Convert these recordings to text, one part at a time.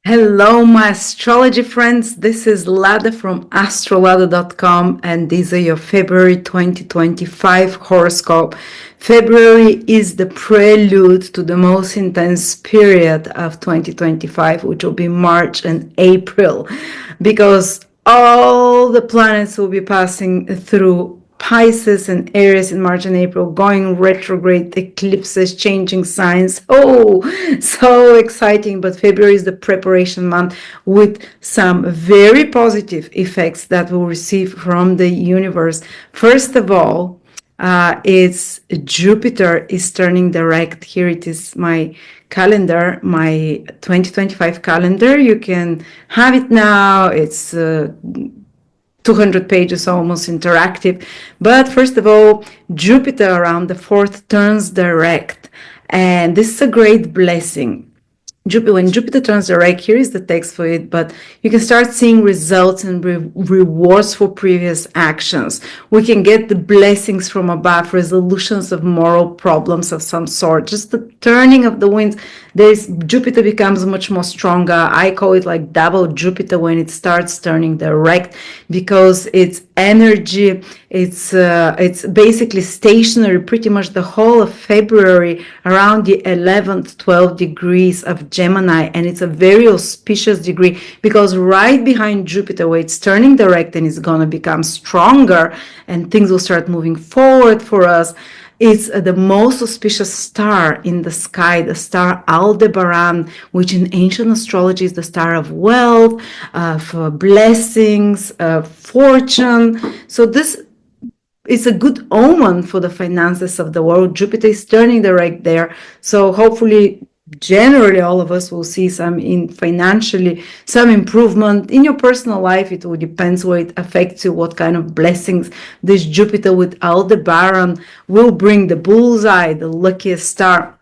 Hello, my astrology friends. This is Lada from AstroLada.com, and these are your February 2025 horoscope. February is the prelude to the most intense period of 2025, which will be March and April, because all the planets will be passing through Pisces and Aries in March and April, going retrograde, eclipses, changing signs. Oh, so exciting. But February is the preparation month with some very positive effects that we'll receive from the universe. First of all, it's Jupiter is turning direct. Here it is, my calendar, my 2025 calendar. You can have it now. It's 200 pages, almost interactive. But first of all, Jupiter around the 4th turns direct. And this is a great blessing. When Jupiter turns direct, here is the text for it, but you can start seeing results and rewards for previous actions. We can get the blessings from above, resolutions of moral problems of some sort, just the turning of the winds. Jupiter becomes much more stronger. I call it like double Jupiter when it starts turning direct, because it's energy, it's basically stationary pretty much the whole of February around the 11th 12 degrees of Gemini, and it's a very auspicious degree because right behind Jupiter, where it's turning direct and it's going to become stronger and things will start moving forward for us, it's the most auspicious star in the sky, the star Aldebaran, which in ancient astrology is the star of wealth, of blessings, of fortune. So this is a good omen for the finances of the world. Jupiter is turning direct there. So hopefully, generally, all of us will see some financially, some improvement in your personal life. It will depend where it affects you, what kind of blessings this Jupiter with Aldebaran will bring. The bullseye, the luckiest star.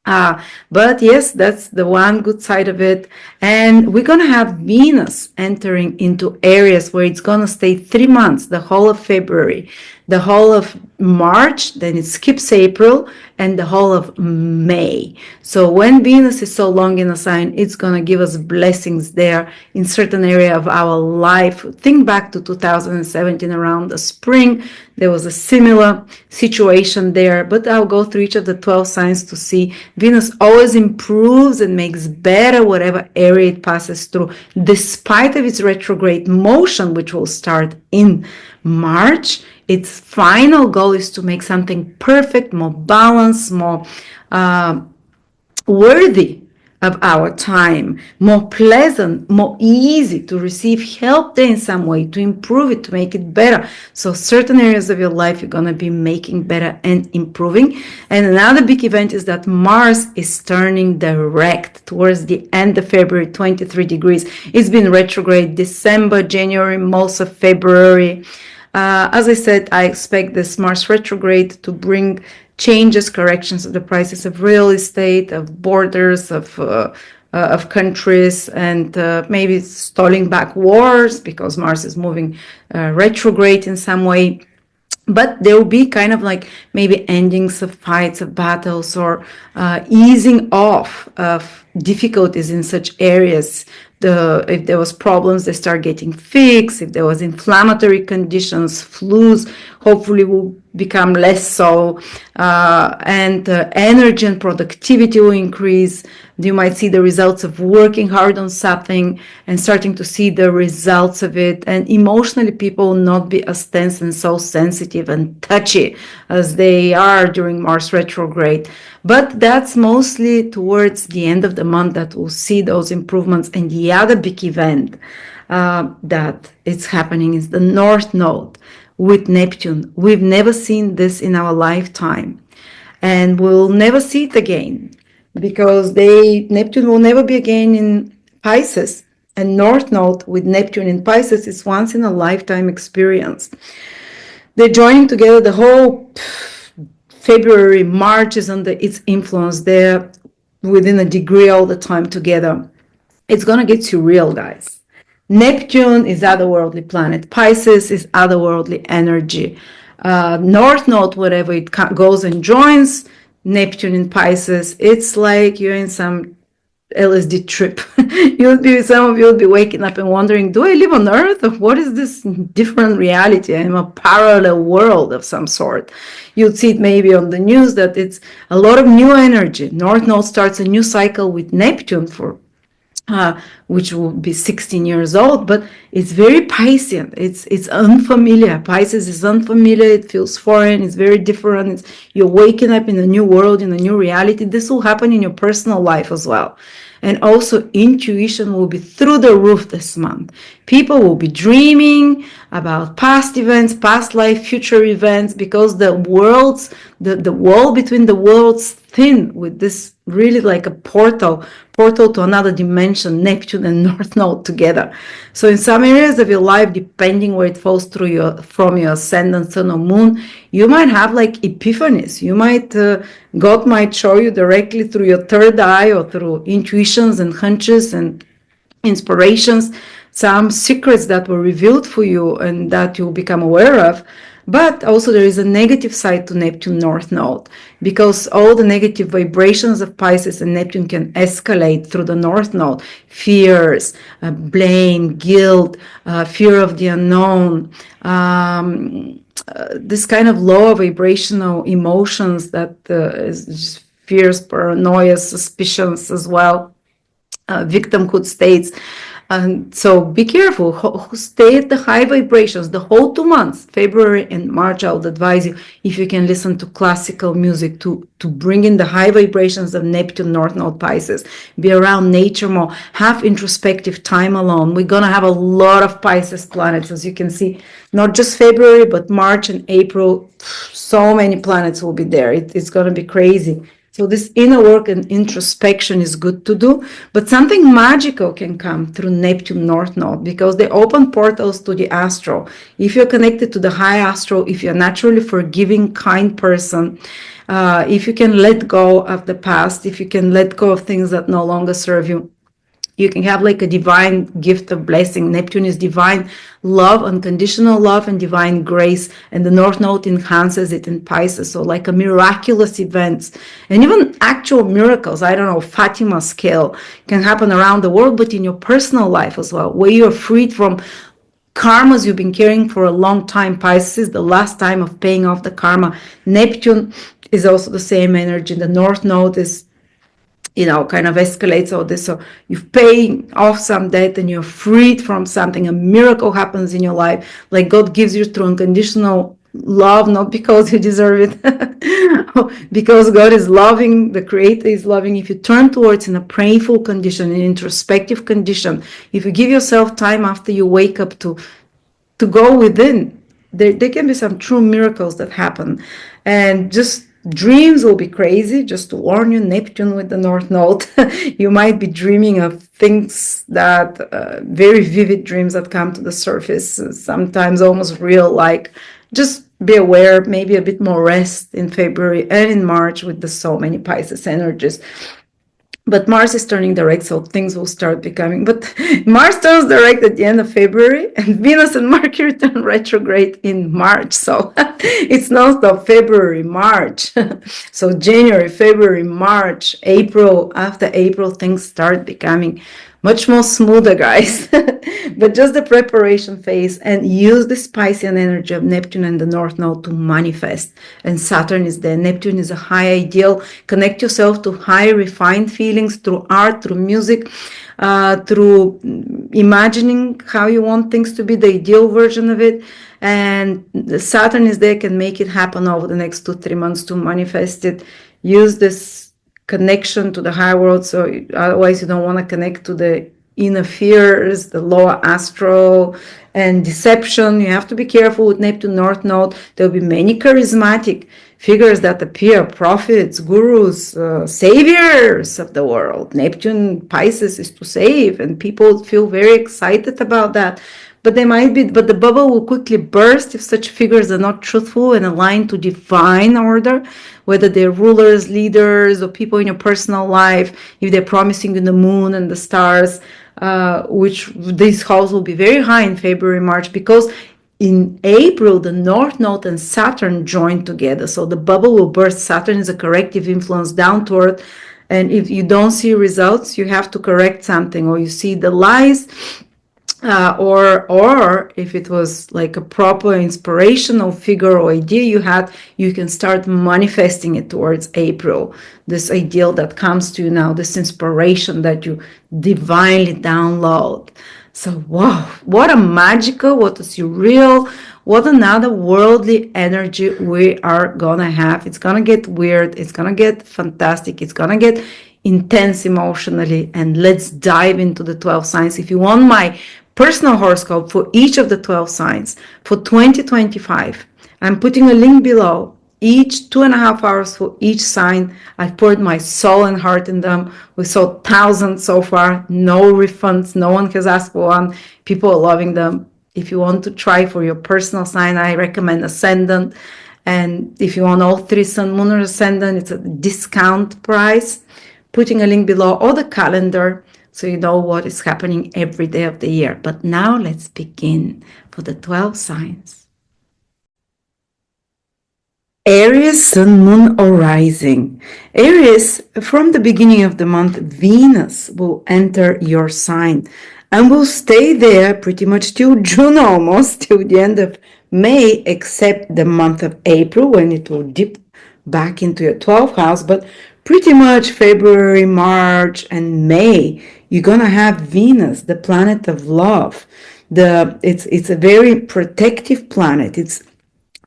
But yes, that's the one good side of it. And we're going to have Venus entering into Aries, where it's going to stay 3 months, the whole of February, the whole of March, then it skips April, and the whole of May. So when Venus is so long in a sign, it's going to give us blessings there in certain area of our life. Think back to 2017 around the spring. There was a similar situation there, but I'll go through each of the 12 signs to see. Venus always improves and makes better whatever area it passes through, despite of its retrograde motion, which will start in March. Its final goal is to make something perfect, more balanced, more worthy of our time, more pleasant, more easy to receive help there in some way, to improve it, to make it better. So certain areas of your life you're going to be making better and improving. And another big event is that Mars is turning direct towards the end of February, 23 degrees. It's been retrograde December, January, most of February. As I said, I expect this Mars retrograde to bring changes, corrections of the prices of real estate, of borders, of countries, and maybe stalling back wars because Mars is moving retrograde in some way. But there will be kind of like maybe endings of fights, of battles, or easing off of difficulties in such areas. If there was problems, they start getting fixed. If there was inflammatory conditions, flus, hopefully will become less so, and energy and productivity will increase. You might see the results of working hard on something and starting to see the results of it. And emotionally, people will not be as tense and so sensitive and touchy as they are during Mars retrograde. But that's mostly towards the end of the month that we'll see those improvements. And the other big event that is happening is the North Node with Neptune. We've never seen this in our lifetime, and we'll never see it again, because Neptune will never be again in Pisces, and North Node with Neptune in Pisces is once in a lifetime experience. They're joining together. The whole February, March is under its influence. They're within a degree all the time together. It's going to get surreal, guys. Neptune is otherworldly planet. Pisces is otherworldly energy. North Node, wherever it goes and joins Neptune in Pisces, it's like you're in some LSD trip. Some of you will be waking up and wondering, do I live on Earth, or what is this different reality? I'm a parallel world of some sort. You'll see it maybe on the news that it's a lot of new energy. North Node starts a new cycle with Neptune for which will be 16 years old, but it's very Piscean. It's unfamiliar. Pisces is unfamiliar. It feels foreign. It's very different. You're waking up in a new world, in a new reality. This will happen in your personal life as well. And also intuition will be through the roof this month. People will be dreaming about past events, past life, future events, because the wall between the worlds thin with this really like a portal to another dimension, Neptune and North Node together. So in some areas of your life, depending where it falls from your ascendant, sun or moon, you might have like epiphanies. God might show you directly through your third eye or through intuitions and hunches and inspirations, some secrets that were revealed for you and that you'll become aware of. But also there is a negative side to Neptune North Node, because all the negative vibrations of Pisces and Neptune can escalate through the North Node. Fears, blame, guilt, fear of the unknown, this kind of low vibrational emotions that is just fears, paranoia, suspicions as well, victimhood states. And so be careful, stay at the high vibrations the whole 2 months, February and March. I would advise you, if you can listen to classical music, to bring in the high vibrations of Neptune, North Node, Pisces, be around nature more, have introspective time alone. We're going to have a lot of Pisces planets, as you can see, not just February, but March and April. So many planets will be there. It's going to be crazy. So this inner work and introspection is good to do, but something magical can come through Neptune North Node, because they open portals to the astral. If you're connected to the high astral, if you're naturally forgiving, kind person, if you can let go of the past, if you can let go of things that no longer serve you, you can have like a divine gift of blessing. Neptune is divine love, unconditional love, and divine grace. And the North Node enhances it in Pisces. So like a miraculous events and even actual miracles, I don't know, Fatima scale can happen around the world, but in your personal life as well, where you're freed from karmas you've been carrying for a long time. Pisces, the last time of paying off the karma. Neptune is also the same energy. The North Node is, kind of escalates all this. So you pay off some debt and you're freed from something. A miracle happens in your life. Like God gives you through unconditional love, not because you deserve it, because God is loving, the Creator is loving. If you turn towards in a prayerful condition, an introspective condition, if you give yourself time after you wake up to go within, there can be some true miracles that happen. And just dreams will be crazy. Just to warn you, Neptune with the North Node, you might be dreaming of things that very vivid dreams that come to the surface, sometimes almost real. Like, just be aware, maybe a bit more rest in February and in March with the so many Pisces energies. But Mars is turning direct, so things will start becoming. But Mars turns direct at the end of February, and Venus and Mercury turn retrograde in March. So it's non-stop February, March. So January, February, March, April. After April, things start becoming much more smoother, guys. But just the preparation phase, and use the Piscean energy of Neptune and the North Node to manifest. And Saturn is there. Neptune is a high ideal. Connect yourself to high refined feelings through art, through music, through imagining how you want things to be, the ideal version of it. And Saturn is there, can make it happen over the next 2-3 months to manifest it. Use this connection to the higher world, so otherwise you don't want to connect to the inner fears, the lower astral, and deception. You have to be careful with Neptune North Node. There'll be many charismatic figures that appear, prophets, gurus, saviors of the world. Neptune Pisces is to save, and people feel very excited about that. But the bubble will quickly burst if such figures are not truthful and aligned to divine order, whether they're rulers, leaders, or people in your personal life. If they're promising you the moon and the stars, which these halls will be very high in February, March, because in April, the North Node and Saturn join together. So the bubble will burst. Saturn is a corrective influence down to earth, And if you don't see results, you have to correct something, or you see the lies, or if it was like a proper inspirational figure or idea you had, you can start manifesting it towards April. This ideal that comes to you now, this inspiration that you divinely download. So wow, what a magical, what a surreal, what another worldly energy we are gonna have. It's gonna get weird, it's gonna get fantastic, it's gonna get intense emotionally. And let's dive into the 12 signs. If you want my personal horoscope for each of the 12 signs for 2025, I'm putting a link below. Each 2.5 hours for each sign. I've poured my soul and heart in them. We sold thousands so far, no refunds, no one has asked for one. People are loving them. If you want to try for your personal sign, I recommend Ascendant. And if you want all 3 Sun, Moon, or Ascendant, it's a discount price. Putting a link below, or the calendar, so you know what is happening every day of the year. But now let's begin for the 12 signs. Aries, Sun, Moon, or Rising. Aries, from the beginning of the month, Venus will enter your sign and will stay there pretty much till June, almost till the end of May, except the month of April, when it will dip back into your 12th house. But pretty much February, March, and May, you're gonna have Venus, the planet of love. It's a very protective planet. It's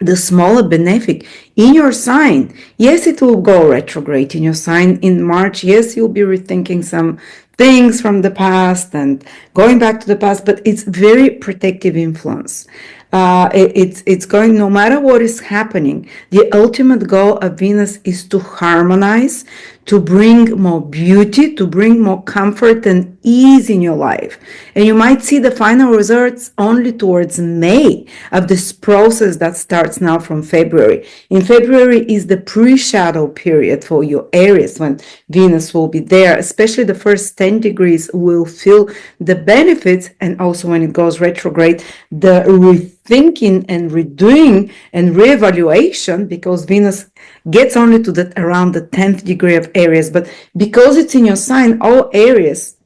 the smaller benefic in your sign. Yes, it will go retrograde in your sign in March. Yes, you'll be rethinking some things from the past and going back to the past, but it's very protective influence. It's going, no matter what is happening, the ultimate goal of Venus is to harmonize, to bring more beauty, to bring more comfort and ease in your life. And you might see the final results only towards May of this process that starts now from February. In February is the pre-shadow period for your Aries, when Venus will be there. Especially the first 10 degrees will feel the benefits, and also when it goes retrograde, the rethinking and redoing and reevaluation, because Venus gets only to that around the 10th degree of Aries. But because it's in your sign, all Aries,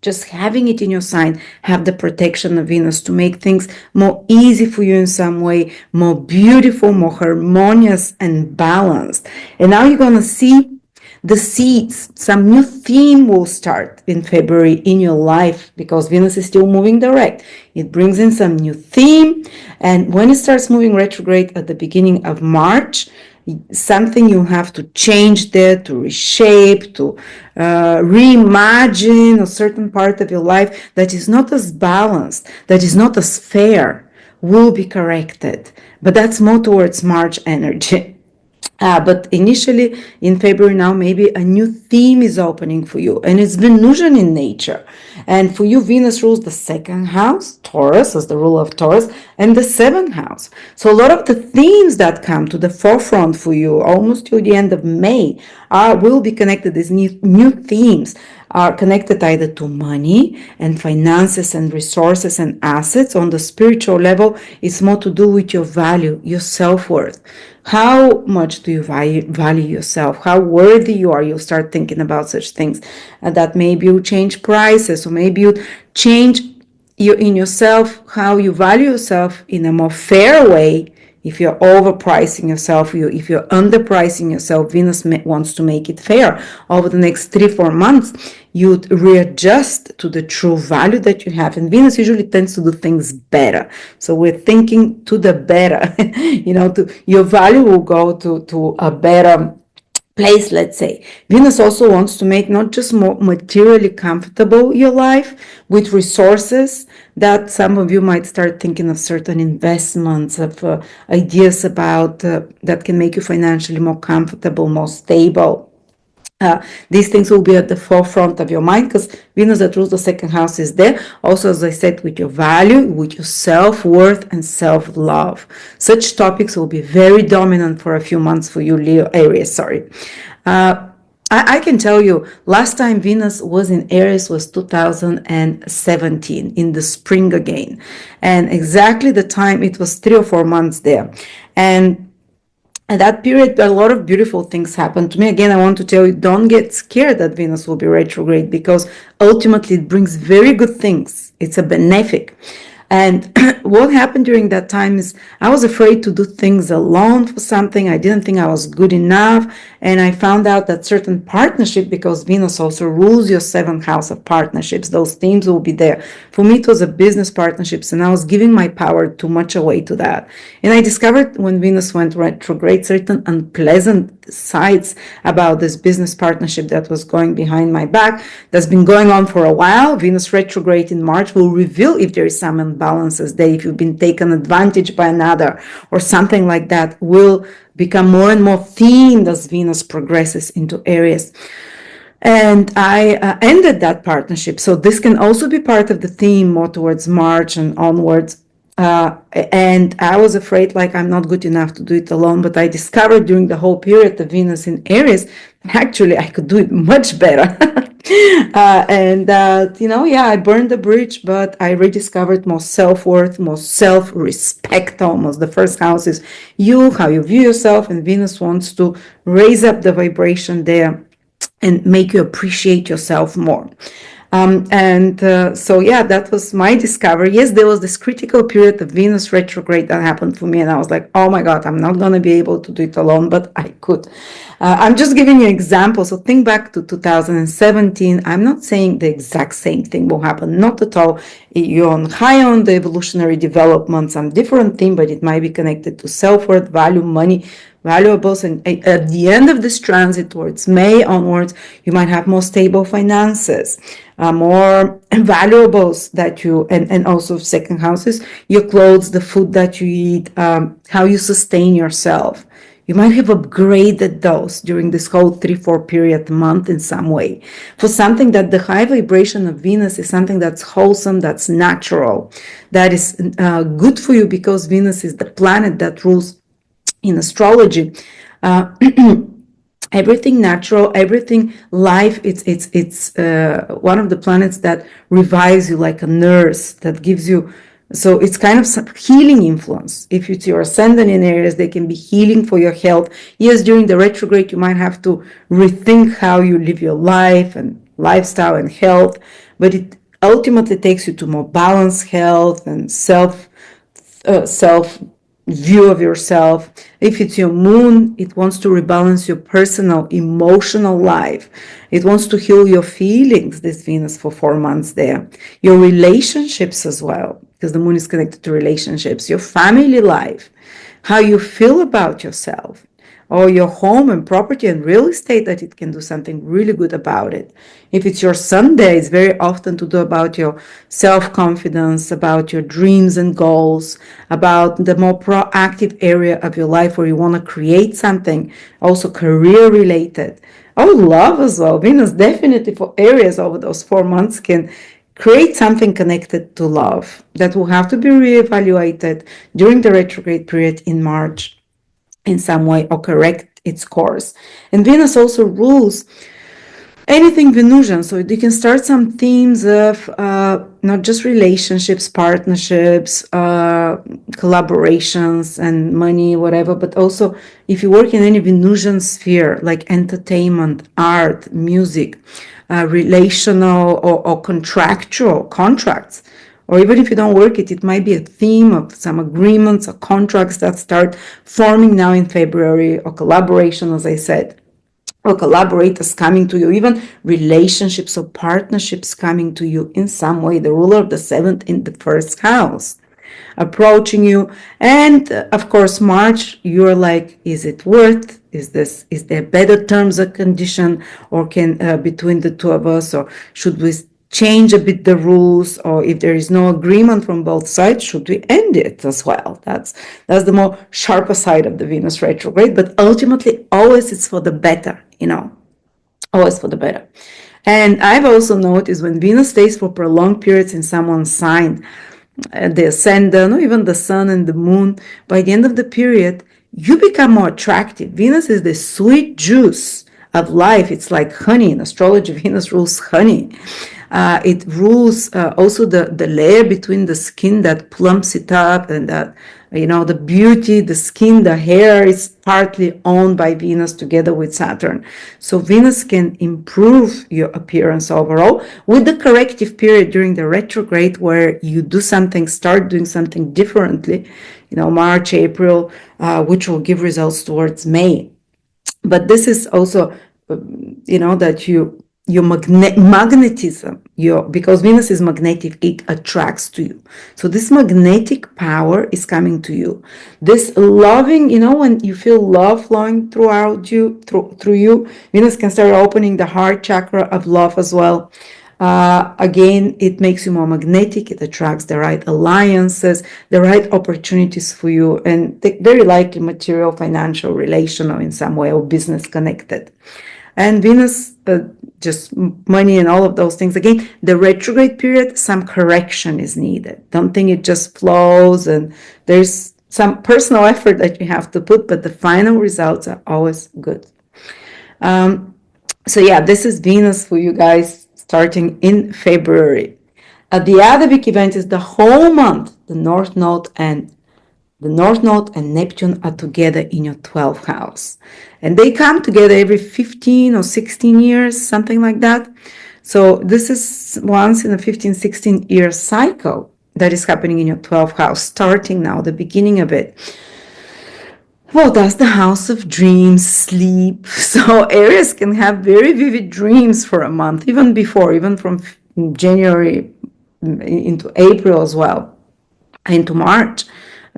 just having it in your sign, have the protection of Venus to make things more easy for you in some way, more beautiful, more harmonious and balanced. And now you're going to see the seeds. Some new theme will start in February in your life, because Venus is still moving direct. It brings in some new theme. And when it starts moving retrograde at the beginning of March, something you have to change there, to reshape, to reimagine a certain part of your life that is not as balanced, that is not as fair, will be corrected. But that's more towards March energy. But initially in February now, maybe a new theme is opening for you, and it's Venusian in nature. And for you, Venus rules the 2nd house, Taurus, as the ruler of Taurus, and the 7th house. So a lot of the themes that come to the forefront for you almost till the end of May will be connected. These new themes are connected either to money and finances and resources and assets. On the spiritual level, it's more to do with your value, your self-worth. How much do you value yourself? How worthy you are? You'll start thinking about such things. That maybe you change prices, or maybe you change in yourself how you value yourself in a more fair way. If you're overpricing yourself, if you're underpricing yourself, Venus wants to make it fair. Over the next 3-4 months, you'd readjust to the true value that you have. And Venus usually tends to do things better. So we're thinking to the better. Your value will go to a better place, let's say. Venus also wants to make not just more materially comfortable your life with resources, that some of you might start thinking of certain investments, of ideas about that can make you financially more comfortable, more stable. These things will be at the forefront of your mind, because Venus that rules the 2nd house is there. Also, as I said, with your value, with your self-worth and self-love. Such topics will be very dominant for a few months for you, Aries. I can tell you, last time Venus was in Aries was 2017, in the spring again. And exactly the time, it was 3 or 4 months there. And At that period, a lot of beautiful things happened to me. Again, I want to tell you, don't get scared that Venus will be retrograde, because ultimately it brings very good things. It's a benefic. And what happened during that time is I was afraid to do things alone for something. I didn't think I was good enough. And I found out that certain partnership, because Venus also rules your seventh house of partnerships, those themes will be there. For me, it was a business partnerships, and I was giving my power too much away to that. And I discovered when Venus went retrograde certain unpleasant sides about this business partnership that was going behind my back, that's been going on for a while. Venus retrograde in March will reveal if there is some imbalances there, if you've been taken advantage by another or something like that, will become more and more themed as Venus progresses into Aries. And I ended that partnership. So this can also be part of the theme more towards March and onwards. And I was afraid, like, I'm not good enough to do it alone. But I discovered during the whole period of Venus in Aries, actually, I could do it much better. I burned the bridge, but I rediscovered more self-worth, more self-respect almost. The first house is you, how you view yourself, and Venus wants to raise up the vibration there and make you appreciate yourself more. That was my discovery. Yes, there was this critical period of Venus retrograde that happened for me, and I was like, oh my God, I'm not going to be able to do it alone, but I could. I'm just giving you examples. So think back to 2017. I'm not saying the exact same thing will happen, not at all. You're on high on the evolutionary development, some different thing, but it might be connected to self-worth, value, money, valuables. And at the end of this transit towards May onwards, you might have more stable finances, more valuables that you, and also second houses, your clothes, the food that you eat, how you sustain yourself. You might have upgraded those during this whole 3-4 period month in some way. For something that the high vibration of Venus is something that's wholesome, that's natural, that is good for you, because Venus is the planet that rules in astrology. Everything natural, everything life, it's one of the planets that revives you like a nurse, that gives you. So it's kind of some healing influence. If it's your ascendant in Aries, they can be healing for your health. Yes, during the retrograde, you might have to rethink how you live your life and lifestyle and health, but it ultimately takes you to more balanced health and self view of yourself. If it's your moon, it wants to rebalance your personal emotional life. It wants to heal your feelings, this Venus, for 4 months there. Your relationships as well, because the moon is connected to relationships. Your family life, how you feel about yourself, or your home and property and real estate, that it can do something really good about it. If it's your Sunday, it's very often to do about your self-confidence, about your dreams and goals, about the more proactive area of your life where you want to create something, also career related. Oh, love as well. Venus definitely for Aries over those 4 months can create something connected to love that will have to be reevaluated during the retrograde period in March in some way, or correct its course. And Venus also rules anything Venusian, so you can start some themes of not just relationships, partnerships, collaborations and money, whatever, but also if you work in any Venusian sphere like entertainment, art, music, relational or contractual contracts. Or even if you don't work it, it might be a theme of some agreements or contracts that start forming now in February, or collaboration, as I said, or collaborators coming to you, even relationships or partnerships coming to you in some way. The ruler of the seventh in the first house approaching you. And of course, March, you're like, is it worth? Is there better terms or condition, or can between the two of us, or should we change a bit the rules, or if there is no agreement from both sides, should we end it as well? That's the more sharper side of the Venus retrograde, but ultimately always it's for the better, always for the better. And I've also noticed when Venus stays for prolonged periods in someone's sign, the ascendant, or even the sun and the moon, by the end of the period, you become more attractive. Venus is the sweet juice of life. It's like honey. In astrology, Venus rules honey. It rules also the layer between the skin that plumps it up, and that The beauty, the skin, the hair is partly owned by Venus together with Saturn. So Venus can improve your appearance overall with the corrective period during the retrograde, where you start doing something differently, March, April, which will give results towards May. But this is also, that your magnetism, because Venus is magnetic, it attracts to you. So this magnetic power is coming to you. This loving, when you feel love flowing throughout you, through you, Venus can start opening the heart chakra of love as well. Again, it makes you more magnetic. It attracts the right alliances, the right opportunities for you, and very likely material, financial, relational in some way, or business connected. And Venus, just money and all of those things. Again, the retrograde period, some correction is needed. Don't think it just flows, and there's some personal effort that you have to put, but the final results are always good. So yeah, this is Venus for you guys starting in February. The other big event is the whole month. The North Node and Neptune are together in your 12th house. And they come together every 15 or 16 years, something like that. So this is once in a 15, 16-year cycle that is happening in your 12th house, starting now, the beginning of it. Well, that's the house of dreams, sleep. So Aries can have very vivid dreams for a month, even from January into April as well, into March,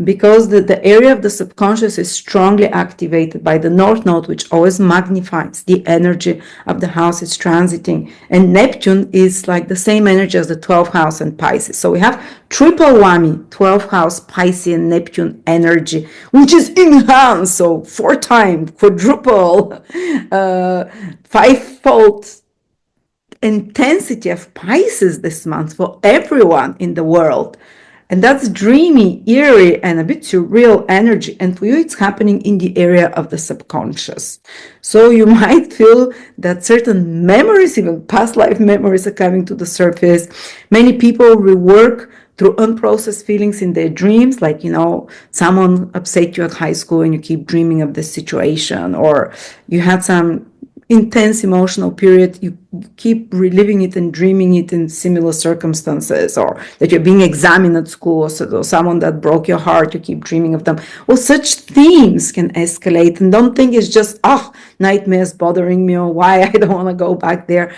because the area of the subconscious is strongly activated by the North Node, which always magnifies the energy of the house it's transiting. And Neptune is like the same energy as the 12th house and Pisces. So we have triple whammy, 12th house, Pisces, and Neptune energy, which is enhanced, so 4 times, quadruple, 5-fold intensity of Pisces this month for everyone in the world. And that's dreamy, eerie, and a bit surreal energy. And for you, it's happening in the area of the subconscious. So you might feel that certain memories, even past life memories, are coming to the surface. Many people rework through unprocessed feelings in their dreams, like, someone upset you at high school and you keep dreaming of this situation, or you had some intense emotional period, you keep reliving it and dreaming it in similar circumstances, or that you're being examined at school, or someone that broke your heart, you keep dreaming of them. Well, such themes can escalate, and don't think it's just, nightmares bothering me, or why I don't want to go back there.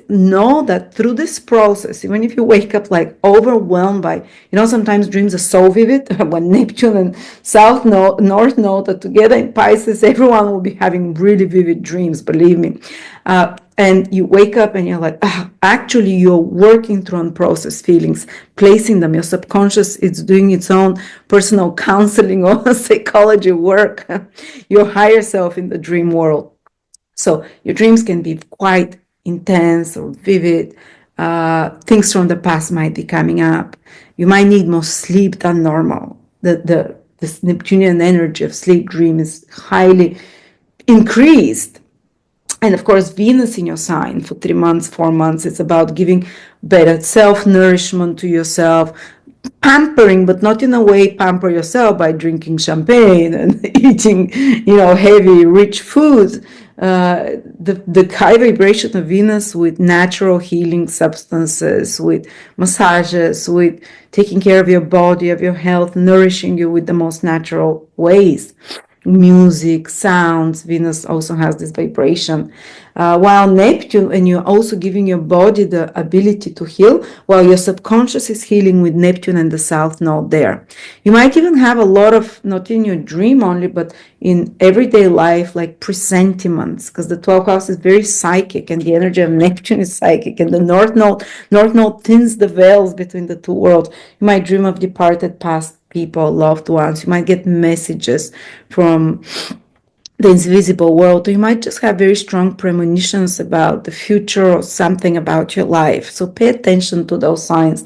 Know that through this process, even if you wake up like overwhelmed by, sometimes dreams are so vivid. When Neptune and North Node are together in Pisces, everyone will be having really vivid dreams, believe me. And you wake up and you're like, actually you're working through unprocessed feelings, placing them. Your subconscious is doing its own personal counseling or psychology work, your higher self in the dream world. So your dreams can be quite intense or vivid. Things from the past might be coming up. You might need more sleep than normal. This Neptunian energy of sleep dream is highly increased. And of course, Venus in your sign for 3 months, 4 months, it's about giving better self-nourishment to yourself, pampering, but not in a way pamper yourself by drinking champagne and eating, heavy, rich foods. The high vibration of Venus with natural healing substances, with massages, with taking care of your body, of your health, nourishing you with the most natural ways. Music, sounds. Venus also has this vibration. While Neptune, and you're also giving your body the ability to heal, while your subconscious is healing with Neptune and the South Node there. You might even have a lot of, not in your dream only, but in everyday life, like presentiments, because the 12th house is very psychic, and the energy of Neptune is psychic, and the North Node thins the veils between the two worlds. You might dream of departed past people, loved ones. You might get messages from the invisible world. You might just have very strong premonitions about the future or something about your life. So pay attention to those signs.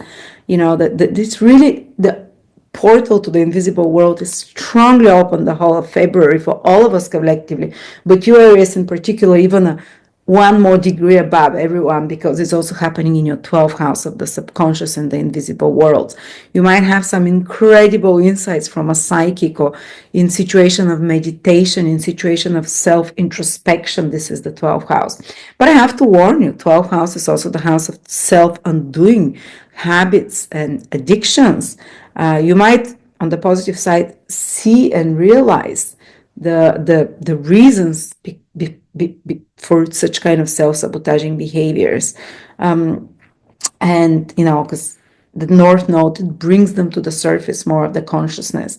That it's really the portal to the invisible world is strongly open the whole of February for all of us collectively. But you, Aries in particular, even one more degree above everyone, because it's also happening in your 12th house of the subconscious and the invisible worlds. You might have some incredible insights from a psychic, or in situation of meditation, in situation of self-introspection. This is the 12th house. But I have to warn you, 12th house is also the house of self-undoing habits and addictions. You might, on the positive side, see and realize the reasons for such kind of self-sabotaging behaviors, and because the North Node, it brings them to the surface, more of the consciousness.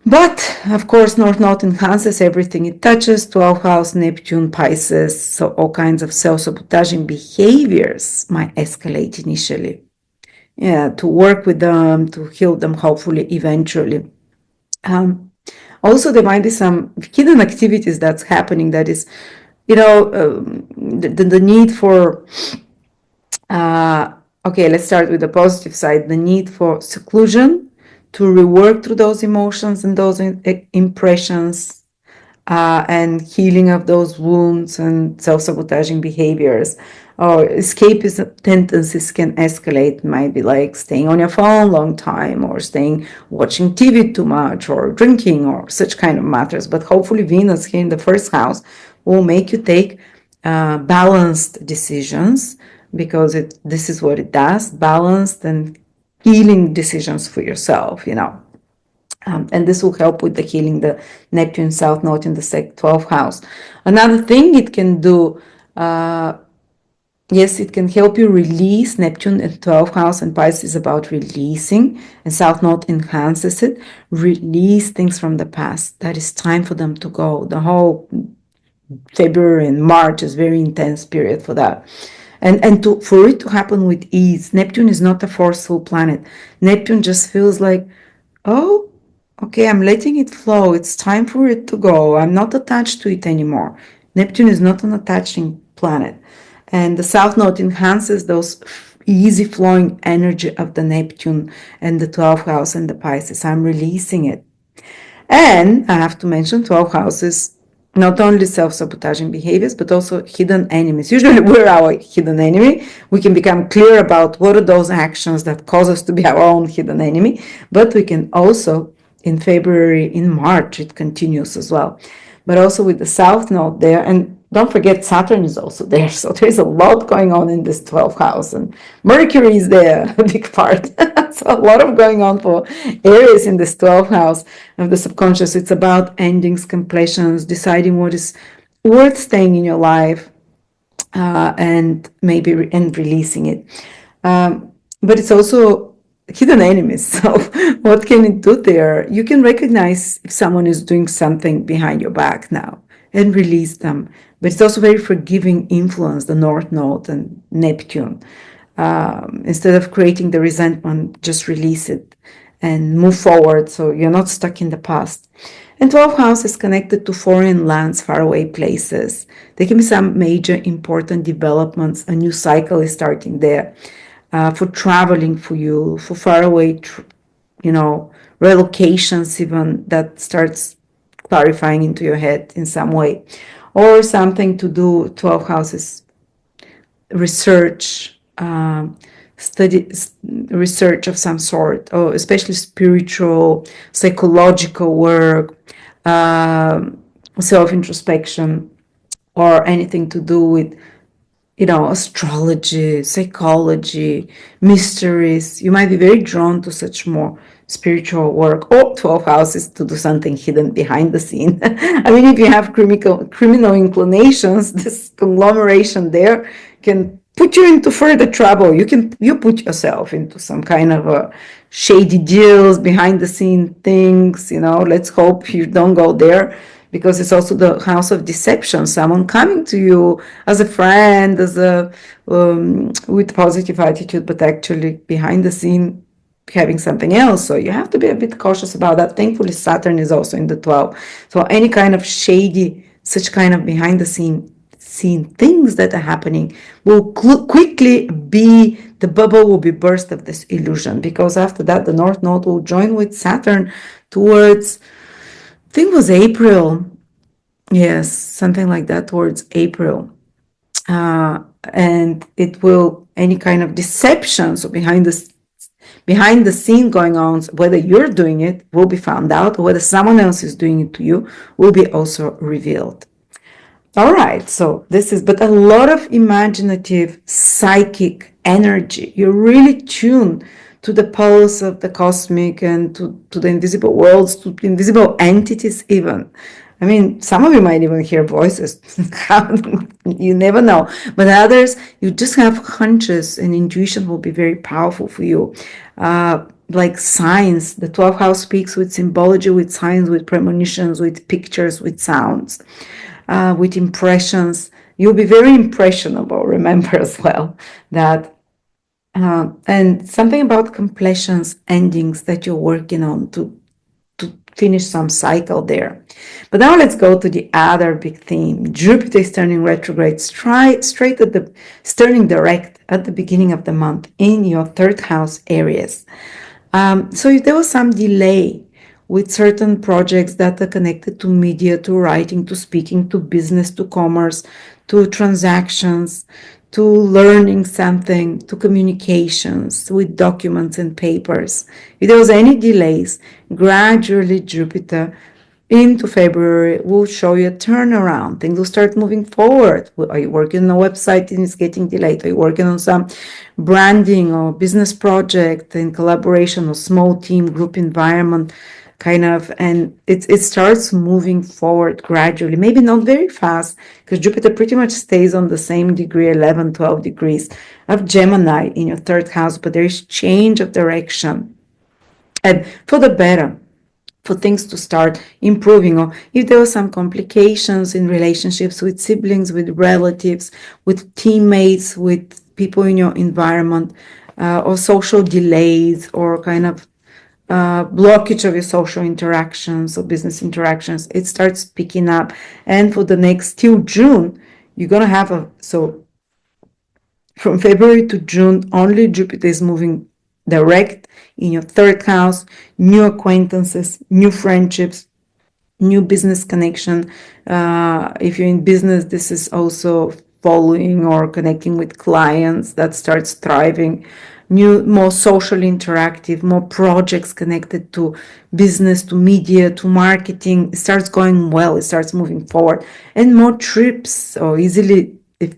But of course, North Node enhances everything it touches. 12th house, Neptune, Pisces, so all kinds of self-sabotaging behaviors might escalate initially. Yeah, to work with them, to heal them, hopefully, eventually. Also, there might be some hidden activities that's happening, that is, the need for, okay, let's start with the positive side, the need for seclusion, to rework through those emotions and those impressions, and healing of those wounds and self-sabotaging behaviors. Or escapist tendencies can escalate, might be like staying on your phone a long time, or watching TV too much, or drinking, or such kind of matters. But hopefully Venus here in the first house will make you take balanced decisions, because this is what it does, balanced and healing decisions for yourself, and this will help with the healing, the Neptune South Node in the 12th house. Another thing it can do, yes, it can help you release. Neptune in 12th house and Pisces is about releasing, and South Node enhances it. Release things from the past. That is time for them to go. The whole February and March is very intense period for that. And for it to happen with ease. Neptune is not a forceful planet. Neptune just feels like, oh, okay, I'm letting it flow. It's time for it to go. I'm not attached to it anymore. Neptune is not an attaching planet. And the South Node enhances those easy flowing energy of the Neptune and the 12th house and the Pisces. I'm releasing it. And I have to mention 12 houses, not only self-sabotaging behaviors, but also hidden enemies. Usually we're our hidden enemy. We can become clear about what are those actions that cause us to be our own hidden enemy. But we can also, in February, in March, it continues as well. But also with the South Node there, and don't forget Saturn is also there. So there's a lot going on in this 12th house, and Mercury is there, a big part. So a lot of going on for Aries in this 12th house of the subconscious. It's about endings, completions, deciding what is worth staying in your life, and maybe releasing it. But it's also hidden enemies. So what can it do there? You can recognize if someone is doing something behind your back now and release them. But it's also very forgiving influence, the North Node and Neptune. Instead of creating the resentment, just release it and move forward, so you're not stuck in the past. And 12th house is connected to foreign lands, faraway places. There can be some major important developments. A new cycle is starting there, for traveling for you, for faraway, relocations even, that starts clarifying into your head in some way. Or something to do, 12 houses, research, research of some sort, or especially spiritual, psychological work, self-introspection, or anything to do with, astrology, psychology, mysteries. You might be very drawn to such more spiritual work, or 12 houses to do something hidden behind the scene. I mean, if you have criminal inclinations, this conglomeration there can put you into further trouble. You put yourself into some kind of a shady deals, behind the scene things. Let's hope you don't go there, because it's also the house of deception. Someone coming to you as a friend, as a with positive attitude, but actually behind the scene having something else. So you have to be a bit cautious about that. Thankfully, Saturn is also in the 12th. So any kind of shady, such kind of behind the scene things that are happening will quickly be, the bubble will be burst of this illusion, because after that the North Node will join with Saturn towards, I think it was April Yes, something like that towards April. And it will, any kind of deception, so behind the scene going on, whether you're doing it will be found out, or whether someone else is doing it to you will be also revealed. All right, so this is, but a lot of imaginative, psychic energy. You're really tuned to the pulse of the cosmic and to the invisible worlds, to invisible entities even. I mean, some of you might even hear voices. You never know. But others, you just have hunches, and intuition will be very powerful for you. Like signs, the 12th house speaks with symbology, with signs, with premonitions, with pictures, with sounds, with impressions. You'll be very impressionable, remember as well that. And something about completions, endings that you're working on to finish some cycle there. But now let's go to the other big theme. Jupiter is turning retrograde straight at the turning direct at the beginning of the month in your third house, Aries. So if there was some delay with certain projects that are connected to media, to writing, to speaking, to business, to commerce, to transactions, to learning something, to communications with documents and papers. If there was any delays, gradually Jupiter into February will show you a turnaround. Things will start moving forward. Are you working on a website and it's getting delayed? Are you working on some branding or business project in collaboration or small team group environment kind of, and it starts moving forward gradually, maybe not very fast, because Jupiter pretty much stays on the same degree, 11, 12 degrees of Gemini in your third house, but there is change of direction and for the better, for things to start improving, or if there were some complications in relationships with siblings, with relatives, with teammates, with people in your environment, or social delays, or kind of blockage of your social interactions or business interactions, it starts picking up. And for the next till June, you're gonna have so from February to June, only Jupiter is moving direct in your third house, new acquaintances, new friendships, new business connection. If you're in business, this is also following or connecting with clients that starts thriving. New, more social interactive, more projects connected to business, to media, to marketing. It starts going well. It starts moving forward, and more trips, or easily if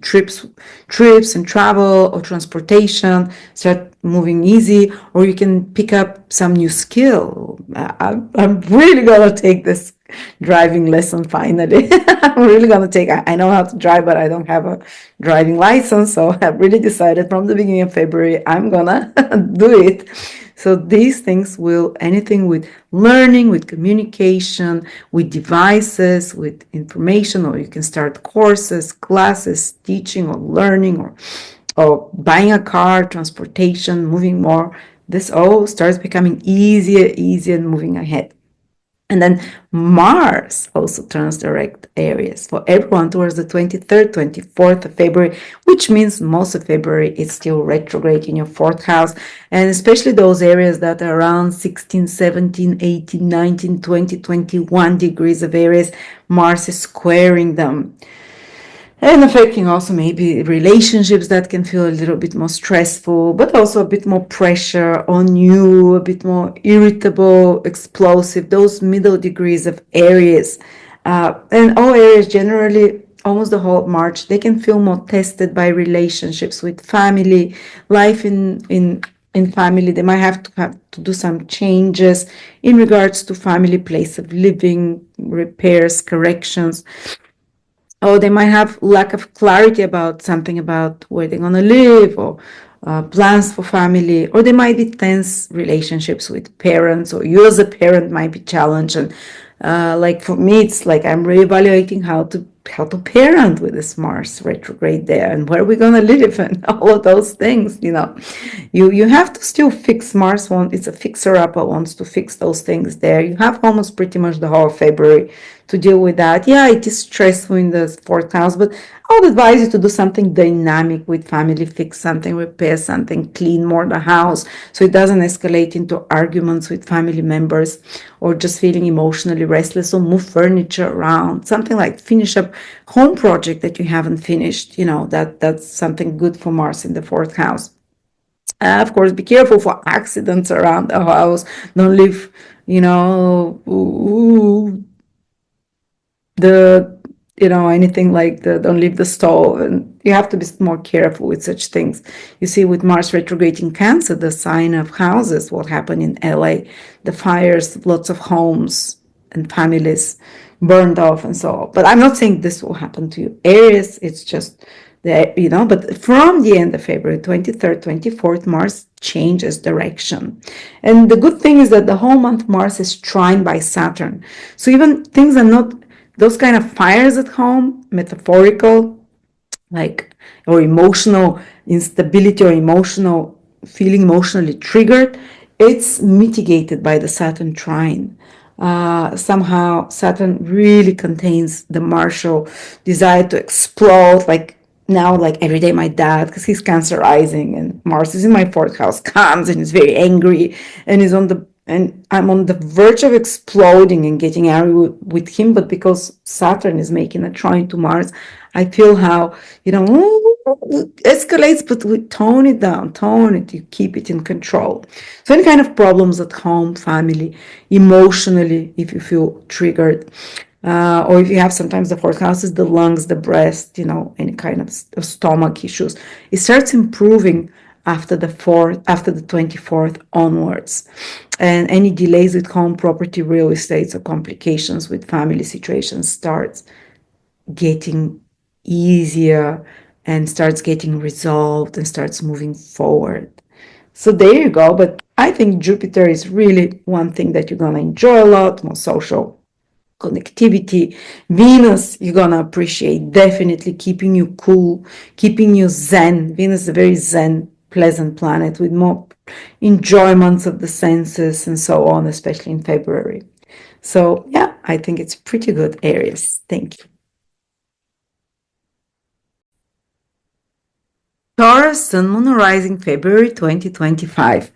trips and travel or transportation start moving easy, or you can pick up some new skill. I'm really gonna take this driving lesson finally. I'm really gonna take, I know how to drive, but I don't have a driving license, so I've really decided from the beginning of February I'm gonna do it. So these things will, anything with learning, with communication, with devices, with information, or you can start courses, classes, teaching or learning, or buying a car, transportation, moving more. This all starts becoming easier and moving ahead. And then Mars also turns direct Aries for everyone towards the 23rd, 24th of February, which means most of February is still retrograde in your fourth house. And especially those areas that are around 16, 17, 18, 19, 20, 21 degrees of Aries, Mars is squaring them. And affecting also maybe relationships that can feel a little bit more stressful, but also a bit more pressure on you, a bit more irritable, explosive, those middle degrees of Aries. And all Aries generally, almost the whole of March, they can feel more tested by relationships with family, life in family. They might have to do some changes in regards to family, place of living, repairs, corrections. Or they might have lack of clarity about something, about where they're going to live, or plans for family, or they might be tense relationships with parents, or you as a parent might be challenged. And like for me, it's like I'm reevaluating how to parent with this Mars retrograde there, and where are we gonna live, and all of those things. You have to still fix. Mars it's a fixer upper, wants to fix those things there. You have almost pretty much the whole of February to deal with that. Yeah, it is stressful in the fourth house, but I would advise you to do something dynamic with family, fix something, repair something, clean more the house so it doesn't escalate into arguments with family members or just feeling emotionally restless. So move furniture around, something like finish up home project that you haven't finished. That's something good for Mars in the fourth house. Of course, be careful for accidents around the house. Don't leave, the anything like the don't leave the stove, and you have to be more careful with such things. You see, with Mars retrograde in Cancer, the sign of houses, what happened in LA, the fires, lots of homes and families burned off and so on. But I'm not saying this will happen to you, Aries. It's just that, but from the end of February 23rd, 24th, Mars changes direction. And the good thing is that the whole month Mars is trined by Saturn. So even things are not those kind of fires at home, metaphorical, like, or emotional instability or feeling emotionally triggered, it's mitigated by the Saturn trine. Somehow Saturn really contains the martial desire to explode, like now, like every day my dad, because he's Cancer rising and Mars is in my fourth house, comes and is very angry and I'm on the verge of exploding and getting angry with him, but because Saturn is making a trine to Mars, I feel how, escalates, but we tone it down, you keep it in control. So any kind of problems at home, family, emotionally, if you feel triggered, or if you have sometimes the fourth house is the lungs, the breast, any kind of stomach issues, it starts improving after the 24th onwards. And any delays with home, property, real estate, or complications with family situations starts getting easier and starts getting resolved and starts moving forward. So there you go. But I think Jupiter is really one thing that you're going to enjoy a lot, more social connectivity. Venus, you're going to appreciate, definitely keeping you cool, keeping you zen. Venus is a very zen, pleasant planet with more enjoyments of the senses and so on, especially in February. So yeah, I think it's pretty good, Aries. Thank you. Taurus, Sun, Moon, Rising, February 2025.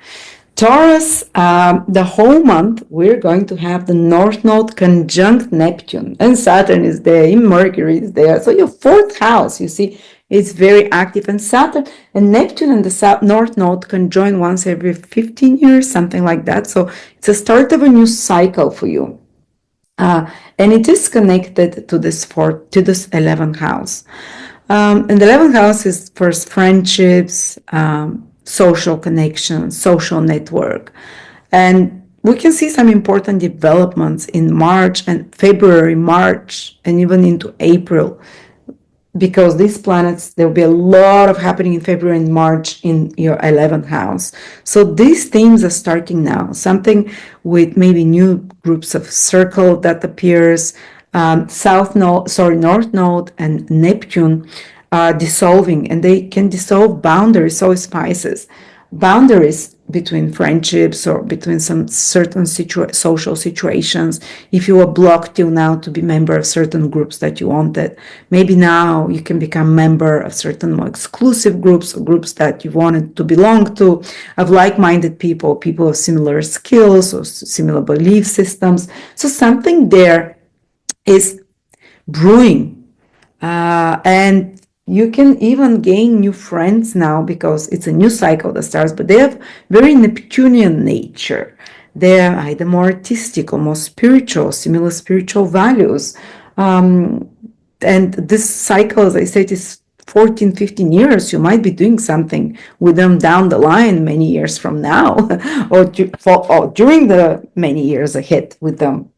Taurus, the whole month, we're going to have the North Node conjunct Neptune, and Saturn is there, and Mercury is there. So your fourth house, you see, is very active, and Saturn and Neptune and the North Node conjoin once every 15 years, something like that. So it's a start of a new cycle for you. And it is connected to this 11th house. And the 11th house is first friendships, social connections, social network. And we can see some important developments in March and February, March, and even into April, because these planets, there will be a lot of happening in February and March in your 11th house. So these themes are starting now, something with maybe new groups of circle that appears. North Node and Neptune are dissolving, and they can dissolve boundaries. So is Pisces. Boundaries between friendships or between some certain social situations. If you were blocked till now to be member of certain groups that you wanted, maybe now you can become member of certain more exclusive groups or groups that you wanted to belong to, of like-minded people of similar skills or similar belief systems. So something there is brewing, and you can even gain new friends now because it's a new cycle that starts, but they have very Neptunian nature. They're either more artistic or more spiritual, similar spiritual values. And this cycle, as I said, is 14, 15 years. You might be doing something with them down the line many years from now or during the many years ahead with them.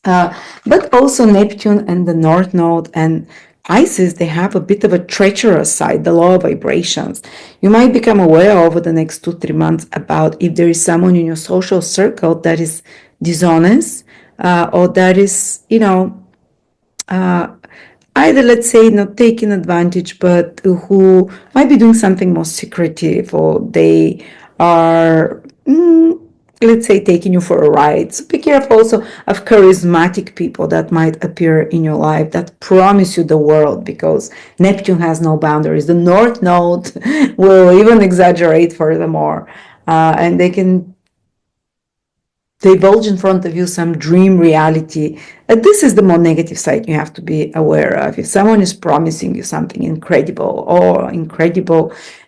But also Neptune and the North Node and Pisces, they have a bit of a treacherous side, the law of vibrations. You might become aware over the next 2-3 months about if there is someone in your social circle that is dishonest, or that is, either, let's say, not taking advantage, but who might be doing something more secretive, or they are let's say, taking you for a ride. So be careful also of charismatic people that might appear in your life that promise you the world, because Neptune has no boundaries. The North Node will even exaggerate furthermore, and they can divulge in front of you some dream reality. This is the more negative side you have to be aware of. If someone is promising you something incredible,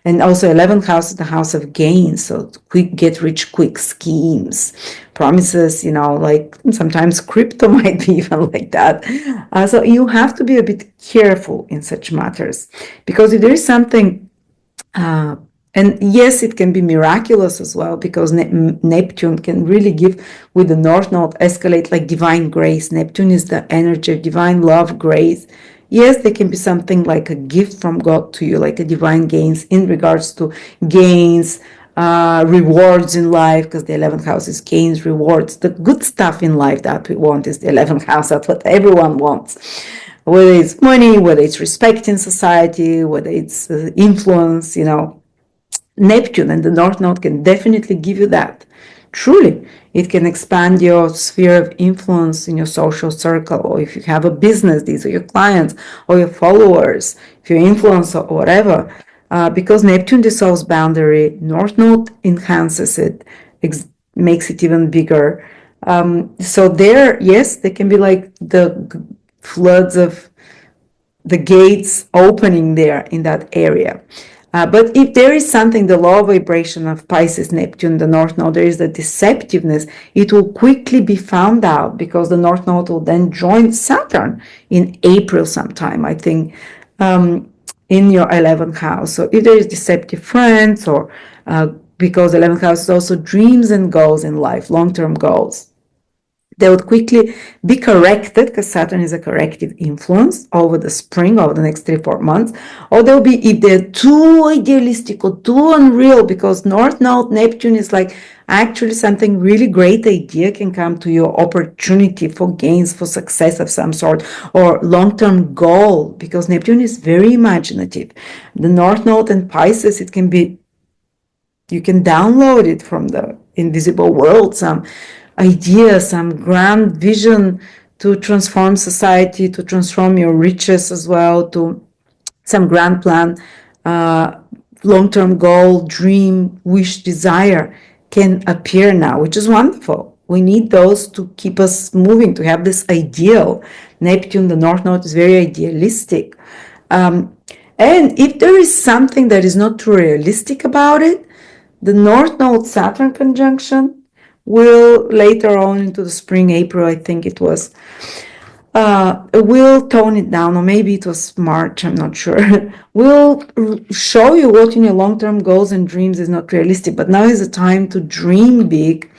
and also 11th house is the house of gains, so quick get rich quick schemes, promises, like sometimes crypto might be even like that. So you have to be a bit careful in such matters, because if there is something and yes, it can be miraculous as well, because Neptune can really give, with the North Node, escalate like divine grace. Neptune is the energy of divine love, grace. Yes, there can be something like a gift from God to you, like a divine gains in regards to gains, rewards in life, because the 11th house is gains, rewards. The good stuff in life that we want is the 11th house. That's what everyone wants. Whether it's money, whether it's respect in society, whether it's influence, Neptune and the North Node can definitely give you that. Truly, it can expand your sphere of influence in your social circle, or if you have a business, these are your clients or your followers, if you're influencer or whatever. Because Neptune dissolves boundary, North Node enhances it, makes it even bigger. So there, yes, there can be like the floods of the gates opening there in that area. But if there is something, the low vibration of Pisces, Neptune, the North Node, there is the deceptiveness, it will quickly be found out, because the North Node will then join Saturn in April sometime, I think, in your 11th house. So if there is deceptive friends, or because 11th house is also dreams and goals in life, long-term goals, they would quickly be corrected, because Saturn is a corrective influence over the spring, over the next 3-4 months. Or they'll be, if they're too idealistic or too unreal, because North Node, Neptune is like actually something really great idea can come to your opportunity for gains, for success of some sort, or long-term goal, because Neptune is very imaginative. The North Node and Pisces, it can be, you can download it from the invisible world, some idea, some grand vision to transform society, to transform your riches as well, to some grand plan, long-term goal, dream, wish, desire can appear now, which is wonderful. We need those to keep us moving, to have this ideal. Neptune, the North Node, is very idealistic. And if there is something that is not too realistic about it, the North Node Saturn conjunction will later on into the spring, April, I think it was, will tone it down, or maybe it was March, I'm not sure. Will show you what in your long-term goals and dreams is not realistic. But now is the time to dream big,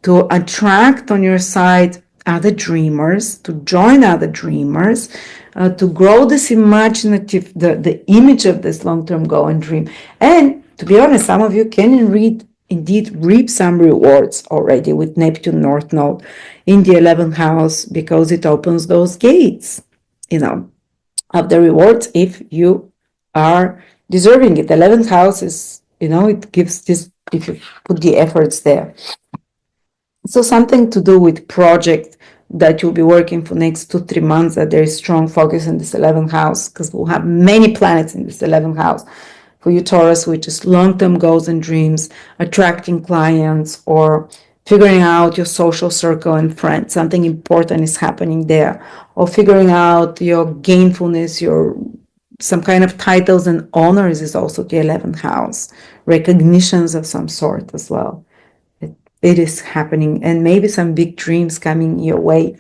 to attract on your side other dreamers, to join other dreamers, to grow this imaginative, the image of this long-term goal and dream. And to be honest, some of you can indeed reap some rewards already with Neptune North Node in the 11th house, because it opens those gates, of the rewards if you are deserving it. The 11th house is, it gives this, if you put the efforts there. So something to do with project that you'll be working for next 2-3 months, that there is strong focus in this 11th house, because we'll have many planets in this 11th house for you, Taurus, which is long-term goals and dreams, attracting clients, or figuring out your social circle and friends. Something important is happening there. Or figuring out your gainfulness, your some kind of titles and honors is also the 11th house. Recognitions of some sort as well. It is happening, and maybe some big dreams coming your way.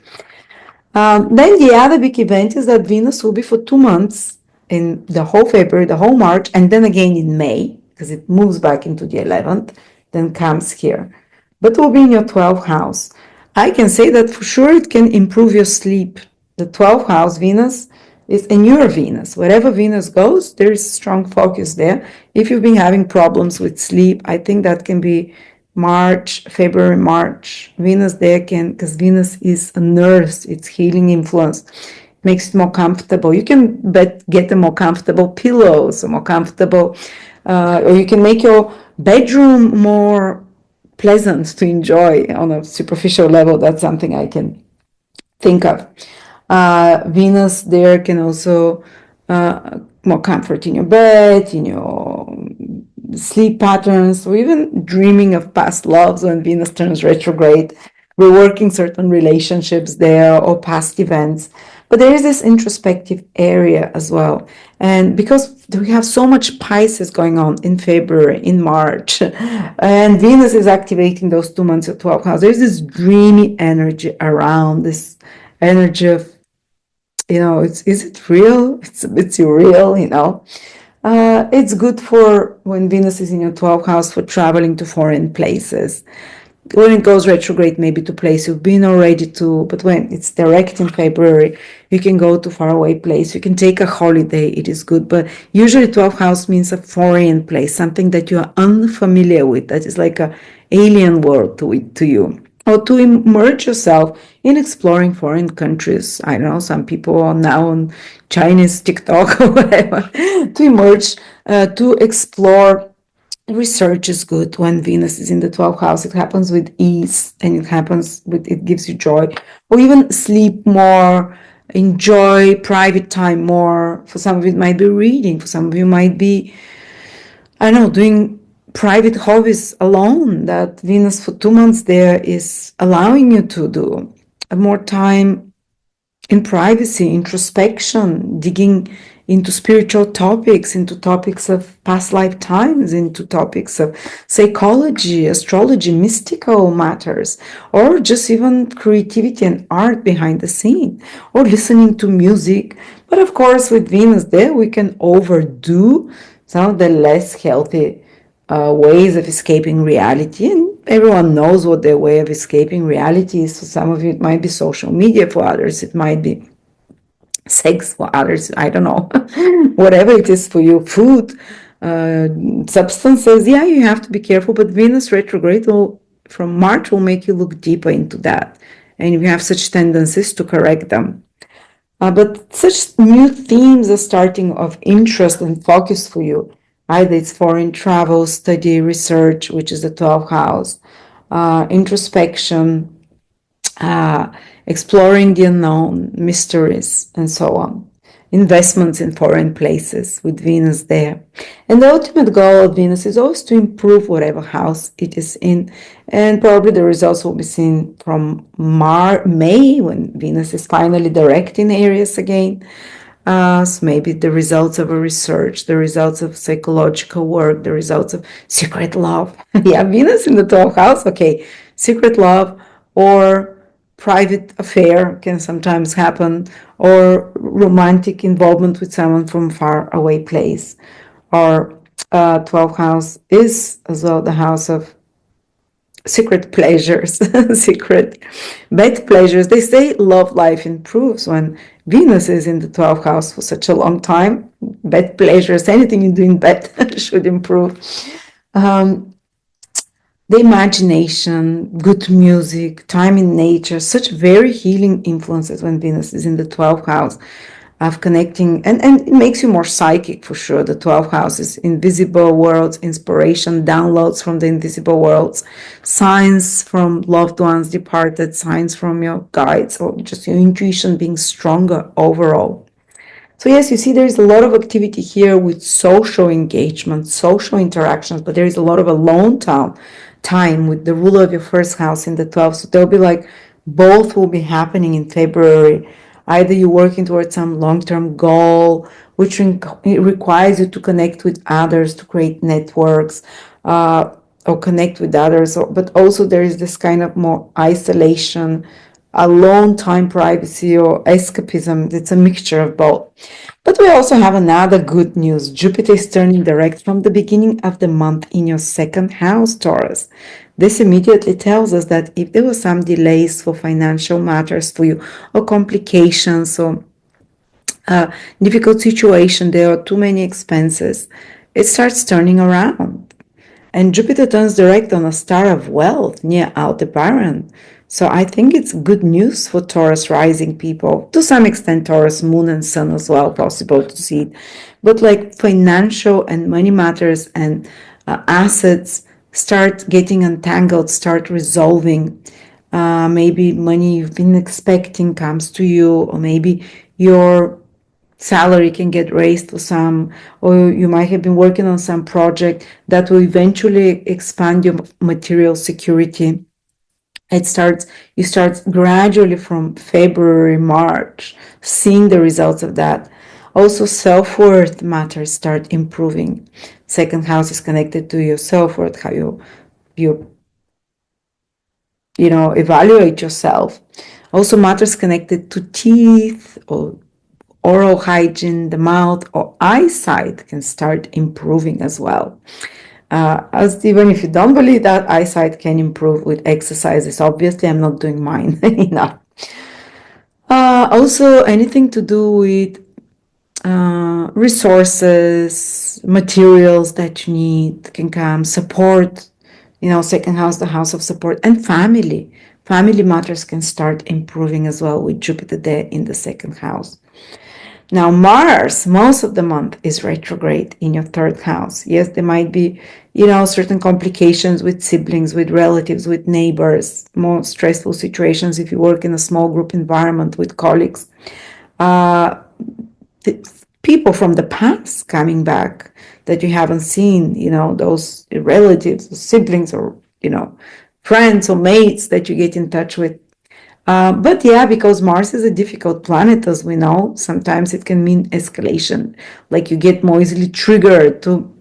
Then the other big event is that Venus will be for 2 months in the whole February, the whole March, and then again in May, because it moves back into the 11th, then comes here. But will be in your 12th house. I can say that for sure it can improve your sleep. The 12th house, Venus, is in your Venus. Wherever Venus goes, there is strong focus there. If you've been having problems with sleep, I think that can be February, March. Venus there can, because Venus is a nurse, it's healing influence. Makes it more comfortable. You can get a more comfortable pillows, more comfortable, or you can make your bedroom more pleasant to enjoy on a superficial level. That's something I can think of. Venus there can also more comfort in your bed, in your sleep patterns, or even dreaming of past loves when Venus turns retrograde, reworking certain relationships there or past events. But there is this introspective area as well. And because we have so much Pisces going on in February, in March, and Venus is activating those 2 months of 12th house, there's this dreamy energy around, this energy of, is it real? It's real, It's good for when Venus is in your 12th house for traveling to foreign places. When it goes retrograde, maybe to place you've been already to, but when it's direct in February, you can go to faraway place. You can take a holiday. It is good, but usually 12th house means a foreign place, something that you are unfamiliar with, that is like a alien world to you. Or to immerse yourself in exploring foreign countries. I don't know, some people are now on Chinese TikTok or whatever. To immerse, to explore. Research is good when Venus is in the 12th house. It happens with ease, and it gives you joy. Or even sleep more, enjoy private time more. For some of you, it might be reading. For some of you, might be, I don't know, doing private hobbies alone, that Venus for 2 months there is allowing you to do. More time in privacy, introspection, digging into spiritual topics, into topics of past lifetimes, into topics of psychology, astrology, mystical matters, or just even creativity and art behind the scene, or listening to music. But of course, with Venus there, we can overdo some of the less healthy ways of escaping reality, and everyone knows what their way of escaping reality is. For some of you, it might be social media. For others, it might be sex. For others, I don't know. Whatever it is for you, food, substances. Yeah, you have to be careful. But Venus retrograde from March will make you look deeper into that, and if you have such tendencies, to correct them. But such new themes are starting of interest and focus for you. Either it's foreign travel, study, research, which is the 12th house, introspection, exploring the unknown, mysteries, and so on. Investments in foreign places with Venus there. And the ultimate goal of Venus is always to improve whatever house it is in. And probably the results will be seen from May, when Venus is finally direct in Aries again. So maybe the results of a research, the results of psychological work, the results of secret love. Yeah, Venus in the 12th house, okay, secret love or private affair can sometimes happen, or romantic involvement with someone from far away place. Or 12th house is as well the house of secret pleasures, secret bed pleasures. They say love life improves when Venus is in the 12th house for such a long time. Bed pleasures, anything you do in bed should improve. The imagination, good music, time in nature, such very healing influences when Venus is in the 12th house of connecting, and it makes you more psychic for sure. The 12th house is invisible worlds, inspiration, downloads from the invisible worlds, signs from loved ones departed, signs from your guides, or just your intuition being stronger overall. So yes, you see there is a lot of activity here with social engagement, social interactions, but there is a lot of alone time with the ruler of your first house in the 12th. So there'll be like both will be happening in February. Either you're working towards some long-term goal, which requires you to connect with others, to create networks, or connect with others. But also there is this kind of more isolation, alone time, privacy, or escapism. It's a mixture of both. But we also have another good news. Jupiter is turning direct from the beginning of the month in your second house, Taurus. This immediately tells us that if there were some delays for financial matters for you, or complications, or difficult situation, there are too many expenses, it starts turning around. And Jupiter turns direct on a star of wealth near Aldebaran. So I think it's good news for Taurus rising people. To some extent, Taurus moon and sun as well, possible to see it. But like financial and money matters and assets start getting untangled, start resolving. Maybe money you've been expecting comes to you, or maybe your salary can get raised to some, or you might have been working on some project that will eventually expand your material security. You start gradually from February, March, seeing the results of that. Also, self-worth matters start improving. Second house is connected to your self-worth, how you evaluate yourself. Also, matters connected to teeth or oral hygiene, the mouth or eyesight can start improving as well. As even if you don't believe that eyesight can improve with exercises, obviously I'm not doing mine enough. Also, anything to do with resources, materials that you need can come, support, second house, the house of support, and family. Family matters can start improving as well with Jupiter there in the second house. Now, Mars, most of the month, is retrograde in your third house. Yes, there might be, certain complications with siblings, with relatives, with neighbors, more stressful situations if you work in a small group environment with colleagues. People from the past coming back that you haven't seen, those relatives, or siblings, or, friends or mates that you get in touch with. But yeah, because Mars is a difficult planet, as we know, sometimes it can mean escalation. Like you get more easily triggered to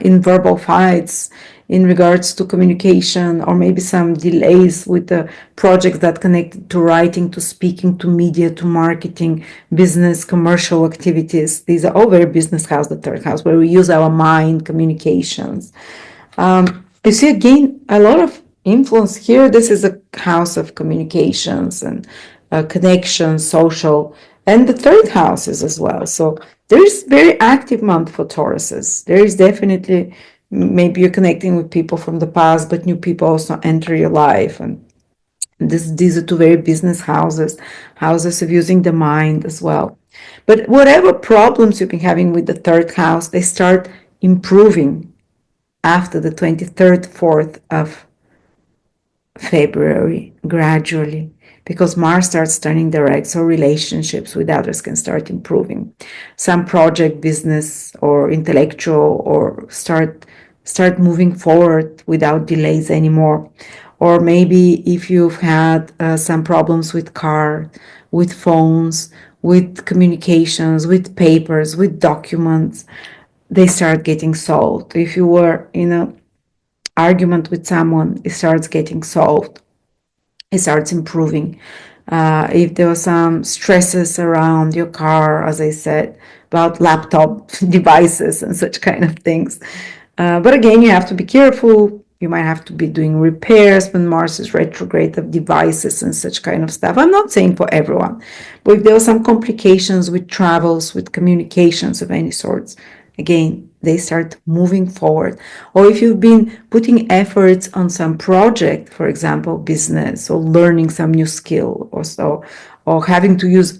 in verbal fights in regards to communication, or maybe some delays with the projects that connected to writing, to speaking, to media, to marketing, business, commercial activities. These are all very business house, the third house, where we use our mind, communications. You see again a lot of influence here. This is a house of communications and connections, social, and the third house is as well. So there is very active month for Tauruses. There is definitely, maybe you're connecting with people from the past, but new people also enter your life. And these are two very business houses, houses of using the mind as well. But whatever problems you've been having with the third house, they start improving after the 23rd, 4th of February, gradually, because Mars starts turning direct, so relationships with others can start improving. Some project, business, or intellectual, or start moving forward without delays anymore. Or maybe if you've had some problems with car, with phones, with communications, with papers, with documents, they start getting solved. If you were in an argument with someone, it starts getting solved. It starts improving. If there were some stresses around your car, as I said, about laptop devices and such kind of things. But again, you have to be careful. You might have to be doing repairs when Mars is retrograde of devices and such kind of stuff. I'm not saying for everyone, but if there are some complications with travels, with communications of any sorts, again, they start moving forward. Or if you've been putting efforts on some project, for example, business, or learning some new skill or so, or having to use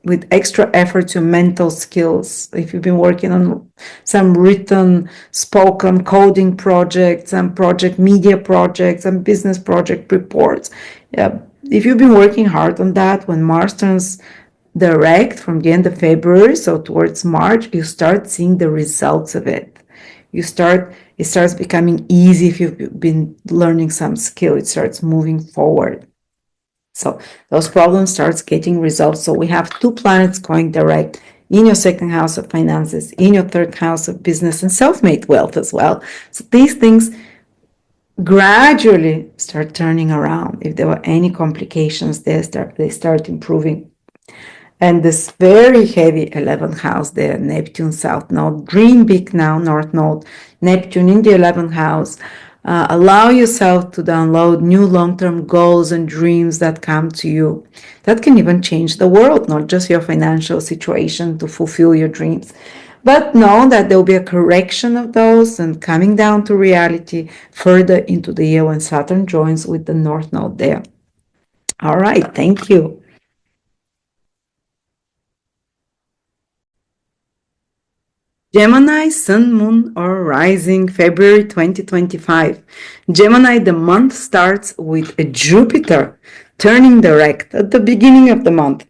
with extra effort your mental skills. If you've been working on some written, spoken coding projects, some project media projects, some business project reports. Yeah, if you've been working hard on that, when Mars turns direct from the end of February, so towards March, you start seeing the results of it. It starts becoming easy. If you've been learning some skill, it starts moving forward. So those problems starts getting resolved. So we have two planets going direct in your second house of finances, in your third house of business and self-made wealth as well. So these things gradually start turning around. If there were any complications, they start improving. And this very heavy 11th house there, Neptune South Node, dream big now, North Node, Neptune in the 11th house. Allow yourself to download new long-term goals and dreams that come to you. That can even change the world, not just your financial situation to fulfill your dreams. But know that there will be a correction of those and coming down to reality further into the year when Saturn joins with the North Node there. All right, thank you. Gemini, Sun, Moon, or Rising, February 2025. Gemini, the month starts with a Jupiter turning direct at the beginning of the month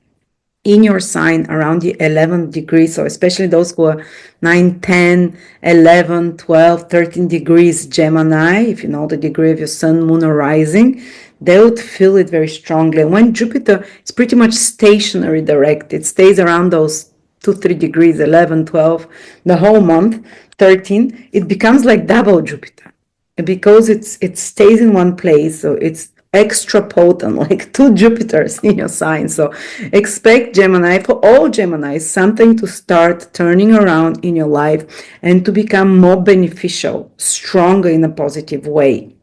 in your sign around the 11th degree. So especially those who are 9, 10, 11, 12, 13 degrees Gemini, if you know the degree of your sun, moon, or rising, they would feel it very strongly. When Jupiter is pretty much stationary direct, it stays around those 2, 3 degrees, 11, 12, the whole month, 13, it becomes like double Jupiter because it stays in one place. So it's extra potent, like 2 Jupiters in your sign. So expect Gemini, for all Geminis, something to start turning around in your life and to become more beneficial, stronger in a positive way.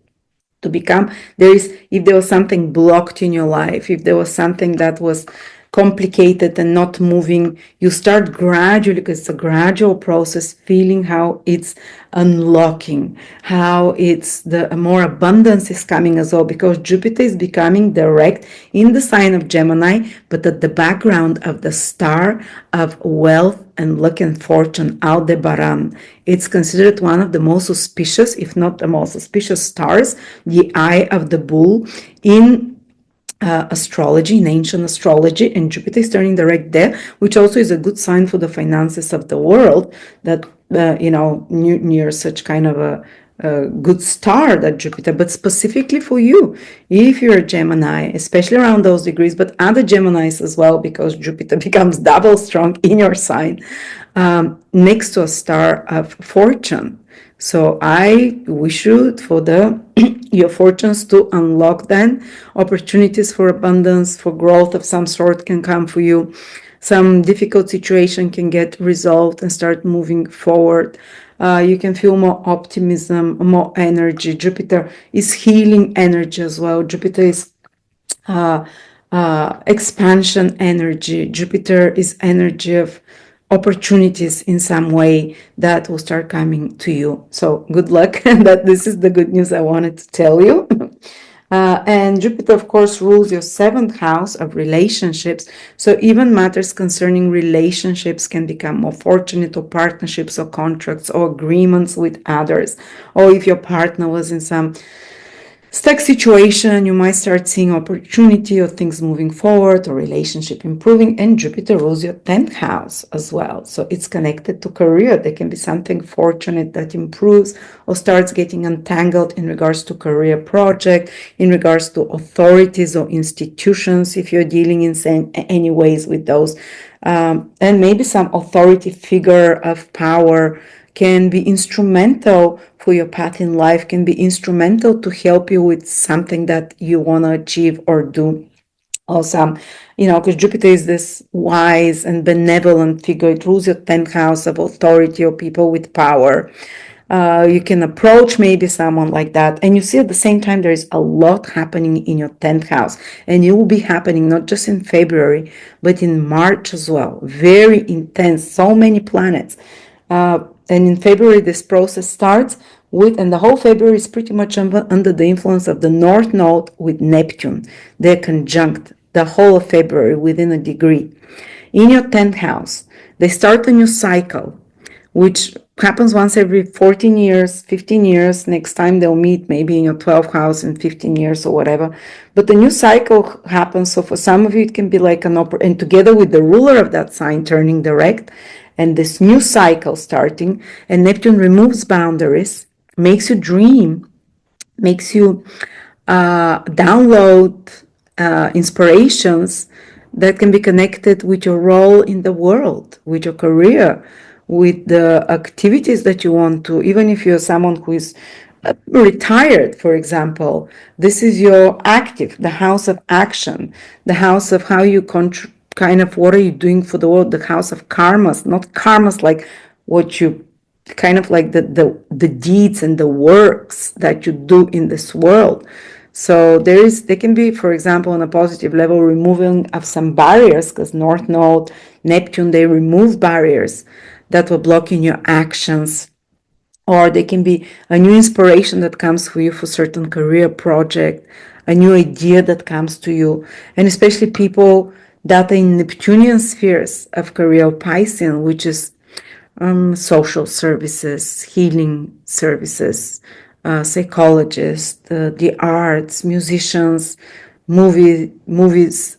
To become, if there was something blocked in your life, if there was something that was complicated and not moving, you start gradually, because it's a gradual process, feeling how it's unlocking, how it's the more abundance is coming as well, because Jupiter is becoming direct in the sign of Gemini, but at the background of the star of wealth and luck and fortune, Aldebaran. It's considered one of the most auspicious, if not the most auspicious stars, the eye of the bull in astrology, in ancient astrology, and Jupiter is turning direct there, which also is a good sign for the finances of the world, that near such kind of a good star, that Jupiter, but specifically for you, if you're a Gemini, especially around those degrees, but other Geminis as well, because Jupiter becomes double strong in your sign, next to a star of fortune. So I wish you for your fortunes to unlock, then opportunities for abundance, for growth of some sort can come for you. Some difficult situation can get resolved and start moving forward. You can feel more optimism, more energy. Jupiter is healing energy as well. Jupiter is expansion energy. Jupiter is energy of opportunities in some way that will start coming to you. So good luck. That this is the good news I wanted to tell you. And Jupiter, of course, rules your 7th house of relationships. So even matters concerning relationships can become more fortunate, or partnerships or contracts or agreements with others. Or if your partner was in some stuck situation, you might start seeing opportunity or things moving forward or relationship improving. And Jupiter rules your 10th house as well. So it's connected to career. There can be something fortunate that improves or starts getting untangled in regards to career project, in regards to authorities or institutions, if you're dealing in any ways with those. And maybe some authority figure of power can be instrumental for your path in life, can be instrumental to help you with something that you want to achieve or do. Also, because Jupiter is this wise and benevolent figure. It rules your 10th house of authority or people with power. You can approach maybe someone like that. And you see at the same time, there is a lot happening in your 10th house. And it will be happening not just in February, but in March as well. Very intense, so many planets. And in February, this process starts and the whole February is pretty much under the influence of the North Node with Neptune. They're conjunct the whole of February within a degree. In your 10th house, they start a new cycle, which happens once every 14 years, 15 years. Next time they'll meet maybe in your 12th house in 15 years or whatever. But the new cycle happens. So for some of you, it can be like and together with the ruler of that sign turning direct, and this new cycle starting, and Neptune removes boundaries, makes you dream, makes you download inspirations that can be connected with your role in the world, with your career, with the activities that you want to, even if you're someone who is retired, for example. This is your active, the house of action, the house of how you kind of what are you doing for the world, the house of karmas, not karmas like what you kind of like the deeds and the works that you do in this world. So there can be, for example, on a positive level, removing of some barriers, because North Node, Neptune, they remove barriers that were blocking your actions. Or there can be a new inspiration that comes for you for certain career project, a new idea that comes to you, and especially people that are in Neptunian spheres of career, Piscean, which is social services, healing services, psychologists, the arts, musicians, movies,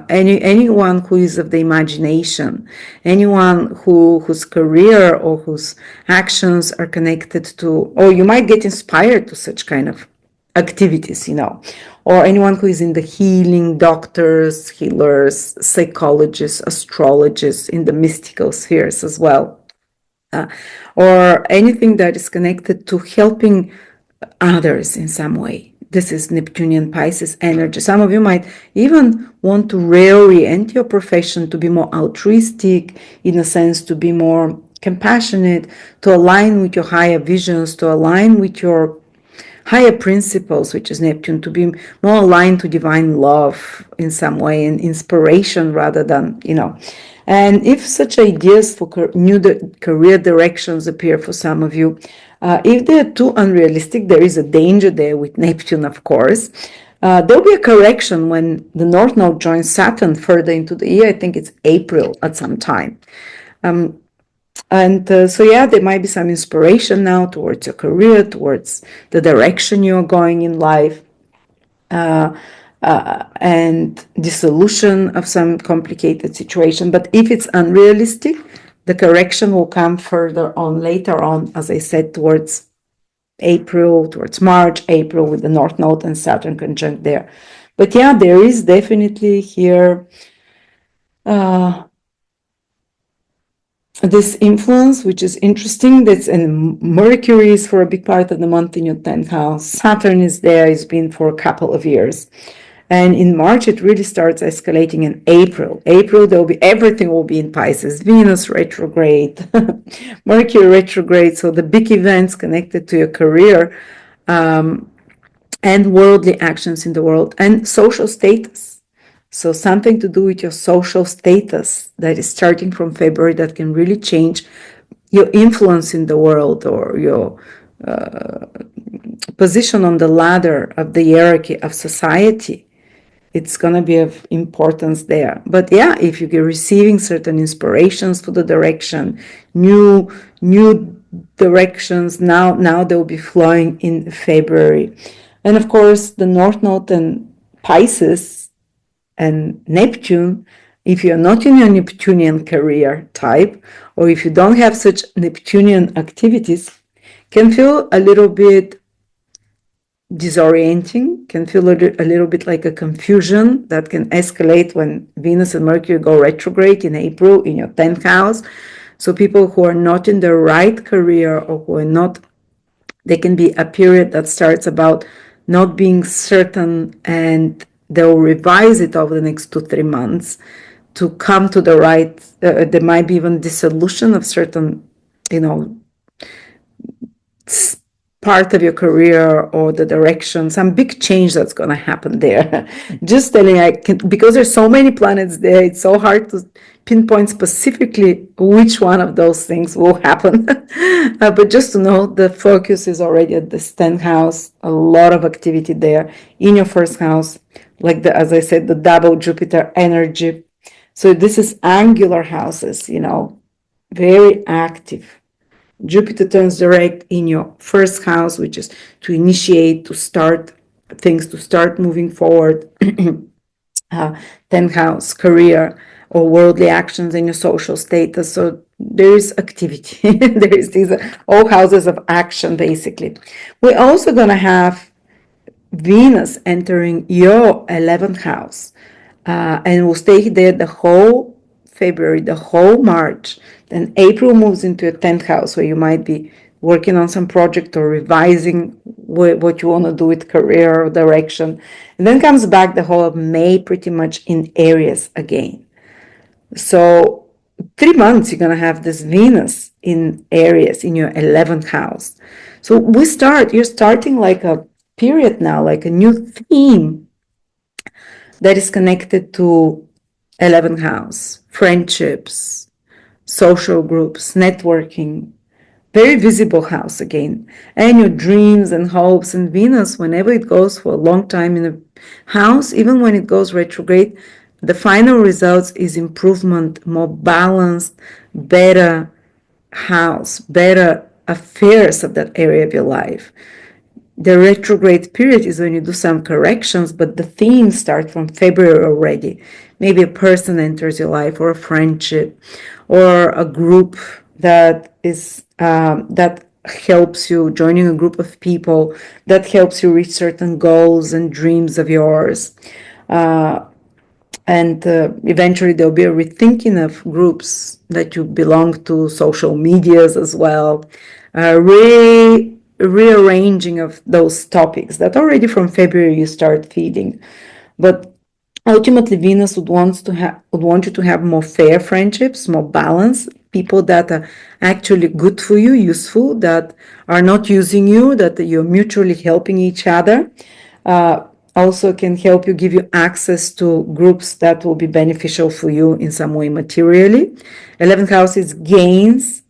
anyone who is of the imagination, anyone whose career or whose actions are connected to, or you might get inspired to such kind of activities, or anyone who is in the healing, doctors, healers, psychologists, astrologists, in the mystical spheres as well, or anything that is connected to helping others in some way. This is Neptunian Pisces energy. Some of you might even want to reorient your profession to be more altruistic, in a sense, to be more compassionate, to align with your higher visions, to align with your higher principles, which is Neptune, to be more aligned to divine love in some way and inspiration rather than, And if such ideas for new career directions appear for some of you, if they're too unrealistic, there is a danger there with Neptune, of course. There'll be a correction when the North Node joins Saturn further into the year. I think it's April at some time. There might be some inspiration now towards your career, towards the direction you're going in life, and dissolution of some complicated situation. But if it's unrealistic, the correction will come further on, later on, as I said, towards April, towards March, April, with the North Node and Saturn conjunct there. But there is definitely here this influence, which is interesting. That's in Mercury is for a big part of the month in your 10th house. Saturn is there, it's been for a couple of years. And in March, it really starts escalating in April. April, everything will be in Pisces. Venus retrograde, Mercury retrograde. So the big events connected to your career, and worldly actions in the world, and social status. So something to do with your social status that is starting from February that can really change your influence in the world, or your position on the ladder of the hierarchy of society. It's going to be of importance there. But if you're receiving certain inspirations for the direction, new directions, now they'll be flowing in February. And of course, the North Node and Pisces and Neptune, if you're not in your Neptunian career type, or if you don't have such Neptunian activities, can feel a little bit disorienting, can feel a little bit like a confusion that can escalate when Venus and Mercury go retrograde in April in your 10th house. So people who are not in the right career, or who are not, there can be a period that starts about not being certain, and they'll revise it over the next 2-3 months to come to the right. There might be even dissolution of certain, part of your career or the direction, some big change that's going to happen there. Just telling, because there's so many planets there, it's so hard to pinpoint specifically which one of those things will happen. But just to know, the focus is already at this 10th house, a lot of activity there in your first house, like as I said, the double Jupiter energy. So this is angular houses, very active. Jupiter turns direct in your first house, which is to initiate, to start things, to start moving forward. 10th house, career or worldly actions in your social status. So there is activity. There is these all houses of action, basically. We're also going to have Venus entering your 11th house, and will stay there the whole February, the whole March. Then April moves into your 10th house, where you might be working on some project or revising what you want to do with career or direction. And then comes back the whole of May, pretty much in Aries again. So 3 months, you're going to have this Venus in Aries in your 11th house. So you're starting like a period now, like a new theme that is connected to 11th house, friendships, social groups, networking, very visible house again, and your dreams and hopes. And Venus, whenever it goes for a long time in a house, even when it goes retrograde, the final results is improvement, more balanced, better, house, better affairs of that area of your life. The retrograde period is when you do some corrections, but the themes start from February already. Maybe a person enters your life, or a friendship, or a group that is that helps you, joining a group of people that helps you reach certain goals and dreams of yours. And eventually there'll be a rethinking of groups that you belong to, social medias as well, rearranging of those topics that already from February you start feeding. But ultimately, Venus would want you to have more fair friendships, more balance, people that are actually good for you, useful, that are not using you, that you're mutually helping each other. Also can help you, give you access to groups that will be beneficial for you in some way materially. 11th house is gains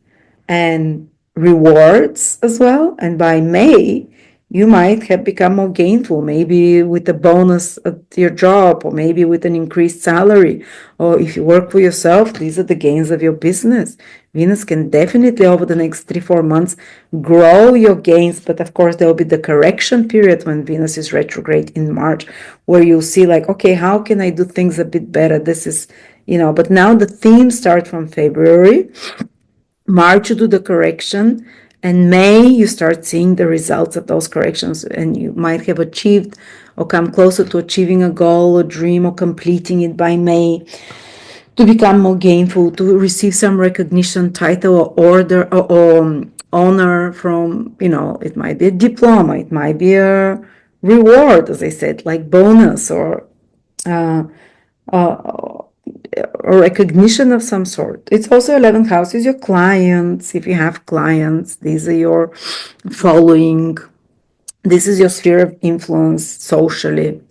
and rewards as well. And by May, you might have become more gainful, maybe with a bonus at your job, or maybe with an increased salary. Or if you work for yourself, these are the gains of your business. Venus can definitely, over the next 3-4 months, grow your gains. But of course, there will be the correction period when Venus is retrograde in March, where you'll see like, okay, how can I do things a bit better? This is, but now the themes start from February. March, you do the correction, and May, you start seeing the results of those corrections, and you might have achieved or come closer to achieving a goal or dream or completing it by May, to become more gainful, to receive some recognition, title, or order, or honor from, it might be a diploma, it might be a reward, as I said, like bonus, or recognition of some sort. It's also 11th house is your clients. If you have clients, these are your following. This is your sphere of influence socially.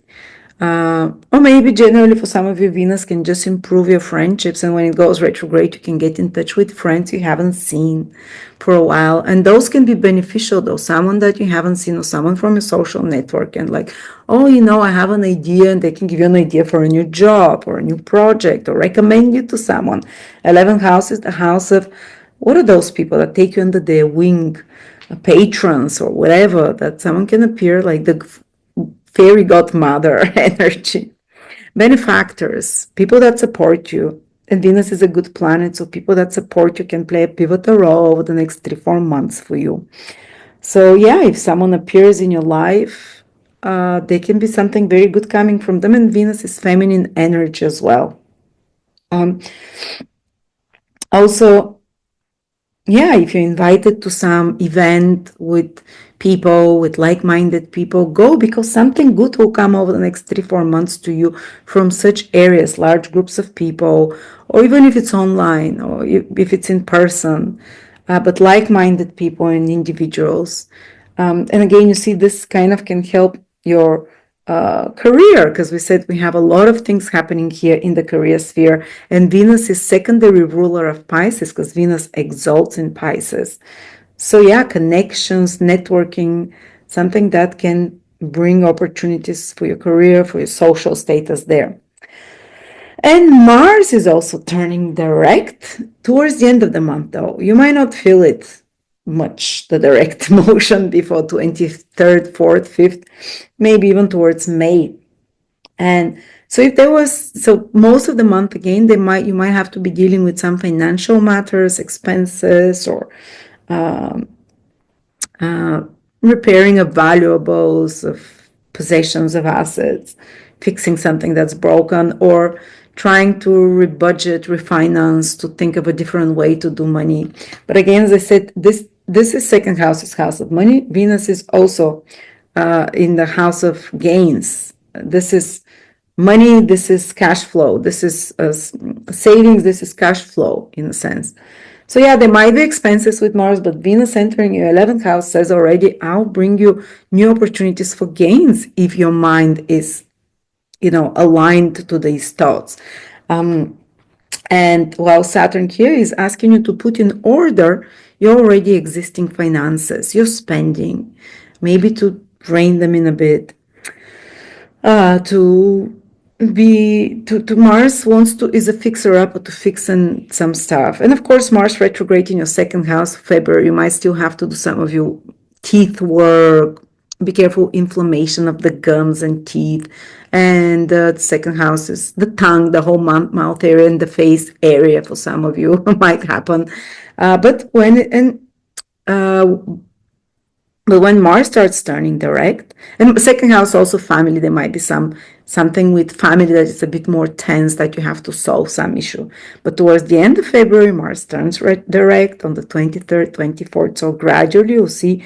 Or maybe generally for some of you, Venus can just improve your friendships. And when it goes retrograde, you can get in touch with friends you haven't seen for a while. And those can be beneficial though. Someone that you haven't seen, or someone from your social network, and like, oh, I have an idea, and they can give you an idea for a new job or a new project, or recommend you to someone. 11th house is the house of, what are those people that take you under their wing, patrons or whatever, that someone can appear like the fairy godmother energy. Benefactors, people that support you. And Venus is a good planet, so people that support you can play a pivotal role over the next 3-4 months for you. So yeah, if someone appears in your life, there can be something very good coming from them. And Venus is feminine energy as well. Also, yeah, if you're invited to some event with people, with like-minded people, go, because something good will come over the next 3-4 months to you from such areas, large groups of people, or even if it's online, or if it's in person, but like-minded people and individuals. And again, you see, this kind of can help your career, because we said we have a lot of things happening here in the career sphere, and Venus is secondary ruler of Pisces, because Venus exalts in Pisces. So yeah, connections, networking, something that can bring opportunities for your career, for your social status there. And Mars is also turning direct towards the end of the month, though. You might not feel it much, the direct motion, before 23rd, 4th, 5th, maybe even towards May. And so if there was, so most of the month, again, you might have to be dealing with some financial matters, expenses, or repairing of valuables, of possessions, of assets, fixing something that's broken, or trying to rebudget, refinance, to think of a different way to do money. But again, as I said, this is second house, is house of money. Venus is also in the house of gains. This is money, this is cash flow, this is savings, this is cash flow in a sense. So yeah, there might be expenses with Mars, but Venus entering your 11th house says already, I'll bring you new opportunities for gains if your mind is, aligned to these thoughts. And while Saturn here is asking you to put in order your already existing finances, your spending, maybe to rein them in a bit, to to Mars wants to is a fixer up or to fix some stuff. And of course, Mars retrograde in your second house, February, you might still have to do some of your teeth work. Be careful, inflammation of the gums and teeth. And the second house is the tongue, the whole mouth area and the face area for some of you might happen. But when Mars starts turning direct, and second house also family, there might be something with family that is a bit more tense that you have to solve some issue. But towards the end of February, Mars turns direct on the 23rd, 24th. So gradually you'll see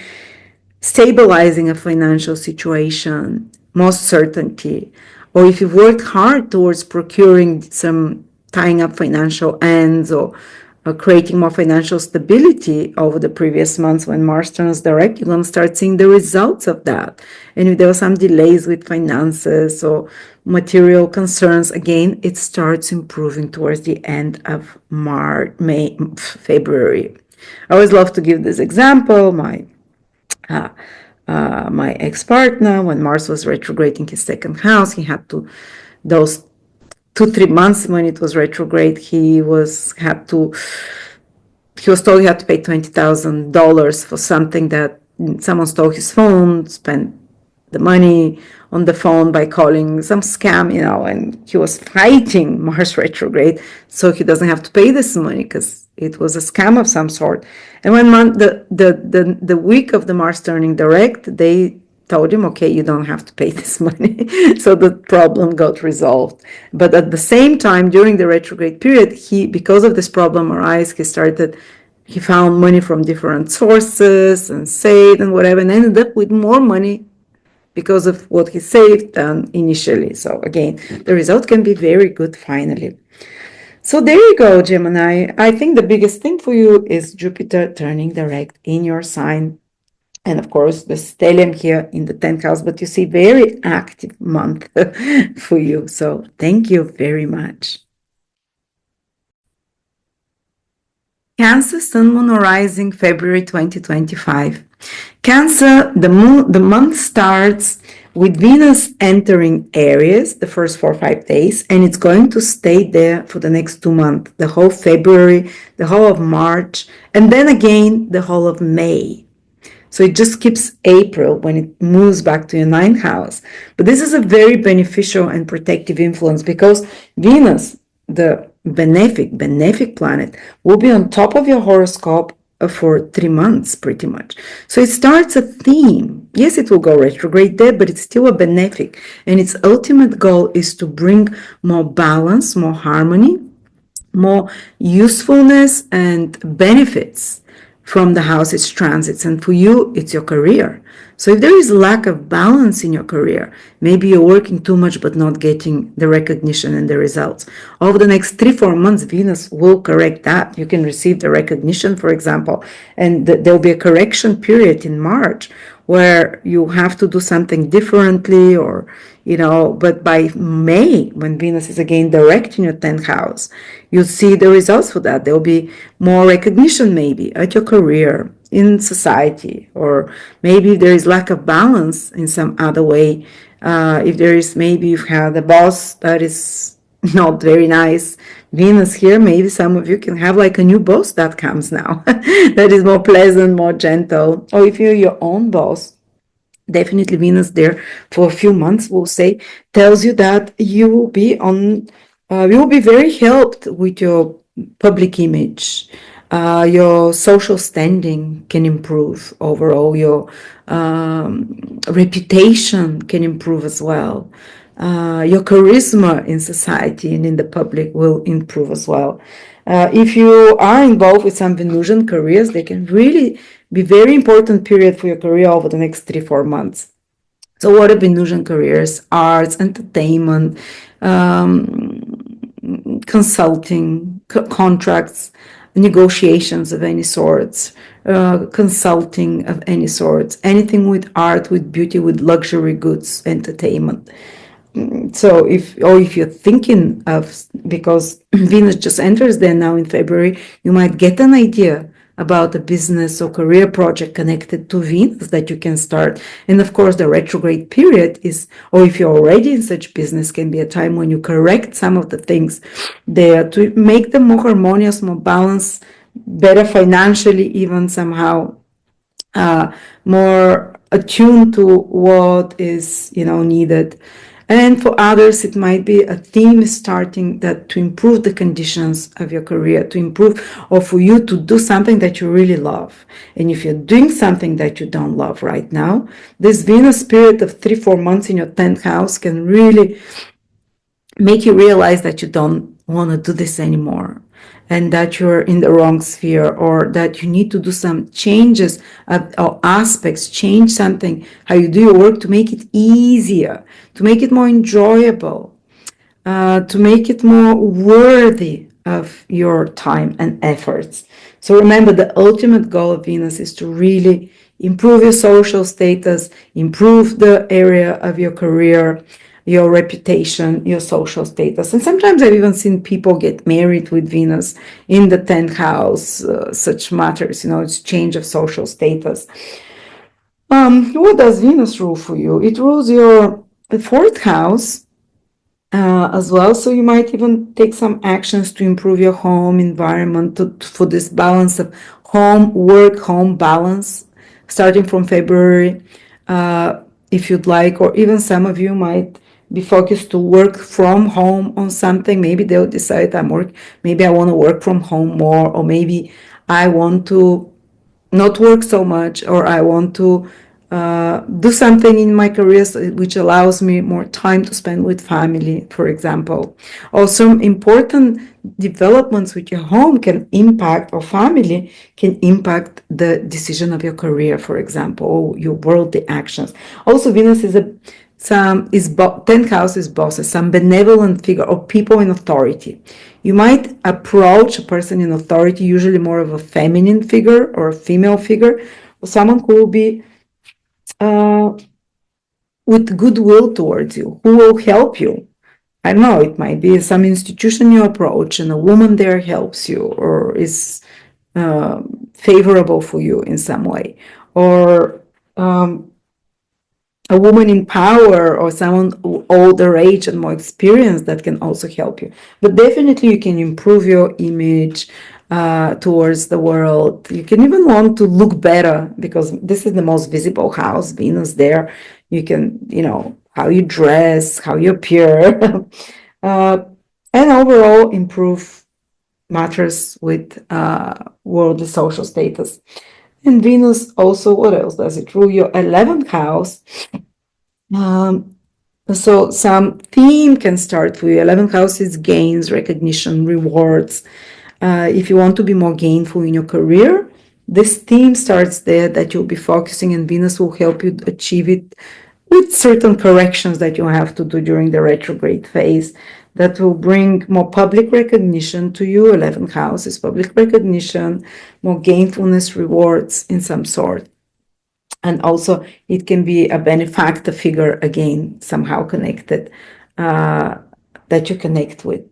stabilizing a financial situation, more certainty. Or if you've worked hard towards procuring some tying up financial ends or creating more financial stability over the previous months, when Mars turns direct, you're going to start seeing the results of that. And if there were some delays with finances or material concerns, again, it starts improving towards the end of February. I always love to give this example. My ex-partner, when Mars was retrograding his second house, he had to, those 2-3 months when it was retrograde, he was told he had to pay $20,000 for something that someone stole his phone, spent the money on the phone by calling some scam, and he was fighting Mars retrograde so he doesn't have to pay this money because it was a scam of some sort. And when the week of the Mars turning direct, they told him, okay, you don't have to pay this money. So the problem got resolved. But at the same time, during the retrograde period, because of this problem arise, he found money from different sources and saved and whatever, and ended up with more money because of what he saved than initially. So again, the result can be very good finally. So there you go, Gemini. I think the biggest thing for you is Jupiter turning direct in your sign. And of course, the stellium here in the 10th house, but you see very active month for you. So thank you very much. Cancer, Sun, Moon, Rising, February 2025. Cancer, the month starts with Venus entering Aries the first 4 or 5 days, and it's going to stay there for the next 2 months, the whole February, the whole of March, and then again the whole of May. So it just keeps April when it moves back to your 9th house. But this is a very beneficial and protective influence because Venus, the benefic planet, will be on top of your horoscope for 3 months pretty much. So it starts a theme. Yes, it will go retrograde there, but it's still a benefic. And its ultimate goal is to bring more balance, more harmony, more usefulness and benefits from the house's transits. And for you, it's your career. So if there is lack of balance in your career, maybe you're working too much but not getting the recognition and the results. Over the next 3-4 months, Venus will correct that. You can receive the recognition, for example, and there'll be a correction period in March where you have to do something differently or, but by May, when Venus is again direct in your 10th house, you'll see the results for that. There'll be more recognition maybe at your career, in society, or maybe if there is lack of balance in some other way. If there is, maybe you've had a boss that is not very nice, Venus here, maybe some of you can have like a new boss that comes now that is more pleasant, more gentle. Or if you're your own boss, definitely Venus there for a few months, we'll say, tells you that you will be very helped with your public image. Your social standing can improve overall. Your reputation can improve as well. Your charisma in society and in the public will improve as well. If you are involved with some Venusian careers, they can really be very important period for your career over the next 3-4 months. So what are Venusian careers? Arts, entertainment, consulting, contracts, negotiations of any sorts, consulting of any sorts, anything with art, with beauty, with luxury goods, entertainment. So if you're thinking of, because Venus just enters there now in February, you might get an idea about a business or career project connected to Venus that you can start. And of course, the retrograde period is, or if you're already in such business, can be a time when you correct some of the things there to make them more harmonious, more balanced, better financially, even somehow more attuned to what is needed. And for others, it might be a theme starting that to improve the conditions of your career, to improve, or for you to do something that you really love. And if you're doing something that you don't love right now, this Venus period of 3-4 months in your 10th house can really make you realize that you don't want to do this anymore, and that you're in the wrong sphere, or that you need to do some changes or aspects, change something, how you do your work to make it easier, to make it more enjoyable, to make it more worthy of your time and efforts. So remember, the ultimate goal of Venus is to really improve your social status, improve the area of your career, your reputation, your social status. And sometimes I've even seen people get married with Venus in the 10th house, such matters, it's change of social status. What does Venus rule for you? It rules your 4th house as well. So you might even take some actions to improve your home environment for this balance of home, work, home balance, starting from February, if you'd like, or even some of you might be focused to work from home on something. Maybe they'll decide maybe I want to work from home more, or maybe I want to not work so much, or I want to do something in my career which allows me more time to spend with family, for example. Or some important developments with your home can impact, or family can impact the decision of your career, for example, or your worldly actions. Also, Venus is 10th house is bosses, some benevolent figure or people in authority. You might approach a person in authority, usually more of a feminine figure or a female figure, or someone who will be with goodwill towards you, who will help you. I don't know, it might be some institution you approach and a woman there helps you, or is favorable for you in some way, or a woman in power, or someone older age and more experienced that can also help you. But definitely you can improve your image towards the world. You can even want to look better, because this is the most visible house, Venus there. You can, how you dress, how you appear, and overall improve matters with worldly social status. And Venus also, what else does it rule? Your 11th house. So some theme can start for you. 11th house is gains, recognition, rewards. If you want to be more gainful in your career, this theme starts there, that you'll be focusing, and Venus will help you achieve it with certain corrections that you have to do during the retrograde phase that will bring more public recognition to you. 11th house is public recognition, more gainfulness, rewards in some sort. And also it can be a benefactor figure, again, somehow connected, that you connect with.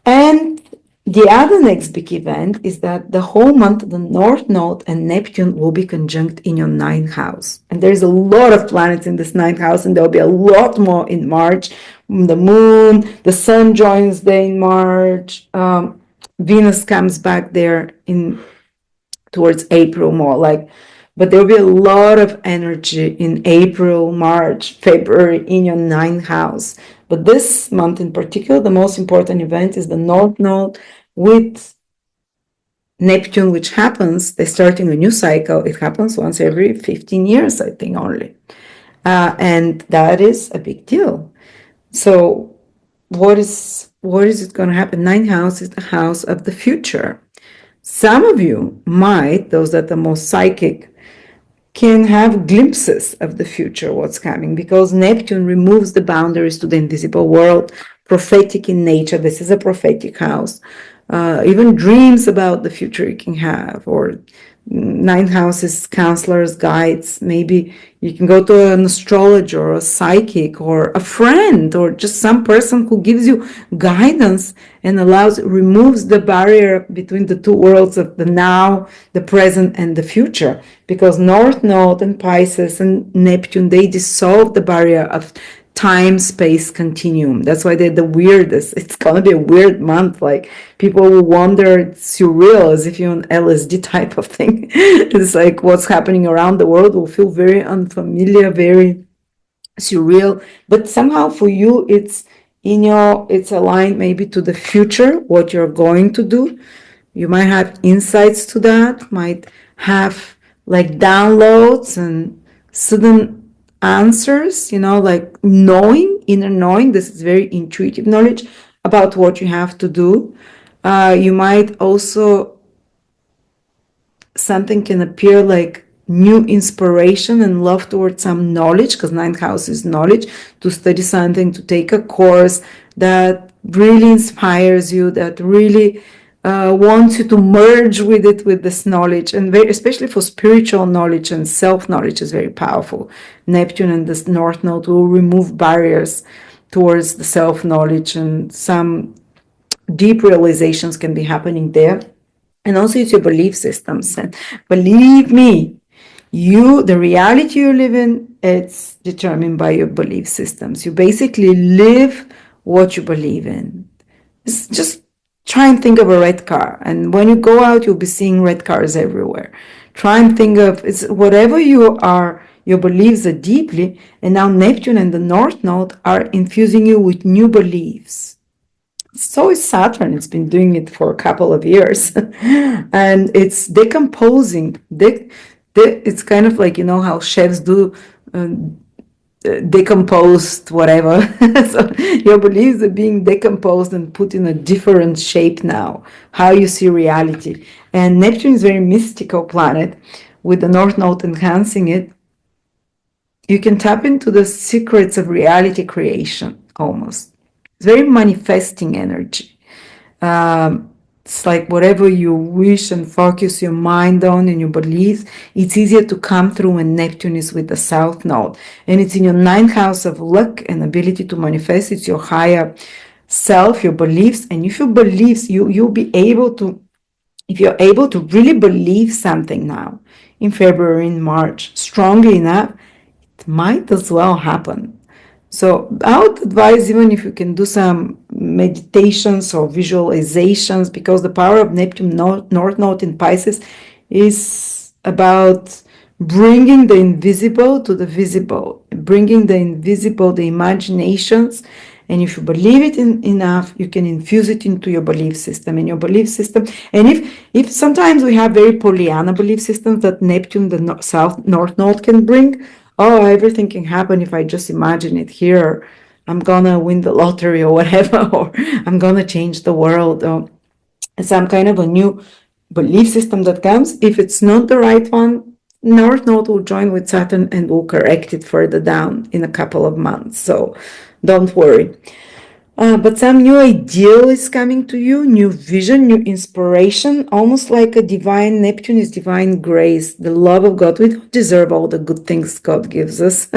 And the other next big event is that the whole month, the North Node and Neptune will be conjunct in your 9th house. And there's a lot of planets in this 9th house, and there'll be a lot more in March. The moon, the sun joins there in March. Venus comes back there towards April, more like. But there'll be a lot of energy in April, March, February in your 9th house. But this month in particular, the most important event is the North Node with Neptune, which happens, they're starting a new cycle. It happens once every 15 years, I think, only. And that is a big deal. So what is it going to happen? 9th house is the house of the future. Some of you might, those that are most psychic, can have glimpses of the future, what's coming, because Neptune removes the boundaries to the invisible world, prophetic in nature. This is a prophetic house. Even dreams about the future you can have, or Ninth house is counselors, guides. Maybe you can go to an astrologer or a psychic or a friend or just some person who gives you guidance and removes the barrier between the two worlds of the now, the present, and the future. Because North Node and Pisces and Neptune, they dissolve the barrier of time-space continuum. That's why they're the weirdest. It's gonna be a weird month. Like, people will wonder, it's surreal, as if you're an LSD type of thing. It's like what's happening around the world will feel very unfamiliar, very surreal. But somehow for you, it's aligned maybe to the future, what you're going to do. You might have insights to that, might have like downloads and sudden answers, like inner knowing. This is very intuitive knowledge about what you have to do. You might also, something can appear like new inspiration and love towards some knowledge, because ninth house is knowledge, to study something, to take a course that really inspires you, that really wants you to merge with it, with this knowledge. And especially for spiritual knowledge and self-knowledge is very powerful. Neptune and this North Node will remove barriers towards the self-knowledge, and some deep realizations can be happening there. And also it's your belief systems. And believe me, the reality you live in, it's determined by your belief systems. You basically live what you believe in. It's just try and think of a red car, and when you go out, you'll be seeing red cars everywhere. Try and think of, it's whatever you are, your beliefs are deeply, and now Neptune and the North Node are infusing you with new beliefs. So is Saturn. It's been doing it for a couple of years. And it's decomposing. It's kind of like, how chefs do decomposed whatever. So your beliefs are being decomposed and put in a different shape now, how you see reality. And Neptune is a very mystical planet, with the North Node enhancing it. You can tap into the secrets of reality creation, almost. It's very manifesting energy. It's like whatever you wish and focus your mind on and your beliefs, it's easier to come through when Neptune is with the South Node. And it's in your ninth house of luck and ability to manifest. It's your higher self, your beliefs. And if your beliefs, you'll be able to, if you're able to really believe something now, in February, in March, strongly enough, it might as well happen. So I would advise, even if you can do some meditations or visualizations, because the power of Neptune North Node in Pisces is about bringing the invisible to the visible, bringing the invisible, the imaginations. And if you believe it enough, you can infuse it into your belief system. And if sometimes we have very Pollyanna belief systems that Neptune, the North Node, can bring. Oh, everything can happen if I just imagine it here. I'm gonna win the lottery or whatever, or I'm gonna change the world, or some kind of a new belief system that comes. If it's not the right one, North Node will join with Saturn and will correct it further down in a couple of months. So don't worry. But some new ideal is coming to you, new vision, new inspiration, almost like a divine. Neptune is divine grace, the love of God. We don't deserve all the good things God gives us,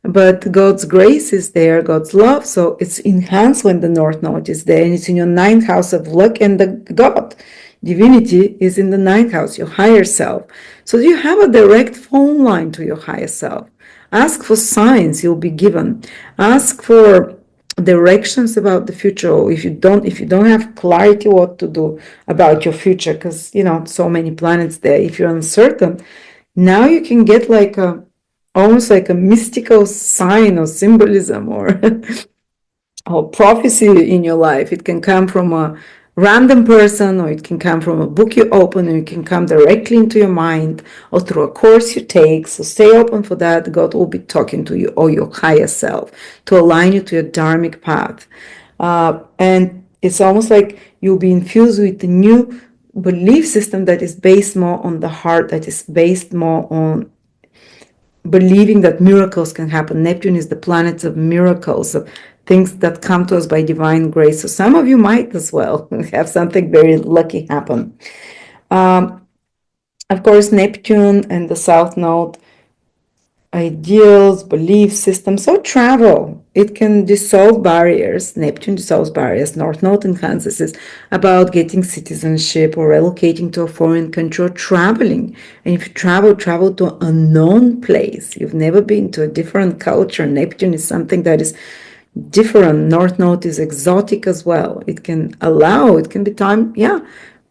but God's grace is there, God's love. So it's enhanced when the North Node is there, and it's in your ninth house of luck, and the God, divinity, is in the ninth house, your higher self. So you have a direct phone line to your higher self. Ask for signs, you'll be given. Ask for directions about the future, or if you don't have clarity what to do about your future, because so many planets there, if you're uncertain, now you can get like almost like a mystical sign or symbolism or or prophecy in your life. It can come from a random person, or it can come from a book you open, or it can come directly into your mind, or through a course you take. So stay open for that. God will be talking to you, or your higher self, to align you to your dharmic path. And it's almost like you'll be infused with a new belief system that is based more on the heart, that is based more on believing that miracles can happen. Neptune is the planet of miracles, of things that come to us by divine grace. So some of you might as well have something very lucky happen. Of course, Neptune and the South Node, ideals, belief systems, so travel. It can dissolve barriers. Neptune dissolves barriers. North Node in Kansas is about getting citizenship or relocating to a foreign country or traveling. And if you travel, travel to an unknown place. You've never been to a different culture. Neptune is something that is different. North Node is exotic as well. It can allow, it can be time, yeah.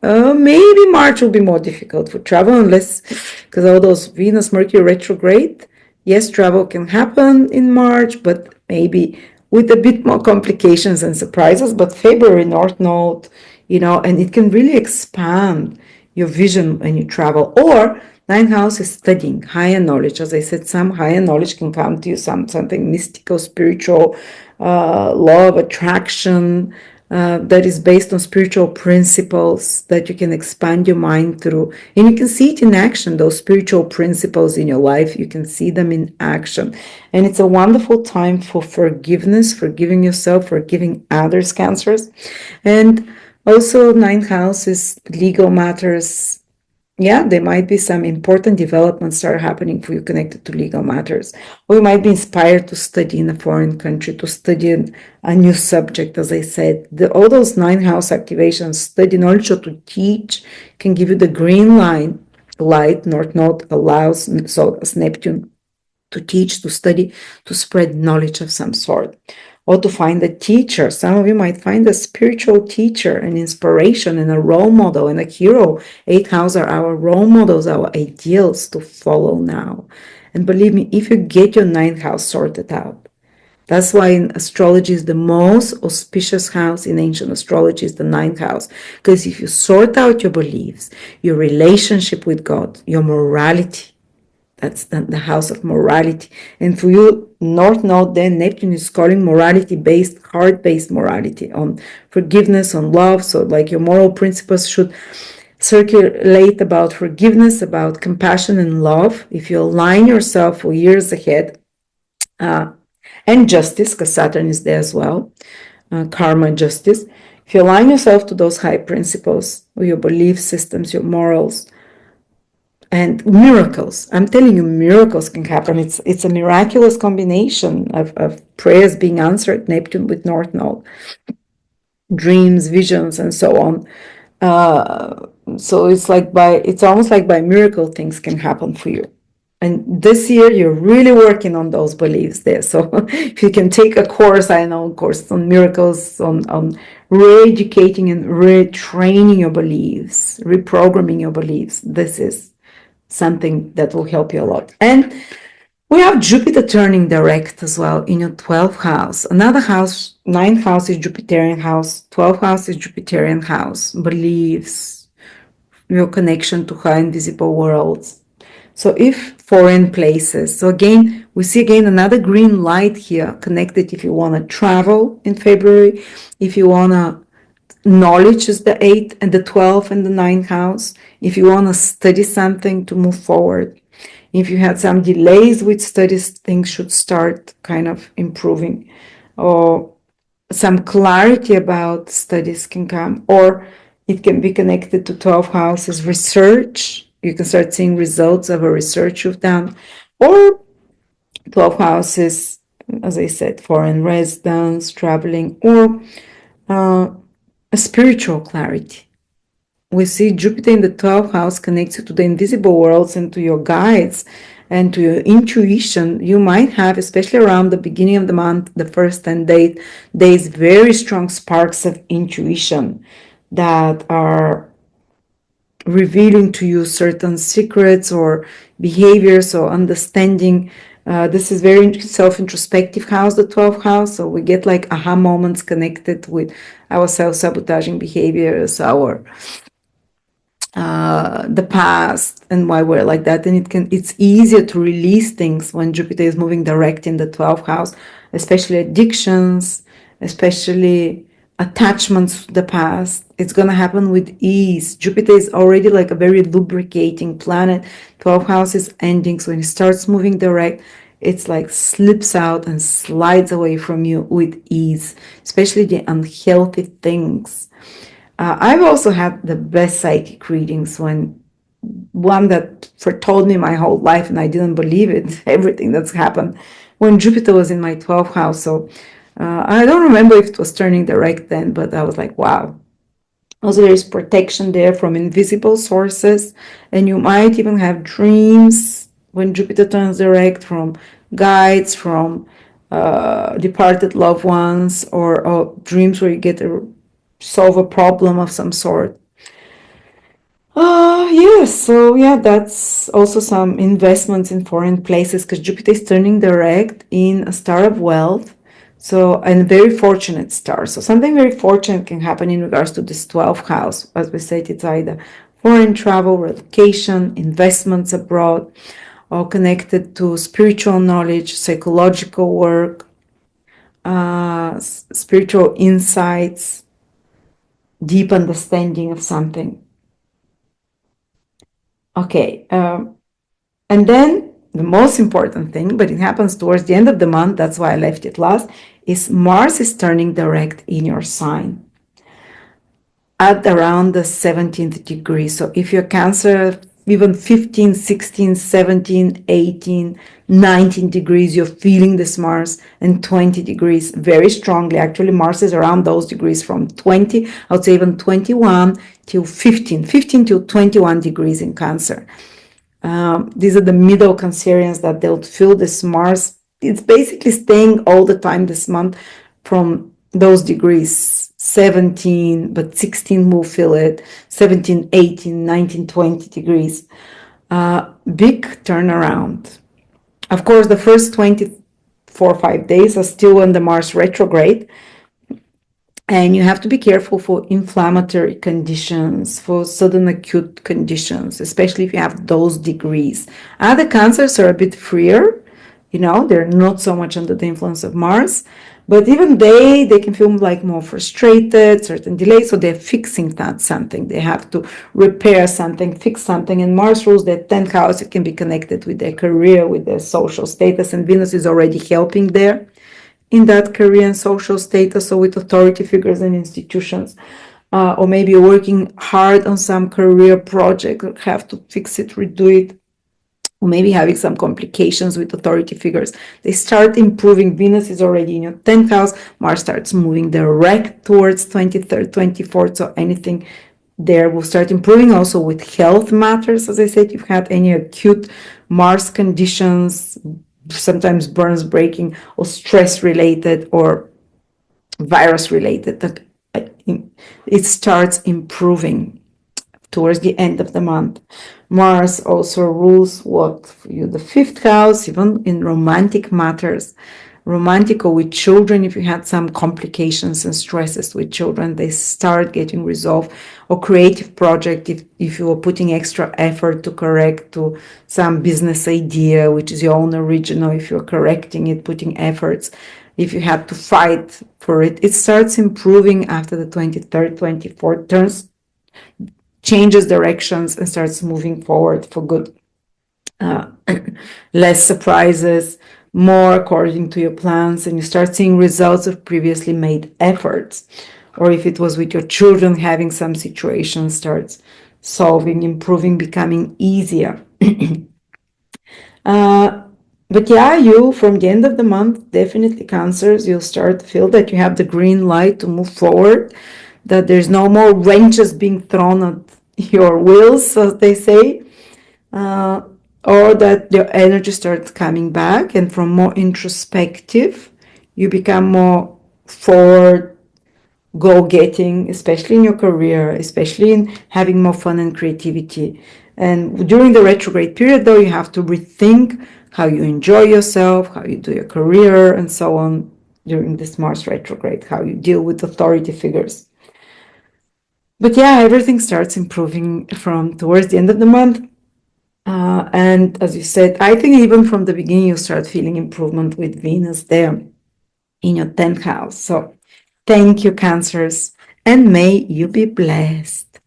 Maybe March will be more difficult for travel unless, because all those Venus, Mercury retrograde, yes, travel can happen in March, but maybe with a bit more complications and surprises. But February, North Node, and it can really expand your vision when you travel. Or ninth house is studying higher knowledge. As I said, some higher knowledge can come to you, something mystical, spiritual, law of attraction, that is based on spiritual principles that you can expand your mind through. And you can see it in action, those spiritual principles in your life. You can see them in action. And it's a wonderful time for forgiveness, forgiving yourself, forgiving others, Cancers. And also, ninth house is legal matters. Yeah, there might be some important developments that are happening for you connected to legal matters. Or you might be inspired to study in a foreign country, to study a new subject, as I said. All those ninth house activations, study knowledge or to teach, can give you the green light. North Node allows, so as Neptune, to teach, to study, to spread knowledge of some sort, or to find a teacher. Some of you might find a spiritual teacher, an inspiration, and a role model, and a hero. Eighth house are our role models, our ideals to follow now. And believe me, if you get your ninth house sorted out, that's why in astrology is the most auspicious house in ancient astrology is the ninth house. Because if you sort out your beliefs, your relationship with God, your morality, that's the house of morality. And for you, North Node, then Neptune is calling morality-based, heart-based morality on forgiveness, on love. So like your moral principles should circulate about forgiveness, about compassion and love. If you align yourself for years ahead, and justice, because Saturn is there as well, karma, justice. If you align yourself to those high principles, or your belief systems, your morals, and miracles. I'm telling you, miracles can happen. It's a miraculous combination of prayers being answered, Neptune with North Node, dreams, visions, and so on. So it's almost like by miracle things can happen for you. And this year you're really working on those beliefs there. So if you can take a course, I know, course on miracles, on re-educating and retraining your beliefs, reprogramming your beliefs, this is something that will help you a lot. And we have Jupiter turning direct as well in your 12th house. Another house, 9th house is Jupiterian house, 12th house is Jupiterian house, beliefs, your connection to high invisible worlds. So if foreign places, so again, we see again another green light here connected if you want to travel in February, if you want to knowledge is the 8th and the 12th and the 9th house. If you want to study something to move forward, if you had some delays with studies, things should start kind of improving, or some clarity about studies can come, or it can be connected to 12 houses research. You can start seeing results of a research you've done, or 12 houses, as I said, foreign residence, traveling, or a spiritual clarity. We see Jupiter in the 12th house connects you to the invisible worlds and to your guides and to your intuition. You might have, especially around the beginning of the month, the first 10 days, very strong sparks of intuition that are revealing to you certain secrets or behaviors or understanding. This is very self-introspective house, the 12th house. So we get like aha moments connected with our self-sabotaging behaviors, our the past, and why we're like that. And it's easier to release things when Jupiter is moving direct in the 12th house, especially addictions, especially attachments to the past. It's going to happen with ease. Jupiter is already like a very lubricating planet. 12th house is ending, so when it starts moving direct, it's like slips out and slides away from you with ease, especially the unhealthy things. I've also had the best psychic readings when one that foretold me my whole life, and I didn't believe it, everything that's happened, when Jupiter was in my 12th house. So I don't remember if it was turning direct then, but I was like, wow. Also, there is protection there from invisible sources, and you might even have dreams when Jupiter turns direct from guides, from departed loved ones, or dreams where you get to solve a problem of some sort. Yes, so yeah, that's also some investments in foreign places because Jupiter is turning direct in a star of wealth. So, and very fortunate star. So, something very fortunate can happen in regards to this 12th house. As we said, it's either foreign travel, relocation, investments abroad, or connected to spiritual knowledge, psychological work, spiritual insights, deep understanding of something. Okay. And then the most important thing, but it happens towards the end of the month, that's why I left it last, is Mars is turning direct in your sign at around the 17th degree. So if you're Cancer, even 15, 16, 17, 18, 19 degrees, you're feeling this Mars, and 20 degrees very strongly. Actually, Mars is around those degrees from 20, I would say even 21 till 15, 15 till 21 degrees in Cancer. These are the middle Cancerians that they'll feel this Mars. It's basically staying all the time this month from those degrees, 17, but 16 will feel it, 17, 18, 19, 20 degrees. Big turnaround. Of course, the first 24 or 5 days are still on the Mars retrograde. And you have to be careful for inflammatory conditions, for sudden acute conditions, especially if you have those degrees. Other cancers are a bit freer, they're not so much under the influence of Mars, but even they can feel like more frustrated, certain delays, so they're fixing that something. They have to repair something, fix something, and Mars rules their 10th house. It can be connected with their career, with their social status, and Venus is already helping there in that career and social status, or with authority figures and institutions, or maybe working hard on some career project, have to fix it, redo it, or maybe having some complications with authority figures. They start improving. Venus is already in your 10th house. Mars starts moving direct towards 23rd, 24th, so anything there will start improving. Also with health matters, as I said, you've had any acute Mars conditions, sometimes burns breaking, or stress related, or virus related, that it starts improving towards the end of the month. Mars also rules what for you, the 5th house, even in romantic matters, romantic or with children. If you had some complications and stresses with children, they start getting resolved. Or creative project, if you were putting extra effort to correct to some business idea, which is your own original, if you're correcting it, putting efforts, if you had to fight for it, it starts improving after the 23rd, 24th, changes directions and starts moving forward for good. Less surprises, more according to your plans, and you start seeing results of previously made efforts. Or if it was with your children, having some situation starts solving, improving, becoming easier. But yeah, you, from the end of the month, definitely Cancers, you'll start to feel that you have the green light to move forward, that there's no more wrenches being thrown at your wheels, as they say, or that your energy starts coming back, and from more introspective, you become more forward, go-getting, especially in your career, especially in having more fun and creativity. And during the retrograde period, though, you have to rethink how you enjoy yourself, how you do your career, and so on during this Mars retrograde, how you deal with authority figures. But yeah, everything starts improving from towards the end of the month. And as you said, I think even from the beginning, you start feeling improvement with Venus there in your 10th house. So thank you, Cancers, and may you be blessed.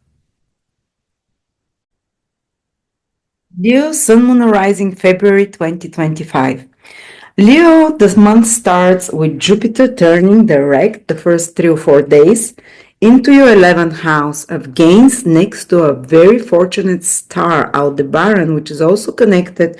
Leo, Sun, Moon, Rising, February 2025. Leo, this month starts with Jupiter turning direct the first 3 or 4 days into your 11th house of gains next to a very fortunate star, Aldebaran, which is also connected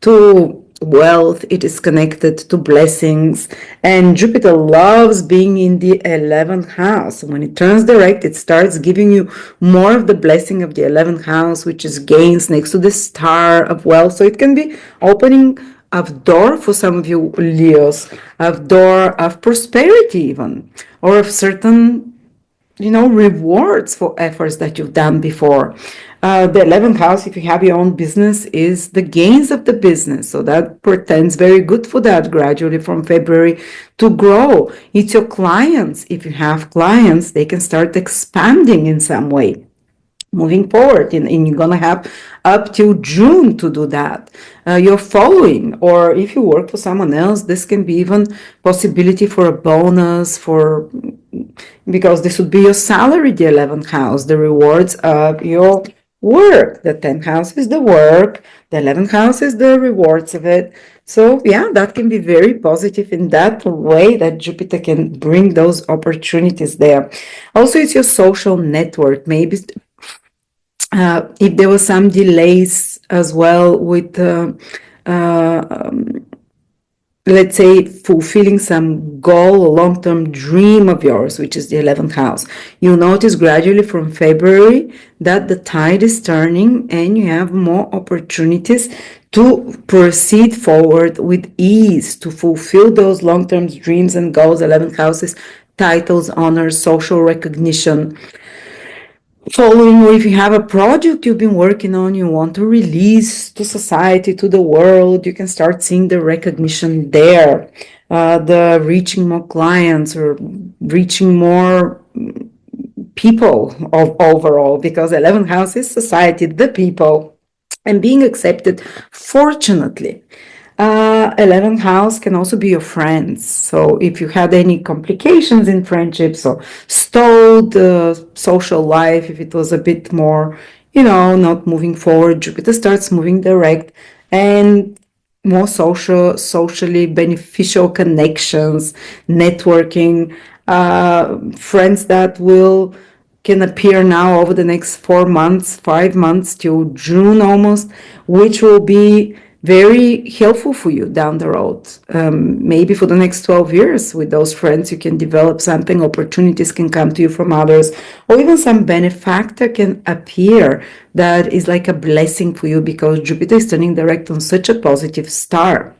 to wealth. It is connected to blessings, and Jupiter loves being in the 11th house. When it turns direct, it starts giving you more of the blessing of the 11th house, which is gains next to the star of wealth. So it can be opening of door for some of you Leos, of door of prosperity even, or of certain rewards for efforts that you've done before. The 11th house, if you have your own business, is the gains of the business. So that portends very good for that gradually from February to grow. It's your clients. If you have clients, they can start expanding in some way moving forward, and you're gonna have up till June to do that. You're following, or if you work for someone else, this can be even possibility for a bonus because this would be your salary, the 11th house, the rewards of your work. The 10th house is the work, the 11th house is the rewards of it. So yeah, that can be very positive in that way, that Jupiter can bring those opportunities there. Also, it's your social network. Maybe if there were some delays as well with, let's say, fulfilling some goal or long-term dream of yours, which is the 11th house, you'll notice gradually from February that the tide is turning and you have more opportunities to proceed forward with ease, to fulfill those long-term dreams and goals. 11th houses, titles, honors, social recognition. Following, or if you have a project you've been working on, you want to release to society, to the world, you can start seeing the recognition there, the reaching more clients or reaching more people overall, because 11th house is society, the people, and being accepted, fortunately. 11th house can also be your friends. So if you had any complications in friendships or stalled social life, if it was a bit more, not moving forward, Jupiter starts moving direct, and more socially beneficial connections, networking, friends that can appear now over the next 4 months, 5 months till June almost, which will be very helpful for you down the road. Maybe for the next 12 years with those friends, you can develop something, opportunities can come to you from others, or even some benefactor can appear that is like a blessing for you because Jupiter is turning direct on such a positive star.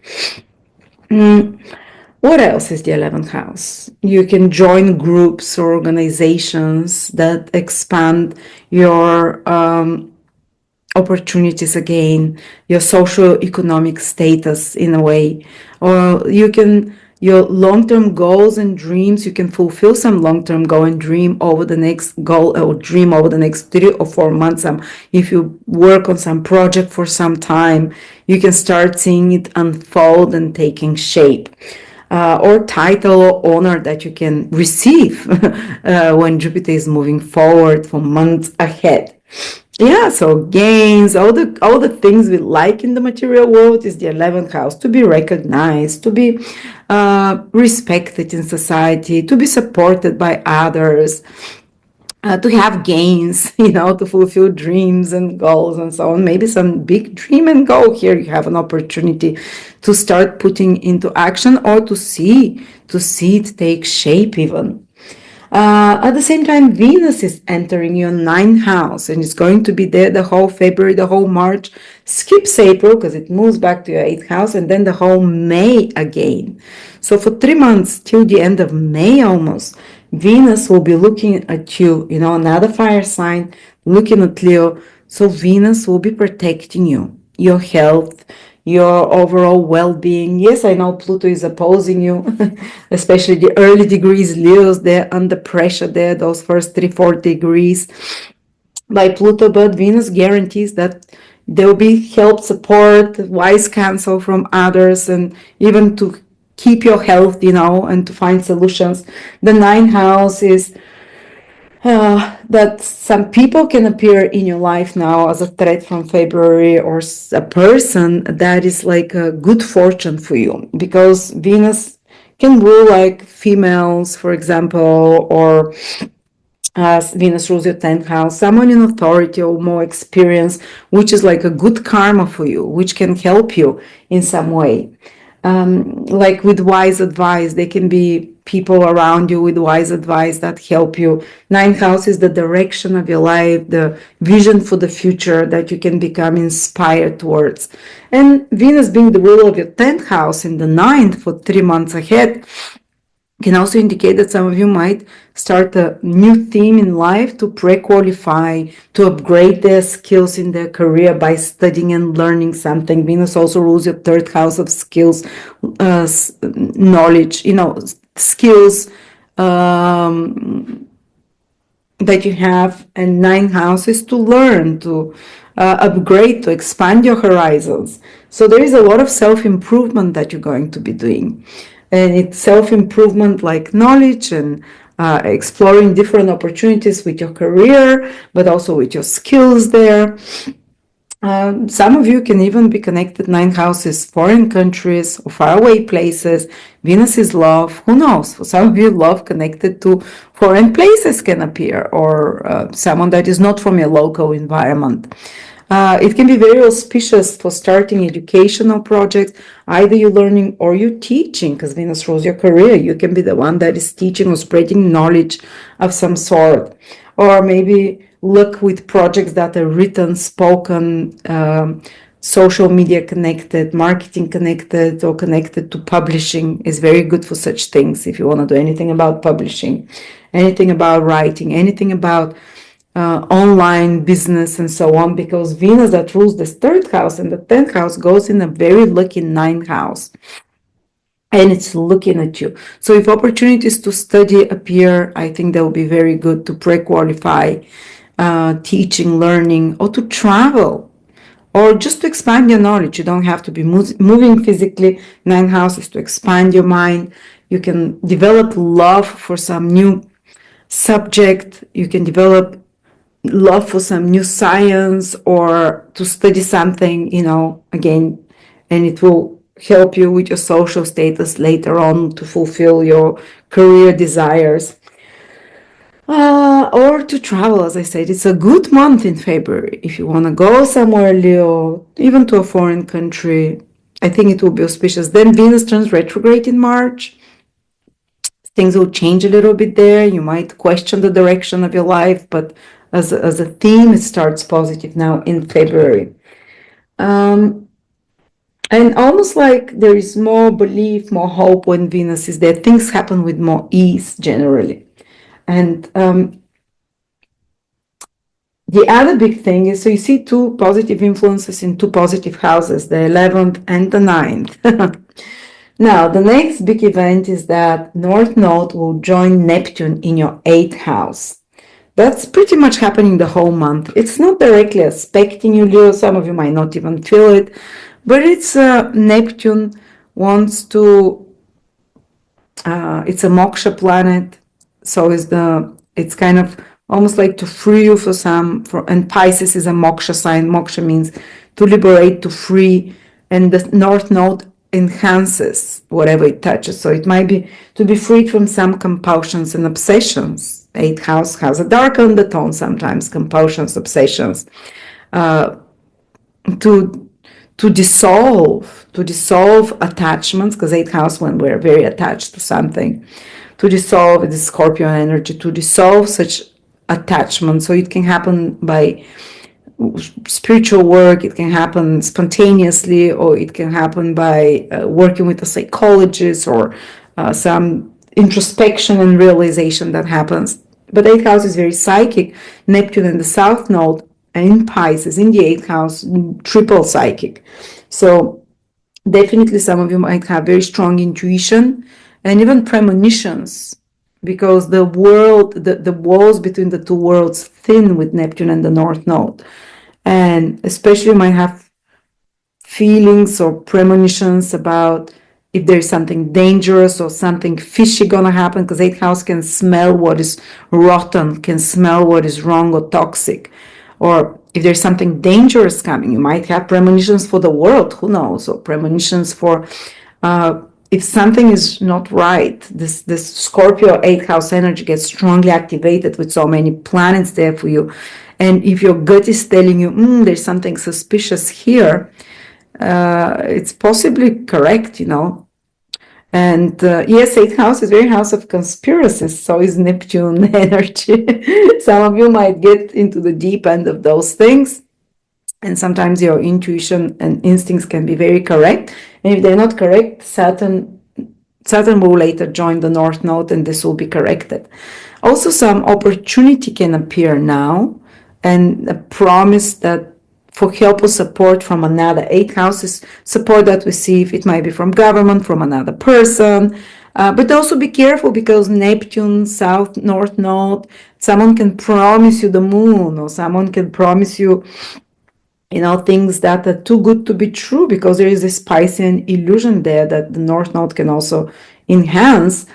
What else is the 11th house? You can join groups or organizations that expand your opportunities again, your socio-economic status in a way, or your long-term goals and dreams, you can fulfill some long-term goal and dream over the next goal or dream over the next 3 or 4 months. If you work on some project for some time, you can start seeing it unfold and taking shape. Or title or honor that you can receive when Jupiter is moving forward for months ahead. Yeah, so gains, all the things we like in the material world is the 11th house, to be recognized, to be respected in society, to be supported by others, to have gains, to fulfill dreams and goals and so on. Maybe some big dream and goal here, you have an opportunity to start putting into action or to see it take shape even. At the same time, Venus is entering your 9th house and it's going to be there the whole February, the whole March, skips April because it moves back to your 8th house, and then the whole May again. So for 3 months till the end of May almost, Venus will be looking at you, another fire sign looking at Leo. So Venus will be protecting you, your health, your overall well-being. Yes, I know Pluto is opposing you, especially the early degrees Leos, they're under pressure there, those first 3-4 degrees by Pluto, but Venus guarantees that there will be help, support, wise counsel from others, and even to keep your health, and to find solutions. The 9th house is that some people can appear in your life now as a threat from February, or a person that is like a good fortune for you, because Venus can rule like females, for example, or as Venus rules your 10th house, someone in authority or more experience, which is like a good karma for you, which can help you in some way. Like with wise advice, there can be people around you with wise advice that help you. Ninth house is the direction of your life, the vision for the future that you can become inspired towards. And Venus being the ruler of your 10th house in the ninth for 3 months ahead, can also indicate that some of you might start a new theme in life to pre-qualify, to upgrade their skills in their career by studying and learning something. Venus also rules your 3rd house of skills, knowledge, skills that you have, and 9 houses to learn, to upgrade, to expand your horizons. So there is a lot of self-improvement that you're going to be doing. And it's self-improvement like knowledge and exploring different opportunities with your career, but also with your skills there. Some of you can even be connected 9 houses, foreign countries or faraway places. Venus is love. Who knows? For some of you, love connected to foreign places can appear, or someone that is not from your local environment. It can be very auspicious for starting educational projects. Either you're learning or you're teaching, because Venus rules your career. You can be the one that is teaching or spreading knowledge of some sort. Or maybe look with projects that are written, spoken, social media connected, marketing connected, or connected to publishing is very good for such things. If you want to do anything about publishing, anything about writing, anything about online business and so on, because Venus that rules the 3rd house and the 10th house goes in a very lucky 9th house, and it's looking at you. So if opportunities to study appear, I think that will be very good to pre-qualify, teaching, learning, or to travel, or just to expand your knowledge. You don't have to be moving physically. 9 houses to expand your mind. You can develop love for some new subject. You can develop love for some new science or to study something, again, and it will help you with your social status later on to fulfill your career desires. Or to travel, as I said. It's a good month in February. If you want to go somewhere, Leo, even to a foreign country, I think it will be auspicious. Then Venus turns retrograde in March. Things will change a little bit there. You might question the direction of your life, but as a theme, it starts positive now in February. And almost like there is more belief, more hope when Venus is there. Things happen with more ease generally. And the other big thing is, so you see 2 positive influences in 2 positive houses, the 11th and the 9th. Now, the next big event is that North Node will join Neptune in your 8th house. That's pretty much happening the whole month. It's not directly aspecting you, Leo. Some of you might not even feel it. But it's Neptune wants to, it's a moksha planet. So it's kind of almost like to free you and Pisces is a moksha sign. Moksha means to liberate, to free. And the North Node enhances whatever it touches. So it might be to be freed from some compulsions and obsessions. 8th house has a dark undertone sometimes, compulsions, obsessions, to dissolve attachments, because 8th house, when we're very attached to something, to dissolve the Scorpio energy, to dissolve such attachment. So it can happen by spiritual work, it can happen spontaneously, or it can happen by working with a psychologist, or some introspection and realization that happens. But 8th house is very psychic. Neptune in the South Node in Pisces in the 8th house, triple psychic. So definitely some of you might have very strong intuition and even premonitions, because the walls between the 2 worlds thin with Neptune and the North Node. And especially you might have feelings or premonitions about if there's something dangerous or something fishy gonna happen, because 8th house can smell what is rotten, can smell what is wrong or toxic. Or if there's something dangerous coming, you might have premonitions for the world, who knows, or premonitions for if something is not right, this Scorpio 8th house energy gets strongly activated with so many planets there for you. And if your gut is telling you, there's something suspicious here, it's possibly correct, And yes, 8th house is very house of conspiracies, so is Neptune energy. Some of you might get into the deep end of those things. And sometimes your intuition and instincts can be very correct. And if they're not correct, Saturn will later join the North Node and this will be corrected. Also, some opportunity can appear now and a promise that for help or support from another. 8th house is support that we see, if it might be from government, from another person. But also be careful because Neptune, South, North Node, someone can promise you the moon or someone can promise you things that are too good to be true because there is this Piscean illusion there that the North Node can also enhance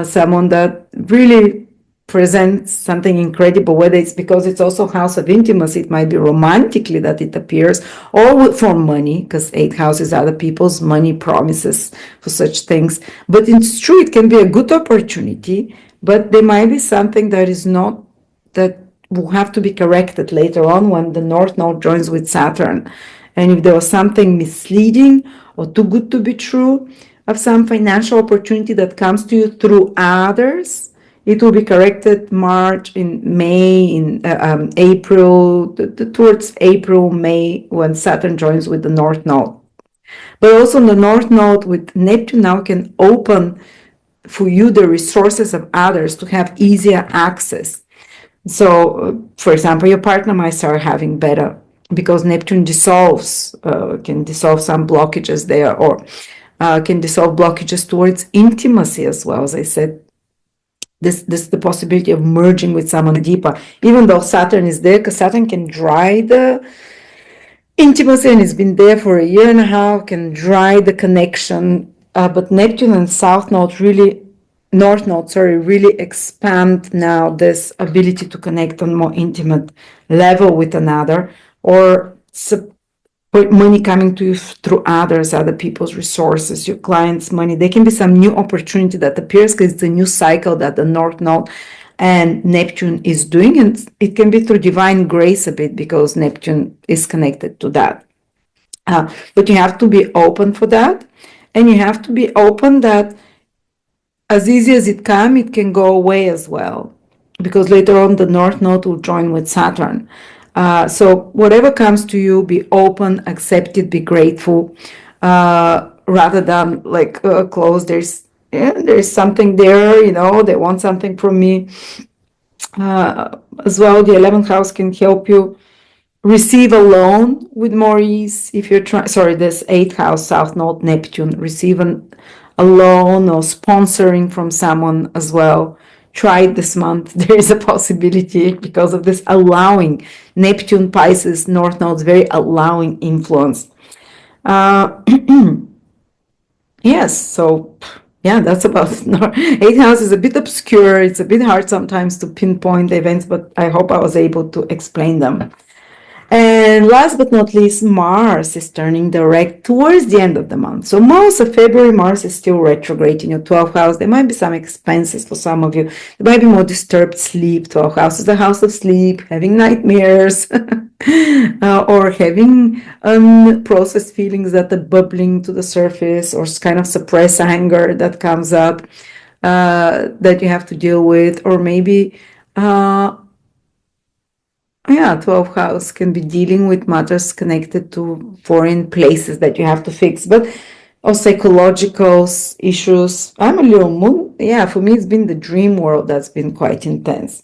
someone that really presents something incredible, whether it's because it's also house of intimacy, it might be romantically that it appears, or for money, because 8th house is other people's money promises for such things. But it's true, it can be a good opportunity, but there might be something that is not, that will have to be corrected later on when the North Node joins with Saturn. And if there was something misleading or too good to be true of some financial opportunity that comes to you through others, it will be corrected in May, in April, towards April, May, when Saturn joins with the North Node. But also the North Node with Neptune now can open for you the resources of others to have easier access. So, for example, your partner might start having better because Neptune can dissolve some blockages there, or can dissolve blockages towards intimacy as well. As I said, this the possibility of merging with someone deeper, even though Saturn is there, because Saturn can dry the intimacy and it's been there for a year and a half, can dry the connection. But Neptune and North Node, really expand now this ability to connect on more intimate level with another, or money coming to you through other people's resources, your clients' money. There can be some new opportunity that appears because it's a new cycle that the North Node and Neptune is doing, and it can be through divine grace a bit because Neptune is connected to that. But you have to be open for that, and you have to be open that as easy as it comes, it can go away as well, because later on the North Node will join with Saturn. So whatever comes to you, be open, accept it, be grateful, rather than close. There's something there, they want something from me. As well, the 11th house can help you receive a loan with more ease. If you're this 8th house, South Node, Neptune, receive a loan or sponsoring from someone as well. Try it this month. There is a possibility because of this allowing Neptune, Pisces, North Node's very allowing influence. Yes, so yeah, that's about 8th house is a bit obscure. It's a bit hard sometimes to pinpoint the events, but I hope I was able to explain them. And last but not least, Mars is turning direct towards the end of the month. So most of February, Mars is still retrograde in your 12th house. There might be some expenses for some of you. There might be more disturbed sleep. 12th house is the house of sleep, having nightmares, or having unprocessed feelings that are bubbling to the surface, or kind of suppressed anger that comes up that you have to deal with, or maybe 12th house can be dealing with matters connected to foreign places that you have to fix, but or psychological issues. I'm a Leo moon. Yeah, for me, it's been the dream world that's been quite intense.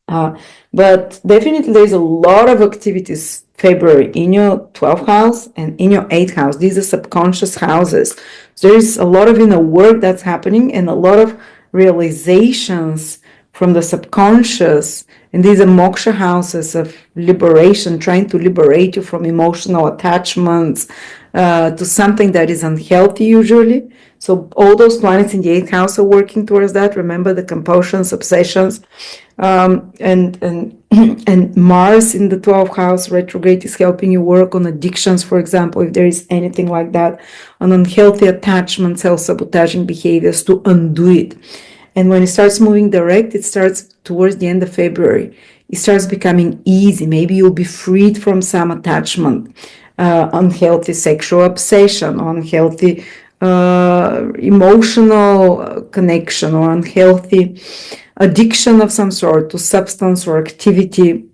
But definitely there's a lot of activities February in your 12th house and in your 8th house. These are subconscious houses. So there's a lot of inner work that's happening and a lot of realizations from the subconscious, and these are moksha houses of liberation, trying to liberate you from emotional attachments, to something that is unhealthy usually. So all those planets in the 8th house are working towards that. Remember the compulsions, obsessions, and and Mars in the 12th house retrograde is helping you work on addictions, for example, if there is anything like that, on unhealthy attachment, self-sabotaging behaviors, to undo it. And when it starts moving direct, it starts towards the end of February. It starts becoming easy. Maybe you'll be freed from some attachment, unhealthy sexual obsession, unhealthy emotional connection, or unhealthy addiction of some sort to substance or activity.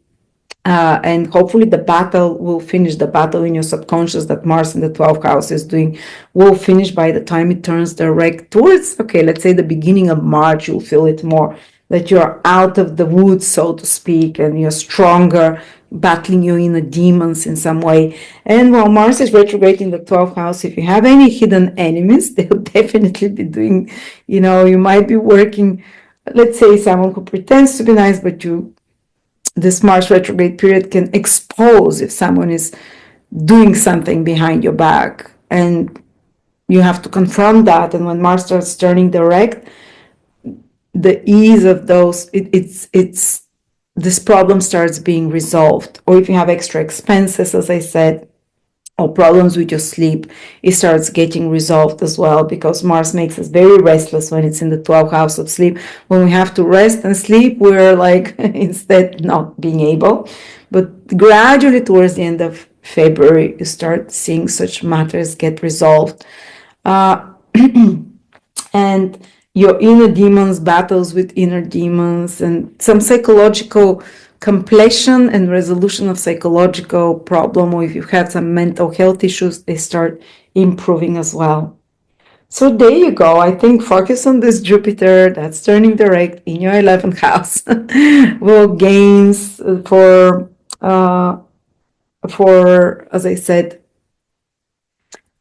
And hopefully the battle will finish, the battle in your subconscious that Mars in the 12th house is doing will finish by the time it turns direct towards, okay, let's say the beginning of March. You'll feel it more, that you're out of the woods, so to speak, and you're stronger, battling your inner demons in some way. And while Mars is retrograde in the 12th house, if you have any hidden enemies, they'll definitely be doing, you might be working, let's say someone who pretends to be nice, but this Mars retrograde period can expose if someone is doing something behind your back, and you have to confront that. And when Mars starts turning direct, the ease of those, it's this problem starts being resolved. Or if you have extra expenses, as I said, or problems with your sleep, it starts getting resolved as well, because Mars makes us very restless when it's in the 12th house of sleep. When we have to rest and sleep, we're like instead not being able. But gradually towards the end of February, you start seeing such matters get resolved. And your inner demons, battles with inner demons, and some psychological completion and resolution of psychological problem, or if you've had some mental health issues, they start improving as well. So there you go. I think focus on this Jupiter that's turning direct in your 11th house. Will gains for, as I said,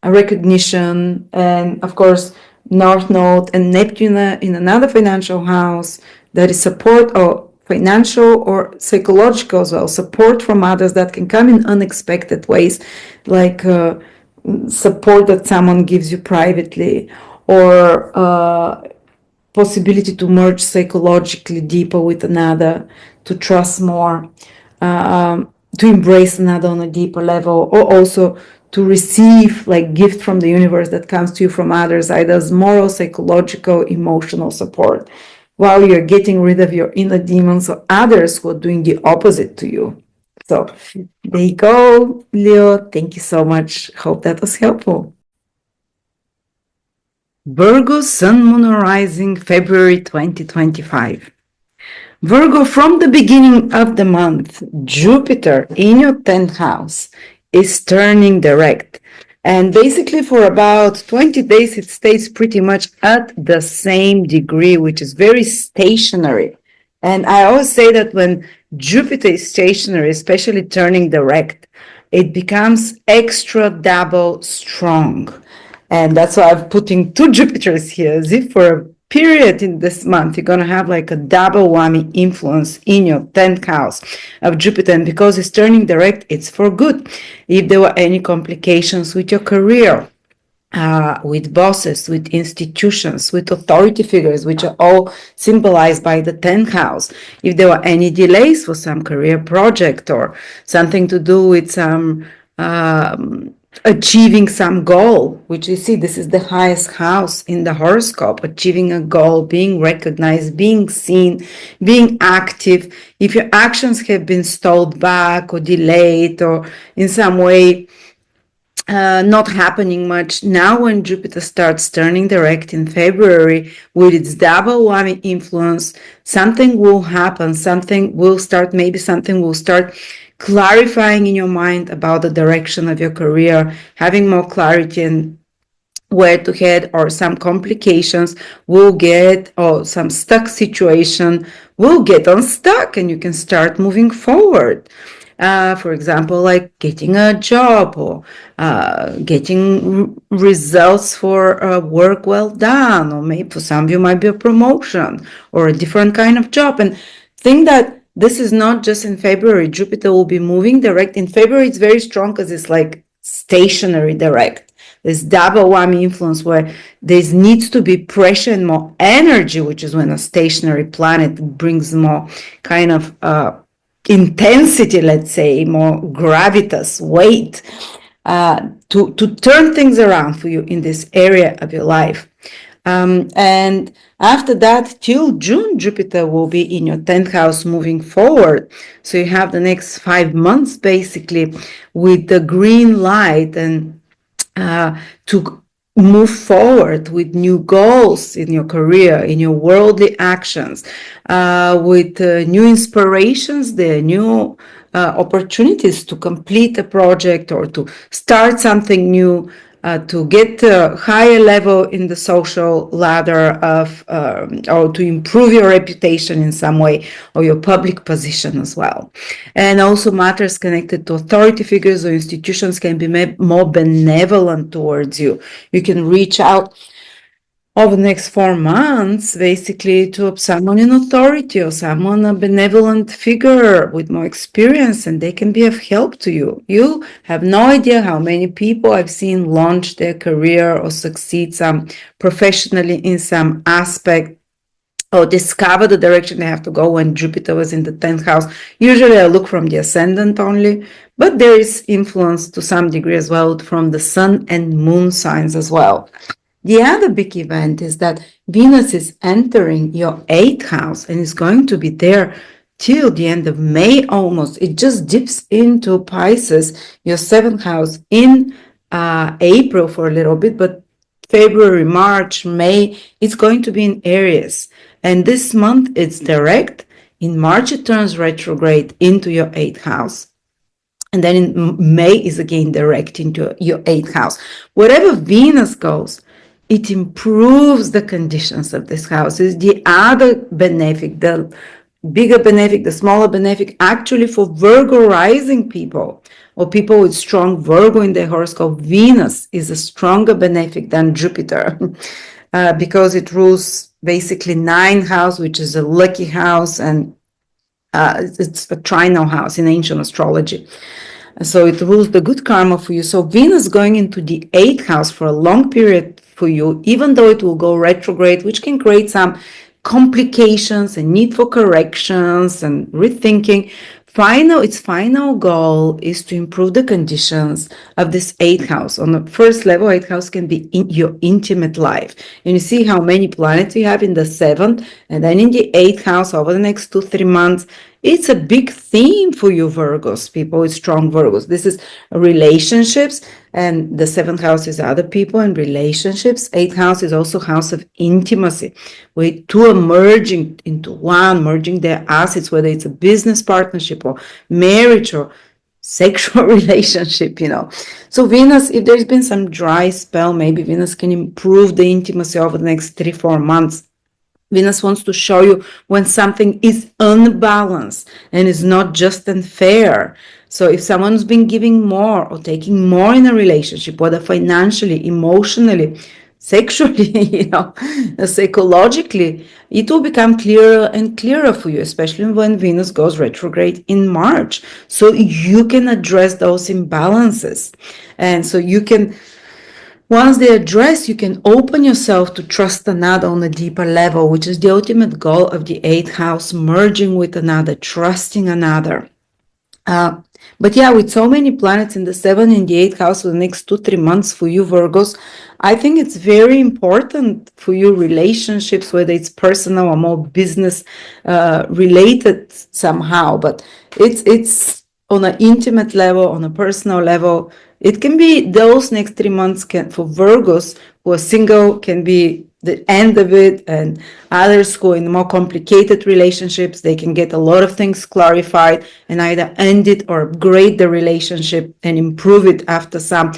a recognition, and of course North Node and Neptune in another financial house, that is support, or financial or psychological as well, support from others that can come in unexpected ways, like support that someone gives you privately, or possibility to merge psychologically deeper with another, to trust more, to embrace another on a deeper level, or also to receive like gift from the universe that comes to you from others, either as moral, psychological, emotional support, while you're getting rid of your inner demons or others who are doing the opposite to you. So there you go, Leo. Thank you so much. Hope that was helpful. Virgo, Sun, Moon, or Rising, February 2025. Virgo, from the beginning of the month, Jupiter in your 10th house is turning direct. And basically for about 20 days, it stays pretty much at the same degree, which is very stationary. And I always say that when Jupiter is stationary, especially turning direct, it becomes extra double strong. And that's why I'm putting 2 Jupiters here, as if for a period in this month, you're going to have like a double whammy influence in your 10th house of Jupiter. And because it's turning direct, it's for good. If there were any complications with your career, with bosses, with institutions, with authority figures, which are all symbolized by the 10th house, if there were any delays for some career project or something to do with some achieving some goal, which you see, this is the highest house in the horoscope, achieving a goal, being recognized, being seen, being active. If your actions have been stalled back or delayed or in some way not happening much, now when Jupiter starts turning direct in February with its double whammy influence, something will happen, something will start clarifying in your mind about the direction of your career, having more clarity and where to head, or some complications will get, or some stuck situation will get unstuck and you can start moving forward. For example, like getting a job, or getting results for work well done, or maybe for some of you might be a promotion or a different kind of job. And think that this is not just in February. Jupiter will be moving direct in February. It's very strong because it's like stationary direct. This double whammy influence where there needs to be pressure and more energy, which is when a stationary planet brings more kind of intensity, let's say, more gravitas, weight, to turn things around for you in this area of your life. And after that, till June, Jupiter will be in your 10th house moving forward. So you have the next 5 months basically with the green light and to move forward with new goals in your career, in your worldly actions, with new inspirations, there, new opportunities to complete a project or to start something new, to get a higher level in the social ladder of, or to improve your reputation in some way, or your public position as well. And also matters connected to authority figures or institutions can be more benevolent towards you. You can reach out over the next 4 months, basically, to someone in authority or someone, a benevolent figure with more experience, and they can be of help to you. You have no idea how many people I've seen launch their career or succeed professionally in some aspect or discover the direction they have to go when Jupiter was in the 10th house. Usually I look from the ascendant only, but there is influence to some degree as well from the sun and moon signs as well. The other big event is that Venus is entering your 8th house and is going to be there till the end of May almost. It just dips into Pisces, your 7th house, in April for a little bit, but February, March, May, it's going to be in Aries. And this month it's direct. In March it turns retrograde into your 8th house. And then in May is again direct into your 8th house. Wherever Venus goes, it improves the conditions of this house. Is the other benefic, the bigger benefic, the smaller benefic, actually for Virgo rising people or people with strong Virgo in their horoscope. Venus is a stronger benefic than Jupiter because it rules basically 9th house, which is a lucky house, and it's a trinal house in ancient astrology. So it rules the good karma for you. So Venus going into the 8th house for a long period for you, even though it will go retrograde, which can create some complications and need for corrections and rethinking. Its final goal is to improve the conditions of this 8th house. On the first level, 8th house can be in your intimate life. And you see how many planets you have in the 7th and then in the 8th house over the next 2-3 months. It's a big theme for you Virgos, people with strong Virgos. This is relationships, and the 7th house is other people and relationships. 8th house is also house of intimacy, with two are merging into one, merging their assets, whether it's a business partnership or marriage or sexual relationship, So Venus, if there's been some dry spell, maybe Venus can improve the intimacy over the next 3-4 months. Venus wants to show you when something is unbalanced and is not just and So if someone's been giving more or taking more in a relationship, whether financially, emotionally, sexually, psychologically, it will become clearer and clearer for you, especially when Venus goes retrograde in March. So you can address those imbalances. And so you can, once they address, you can open yourself to trust another on a deeper level, which is the ultimate goal of the 8th house, merging with another, trusting another. But yeah, with so many planets in the 7th and the 8th house for the next 2-3 months for you Virgos, I think it's very important for you relationships, whether it's personal or more business related somehow, but it's on an intimate level, on a personal level. It can be those next 3 months for Virgos who are single can be the end of it, and others who are in more complicated relationships, they can get a lot of things clarified and either end it or upgrade the relationship and improve it after some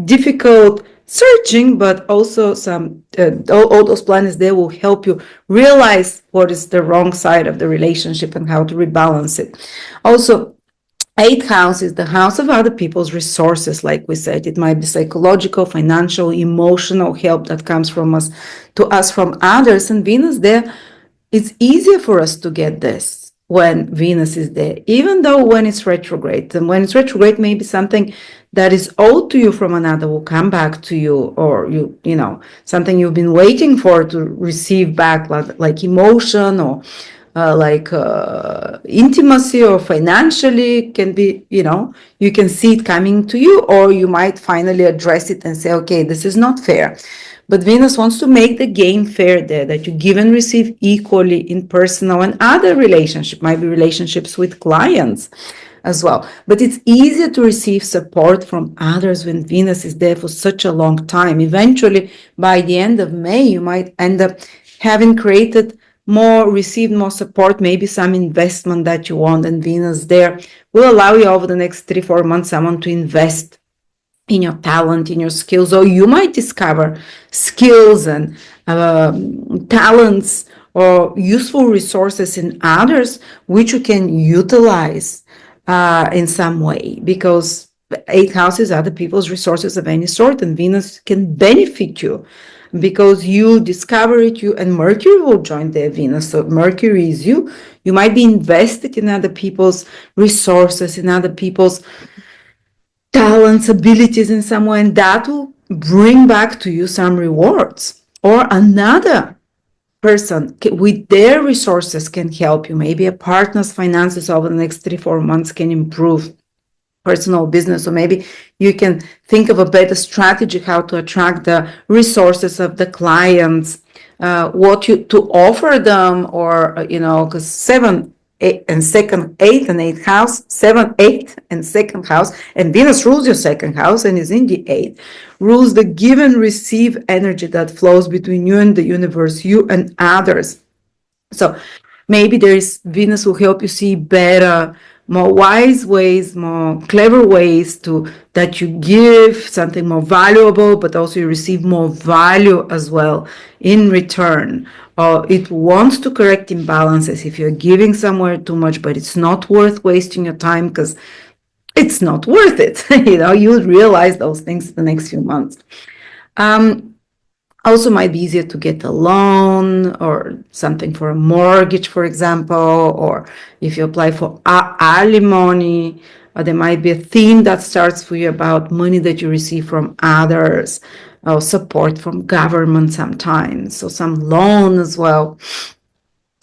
difficult searching, but also some all those planets there will help you realize what is the wrong side of the relationship and how to rebalance it. Also, 8th house is the house of other people's resources, like we said. It might be psychological, financial, emotional help that comes from us to us from others. And Venus there, it's easier for us to get this when Venus is there, even though when it's retrograde. And when it's retrograde, maybe something that is owed to you from another will come back to you, or you know, something you've been waiting for to receive back, like emotion, or intimacy, or financially, can be, you know, you can see it coming to you, or you might finally address it and say, okay, this is not fair. But Venus wants to make the game fair there, that you give and receive equally in personal and other relationships, might be relationships with clients as well. But it's easier to receive support from others when Venus is there for such a long time. Eventually, by the end of May, you might end up having received more support, maybe some investment that you want, and Venus there will allow you over the next 3-4 months someone to invest in your talent, in your skills, or you might discover skills and talents or useful resources in others which you can utilize in some way, because 8th houses are the people's resources of any sort, and Venus can benefit you because you discover it, and Mercury will join there, Venus. So Mercury is you. You might be invested in other people's resources, in other people's talents, abilities in some way, and that will bring back to you some rewards. Or another person with their resources can help you. Maybe a partner's finances over the next 3-4 months can improve personal business, or maybe you can think of a better strategy how to attract the resources of the clients, what you to offer them, or you know, because 7, 8 and 8th house, 7, 8 and 2nd house, and Venus rules your 2nd house and is in the 8th, rules the give and receive energy that flows between you and the universe, you and others. So maybe Venus will help you see better, more wise ways, more clever ways that you give something more valuable, but also you receive more value as well in return. It wants to correct imbalances if you're giving somewhere too much, but it's not worth wasting your time because it's not worth it. You know, you'll realize those things in the next few months. Also might be easier to get a loan or something for a mortgage, for example, or if you apply for alimony, or there might be a theme that starts for you about money that you receive from others, or support from government sometimes, so some loan as well.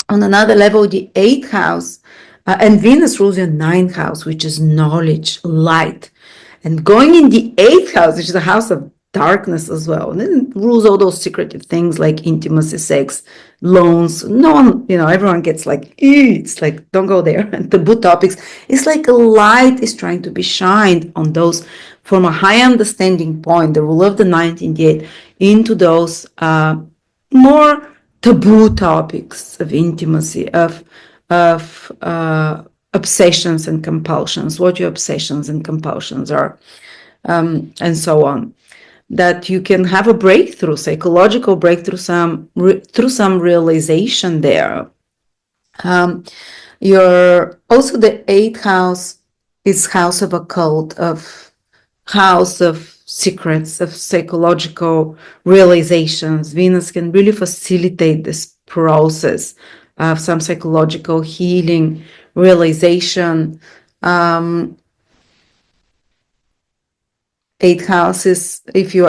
On another level, the 8th house, and Venus rules your 9th house, which is knowledge, light. And going in the 8th house, which is the house of darkness as well, and then it rules all those secretive things like intimacy, sex, loans. No one, you know, everyone gets like, it's like, don't go there. And taboo topics. It's like a light is trying to be shined on those from a high understanding point, the rule of the 9th and the 8th, into those more taboo topics of intimacy, of obsessions and compulsions, what your obsessions and compulsions are, and so on. That you can have a breakthrough, psychological breakthrough, through some realization there. Also the 8th house is house of occult, of house of secrets, of psychological realizations. Venus can really facilitate this process of some psychological healing, realization. 8th house is, if you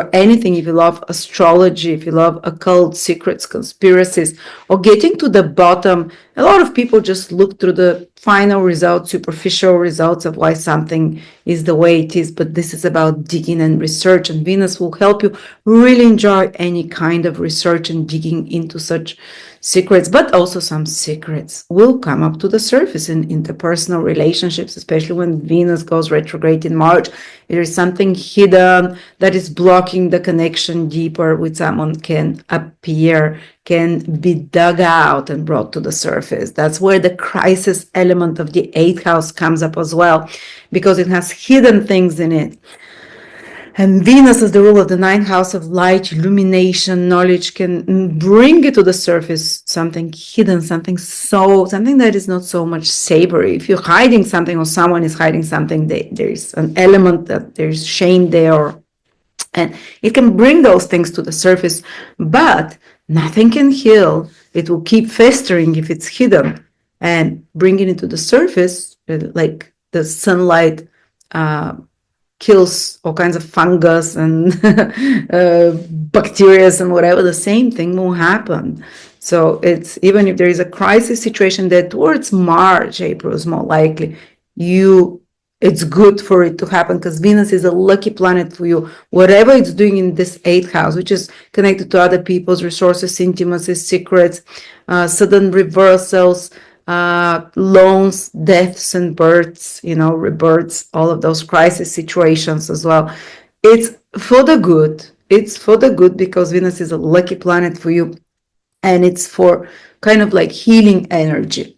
love astrology, if you love occult secrets, conspiracies, or getting to the bottom. A lot of people just look through the final results, superficial results of why something is the way it is, but this is about digging and research, and Venus will help you really enjoy any kind of research and digging into such secrets. But also some secrets will come up to the surface in interpersonal relationships, especially when Venus goes retrograde in March. There is something hidden that is blocking the connection deeper with someone can appear, can be dug out and brought to the surface. That's where the crisis element of the 8th house comes up as well, because it has hidden things in it. And Venus, as the rule of the 9th house of light, illumination, knowledge, can bring it to the surface, something hidden, something that is not so much savory. If you're hiding something or someone is hiding something, there is an element that there's shame there, and it can bring those things to the surface, but nothing can heal. It will keep festering if it's hidden, and bringing it to the surface, like the sunlight, kills all kinds of fungus and bacteria and whatever, the same thing will happen. So it's, even if there is a crisis situation, that towards March, April is more likely, it's good for it to happen, because Venus is a lucky planet for you. Whatever it's doing in this 8th house, which is connected to other people's resources, intimacy, secrets, sudden reversals, loans, deaths and births, rebirths, all of those crisis situations as well. It's for the good. It's for the good, because Venus is a lucky planet for you, and it's for kind of like healing energy.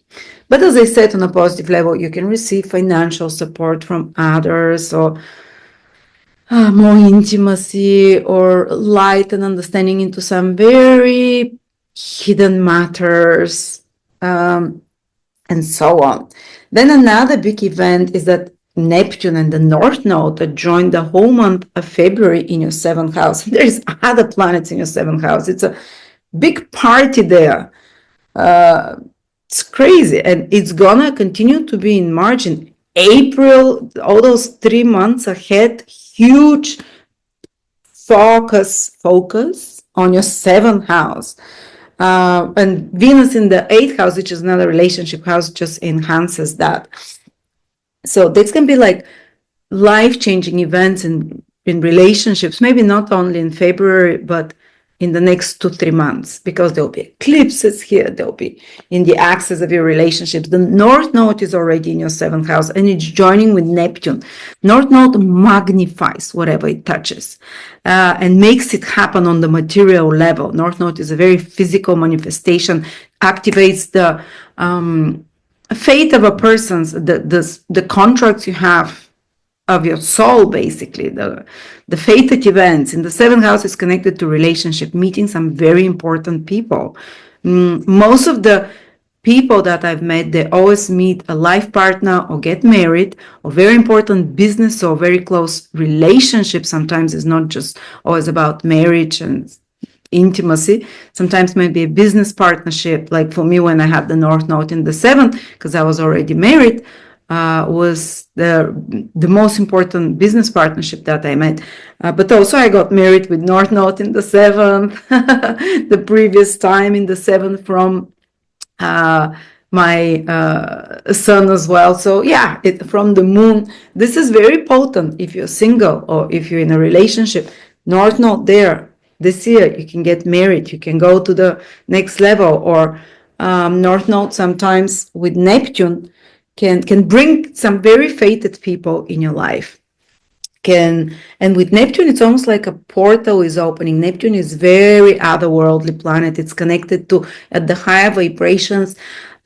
But as I said, on a positive level, you can receive financial support from others, or more intimacy, or light and understanding into some very hidden matters, and so on. Then another big event is that Neptune and the North Node that joined the whole month of February in your 7th house. There's other planets in your 7th house. It's a big party there. It's crazy, and it's gonna continue to be in March and April, all those 3 months ahead. Huge focus on your 7th house. And Venus in the 8th house, which is another relationship house, just enhances that. So this can be like life-changing events in relationships, maybe not only in February, but in the next 2-3 months, because there'll be eclipses here, there'll be in the axis of your relationships. The North Node is already in your 7th house, and it's joining with Neptune. North Node magnifies whatever it touches, and makes it happen on the material level. North Node is a very physical manifestation, activates the fate of a person's, the contracts you have of your soul, basically. The fated events in the 7th house is connected to relationship, meeting some very important people. Most of the people that I've met, they always meet a life partner or get married, or very important business or very close relationship. Sometimes it's not just always about marriage and intimacy. Sometimes maybe a business partnership. Like for me, when I had the North Node in the 7th, because I was already married, was the most important business partnership that I met. But also I got married with North Node in the 7th, the previous time in the 7th from my son as well. So yeah, from the moon. This is very potent if you're single or if you're in a relationship. North Node there. This year you can get married, you can go to the next level, or North Node sometimes with Neptune can bring some very fated people in your life. And with Neptune, it's almost like a portal is opening. Neptune is very otherworldly planet. It's connected to, at the higher vibrations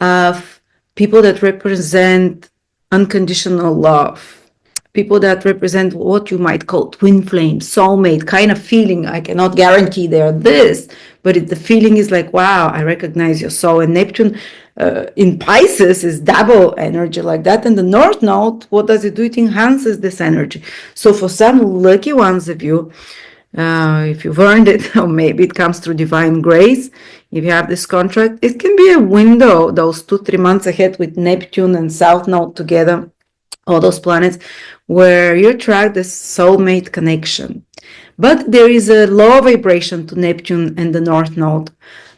of people that represent unconditional love, people that represent what you might call twin flame, soulmate kind of feeling. I cannot guarantee they're this, but the feeling is like, wow, I recognize your soul. And Neptune in Pisces is double energy like that. And the North Node, what does it do? It enhances this energy. So for some lucky ones of you, if you've earned it, or maybe it comes through divine grace, if you have this contract, it can be a window, those 2-3 months ahead with Neptune and South Node together, all those planets, where you attract this soulmate connection. But there is a low vibration to Neptune and the North Node.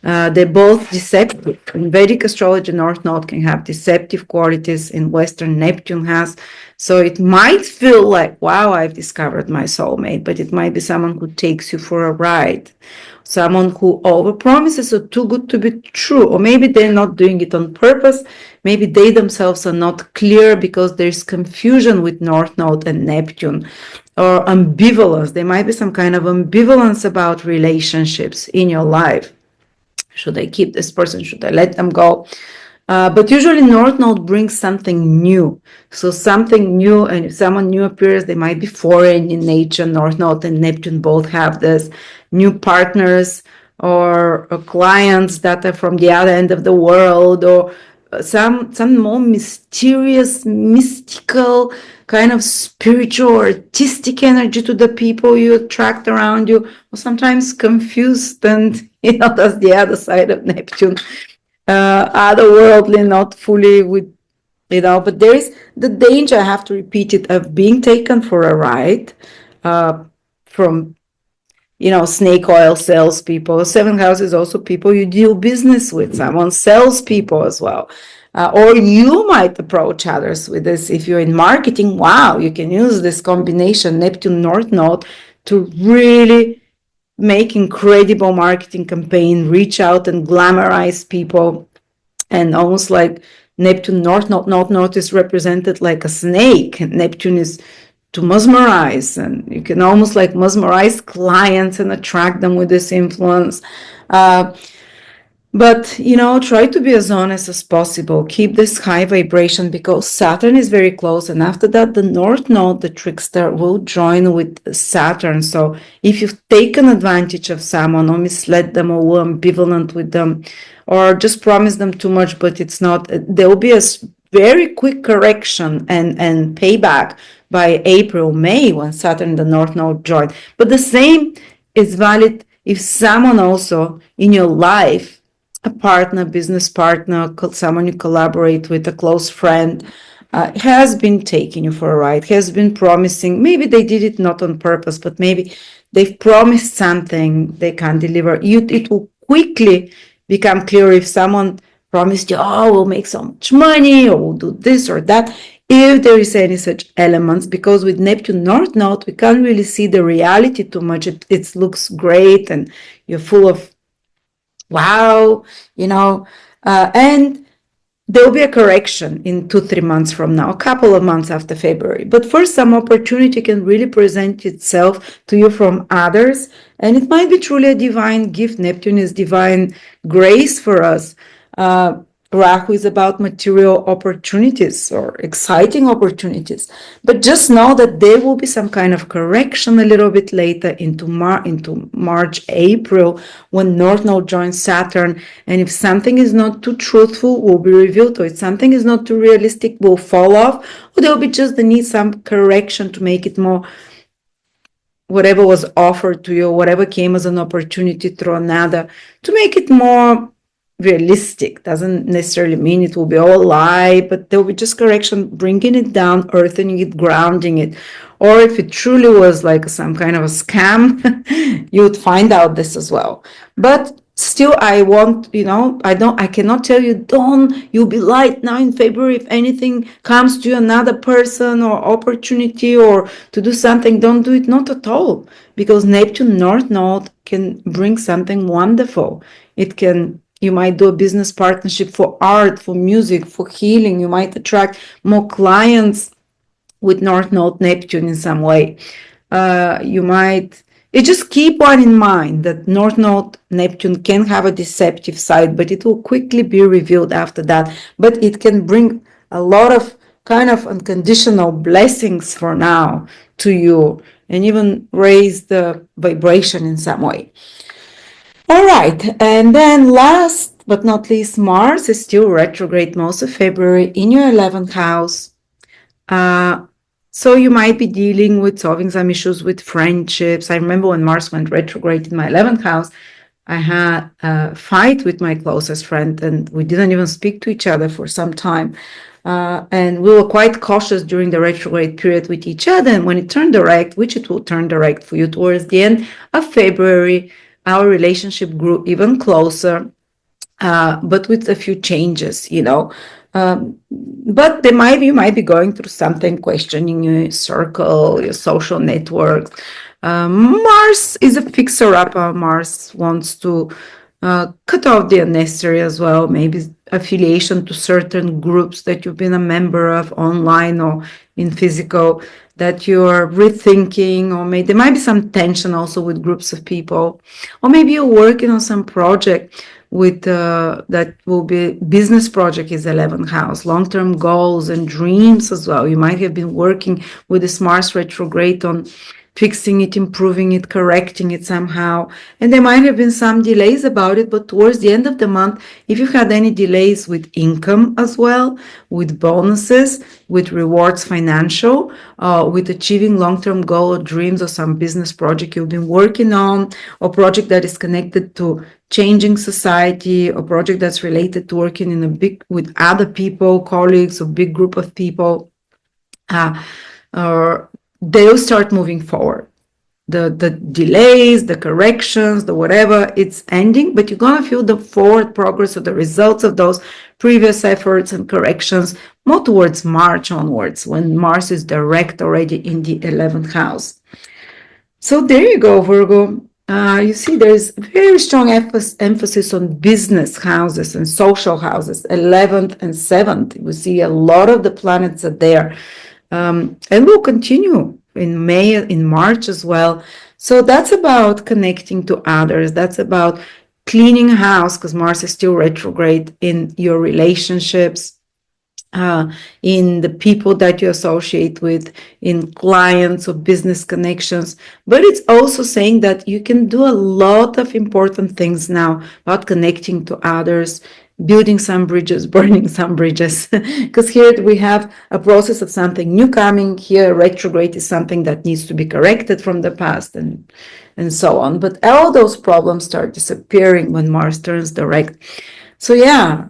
They're both deceptive. In Vedic astrology, North Node can have deceptive qualities. In Western, Neptune has. So it might feel like, wow, I've discovered my soulmate, but it might be someone who takes you for a ride, someone who overpromises or too good to be true, or maybe they're not doing it on purpose. Maybe they themselves are not clear because there's confusion with North Node and Neptune, or ambivalence. There might be some kind of ambivalence about relationships in your life. Should I keep this person? Should I let them go? But usually North Node brings something new. So something new, and if someone new appears, they might be foreign in nature. North Node and Neptune both have this. New partners or clients that are from the other end of the world, or some more mysterious, mystical, kind of spiritual, artistic energy to the people you attract around you, or sometimes confused, and that's the other side of Neptune. Otherworldly, not fully with but there is the danger, I have to repeat it, of being taken for a ride from snake oil salespeople. Seventh house is also people you do business with. Someone sells people as well. Or you might approach others with this. If you're in marketing, wow, you can use this combination, Neptune North Node, to really make incredible marketing campaign, reach out and glamorize people. And almost like Neptune North is represented like a snake. Neptune is to mesmerize, and you can almost like mesmerize clients and attract them with this influence. But try to be as honest as possible. Keep this high vibration, because Saturn is very close, and after that the North Node, the trickster, will join with Saturn. So if you've taken advantage of someone, or misled them, or were ambivalent with them, or just promised them too much, but it's not, there will be a very quick correction and payback by April, May, when Saturn and the North Node join. But the same is valid if someone also in your life, a partner, business partner, someone you collaborate with, a close friend, has been taking you for a ride, has been promising. Maybe they did it not on purpose, but maybe they've promised something they can't deliver. It will quickly become clear if someone promised you, oh, we'll make so much money, or we'll do this or that, if there is any such elements. Because with Neptune North Node, we can't really see the reality too much. It looks great, and you're full of wow, and there will be a correction in 2-3 months from now, a couple of months after February. But first, some opportunity can really present itself to you from others, and it might be truly a divine gift. Neptune is divine grace for us. Rahu is about material opportunities or exciting opportunities. But just know that there will be some kind of correction a little bit later into March, April, when North Node joins Saturn. And if something is not too truthful, will be revealed, or if something is not too realistic, will fall off, or there will be just the need some correction to make it more, whatever was offered to you, whatever came as an opportunity through another, to make it more realistic. Doesn't necessarily mean it will be all a lie, but there will be just correction, bringing it down, earthening it, grounding it. Or if it truly was like some kind of a scam, you would find out this as well. But still, I cannot tell you, you'll be light now in February. If anything comes to you, another person or opportunity, or to do something, don't do it. Not at all. Because Neptune North Node can bring something wonderful. You might do a business partnership for art, for music, for healing. You might attract more clients with North Node Neptune in some way. Just keep one in mind, that North Node Neptune can have a deceptive side, but it will quickly be revealed after that. But it can bring a lot of kind of unconditional blessings for now to you, and even raise the vibration in some way. All right, and then last but not least, Mars is still retrograde most of February in your 11th house. So you might be dealing with solving some issues with friendships. I remember when Mars went retrograde in my 11th house, I had a fight with my closest friend, and we didn't even speak to each other for some time. And we were quite cautious during the retrograde period with each other. And when it turned direct, which it will turn direct for you towards the end of February, our relationship grew even closer, but with a few changes, but you might be going through something, questioning your circle, your social networks. Mars is a fixer-upper. Mars wants to cut off the unnecessary as well, maybe affiliation to certain groups that you've been a member of online or in physical, that you're rethinking, or maybe there might be some tension also with groups of people, or maybe you're working on some project with that will be business project is 11th house, long-term goals and dreams as well. You might have been working with this Mars retrograde on fixing it, improving it, correcting it somehow. And there might have been some delays about it, but towards the end of the month, if you had any delays with income as well, with bonuses, with rewards financial, with achieving long-term goal or dreams or some business project you've been working on, or project that is connected to changing society, or project that's related to working in a big with other people, colleagues, or big group of people, they'll start moving forward. The delays, the corrections, the whatever, it's ending, but you're going to feel the forward progress of the results of those previous efforts and corrections more towards March onwards, when Mars is direct already in the 11th house. So there you go, Virgo. You see, there's very strong emphasis on business houses and social houses, 11th and 7th. We see a lot of the planets are there. And we'll continue in May, in March as well. So that's about connecting to others. That's about cleaning house, because Mars is still retrograde, in your relationships, in the people that you associate with, in clients or business connections. But it's also saying that you can do a lot of important things now about connecting to others, building some bridges, burning some bridges, because here we have a process of something new coming. Here retrograde is something that needs to be corrected from the past, and so on. But all those problems start disappearing when Mars turns direct. So yeah,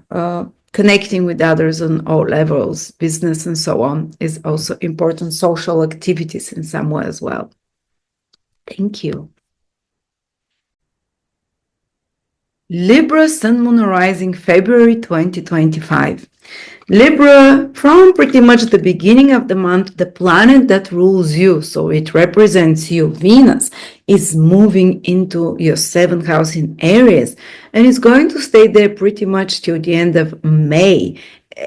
connecting with others on all levels, business and so on, is also important. Social activities in some way as well. Thank you. Libra, Sun, Moon, Rising, February 2025. Libra, from pretty much the beginning of the month, the planet that rules you, so it represents you, Venus, is moving into your 7th house in Aries, and it's going to stay there pretty much till the end of May,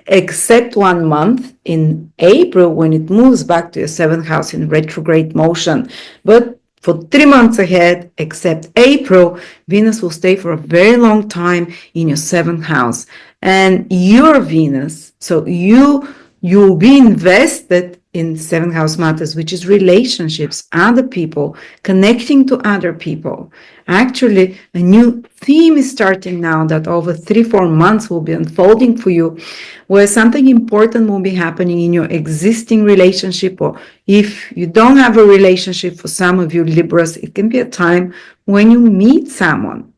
except 1 month in April, when it moves back to your 7th house in retrograde motion. But for 3 months ahead, except April, Venus will stay for a very long time in your 7th house. And your Venus, so you'll be invested in 7th house matters, which is relationships, other people, connecting to other people. Actually, a new theme is starting now that over 3-4 months will be unfolding for you, where something important will be happening in your existing relationship, or if you don't have a relationship, for some of you Libras, it can be a time when you meet someone.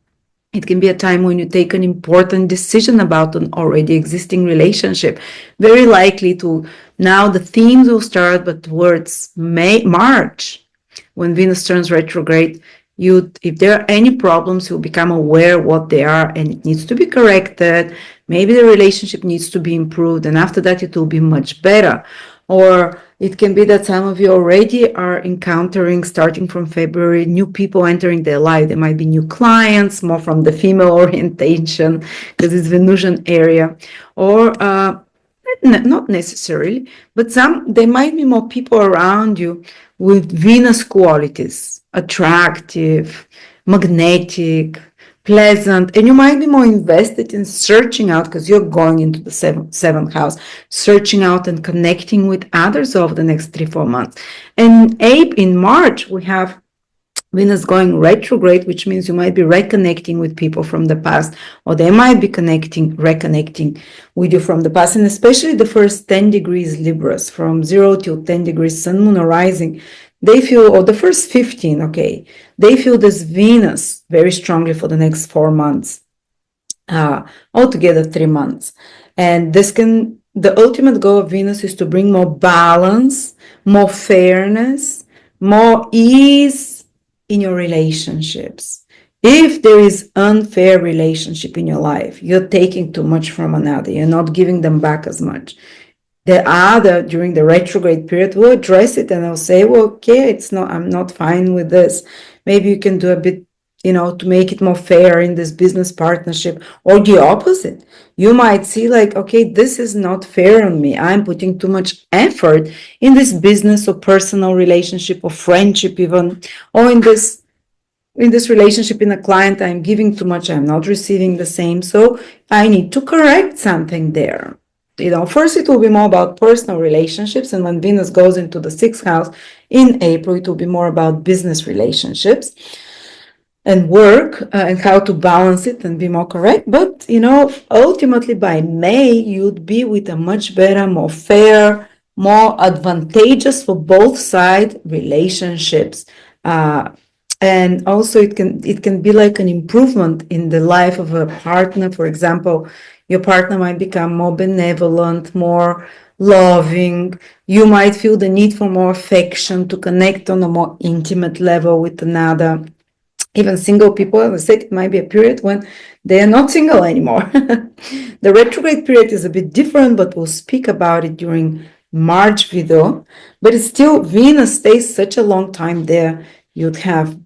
It can be a time when you take an important decision about an already existing relationship. Very likely to, now the themes will start, but towards March, when Venus turns retrograde, if there are any problems, you'll become aware what they are, and it needs to be corrected. Maybe the relationship needs to be improved, and after that it will be much better. Or it can be that some of you already are encountering, starting from February, new people entering their life. There might be new clients, more from the female orientation, because it's Venusian area. Or not necessarily, but there might be more people around you with Venus qualities, attractive, magnetic, pleasant, and you might be more invested in searching out, because you're going into the 7th house, searching out and connecting with others over the next 3-4 months. And in March, we have Venus going retrograde, which means you might be reconnecting with people from the past, or they might be reconnecting with you from the past. And especially the first 10 degrees Libras, from 0 till 10 degrees Sun, Moon, or Rising, they feel, or the first 15, okay, they feel this Venus very strongly for the next 4 months, altogether 3 months. And the ultimate goal of Venus is to bring more balance, more fairness, more ease in your relationships. If there is unfair relationship in your life, you're taking too much from another, you're not giving them back as much. The other, during the retrograde period, will address it and they'll say, well, okay, I'm not fine with this. Maybe you can do a bit, to make it more fair in this business partnership. Or the opposite. You might see like, okay, this is not fair on me. I'm putting too much effort in this business or personal relationship or friendship even, or in this relationship in a client, I'm giving too much, I'm not receiving the same. So I need to correct something there. first it will be more about personal relationships, and when Venus goes into the 6th house in April, it will be more about business relationships and work, and how to balance it and be more correct. But ultimately by May, you'd be with a much better, more fair, more advantageous for both side relationships. And also it can be like an improvement in the life of a partner. For example, your partner might become more benevolent, more loving. You might feel the need for more affection, to connect on a more intimate level with another. Even single people, as I said, it might be a period when they are not single anymore. The retrograde period is a bit different, but we'll speak about it during March video. But it's still, Venus stays such a long time there. You'd have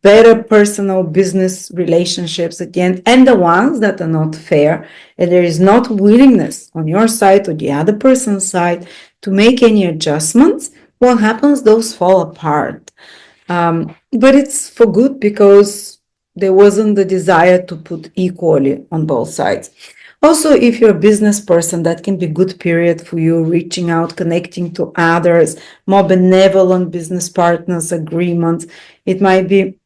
better personal business relationships at the end, and the ones that are not fair, and there is not willingness on your side or the other person's side to make any adjustments, what happens? Those fall apart. But it's for good, because there wasn't the desire to put equally on both sides. Also, if you're a business person, that can be a good period for you, reaching out, connecting to others, more benevolent business partners, agreements. It might be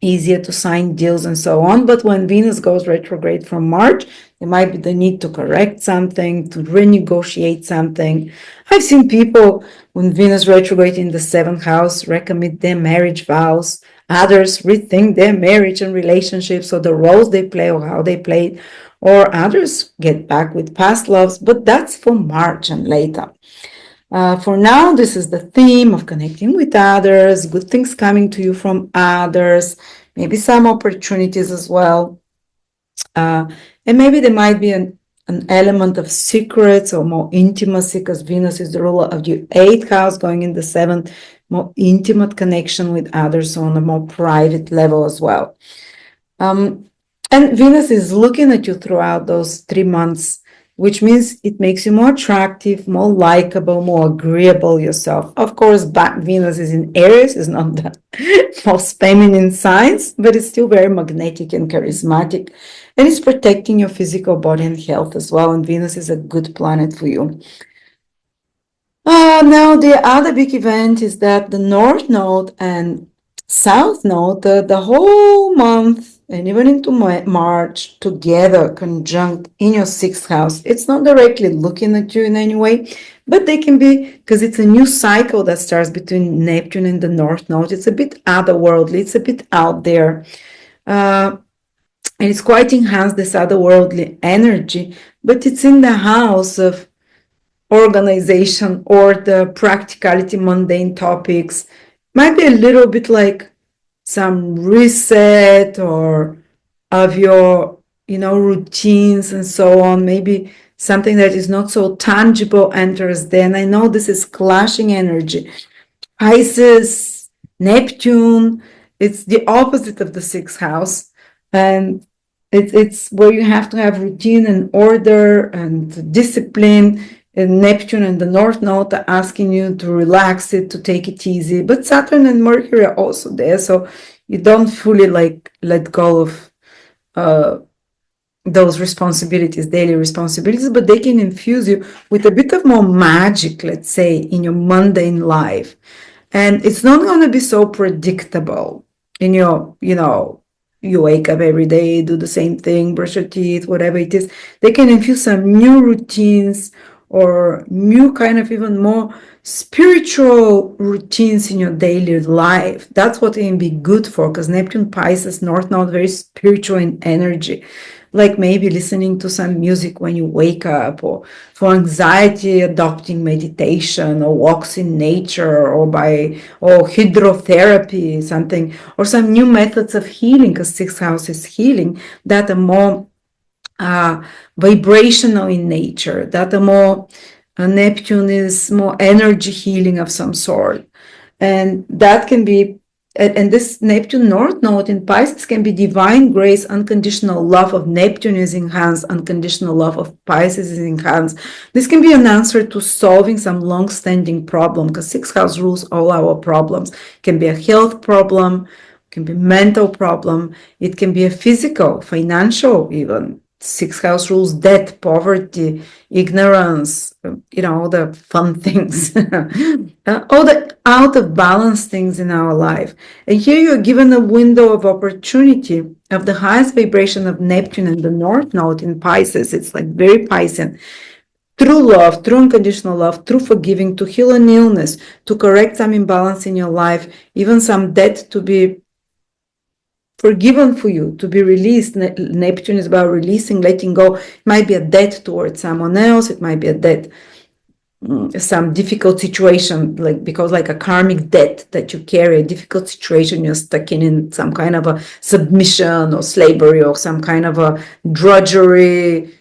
easier to sign deals and so on. But when Venus goes retrograde from March, there might be the need to correct something, to renegotiate something. I've seen people, when Venus retrograde in the 7th house, recommit their marriage vows. Others rethink their marriage and relationships, or the roles they play or how they play it. Or others get back with past loves, but that's for March and later. For now, this is the theme of connecting with others, good things coming to you from others, maybe some opportunities as well. And maybe there might be an element of secrets or more intimacy, because Venus is the ruler of the 8th house, going in the 7th, more intimate connection with others on a more private level as well. And Venus is looking at you throughout those 3 months, which means it makes you more attractive, more likable, more agreeable yourself. Of course, Venus is in Aries, is not the most feminine signs, but it's still very magnetic and charismatic, and it's protecting your physical body and health as well, and Venus is a good planet for you. Now, the other big event is that the North Node and South Node, the whole month, and even into March, together, conjunct in your 6th house. It's not directly looking at you in any way, but they can be, because it's a new cycle that starts between Neptune and the North Node. It's a bit otherworldly, it's a bit out there. And it's quite enhanced, this otherworldly energy, but it's in the house of organization or the practicality, mundane topics. Might be a little bit like some reset or of your routines and so on. Maybe something that is not so tangible enters then. I know this is clashing energy. Pisces, Neptune, it's the opposite of the 6th house, and it's where you have to have routine and order and discipline. And Neptune and the North Node are asking you to relax it, to take it easy. But Saturn and Mercury are also there, so you don't fully let go of those responsibilities, daily responsibilities, but they can infuse you with a bit of more magic, let's say, in your mundane life. And it's not going to be so predictable in your, you wake up every day, do the same thing, brush your teeth, whatever it is. They can infuse some new routines or new kind of even more spiritual routines in your daily life. That's what it can be good for, because Neptune, Pisces, North Node, very spiritual in energy. Like maybe listening to some music when you wake up, or for anxiety, adopting meditation or walks in nature, or hydrotherapy, something, or some new methods of healing, because 6th house is healing, that are more vibrational in nature, that are more Neptune is more energy healing of some sort, and that can be, and this Neptune North Node in Pisces can be divine grace, unconditional love of Neptune is enhanced, unconditional love of Pisces is enhanced. This can be an answer to solving some long-standing problem, because 6th house rules all our problems. It can be a health problem, it can be mental problem, it can be a physical, financial even Sixth house rules death, poverty, ignorance, all the fun things, all the out of balance things in our life. And here you're given a window of opportunity of the highest vibration of Neptune and the North Node in Pisces. It's like very Piscean. Through love, through unconditional love, through forgiving, to heal an illness, to correct some imbalance in your life, even some debt to be forgiven for you, to be released. Neptune is about releasing, letting go. It might be a debt towards someone else. It might be a debt, some difficult situation, because a karmic debt that you carry, a difficult situation you're stuck in some kind of a submission or slavery or some kind of a drudgery,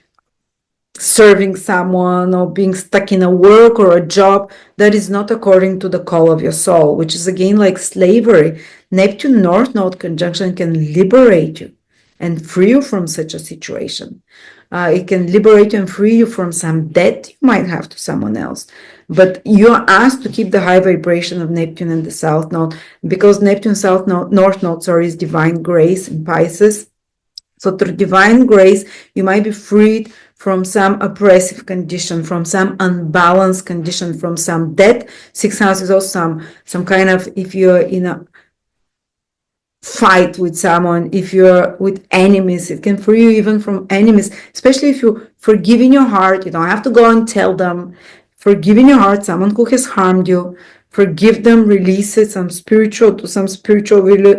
serving someone or being stuck in a work or a job that is not according to the call of your soul, which is again like slavery. Neptune North Node conjunction can liberate you and free you from such a situation. It can liberate you and free you from some debt you might have to someone else. But you're asked to keep the high vibration of Neptune in the South Node, because Neptune South Node, North Node, is divine grace in Pisces. So through divine grace, you might be freed from some oppressive condition, from some unbalanced condition, from some debt. Sixth house is also some kind of, if you're in a fight with someone, if you're with enemies, it can free you even from enemies, especially if you forgive in your heart. You don't have to go and tell them. Forgive in your heart someone who has harmed you. Forgive them, release it, some spiritual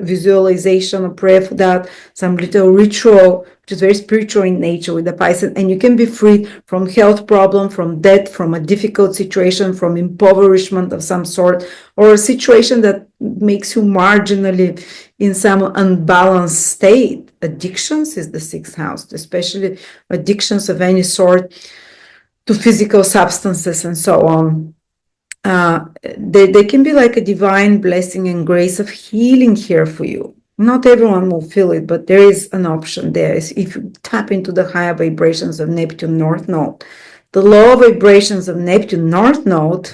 visualization or prayer for that, some little ritual, which is very spiritual in nature with the Pisces, and you can be free from health problem, from debt, from a difficult situation, from impoverishment of some sort, or a situation that makes you marginally in some unbalanced state. Addictions is the sixth house, especially addictions of any sort to physical substances and so on. They can be like a divine blessing and grace of healing here for you. Not everyone will feel it, but there is an option there. If you tap into the higher vibrations of Neptune North Node, the lower vibrations of Neptune North Node,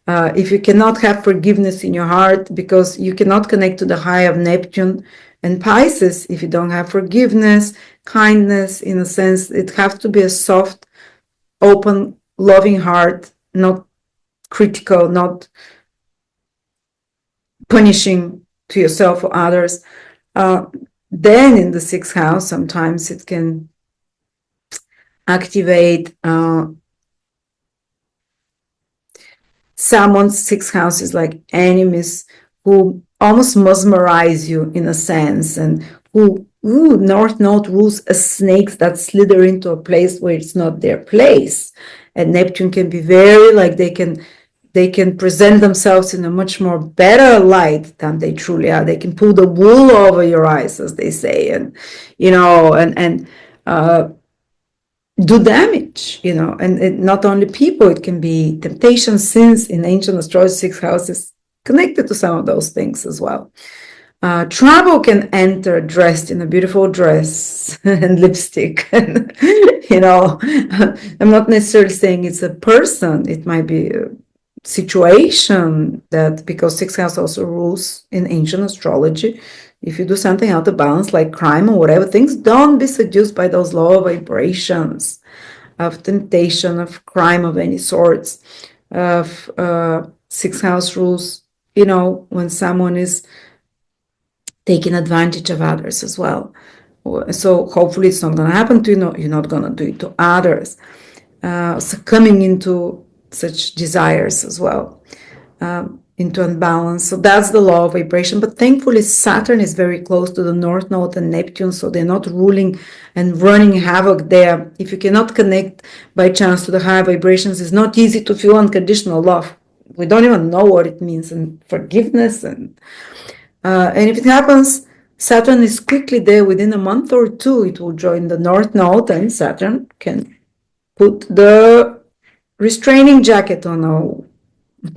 if you cannot have forgiveness in your heart, because you cannot connect to the high of Neptune and Pisces if you don't have forgiveness, kindness, in a sense, it has to be a soft, open, loving heart, not critical, not punishing to yourself or others. Then in the sixth house, sometimes it can activate someone's sixth house is like enemies who almost mesmerize you in a sense, and who North Node rules as snakes that slither into a place where it's not their place. And Neptune can be very like they can present themselves in a much more better light than they truly are. They can pull the wool over your eyes, as they say, and do damage, and not only people, it can be temptation, sins. In ancient astrology, sixth house is connected to some of those things as well. Trouble can enter dressed in a beautiful dress and lipstick. And, I'm not necessarily saying it's a person. It might be a situation that, because sixth house also rules in ancient astrology, if you do something out of balance, like crime or whatever things, don't be seduced by those lower vibrations of temptation, of crime of any sorts, of sixth house rules, when someone is taking advantage of others as well. So hopefully it's not going to happen to you. You're not going to do it to others. Succumbing into such desires as well, into unbalance. So that's the law of vibration. But thankfully, Saturn is very close to the North Node and Neptune, so they're not ruling and running havoc there. If you cannot connect by chance to the higher vibrations, it's not easy to feel unconditional love. We don't even know what it means, and forgiveness, and if it happens, Saturn is quickly there. Within a month or two, it will join the North Node, and Saturn can put the restraining jacket on a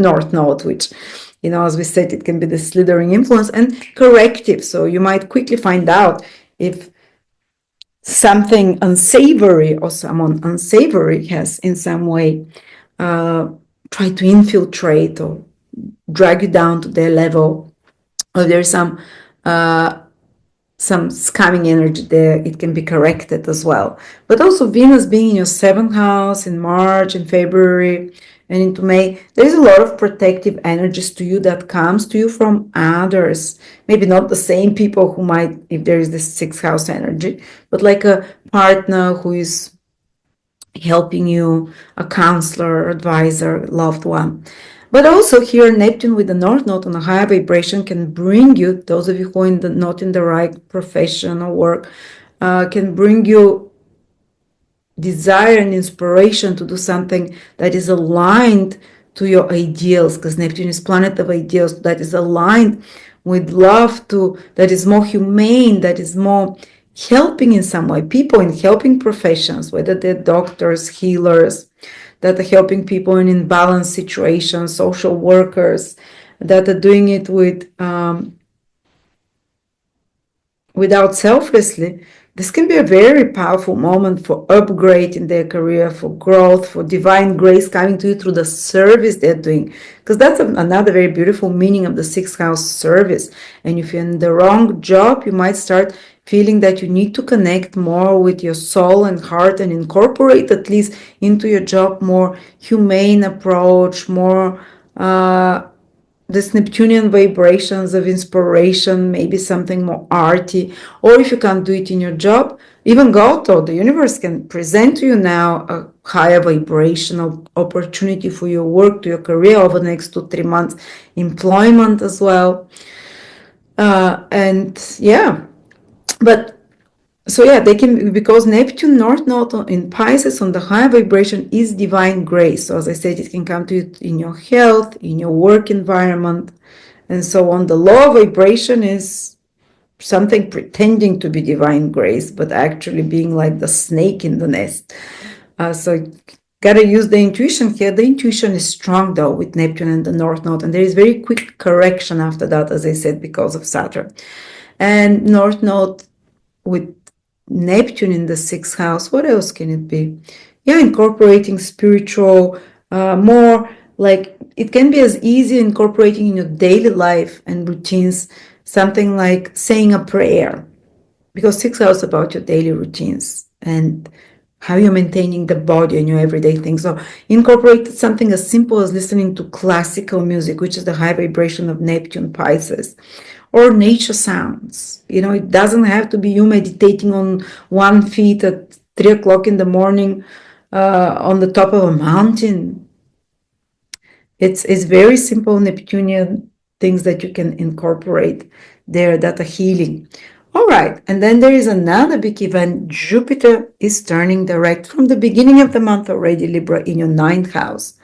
North Node, which, as we said, it can be the slithering influence and corrective. So you might quickly find out if something unsavory or someone unsavory has in some way tried to infiltrate or drag you down to their level, or there's some some scamming energy there, it can be corrected as well. But also Venus being in your 7th house in March and February and into May, there's a lot of protective energies to you that comes to you from others. Maybe not the same people who might, if there is this 6th house energy, but like a partner who is helping you, a counselor, advisor, loved one. But also here, Neptune with the North Node on a higher vibration can bring you, those of you who are not in the right profession or work, can bring you desire and inspiration to do something that is aligned to your ideals, because Neptune is planet of ideals, that is aligned with love, that is more humane, that is more helping in some way, people in helping professions, whether they're doctors, healers, that are helping people in imbalanced situations, social workers, that are doing it without selflessly. This can be a very powerful moment for upgrade in their career, for growth, for divine grace coming to you through the service they're doing. Because that's another very beautiful meaning of the 6th house, service. And if you're in the wrong job, you might start feeling that you need to connect more with your soul and heart and incorporate at least into your job more humane approach, more this Neptunian vibrations of inspiration, maybe something more arty. Or if you can't do it in your job, even God or the universe can present to you now a higher vibrational opportunity for your work, to your career over the next 2-3 months, employment as well. They can, because Neptune North Node in Pisces on the higher vibration is divine grace. So as I said, it can come to you in your health, in your work environment, and so on. The low vibration is something pretending to be divine grace, but actually being like the snake in the nest. So gotta use the intuition here. The intuition is strong though with Neptune and the North Node, and there is very quick correction after that, as I said, because of Saturn. And North Node with Neptune in the 6th house, what else can it be? Yeah, incorporating spiritual, more like it can be as easy incorporating in your daily life and routines, something like saying a prayer, because 6th house is about your daily routines and how you're maintaining the body and your everyday things. So incorporate something as simple as listening to classical music, which is the high vibration of Neptune Pisces, or nature sounds. It doesn't have to be you meditating on one feet at 3 o'clock in the morning on the top of a mountain. It's very simple Neptunian things that you can incorporate there that are healing. All right, and then there is another big event. Jupiter is turning direct from the beginning of the month already, Libra, in your 9th house.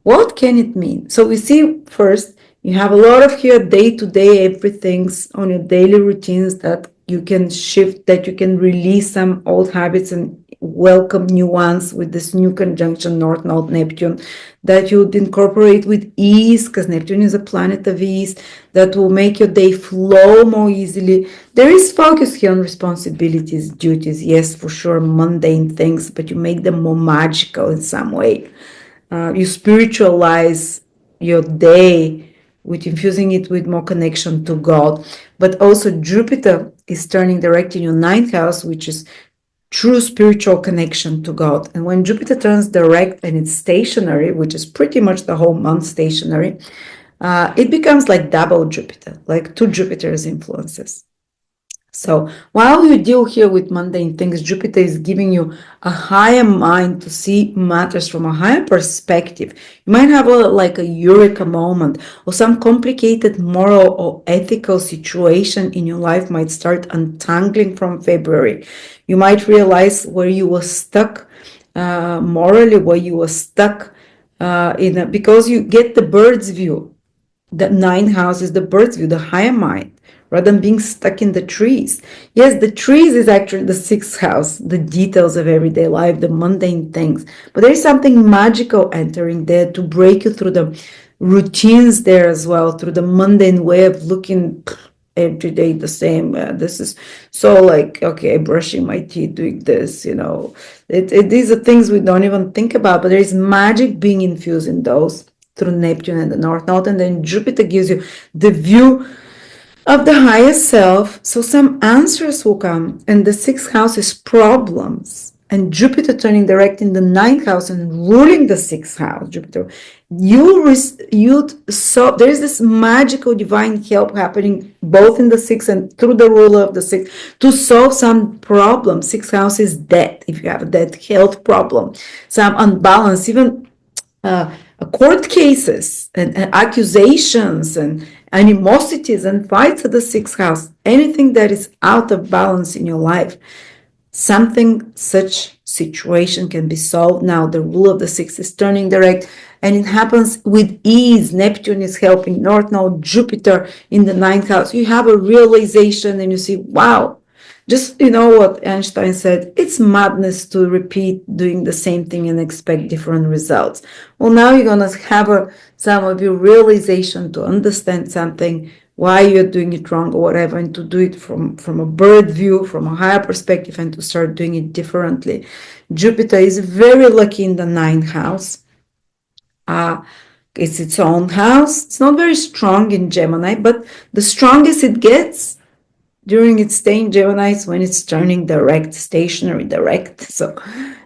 What can it mean? So we see first, you have a lot of here day-to-day everything's on your daily routines that you can shift, that you can release some old habits and welcome new ones with this new conjunction North Node Neptune, that you would incorporate with ease, because Neptune is a planet of ease, that will make your day flow more easily. There is focus here on responsibilities, duties, yes, for sure, mundane things, but you make them more magical in some way. You spiritualize your day with infusing it with more connection to God. But also Jupiter is turning direct in your 9th house, which is true spiritual connection to God. And when Jupiter turns direct and it's stationary, which is pretty much the whole month stationary, it becomes like double Jupiter, like 2 Jupiter's influences. So while you deal here with mundane things, Jupiter is giving you a higher mind to see matters from a higher perspective. You might have a eureka moment, or some complicated moral or ethical situation in your life might start untangling from February. You might realize where you were stuck morally, where you were stuck because you get the bird's view. The 9th house is the bird's view, the higher mind, rather than being stuck in the trees. Yes, the trees is actually the 6th house, the details of everyday life, the mundane things. But there's something magical entering there to break you through the routines there as well, through the mundane way of looking every day the same. This is so like, okay, brushing my teeth, doing this, these are things we don't even think about, but there is magic being infused in those through Neptune and the North Node. And then Jupiter gives you the view of the highest self. So some answers will come, and the sixth house is problems, and Jupiter turning direct in the ninth house and ruling the sixth house. Jupiter, so there's this magical divine help happening both in the sixth and through the ruler of the sixth to solve some problem. Sixth house is death. If you have a death, health problem, some unbalance, even court cases and accusations and animosities and fights at the sixth house, anything that is out of balance in your life, something such situation can be solved now. The rule of the sixth is turning direct, and it happens with ease. Neptune is helping North Node, Jupiter in the ninth house. You have a realization and you see, wow, just, you know what Einstein said, it's madness to repeat doing the same thing and expect different results. Well, now you're going to have some of your realization to understand something, why you're doing it wrong or whatever, and to do it from a bird view, from a higher perspective, and to start doing it differently. Jupiter is very lucky in the ninth house. It's its own house. It's not very strong in Gemini, but the strongest it gets during its stay in Gemini is when it's turning direct, stationary direct. So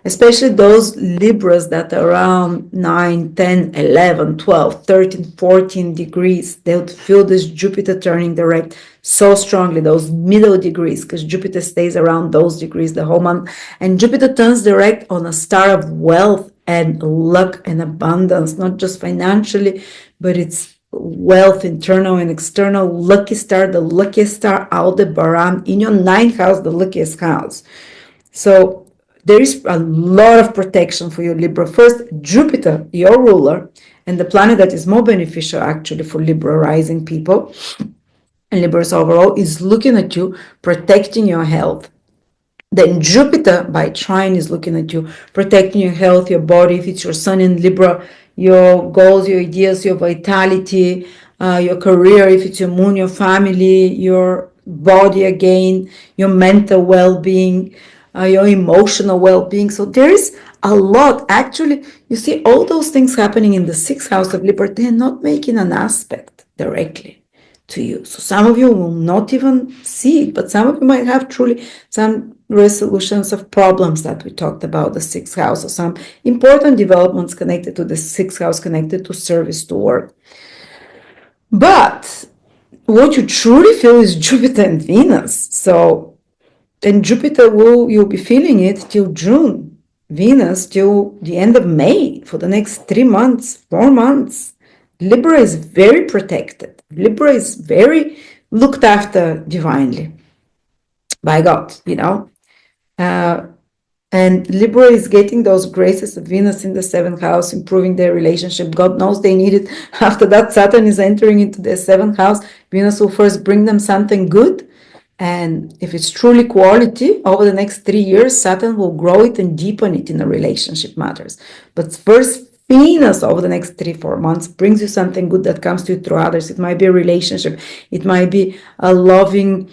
especially those Libras that are around 9, 10, 11, 12, 13, 14 degrees, they'll feel this Jupiter turning direct so strongly, those middle degrees, because Jupiter stays around those degrees the whole month. And Jupiter turns direct on a star of wealth and luck and abundance, not just financially, but it's wealth, internal and external. Lucky star, the luckiest star, Aldebaran, in your ninth house, the luckiest house. So there is a lot of protection for you, Libra. First, Jupiter, your ruler, and the planet that is more beneficial actually for Libra rising people and Libras overall, is looking at you, protecting your health. Then Jupiter by trine is looking at you, protecting your health, your body. If it's your sun in Libra, your goals, your ideas, your vitality, your career. If it's your moon, your family, your body again, your mental well-being, your emotional well-being. So there is a lot. Actually, you see all those things happening in the sixth house of Libra. They're not making an aspect directly to you. So some of you will not even see it, but some of you might have truly some resolutions of problems that we talked about, the sixth house, or some important developments connected to the sixth house, connected to service, to work. But what you truly feel is Jupiter and Venus. So, and Jupiter you'll be feeling it till June, Venus till the end of May, for the next 3 months, 4 months. Libra is very protected. Libra is very looked after divinely by God, you know. And Libra is getting those graces of Venus in the seventh house, improving their relationship. God knows they need it. After that, Saturn is entering into their seventh house. Venus will first bring them something good. And if it's truly quality, over the next 3 years, Saturn will grow it and deepen it in the relationship matters. But first, Venus over the next 3-4 months brings you something good that comes to you through others. It might be a relationship. It might be a loving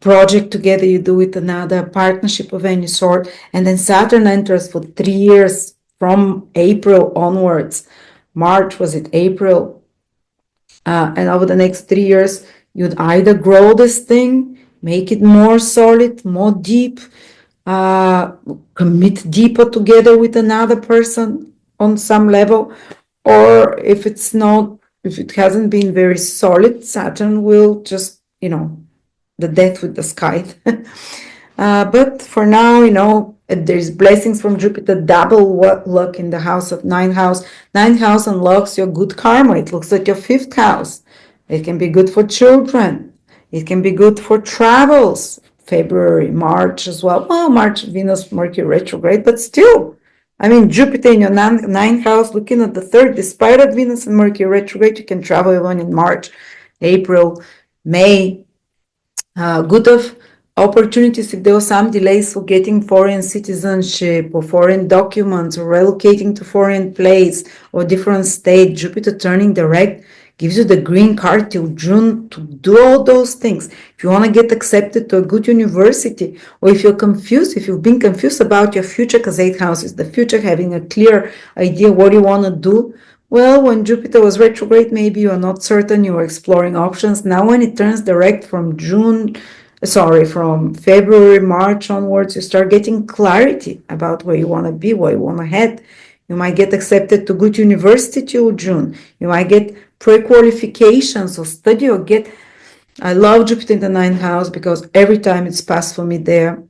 project together you do with another, partnership of any sort. And then Saturn enters for 3 years from April onwards. March, was it April? And over the next 3 years, you'd either grow this thing, make it more solid, more deep, commit deeper together with another person on some level, or if it hasn't been very solid, Saturn will just, the death with the sky. But for now, there's blessings from Jupiter, double luck in the house of ninth house. Ninth house unlocks your good karma. It looks like your fifth house. It can be good for children. It can be good for travels. February, March as well. Well, March, Venus, Mercury retrograde, but still, Jupiter in your ninth house, looking at the third, despite of Venus and Mercury retrograde, you can travel even in March, April, May. Good of opportunities if there were some delays for getting foreign citizenship or foreign documents or relocating to foreign place or different state. Jupiter turning direct gives you the green card till June to do all those things. If you want to get accepted to a good university, or if you're confused, if you've been confused about your future, because 8th house is the future, having a clear idea what you want to do, Well, when Jupiter was retrograde, maybe you are not certain, you are exploring options. Now, when it turns direct from February, March onwards, you start getting clarity about where you want to be, where you want to head. You might get accepted to good university till June. You might get pre-qualifications or study or get. I love Jupiter in the ninth house because every time it's passed for me there,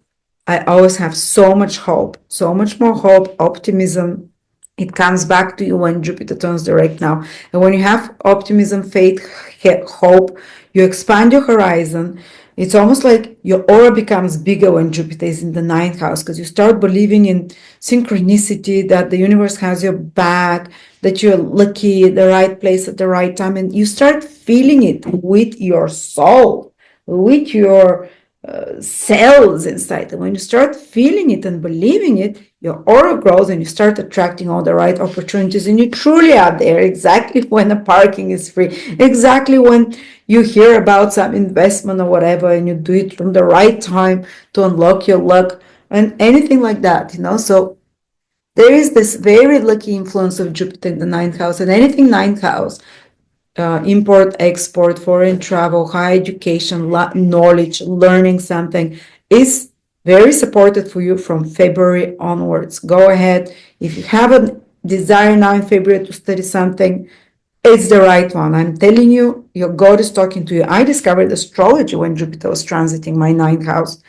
I always have so much hope, so much more hope, optimism. It comes back to you when Jupiter turns direct now. And when you have optimism, faith, hope, you expand your horizon. It's almost like your aura becomes bigger when Jupiter is in the ninth house because you start believing in synchronicity, that the universe has your back, that you're lucky at the right place at the right time. And you start feeling it with your soul, with your cells inside. And when you start feeling it and believing it, your aura grows and you start attracting all the right opportunities, and you truly are there exactly when the parking is free, exactly when you hear about some investment or whatever, and you do it from the right time to unlock your luck and anything like that, So there is this very lucky influence of Jupiter in the ninth house, and anything ninth house, import, export, foreign travel, higher education, knowledge, learning something is very supported for you from February onwards. Go ahead. If you have a desire now in February to study something, it's the right one. I'm telling you, your God is talking to you. I discovered astrology when Jupiter was transiting my ninth house,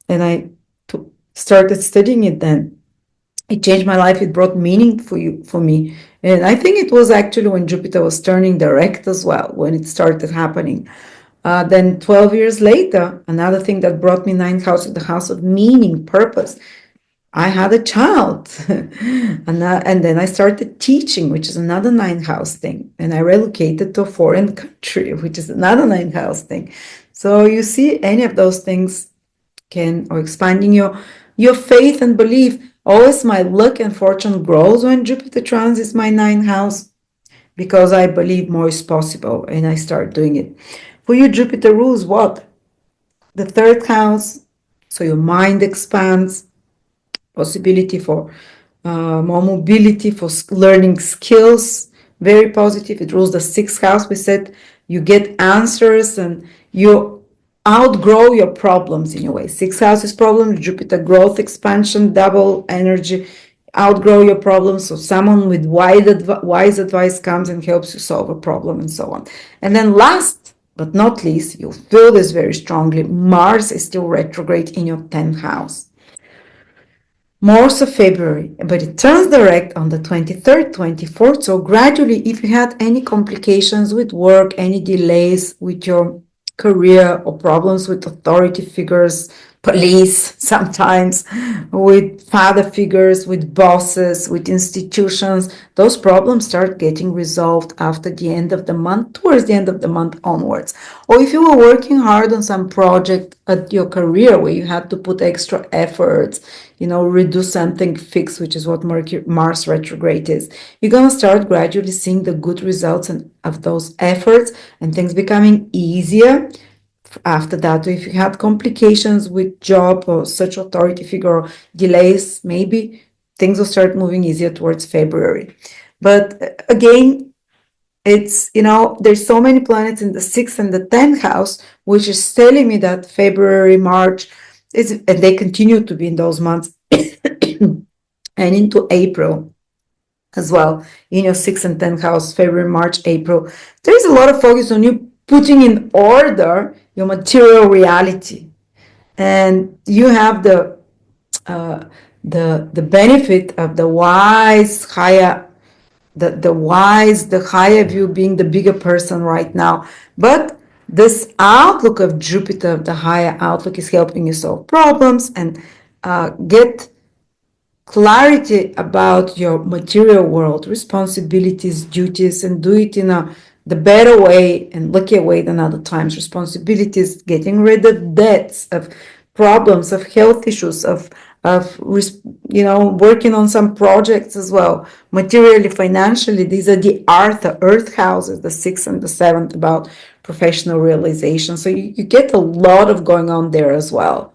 and I started studying it then. It changed my life. It brought meaning for me. And I think it was actually when Jupiter was turning direct as well, when it started happening. Then 12 years later, another thing that brought me ninth house is the house of meaning, purpose. I had a child. And then I started teaching, which is another ninth house thing. And I relocated to a foreign country, which is another ninth house thing. So you see, any of those things or expanding your faith and belief. Always my luck and fortune grows when Jupiter transits my ninth house because I believe more is possible and I start doing it. For you, Jupiter rules what? The third house. So your mind expands, possibility for more mobility, for learning skills, very positive. It rules the sixth house. We said you get answers and you outgrow your problems in a way. Sixth house is problem, Jupiter growth, expansion, double energy, outgrow your problems. So someone with wise advice comes and helps you solve a problem and so on. And then last but not least, you feel this very strongly, Mars is still retrograde in your 10th house. Most of February, but it turns direct on the 23rd, 24th. So gradually, if you had any complications with work, any delays with your career or problems with authority figures, police sometimes, with father figures, with bosses, with institutions, those problems start getting resolved after the end of the month, towards the end of the month onwards. Or if you were working hard on some project at your career where you had to put extra efforts, redo something, fix, which is what Mars retrograde is, you're going to start gradually seeing the good results of those efforts and things becoming easier. After that, if you had complications with job or such authority figure or delays, maybe things will start moving easier towards February. But again, it's, there's so many planets in the 6th and the 10th house, which is telling me that February, March, and they continue to be in those months and into April as well, in your 6th and 10th house, February, March, April. There's a lot of focus on you putting in order your material reality. And you have the benefit of the wise, higher, the higher view being the bigger person right now. But this outlook of Jupiter, the higher outlook, is helping you solve problems and get clarity about your material world, responsibilities, duties, and do it in the better way and luckier way than other times. Responsibilities, getting rid of debts, of problems, of health issues, of working on some projects as well. Materially, financially, these are the earth houses, the 6th and the 7th, about professional realization. So you get a lot of going on there as well.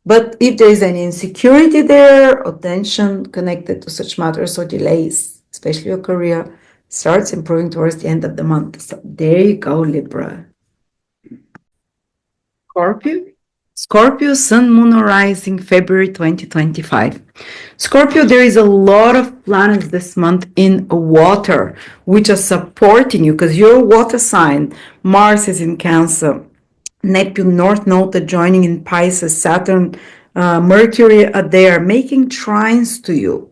But if there is any insecurity there or tension connected to such matters or delays, especially your career, starts improving towards the end of the month. So there you go, Libra. Scorpio. Scorpio, Sun, Moon, or Rising, February 2025. Scorpio, there is a lot of planets this month in water, which are supporting you because you're a water sign. Mars is in Cancer. Neptune, North Node joining in Pisces, Saturn, Mercury are there, making trines to you.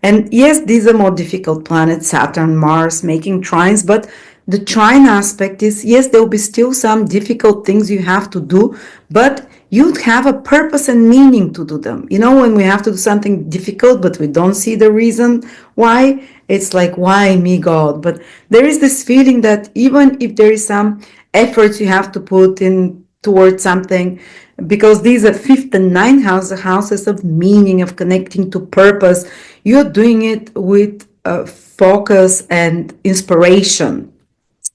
And yes, these are more difficult planets, Saturn, Mars, making trines, but the trine aspect is, yes, there will be still some difficult things you have to do, but you have a purpose and meaning to do them. You know, when we have to do something difficult, but we don't see the reason why, it's like, why me, God? But there is this feeling that even if there is some efforts you have to put in towards something, because these are fifth and ninth house, the houses of meaning, of connecting to purpose, you're doing it with focus and inspiration.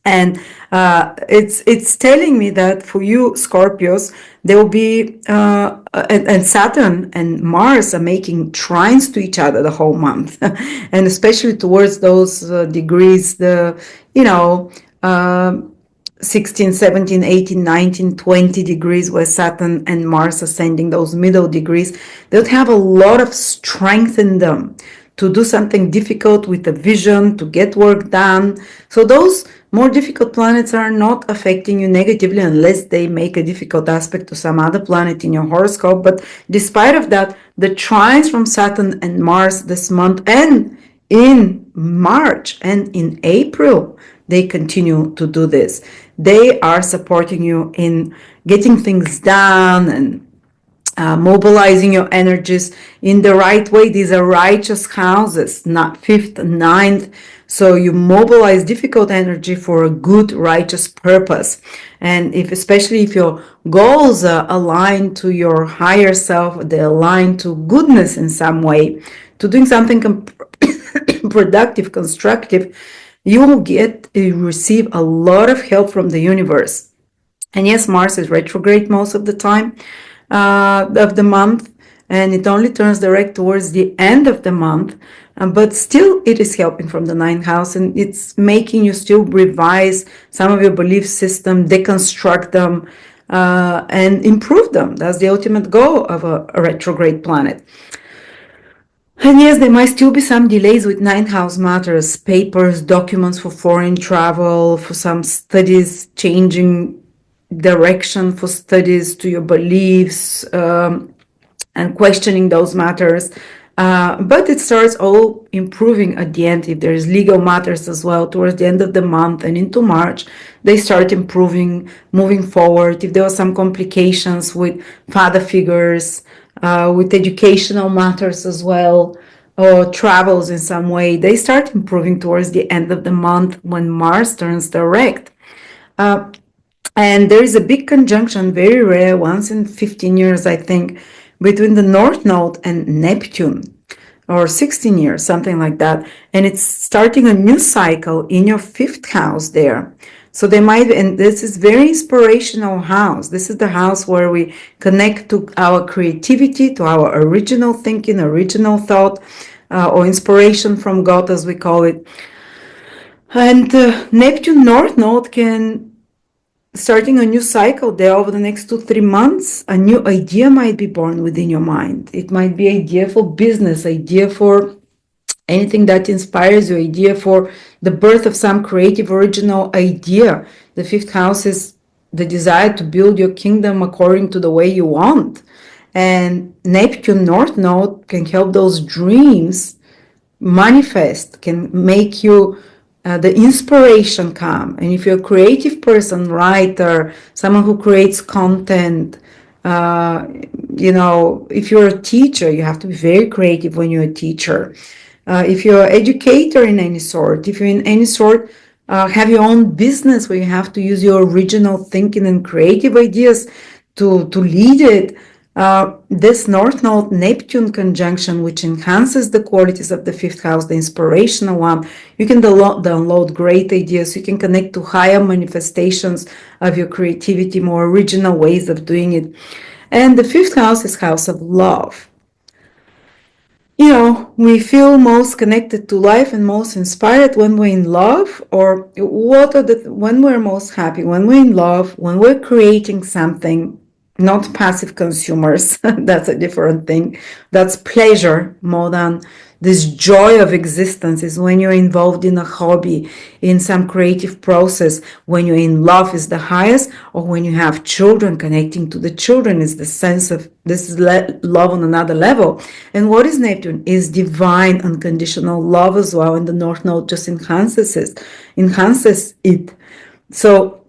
And it's telling me that for you Scorpios, there will be and Saturn and Mars are making trines to each other the whole month, and especially towards those degrees, the 16, 17, 18, 19, 20 degrees where Saturn and Mars are sending those middle degrees. They'll have a lot of strength in them to do something difficult with a vision, to get work done. So those more difficult planets are not affecting you negatively unless they make a difficult aspect to some other planet in your horoscope. But despite of that, the trines from Saturn and Mars this month and in March and in April, they continue to do this. They are supporting you in getting things done and mobilizing your energies in the right way. These are righteous houses, not fifth, ninth. So you mobilize difficult energy for a good, righteous purpose. And especially if your goals are aligned to your higher self, they're aligned to goodness in some way, to doing something productive, constructive, you will receive a lot of help from the universe. And yes, Mars is retrograde most of the time of the month, and it only turns direct towards the end of the month, but still it is helping from the ninth house, and it's making you still revise some of your belief system, deconstruct them, and improve them. That's the ultimate goal of a retrograde planet. And yes, there might still be some delays with ninth house matters, papers, documents for foreign travel, for some studies, changing direction for studies to your beliefs, and questioning those matters. But it starts all improving at the end. If there's legal matters as well, towards the end of the month and into March, they start improving, moving forward. If there are some complications with father figures, with educational matters as well, or travels in some way, they start improving towards the end of the month when Mars turns direct. And there is a big conjunction, very rare, once in 15 years, I think, between the North Node and Neptune, or 16 years, something like that. And it's starting a new cycle in your fifth house there. So they might, and this is very inspirational house. This is the house where we connect to our creativity, to our original thinking, original thought, or inspiration from God, as we call it. And Neptune North Node can, starting a new cycle there over the next 2-3 months, a new idea might be born within your mind. It might be idea for business, idea for anything that inspires you, idea for the birth of some creative original idea. The fifth house is the desire to build your kingdom according to the way you want. And Neptune North Node can help those dreams manifest, can make you the inspiration come. And if you're a creative person, writer, someone who creates content, if you're a teacher, you have to be very creative when you're a teacher. If you're an educator in any sort, if you're in any sort, have your own business where you have to use your original thinking and creative ideas to lead it. This North Node Neptune conjunction, which enhances the qualities of the fifth house, the inspirational one, you can download great ideas. You can connect to higher manifestations of your creativity, more original ways of doing it. And the fifth house is house of love. You know, we feel most connected to life and most inspired when we're in love, or when we're most happy, when we're in love, when we're creating something, not passive consumers. That's a different thing. That's pleasure more than this joy of existence is when you're involved in a hobby, in some creative process, when you're in love is the highest, or when you have children, connecting to the children is the sense of this is love on another level. And what is Neptune? Is divine unconditional love as well, and the North Node just enhances it. So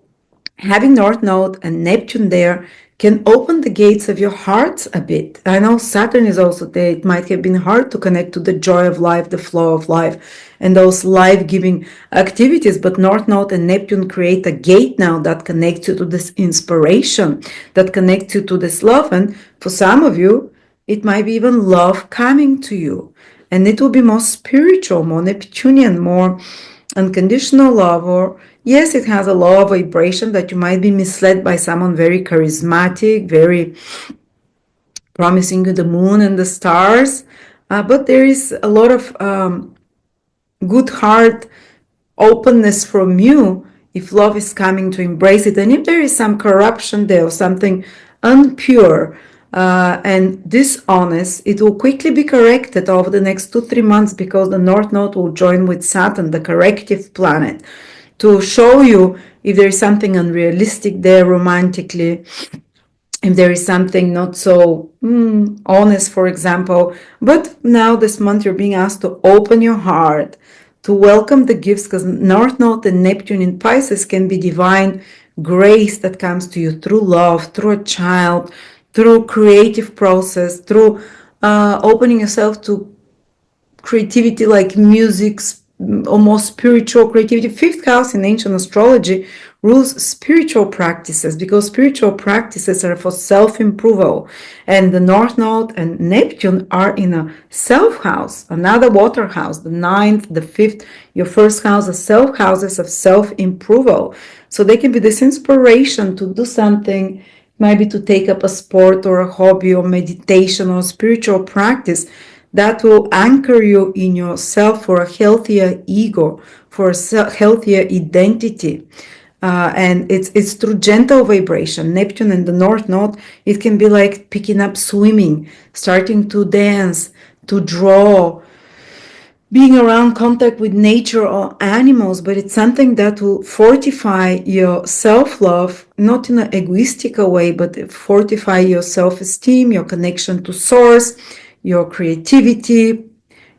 having North Node and Neptune there can open the gates of your heart a bit. I know Saturn is also there. It might have been hard to connect to the joy of life, the flow of life, and those life-giving activities. But North Node and Neptune create a gate now that connects you to this inspiration, that connects you to this love. And for some of you, it might be even love coming to you. And it will be more spiritual, more Neptunian, more unconditional love, or yes, it has a low vibration that you might be misled by someone very charismatic, very promising you the moon and the stars, but there is a lot of good heart openness from you if love is coming to embrace it. And if there is some corruption there or something unpure and dishonest, it will quickly be corrected over the next 2-3 months, because the North Node will join with Saturn, the corrective planet, to show you if there is something unrealistic there romantically, if there is something not so honest, for example. But now this month you're being asked to open your heart, to welcome the gifts, because North Node and Neptune in Pisces can be divine grace that comes to you through love, through a child, through creative process, through opening yourself to creativity like music, almost spiritual creativity. Fifth house in ancient astrology rules spiritual practices, because spiritual practices are for self-improvement, and the North Node and Neptune are in a self house, another water house, the ninth, the fifth, your first house, are self houses of self-improvement. So they can be this inspiration to do something, maybe to take up a sport or a hobby or meditation or spiritual practice that will anchor you in yourself for a healthier ego, for a healthier identity. And it's through gentle vibration. Neptune and the North Node, it can be like picking up swimming, starting to dance, to draw, being around contact with nature or animals, but it's something that will fortify your self-love, not in an egoistical way, but fortify your self-esteem, your connection to source, your creativity,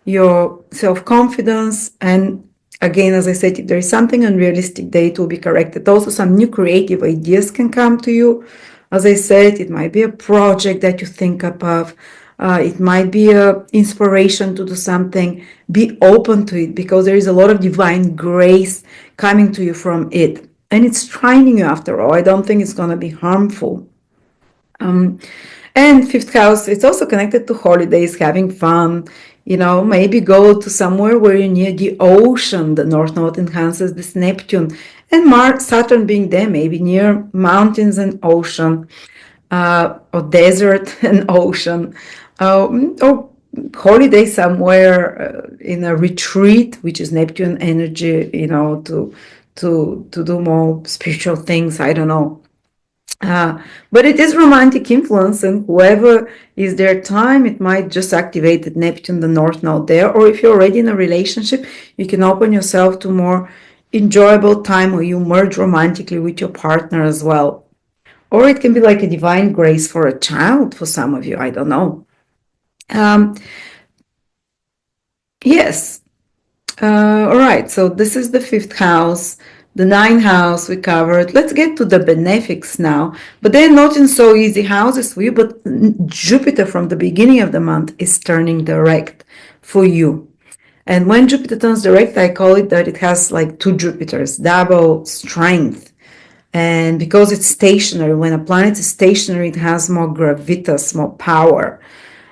your self-confidence. And again, as I said, if there is something unrealistic there, it will be corrected. Also, some new creative ideas can come to you. As I said, it might be a project that you think up of. It might be an inspiration to do something. Be open to it, because there is a lot of divine grace coming to you from it. And it's training you after all. I don't think it's going to be harmful. And fifth house, it's also connected to holidays, having fun, maybe go to somewhere where you're near the ocean. The North Node enhances this Neptune. And Mars, Saturn being there, maybe near mountains and ocean, or desert and ocean, or holiday somewhere in a retreat, which is Neptune energy, to do more spiritual things. I don't know. But it is romantic influence, and whoever is their time, it might just activate the Neptune, the North Node there. Or if you're already in a relationship, you can open yourself to more enjoyable time where you merge romantically with your partner as well. Or it can be like a divine grace for a child for some of you. I don't know. Yes. All right. So this is the fifth house. The ninth house we covered. Let's get to the benefics now. But they're not in so easy houses for you. But Jupiter from the beginning of the month is turning direct for you. And when Jupiter turns direct, I call it that it has like two Jupiters, double strength. And because it's stationary, when a planet is stationary, it has more gravitas, more power.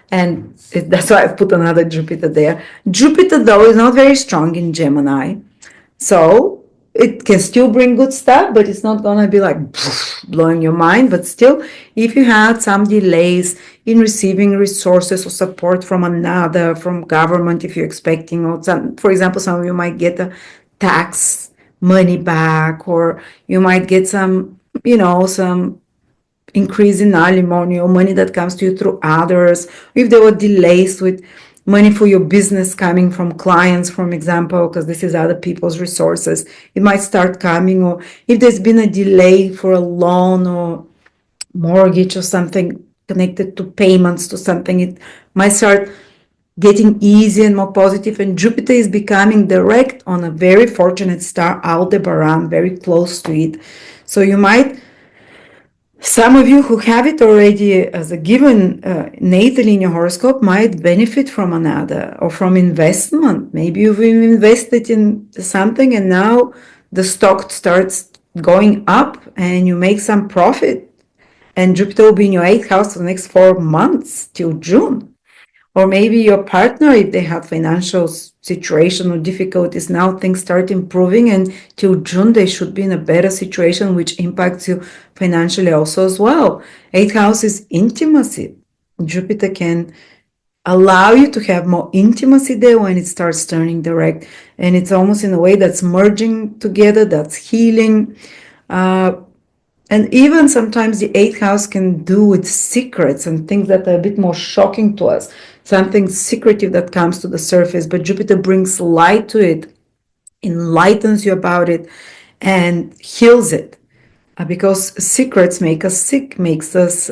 And that's why I put another Jupiter there. Jupiter, though, is not very strong in Gemini. So it can still bring good stuff, but it's not gonna be like blowing your mind. But still, if you had some delays in receiving resources or support from another, from government, if you're expecting, or some, for example, some of you might get a tax money back, or you might get some, you know, some increase in alimony or money that comes to you through others. If there were delays with money for your business coming from clients, for example, because this is other people's resources, it might start coming. Or if there's been a delay for a loan or mortgage or something connected to payments to something, it might start getting easy and more positive. And Jupiter is becoming direct on a very fortunate star, Aldebaran, very close to it. So you might, some of you who have it already as a given natally in your horoscope might benefit from another, or from investment. Maybe you've invested in something and now the stock starts going up and you make some profit. And Jupiter will be in your 8th house for the next 4 months till June. Or maybe your partner, if they have financial situation or difficulties, now things start improving, and till June they should be in a better situation, which impacts you financially also as well. 8th house is intimacy. Jupiter can allow you to have more intimacy there when it starts turning direct, and it's almost in a way that's merging together, that's healing. And even sometimes the 8th house can do with secrets and things that are a bit more shocking to us, something secretive that comes to the surface, but Jupiter brings light to it, enlightens you about it, and heals it. Because secrets make us sick, makes us,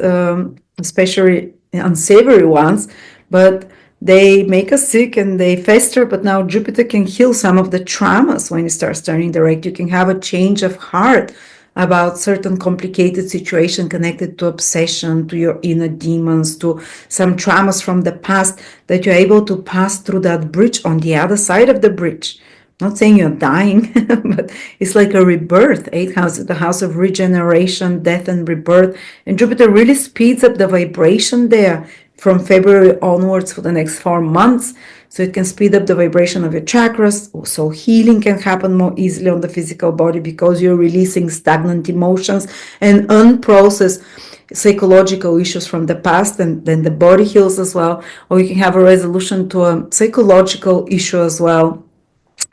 especially unsavory ones, but they make us sick and they fester. But now Jupiter can heal some of the traumas when it starts turning direct. You can have a change of heart about certain complicated situation connected to obsession, to your inner demons, to some traumas from the past, that you're able to pass through that bridge on the other side of the bridge. Not saying you're dying, but it's like a rebirth. 8th house is the house of regeneration, death, and rebirth. And Jupiter really speeds up the vibration there from February onwards for the next 4 months. So it can speed up the vibration of your chakras. So healing can happen more easily on the physical body because you're releasing stagnant emotions and unprocessed psychological issues from the past, and then the body heals as well. Or you can have a resolution to a psychological issue as well.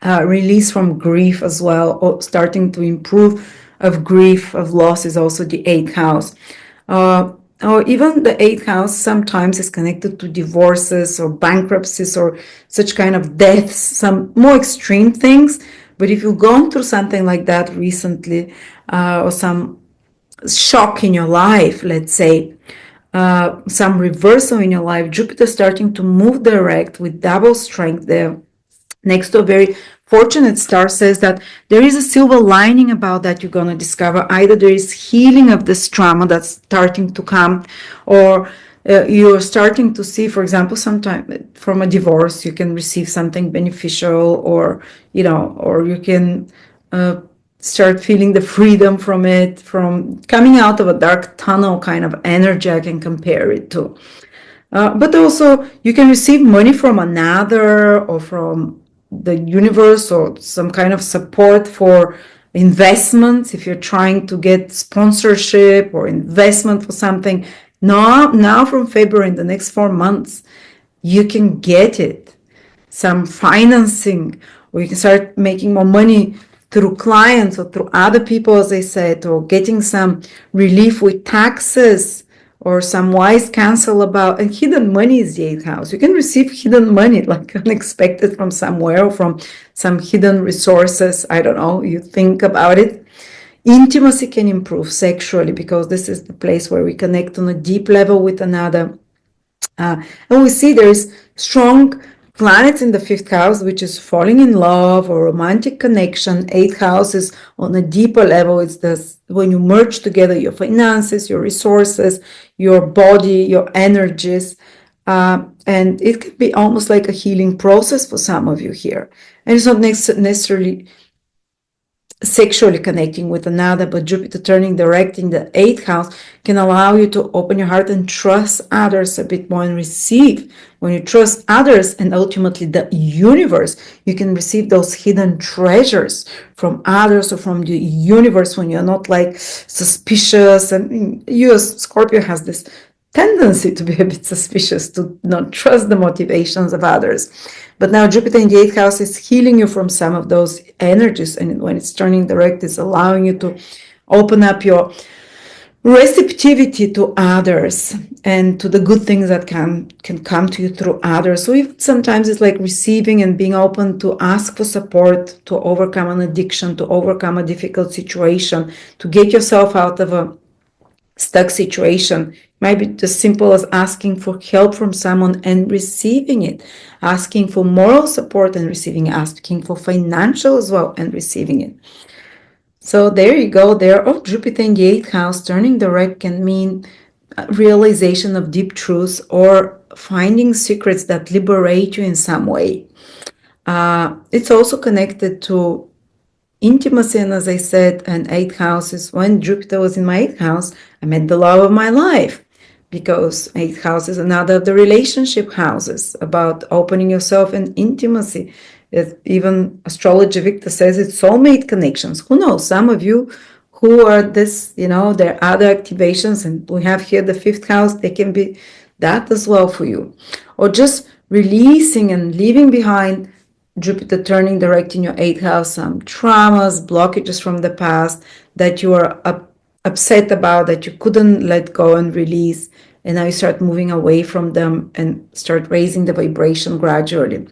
Release from grief as well, or starting to improve of grief, of loss, is also the 8th house. Or even the 8th house sometimes is connected to divorces or bankruptcies or such kind of deaths, some more extreme things. But if you've gone through something like that recently, or some shock in your life, let's say, some reversal in your life, Jupiter starting to move direct with double strength there next to a very fortunate star says that there is a silver lining about that. You're going to discover either there is healing of this trauma that's starting to come, or you're starting to see, for example, sometime from a divorce, you can receive something beneficial, or, you know, or you can start feeling the freedom from it, from coming out of a dark tunnel kind of energy, I can compare it to. But also you can receive money from another, or from the universe, or some kind of support for investments if you're trying to get sponsorship or investment for something. Now from February, in the next 4 months, you can get it. Some financing, or you can start making more money through clients or through other people, as I said, or getting some relief with taxes, or some wise counsel about, and hidden money is the 8th house. You can receive hidden money, like unexpected from somewhere, or from some hidden resources. I don't know, you think about it. Intimacy can improve sexually, because this is the place where we connect on a deep level with another. And we see there's strong planets in the 5th house, which is falling in love or romantic connection. 8th house is on a deeper level. It's this, when you merge together your finances, your resources, your body, your energies. And it could be almost like a healing process for some of you here. And it's not necessarily sexually connecting with another, but Jupiter turning direct in the 8th house can allow you to open your heart and trust others a bit more and receive. When you trust others and ultimately the universe, you can receive those hidden treasures from others or from the universe when you're not like suspicious. And you as Scorpio has this tendency to be a bit suspicious, to not trust the motivations of others. But now Jupiter in the 8th house is healing you from some of those energies, and when it's turning direct, it's allowing you to open up your receptivity to others and to the good things that can come to you through others. So if sometimes it's like receiving and being open to ask for support, to overcome an addiction, to overcome a difficult situation, to get yourself out of a stuck situation. Might be as simple as asking for help from someone and receiving it, asking for moral support and receiving it, asking for financial as well and receiving it. So there you go. There, oh, Jupiter in the 8th house turning direct can mean realization of deep truths or finding secrets that liberate you in some way. It's also connected to intimacy, and as I said, and 8th house is when Jupiter was in my 8th house, I met the love of my life, because 8th house is another of the relationship houses about opening yourself in intimacy. Even astrology Victor says it's soulmate connections. Who knows? Some of you who are this, there are other activations, and we have here the 5th house, they can be that as well for you. Or just releasing and leaving behind Jupiter turning direct in your 8th house, some traumas, blockages from the past that you are upset about, that you couldn't let go and release, and now you start moving away from them and start raising the vibration gradually.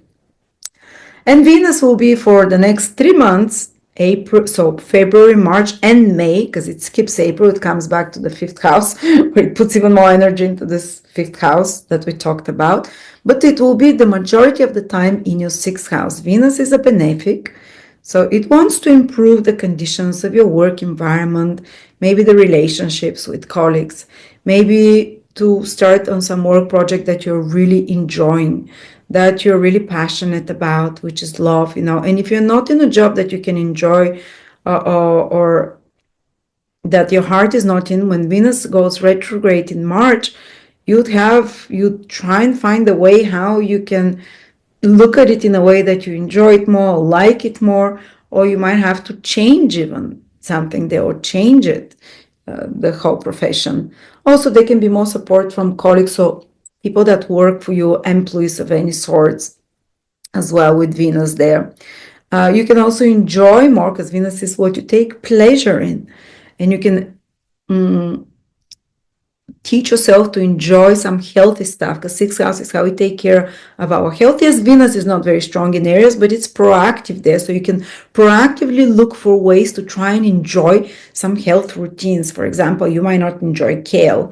And Venus will be for the next 3 months, April, so February, March, and May, because it skips April, it comes back to the 5th house, where it puts even more energy into this 5th house that we talked about. But it will be the majority of the time in your 6th house. Venus is a benefic, so it wants to improve the conditions of your work environment, maybe the relationships with colleagues, maybe to start on some work project that you're really enjoying, that you're really passionate about, which is love, And if you're not in a job that you can enjoy or that your heart is not in, when Venus goes retrograde in March, you try and find a way how you can look at it in a way that you enjoy it more, like it more, or you might have to change even something there or change it, the whole profession. Also, there can be more support from colleagues, so people that work for you, employees of any sorts, as well with Venus there. You can also enjoy more, because Venus is what you take pleasure in, and you can teach yourself to enjoy some healthy stuff, because 6th house is how we take care of our health. Yes, Venus is not very strong in Aries, but it's proactive there, so you can proactively look for ways to try and enjoy some health routines. For example, you might not enjoy kale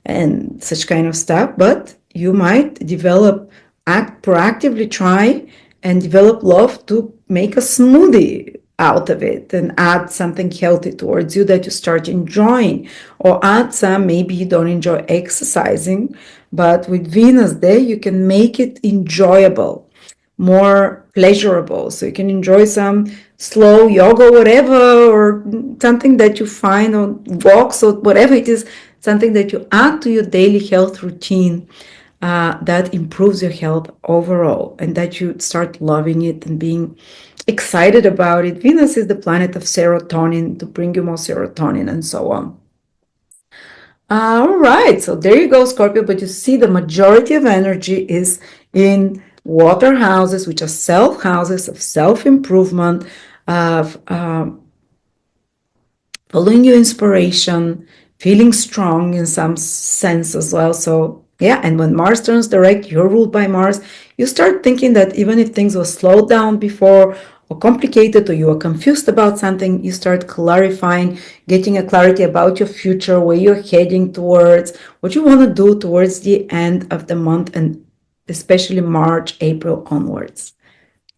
and such kind of stuff, but you might proactively try and develop love to make a smoothie out of it and add something healthy towards you that you start enjoying, or add some, maybe you don't enjoy exercising, but with Venus there you can make it enjoyable, more pleasurable, so you can enjoy some slow yoga, whatever, or something that you find on walks or whatever it is, something that you add to your daily health routine that improves your health overall, and that you start loving it and being excited about it. Venus is the planet of serotonin, to bring you more serotonin and so on. All right, so there you go, Scorpio, but you see the majority of energy is in water houses, which are self houses of self-improvement, of following your inspiration, feeling strong in some sense as well. So yeah, and when Mars turns direct, you're ruled by Mars, you start thinking that even if things were slowed down before or complicated, or you are confused about something, you start clarifying, getting a clarity about your future, where you're heading towards, what you want to do towards the end of the month, and especially March, April onwards.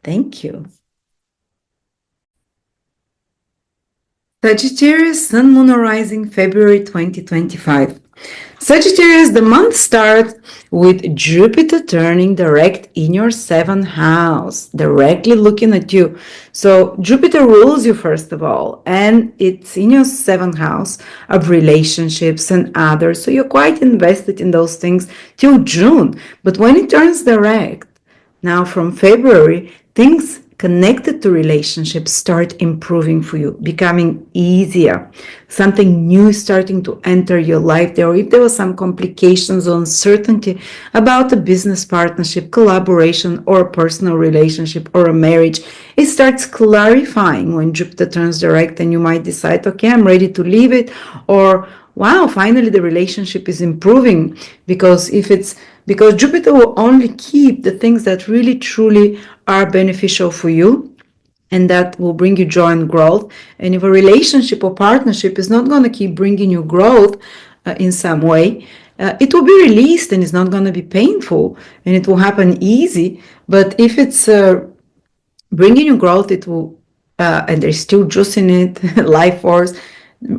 Thank you. Sagittarius, Sun, Moon, or Rising, February 2025. Sagittarius, the month starts with Jupiter turning direct in your 7th house, directly looking at you. So Jupiter rules you, first of all, and it's in your 7th house of relationships and others. So you're quite invested in those things till June. But when it turns direct, now from February, things connected to relationships start improving for you, becoming easier. Something new is starting to enter your life there. Or if there were some complications or uncertainty about a business partnership, collaboration, or a personal relationship or a marriage, it starts clarifying when Jupiter turns direct, and you might decide, okay, I'm ready to leave it, or wow, finally the relationship is improving. Because Jupiter will only keep the things that really truly are beneficial for you and that will bring you joy and growth. And if a relationship or partnership is not going to keep bringing you growth in some way, it will be released and it's not going to be painful and it will happen easy. But if it's bringing you growth, it will, and there's still juice in it, life force,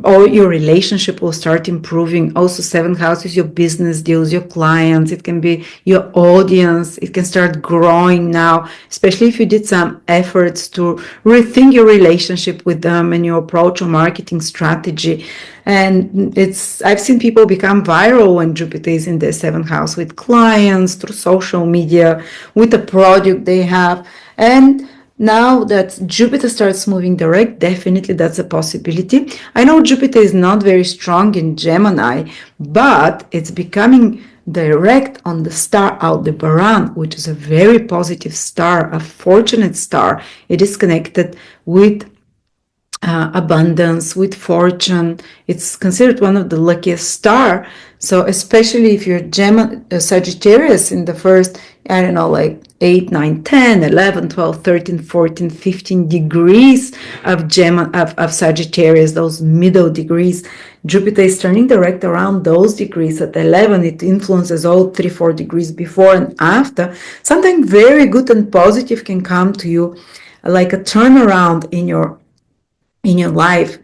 or your relationship will start improving. Also, 7th house is your business deals, your clients, it can be your audience, it can start growing now, especially if you did some efforts to rethink your relationship with them and your approach or marketing strategy. And I've seen people become viral when Jupiter is in their 7th house with clients, through social media, with the product they have. And now that Jupiter starts moving direct, definitely that's a possibility. I know Jupiter is not very strong in Gemini, but it's becoming direct on the star Aldebaran, which is a very positive star, a fortunate star. It is connected with abundance, with fortune. It's considered one of the luckiest star. So especially if you're Sagittarius in the first, I don't know, like 8, 9, 10, 11, 12, 13, 14, 15 degrees of Sagittarius, those middle degrees, Jupiter is turning direct around those degrees. At 11, it influences all 3, 4 degrees before and after. Something very good and positive can come to you, like a turnaround in your life,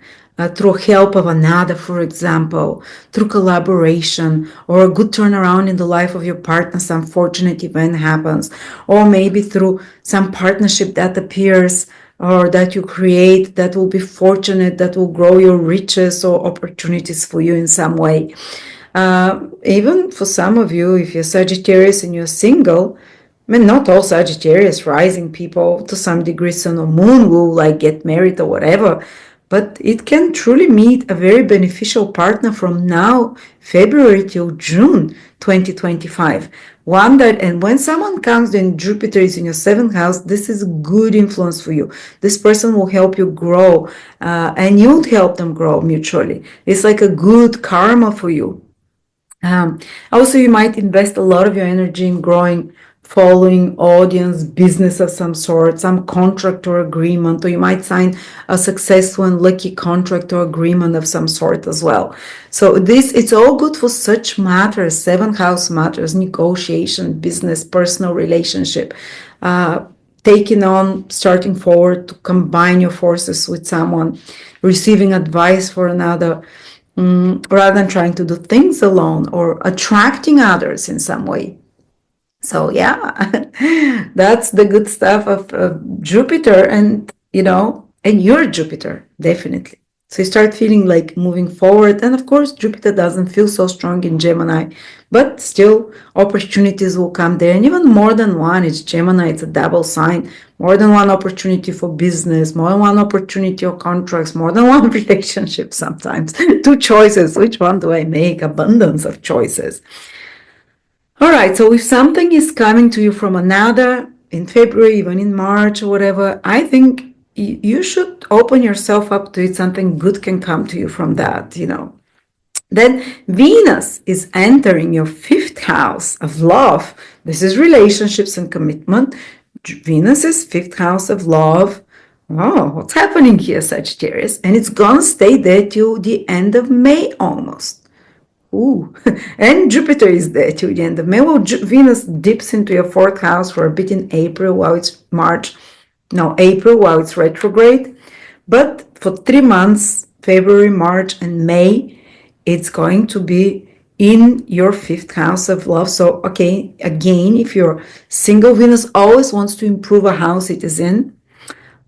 through help of another, for example, through collaboration, or a good turnaround in the life of your partner, some fortunate event happens, or maybe through some partnership that appears or that you create that will be fortunate, that will grow your riches or opportunities for you in some way. Even for some of you, if you're Sagittarius and you're single, I mean, not all Sagittarius rising people, to some degree, Sun or Moon will like get married or whatever, but it can truly meet a very beneficial partner from now, February till June 2025. And when someone comes, then Jupiter is in your 7th house, this is good influence for you. This person will help you grow, and you'll help them grow mutually. It's like a good karma for you. Also, you might invest a lot of your energy in growing following, audience, business of some sort, some contract or agreement, or you might sign a successful and lucky contract or agreement of some sort as well. So it's all good for such matters, 7th house matters, negotiation, business, personal relationship, taking on, starting forward to combine your forces with someone, receiving advice for another, rather than trying to do things alone, or attracting others in some way. So yeah, that's the good stuff of Jupiter, and your Jupiter, definitely. So you start feeling like moving forward. And of course, Jupiter doesn't feel so strong in Gemini, but still opportunities will come there. And even more than one, it's Gemini, it's a double sign. More than one opportunity for business, more than one opportunity or contracts, more than one relationship sometimes. 2 choices. Which one do I make? Abundance of choices. All right, so if something is coming to you from another in February, even in March or whatever, I think you should open yourself up to it. Something good can come to you from that, Then Venus is entering your 5th house of love. This is relationships and commitment. Venus is 5th house of love. Oh, what's happening here, Sagittarius? And it's going to stay there till the end of May almost. Ooh, and Jupiter is there till the end of May. Well, Venus dips into your 4th house for a bit in April while it's April while it's retrograde. But for 3 months, February, March, and May, it's going to be in your 5th house of love. So, okay, again, if you're single, Venus always wants to improve a house it is in.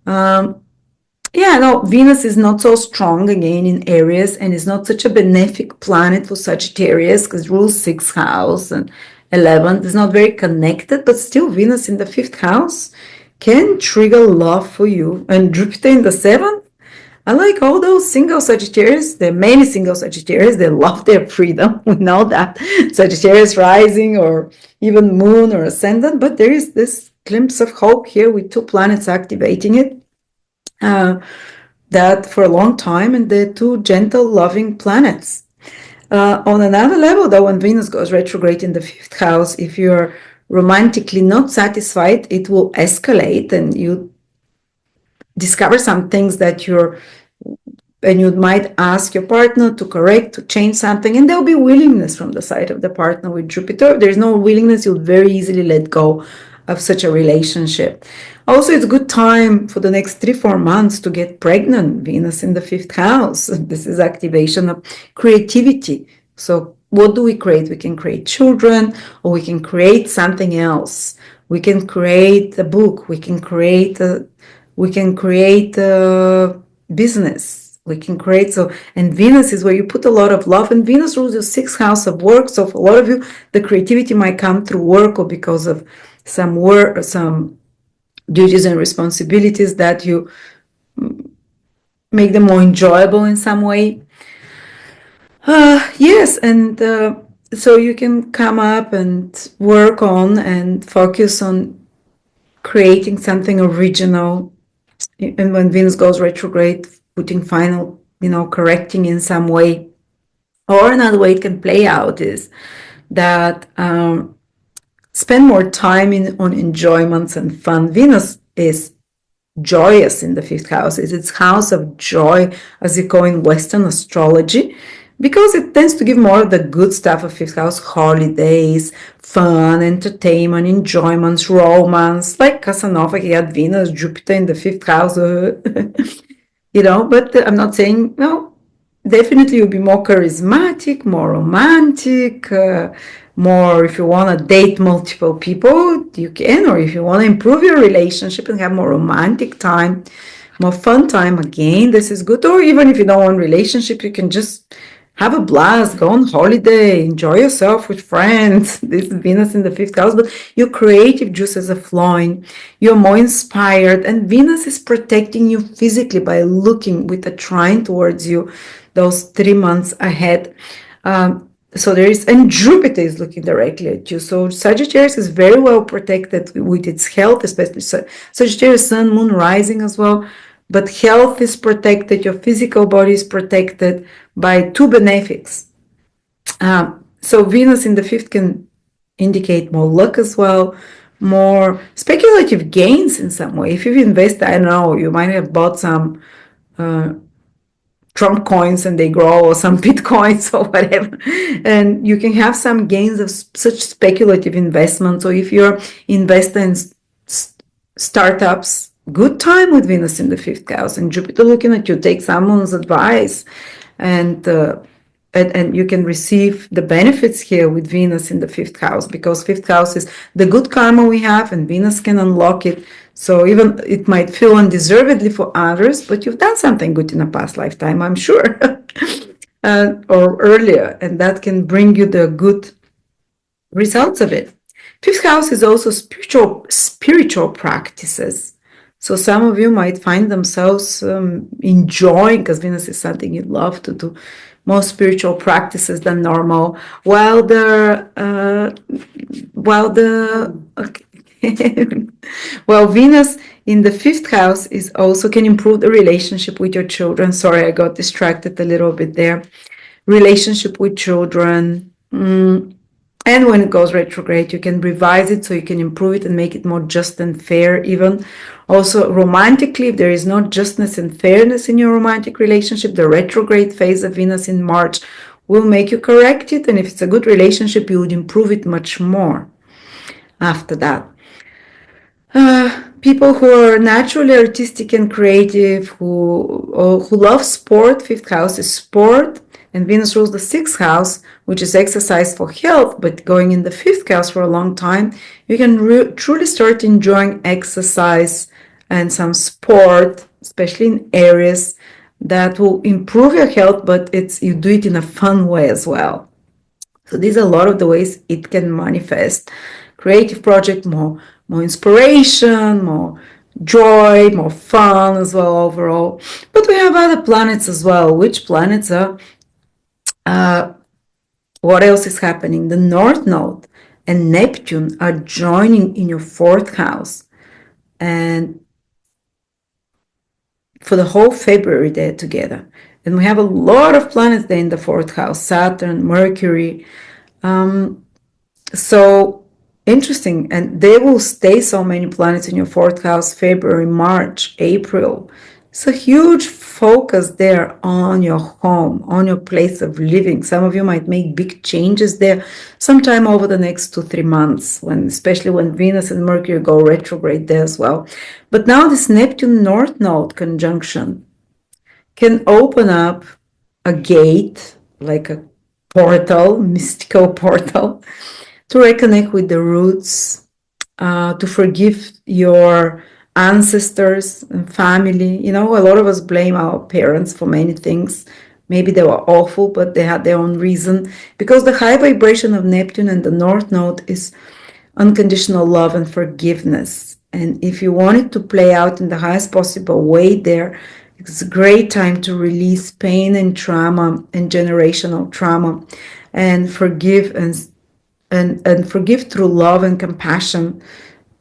Yeah, no, Venus is not so strong again in Aries and is not such a benefic planet for Sagittarius because rules 6th house and 11th is not very connected, but still Venus in the 5th house can trigger love for you. And Jupiter in the 7th, I like all those single Sagittarius. There are many single Sagittarius. They love their freedom. We know that. Sagittarius rising or even moon or ascendant, but there is this glimpse of hope here with 2 planets activating it. That for a long time, and they're 2 gentle, loving planets. On another level, though, when Venus goes retrograde in the 5th house, if you're romantically not satisfied, it will escalate and you discover some things that and you might ask your partner to correct, to change something, and there'll be willingness from the side of the partner with Jupiter. There's no willingness, you'll very easily let go of such a relationship. Also, it's a good time for the next 3-4 months to get pregnant. Venus in the 5th house. This is activation of creativity. So what do we create? We can create children, or we can create something else. We can create a book. We can create a business. We can create, and Venus is where you put a lot of love, and Venus rules your 6th house of work. So for a lot of you, the creativity might come through work or because of some work, some duties and responsibilities that you make them more enjoyable in some way. Yes, and so you can come up and work on and focus on creating something original. And when Venus goes retrograde, putting final, correcting in some way. Or another way it can play out is that spend more time on enjoyments and fun. Venus is joyous in the 5th house. It's its house of joy, as you call in Western astrology, because it tends to give more of the good stuff of 5th house: holidays, fun, entertainment, enjoyments, romance. Like Casanova, he had Venus, Jupiter in the 5th house, but I'm not saying, no, definitely you'll be more charismatic, more romantic, more, if you want to date multiple people, you can, or if you want to improve your relationship and have more romantic time, more fun time, again, this is good. Or even if you don't want relationship, you can just have a blast, go on holiday, enjoy yourself with friends. This is Venus in the 5th house, but your creative juices are flowing. You're more inspired, and Venus is protecting you physically by looking with a trine towards you those 3 months ahead. So and Jupiter is looking directly at you. So Sagittarius is very well protected with its health, especially Sagittarius, Sun, Moon, Rising as well. But health is protected, your physical body is protected by 2 benefics. So Venus in the 5th can indicate more luck as well, more speculative gains in some way. If you've invested, I don't know, you might have bought some Trump coins and they grow, or some Bitcoins or whatever. And you can have some gains of such speculative investments. Or if you're investing in startups, good time with Venus in the 5th house and Jupiter looking at you. Take someone's advice, and you can receive the benefits here with Venus in the 5th house, because 5th house is the good karma we have, and Venus can unlock it. So even it might feel undeservedly for others, but you've done something good in a past lifetime, I'm sure, or earlier, and that can bring you the good results of it. 5th house is also spiritual practices. So some of you might find themselves enjoying, because Venus is something you love to do, more spiritual practices than normal, while Venus in the 5th house is also can improve the relationship with your children. Sorry, I got distracted a little bit there. Relationship with children. And when it goes retrograde, you can revise it so you can improve it and make it more just and fair even. Also, romantically, if there is no justness and fairness in your romantic relationship, the retrograde phase of Venus in March will make you correct it. And if it's a good relationship, you would improve it much more after that. People who are naturally artistic and creative, who love sport, 5th house is sport, and Venus rules the 6th house, which is exercise for health, but going in the 5th house for a long time, you can truly start enjoying exercise and some sport, especially in areas that will improve your health, but you do it in a fun way as well. So these are a lot of the ways it can manifest. Creative project, more inspiration, more joy, more fun as well overall. But we have other planets as well. Which planets are? What else is happening? The North Node and Neptune are joining in your 4th house. And for the whole February, they're together. And we have a lot of planets there in the 4th house. Saturn, Mercury. So interesting. And they will stay so many planets in your 4th house, February, March, April. It's a huge focus there on your home, on your place of living. Some of you might make big changes there sometime over the next 2-3 months, especially when Venus and Mercury go retrograde there as well. But now this Neptune North Node conjunction can open up a gate, like a portal, mystical portal, to reconnect with the roots, to forgive your ancestors and family. A lot of us blame our parents for many things. Maybe they were awful, but they had their own reason. Because the high vibration of Neptune and the North Node is unconditional love and forgiveness. And if you want it to play out in the highest possible way there, it's a great time to release pain and trauma and generational trauma and forgive and forgive through love and compassion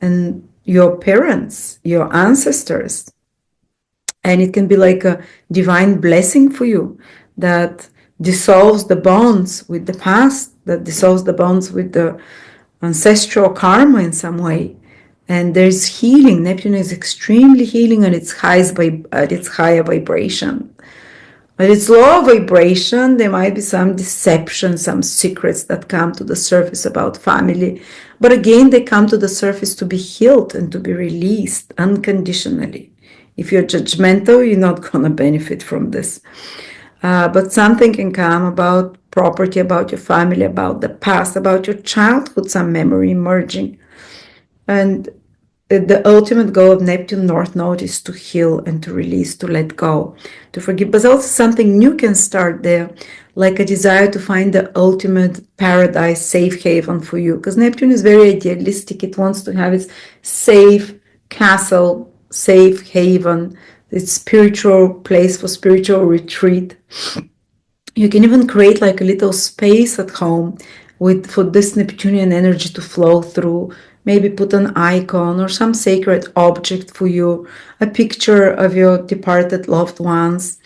and your parents, your ancestors. And it can be like a divine blessing for you that dissolves the bonds with the past, that dissolves the bonds with the ancestral karma in some way. And there's healing. Neptune is extremely healing at its higher vibration. At its lower vibration, there might be some deception, some secrets that come to the surface about family. But again, they come to the surface to be healed and to be released unconditionally. If you're judgmental, you're not going to benefit from this. But something can come about property, about your family, about the past, about your childhood, some memory emerging. And the ultimate goal of Neptune North Node is to heal and to release, to let go, to forgive. But also something new can start there, like a desire to find the ultimate paradise, safe haven for you. Because Neptune is very idealistic. It wants to have its safe castle, safe haven, its spiritual place for spiritual retreat. You can even create like a little space at home for this Neptunian energy to flow through. Maybe put an icon or some sacred object for you, a picture of your departed loved ones.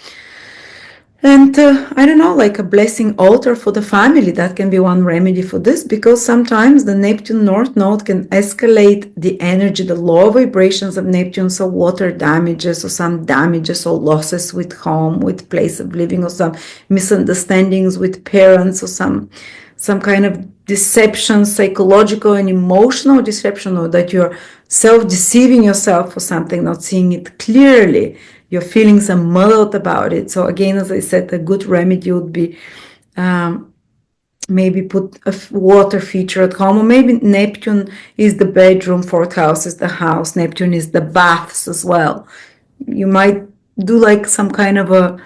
And I don't know, like a blessing altar for the family. That can be one remedy for this, because sometimes the Neptune North Node can escalate the energy, the low vibrations of Neptune, so water damages or some damages or losses with home, with place of living, or some misunderstandings with parents, or some kind of deception, psychological and emotional deception, or that you're self-deceiving yourself for something, not seeing it clearly. Your feelings are muddled about it. So again, as I said, a good remedy would be maybe put a water feature at home, or maybe Neptune is the bedroom, 4th house is the house, Neptune is the baths as well. You might do like some kind of a,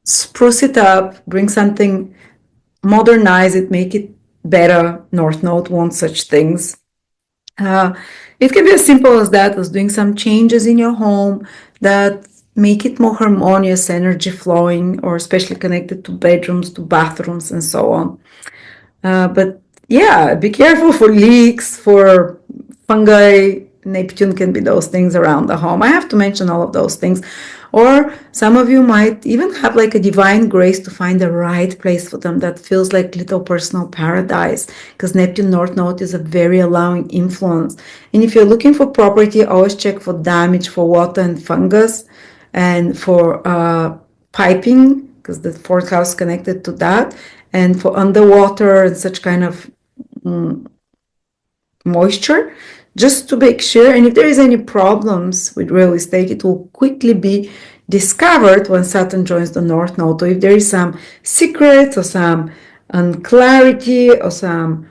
spruce it up, bring something, modernize it, make it better. North Node wants such things. It can be as simple as that, as doing some changes in your home that make it more harmonious, energy flowing, or especially connected to bedrooms, to bathrooms, and so on. But yeah, be careful for leaks, for fungi. Neptune can be those things around the home. I have to mention all of those things. Or some of you might even have like a divine grace to find the right place for them that feels like little personal paradise, because Neptune North Node is a very allowing influence. And if you're looking for property, always check for damage, for water and fungus, and for piping, because the 4th house is connected to that, and for underwater and such kind of moisture, just to make sure. And if there is any problems with real estate, it will quickly be discovered when Saturn joins the North Node. So if there is some secrets or some unclarity or some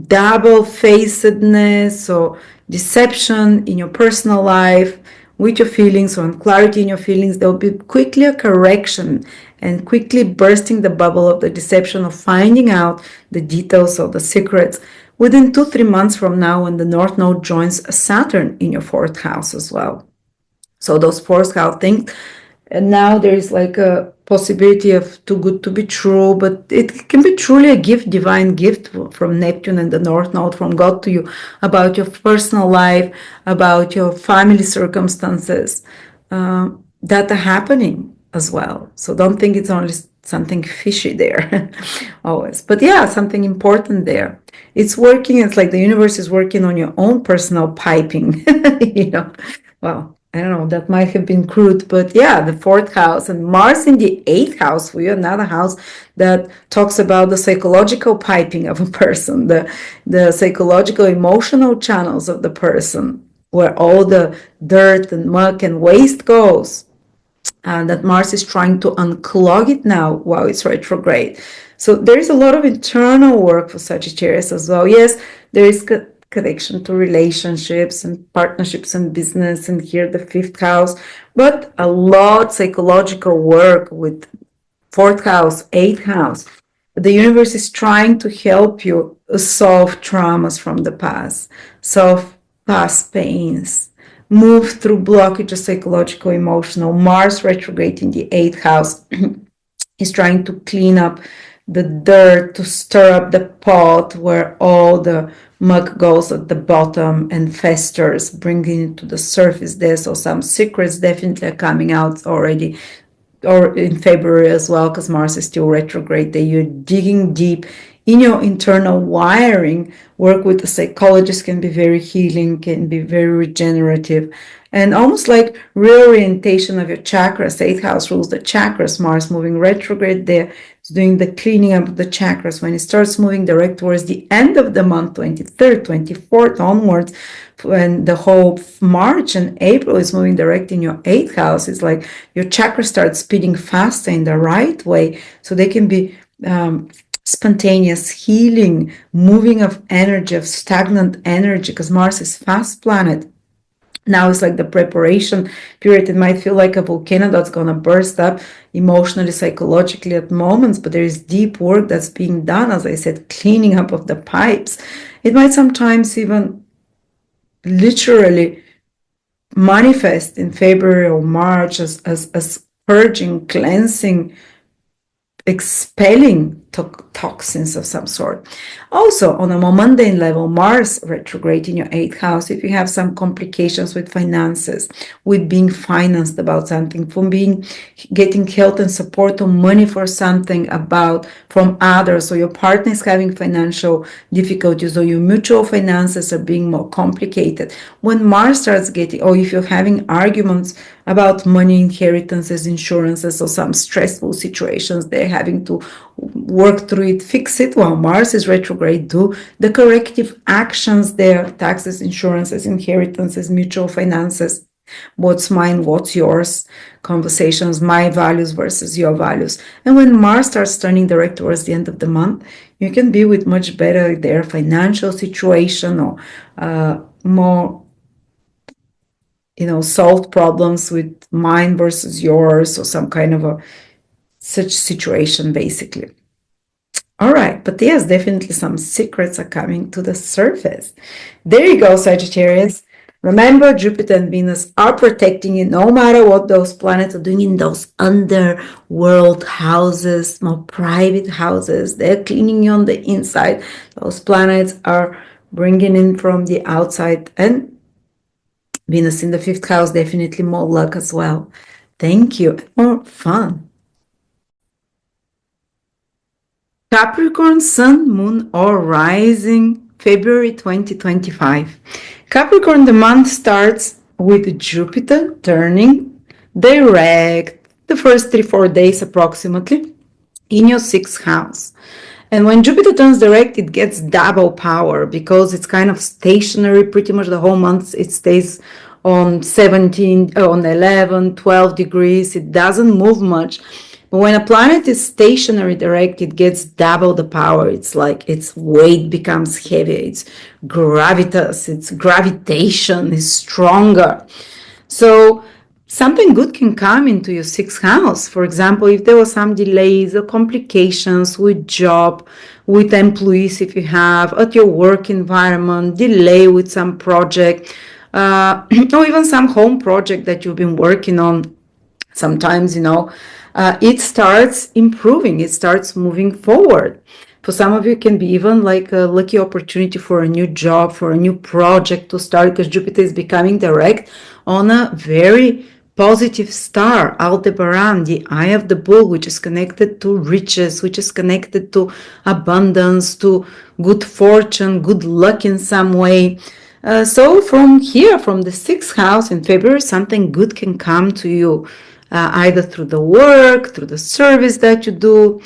double-facedness or deception in your personal life with your feelings or unclarity in your feelings, there will be quickly a correction and quickly bursting the bubble of the deception of finding out the details of the secrets within 2-3 months from now, when the North Node joins Saturn in your 4th house as well. So those 4th house things, and now there is like a possibility of too good to be true, but it can be truly a gift, divine gift from Neptune and the North Node, from God to you, about your personal life, about your family circumstances that are happening as well. So don't think it's only something fishy there always, but yeah, something important there. It's working. It's like the universe is working on your own personal piping, well, I don't know, that might have been crude, but yeah, the 4th house and Mars in the 8th house for you, another house that talks about the psychological piping of a person, the psychological emotional channels of the person, where all the dirt and muck and waste goes. That Mars is trying to unclog it now while it's retrograde. So there is a lot of internal work for Sagittarius as well. Yes, there is connection to relationships and partnerships and business, and here the 5th house, but a lot psychological work with 4th house, 8th house. The universe is trying to help you solve traumas from the past, solve past pains, move through blockages, psychological, emotional. Mars retrograde in the 8th house is trying to clean up the dirt, to stir up the pot where all the muck goes at the bottom and festers, bringing it to the surface there. So some secrets definitely are coming out already, or in February as well, because Mars is still retrograde. That you're digging deep in your internal wiring. Work with the psychologist can be very healing, can be very regenerative, and almost like reorientation of your chakras. 8th house rules the chakras. Mars moving retrograde there is doing the cleaning up of the chakras. When it starts moving direct towards the end of the month, 23rd, 24th onwards, when the whole March and April is moving direct in your 8th house, it's like your chakras start speeding faster in the right way, so they can be spontaneous healing, moving of energy, of stagnant energy, because Mars is fast planet. Now it's like the preparation period. It might feel like a volcano that's going to burst up emotionally, psychologically at moments, but there is deep work that's being done, as I said, cleaning up of the pipes. It might sometimes even literally manifest in February or March as purging, cleansing, expelling toxins of some sort. Also, on a more mundane level, Mars retrograde in your 8th house, if you have some complications with finances, with being financed about something, from getting help and support or money for something from others, or your partner is having financial difficulties, or your mutual finances are being more complicated. When Mars starts getting, or if you're having arguments about money, inheritances, insurances, or some stressful situations, they're having to work through it, fix it, while Mars is retrograde. Do the corrective actions there: taxes, insurances, inheritances, mutual finances, what's mine, what's yours, conversations, my values versus your values. And when Mars starts turning direct towards the end of the month, you can be with much better their financial situation, or more solved problems with mine versus yours, or some kind of such situation, basically. All right, but yes, definitely some secrets are coming to the surface. There you go, Sagittarius. Remember, Jupiter and Venus are protecting you no matter what those planets are doing in those underworld houses, more private houses. They're cleaning you on the inside. Those planets are bringing in from the outside, and Venus in the 5th house, definitely more luck as well. Thank you. More fun. Capricorn, Sun, Moon, or Rising, February 2025. Capricorn, the month starts with Jupiter turning direct the first 3-4 days approximately in your 6th house. And when Jupiter turns direct, it gets double power, because it's kind of stationary pretty much the whole month. It stays on 17, on 11, 12 degrees. It doesn't move much. But when a planet is stationary direct, it gets double the power. It's like its weight becomes heavier. Its gravitas, its gravitation is stronger. So something good can come into your sixth house. For example, if there were some delays or complications with job, with employees, if you have, at your work environment, delay with some project, or even some home project that you've been working on, sometimes, it starts improving, it starts moving forward. For some of you, it can be even like a lucky opportunity for a new job, for a new project to start, because Jupiter is becoming direct on a very positive star, Aldebaran, the eye of the bull, which is connected to riches, which is connected to abundance, to good fortune, good luck in some way. So from here, from the sixth house in February, something good can come to you, either through the work, through the service that you do,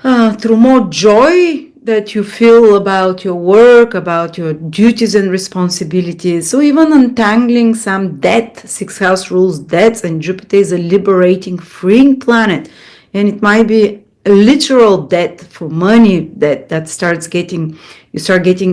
through more joy that you feel about your work, about your duties and responsibilities. So even untangling some debt, sixth house rules debts, and Jupiter is a liberating, freeing planet. And it might be a literal debt for money that starts getting,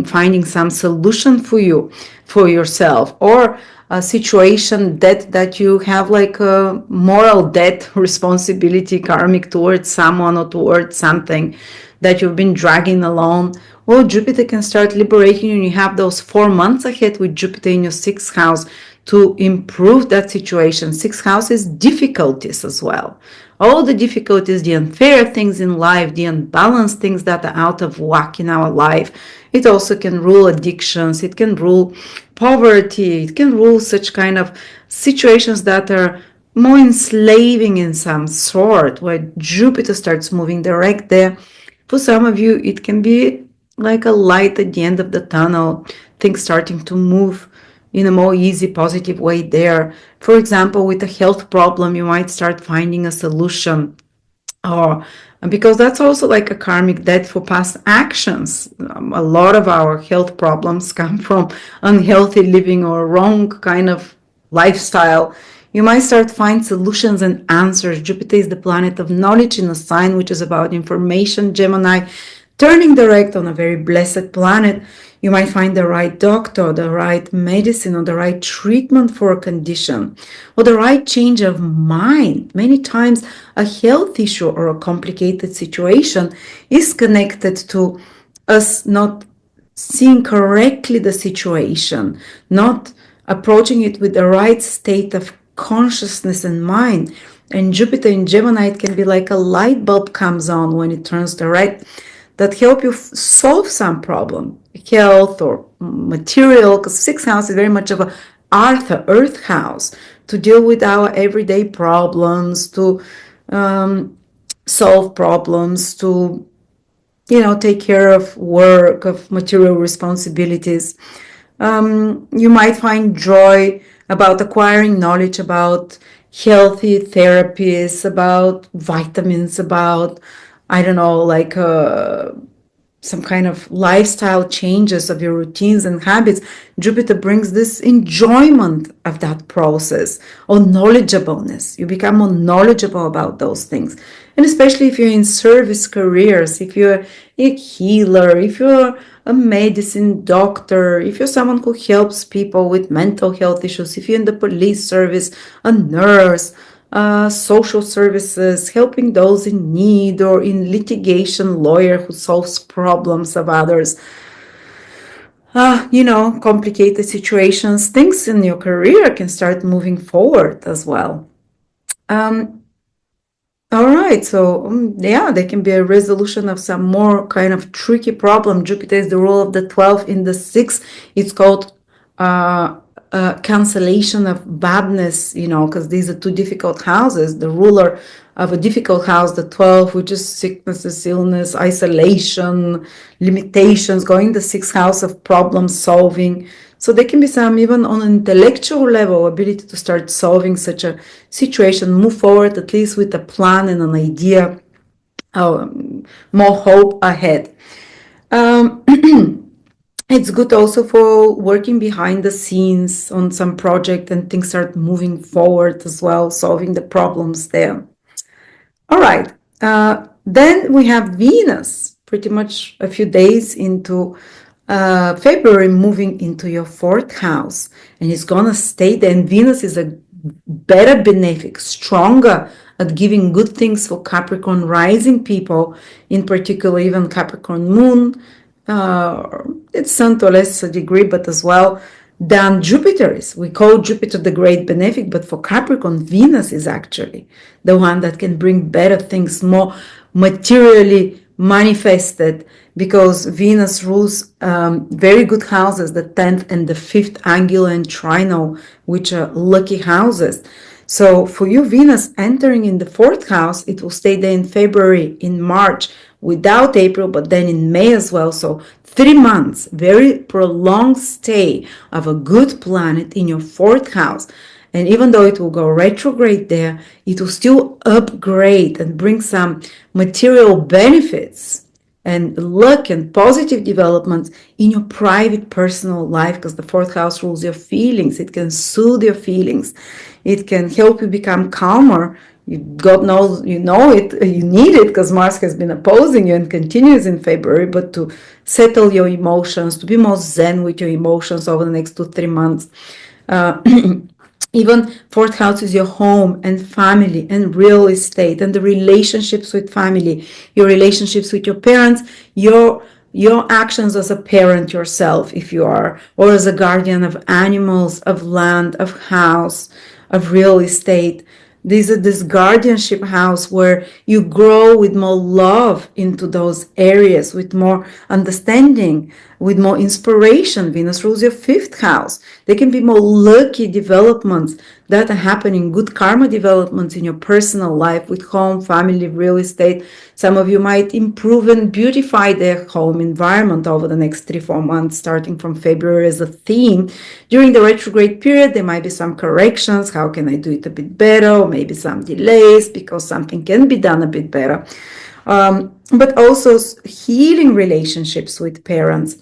finding some solution for you, for yourself, or a situation that you have like a moral debt, responsibility, karmic towards someone or towards something that you've been dragging along. Well, Jupiter can start liberating you, and you have those 4 months ahead with Jupiter in your sixth house to improve that situation. Sixth house is difficulties as well. All the difficulties, the unfair things in life, the unbalanced things that are out of whack in our life. It also can rule addictions, it can rule poverty, it can rule such kind of situations that are more enslaving in some sort, where Jupiter starts moving direct there. For some of you, it can be like a light at the end of the tunnel, things starting to move in a more easy, positive way there. For example, with a health problem, you might start finding a solution, or because that's also like a karmic debt for past actions. A lot of our health problems come from unhealthy living or wrong kind of lifestyle. You might start find solutions and answers. Jupiter is the planet of knowledge in a sign which is about information, Gemini, turning direct on a very blessed planet. You might find the right doctor, the right medicine, or the right treatment for a condition, or the right change of mind. Many times a health issue or a complicated situation is connected to us not seeing correctly the situation, not approaching it with the right state of consciousness and mind. And Jupiter in Gemini, it can be like a light bulb comes on when it turns direct, that help you solve some problem, health or material, because sixth house is very much of a earth house, to deal with our everyday problems, to solve problems, to take care of work, of material responsibilities. You might find joy about acquiring knowledge about healthy therapies, about vitamins, about, I don't know, like some kind of lifestyle changes of your routines and habits. Jupiter brings this enjoyment of that process, or knowledgeableness. You become more knowledgeable about those things. And especially if you're in service careers, if you're a healer, if you're a medicine doctor, if you're someone who helps people with mental health issues, if you're in the police service, a nurse, social services, helping those in need, or in litigation, lawyer who solves problems of others, complicated situations, things in your career can start moving forward as well. All right, so there can be a resolution of some more kind of tricky problem. Jupiter is the rule of the 12 in the 6th. It's called cancellation of badness, because these are two difficult houses. The ruler of a difficult house, the 12, which is sicknesses, illness, isolation, limitations, going the 6th house of problem solving. So there can be some, even on an intellectual level, ability to start solving such a situation, move forward at least with a plan and an idea, more hope ahead. It's good also for working behind the scenes on some project and things start moving forward as well, solving the problems there. All right. Then we have Venus, pretty much a few days into February, moving into your fourth house, and it's gonna stay there. And Venus is a better benefic, stronger at giving good things for Capricorn rising people, in particular, even Capricorn moon. It's sun to a lesser degree, but as well than Jupiter is. We call Jupiter the great benefic, but for Capricorn, Venus is actually the one that can bring better things, more materially manifested, because Venus rules very good houses, the 10th and the 5th angular and trinal, which are lucky houses. So for you, Venus entering in the fourth house, it will stay there in February, in March, without April, but then in May as well. So 3 months, very prolonged stay of a good planet in your fourth house. And even though it will go retrograde there, it will still upgrade and bring some material benefits and luck and positive developments in your private personal life, because the fourth house rules your feelings. It can soothe your feelings. It can help you become calmer. God knows you know it, you need it, because Mars has been opposing you and continues in February, but to settle your emotions, to be more zen with your emotions over the next 2-3 months. Even fourth house is your home and family and real estate and the relationships with family, your relationships with your parents, your actions as a parent yourself, if you are, or as a guardian of animals, of land, of house, of real estate. This guardianship house where you grow with more love into those areas, with more understanding, with more inspiration. Venus rules your fifth house. There can be more lucky developments that are happening, good karma developments in your personal life with home, family, real estate. Some of you might improve and beautify their home environment over the next 3-4 months, starting from February as a theme. During the retrograde period, there might be some corrections. How can I do it a bit better? Or maybe some delays because something can be done a bit better. But also healing relationships with parents.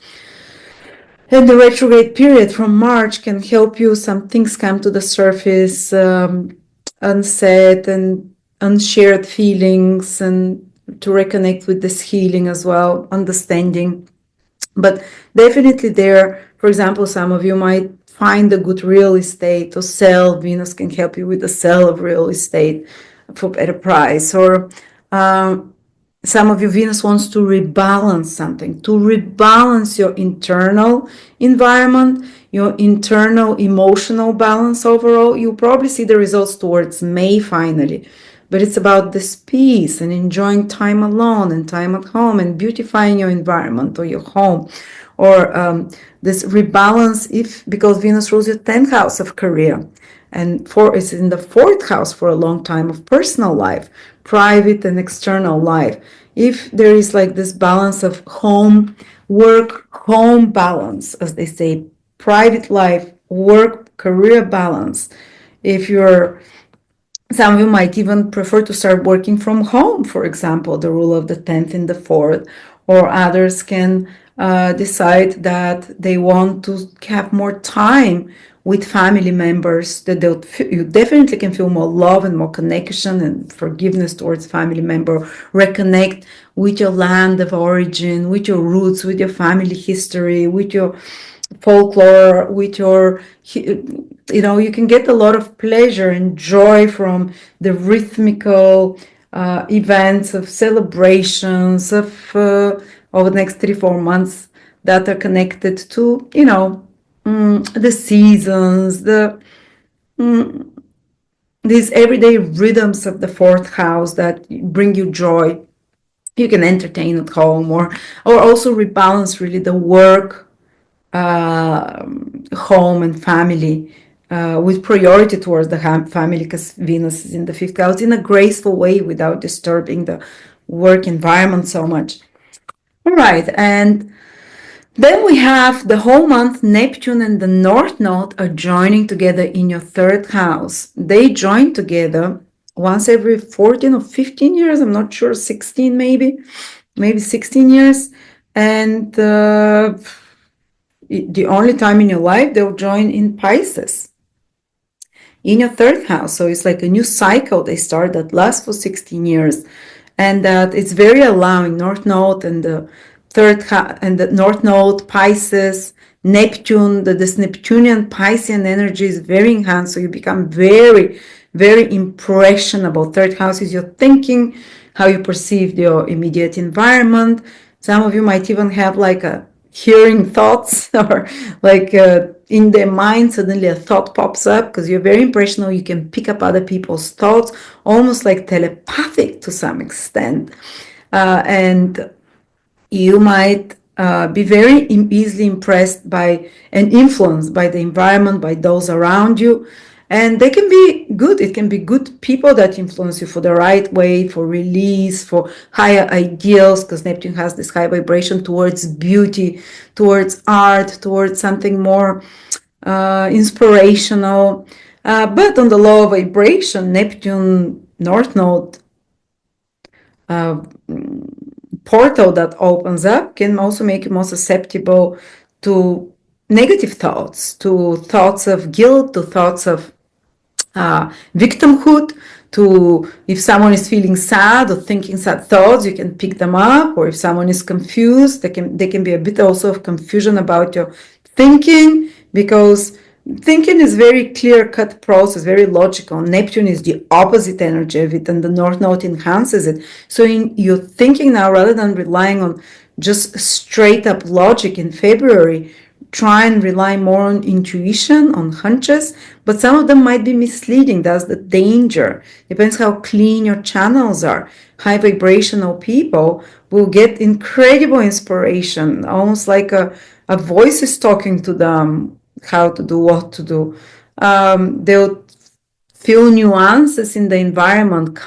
And the retrograde period from March can help you. Some things come to the surface, unsaid and unshared feelings, and to reconnect with this healing as well, understanding. But definitely there, for example, some of you might find a good real estate or sell. Venus can help you with the sale of real estate for better price. Or some of you, Venus wants to rebalance something, to rebalance your internal environment, your internal emotional balance overall. You'll probably see the results towards May finally. But it's about this peace and enjoying time alone and time at home and beautifying your environment or your home. Or this rebalance, because Venus rules your 10th house of career. And it's in the fourth house for a long time of personal life, private and external life. If there is like this balance of home, work, home balance, as they say, private life, work, career balance. Some of you might even prefer to start working from home, for example, the rule of the 10th in the 4th, or others can decide that they want to have more time with family members, that you definitely can feel more love and more connection and forgiveness towards family member, reconnect with your land of origin, with your roots, with your family history, with your folklore, with your, you can get a lot of pleasure and joy from the rhythmical events of celebrations of over the next 3-4 months that are connected to, the seasons, these everyday rhythms of the fourth house that bring you joy. You can entertain at home, or also rebalance really the work, home and family, with priority towards the family, because Venus is in the fifth house in a graceful way without disturbing the work environment so much. All right, and then we have the whole month, Neptune and the North Node are joining together in your third house. They join together once every 14 or 15 years, I'm not sure, 16 maybe 16 years. And the only time in your life they'll join in Pisces, in your third house. So it's like a new cycle they start that lasts for 16 years. And that it's very allowing. North Node and the and the North Node, Pisces, Neptune, this Neptunian Piscean energy is very enhanced. So you become very, very impressionable. Third house is your thinking, how you perceive your immediate environment. Some of you might even have like a hearing thoughts or like in their mind suddenly a thought pops up because you're very impressionable. You can pick up other people's thoughts, almost like telepathic to some extent, and you might be very easily impressed by and influenced by the environment, by those around you. And they can be good. It can be good people that influence you for the right way, for release, for higher ideals, because Neptune has this high vibration towards beauty, towards art, towards something more inspirational. But on the low vibration, Neptune North Node portal that opens up can also make you more susceptible to negative thoughts, to thoughts of guilt, to thoughts of victimhood, to if someone is feeling sad or thinking sad thoughts, you can pick them up. Or if someone is confused, they can be a bit also of confusion about your thinking, because thinking is very clear-cut process, very logical. Neptune is the opposite energy of it, and the North Node enhances it. So in your thinking now, rather than relying on just straight-up logic in February, try and rely more on intuition, on hunches, but some of them might be misleading. That's the danger. Depends how clean your channels are. High vibrational people will get incredible inspiration, almost like a voice is talking to them, how to do, what to do. They'll feel nuances in the environment,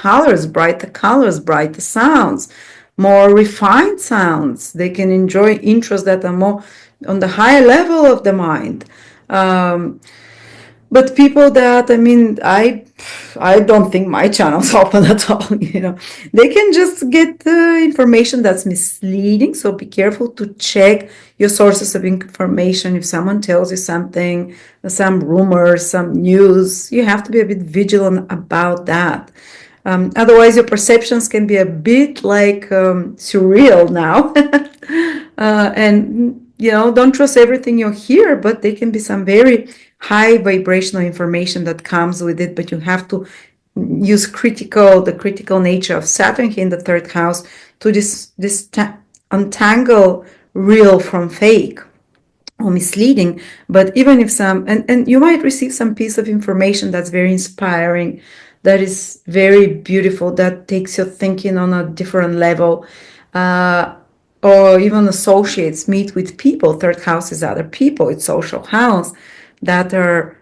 brighter sounds, more refined sounds. They can enjoy interests that are more on the higher level of the mind. But people that, I don't think my channel's open at all, They can just get information that's misleading, so be careful to check your sources of information. If someone tells you something, some rumors, some news, you have to be a bit vigilant about that. Otherwise, your perceptions can be a bit like surreal now. And don't trust everything you hear, but there can be some very high vibrational information that comes with it. But you have to use the critical nature of Saturn here in the third house to untangle real from fake or misleading. But even if and you might receive some piece of information that's very inspiring, that is very beautiful, that takes your thinking on a different level. Or even associates, meet with people. Third house is other people. It's social house that are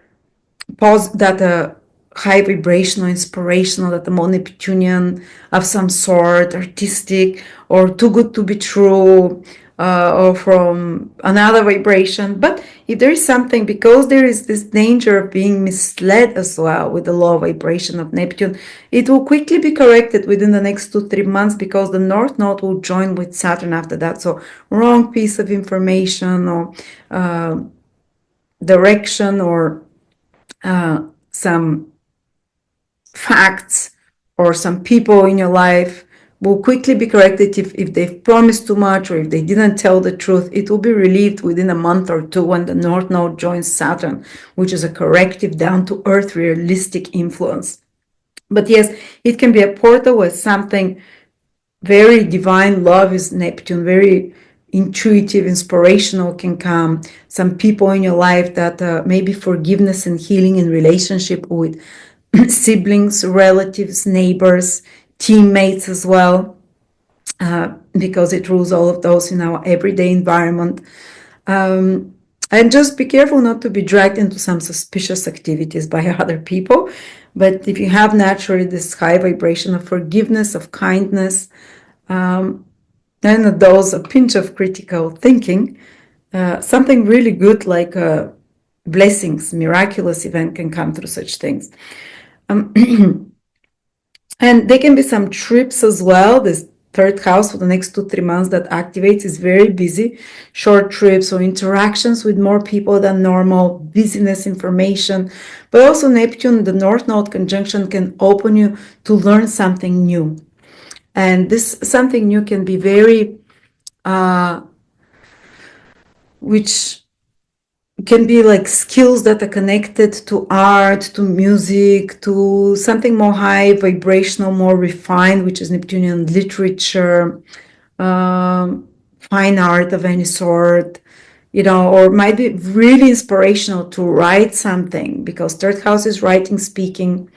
high vibrational, inspirational, that are more Neptunian of some sort, artistic, or too good to be true, or from another vibration. But if there is something, because there is this danger of being misled as well with the low vibration of Neptune, it will quickly be corrected within the next 2-3 months, because the North Node will join with Saturn after that. So wrong piece of information or direction or some facts or some people in your life will quickly be corrected. If they've promised too much or if they didn't tell the truth, it will be relieved within a month or two when the North Node joins Saturn, which is a corrective, down-to-earth, realistic influence. But yes, it can be a portal where something very divine, love is Neptune, very intuitive, inspirational can come. Some people in your life that maybe forgiveness and healing in relationship with siblings, relatives, neighbors, teammates as well, because it rules all of those in our everyday environment. And just be careful not to be dragged into some suspicious activities by other people. But if you have naturally this high vibration of forgiveness, of kindness, and a pinch of critical thinking, something really good like blessings, miraculous event can come through such things. And there can be some trips as well. This third house for the next 2-3 months that activates is very busy. Short trips or interactions with more people than normal, busyness, information. But also Neptune, the North Node conjunction, can open you to learn something new. And this something new can be very, which can be like skills that are connected to art, to music, to something more high vibrational, more refined, which is Neptunian literature, fine art of any sort, or might be really inspirational to write something, because third house is writing, speaking,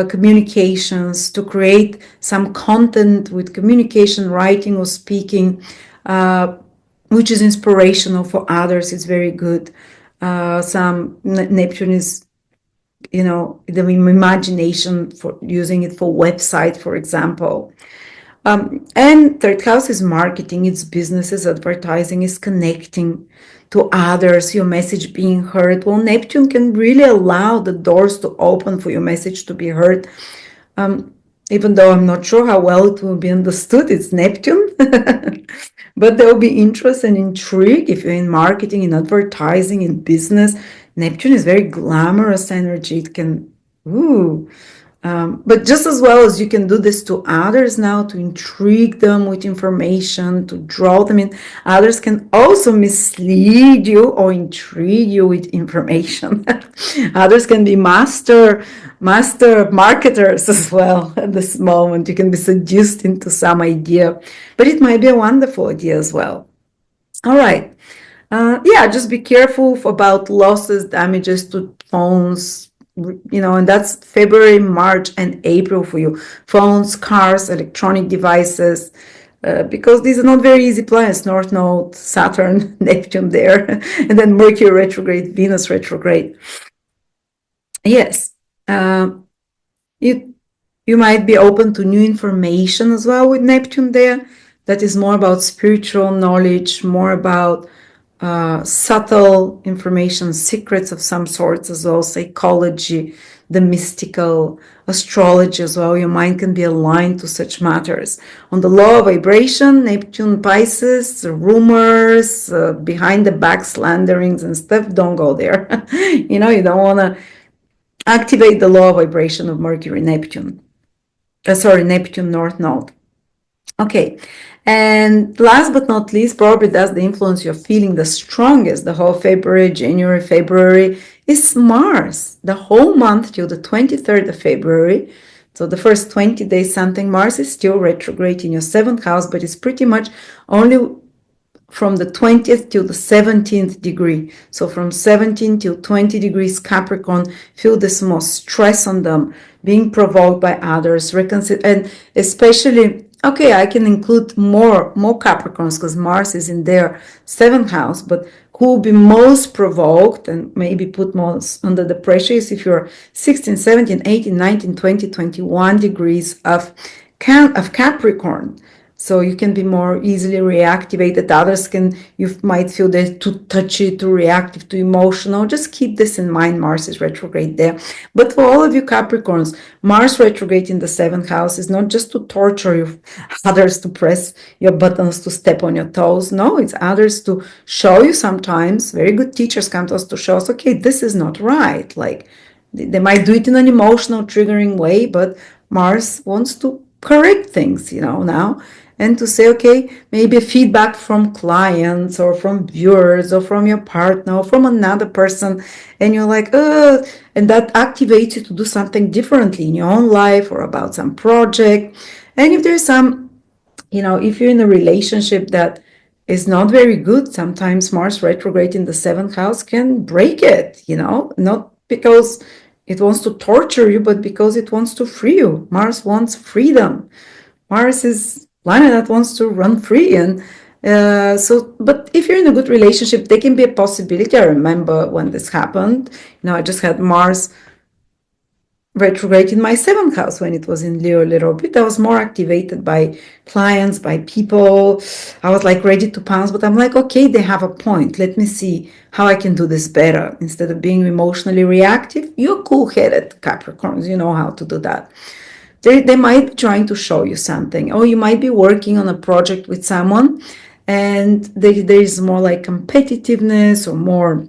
communications, to create some content with communication, writing or speaking, which is inspirational for others. It's very good. Some Neptune is, the imagination for using it for website, for example. And third house is marketing, it's businesses, advertising, is connecting to others, your message being heard. Well, Neptune can really allow the doors to open for your message to be heard. Even though I'm not sure how well it will be understood, it's Neptune. But there will be interest and intrigue if you're in marketing, in advertising, in business. Neptune is very glamorous energy. It can, but just as well as you can do this to others now, to intrigue them with information, to draw them in, others can also mislead you or intrigue you with information. Others can be master marketers as well at this moment. You can be seduced into some idea, but it might be a wonderful idea as well. All right. Just be careful about losses, damages to phones, and that's February, March, and April for you. Phones, cars, electronic devices, because these are not very easy planets. North Node, Saturn, Neptune there, and then Mercury retrograde, Venus retrograde. Yes, you might be open to new information as well with Neptune there. That is more about spiritual knowledge, more about subtle information, secrets of some sorts as well, psychology, the mystical, astrology as well. Your mind can be aligned to such matters. On the law of vibration, Neptune, Pisces, rumors, behind the back slanderings and stuff, don't go there. You don't want to activate the law of vibration of Mercury, Neptune. Neptune, North Node. Okay, and last but not least, probably that's the influence you're feeling the strongest the whole February, January, February, is Mars. The whole month till the 23rd of February. So the first 20 days something, Mars is still retrograde in your 7th house, but it's pretty much only from the 20th till the 17th degree. So from 17 till 20 degrees Capricorn, feel this more stress on them, being provoked by others, and especially, okay, I can include more Capricorns because Mars is in their 7th house, but who will be most provoked and maybe put most under the pressure is if you're 16, 17, 18, 19, 20, 21 degrees of Capricorn. So you can be more easily reactivated. Others you might feel they're too touchy, too reactive, too emotional. Just keep this in mind. Mars is retrograde there. But for all of you Capricorns, Mars retrograde in the 7th house is not just to torture you, others to press your buttons, to step on your toes. No, it's others to show you sometimes. Very good teachers come to us to show us, okay, this is not right. Like they might do it in an emotional, triggering way, but Mars wants to correct things, now. And to say, okay, maybe feedback from clients or from viewers or from your partner or from another person, and you're like, and that activates you to do something differently in your own life or about some project. And if there's some, if you're in a relationship that is not very good, sometimes Mars retrograde in the 7th house can break it, not because it wants to torture you, but because it wants to free you. Mars wants freedom. Mars is planet that wants to run free, and but if you're in a good relationship, there can be a possibility. I remember when this happened, I just had Mars retrograde in my 7th house when it was in Leo a little bit. I was more activated by clients, by people. I was like ready to pounce, but I'm like, okay, they have a point. Let me see how I can do this better. Instead of being emotionally reactive, you're cool-headed Capricorns. You know how to do that. they might be trying to show you something, or you might be working on a project with someone, and there is more like competitiveness or more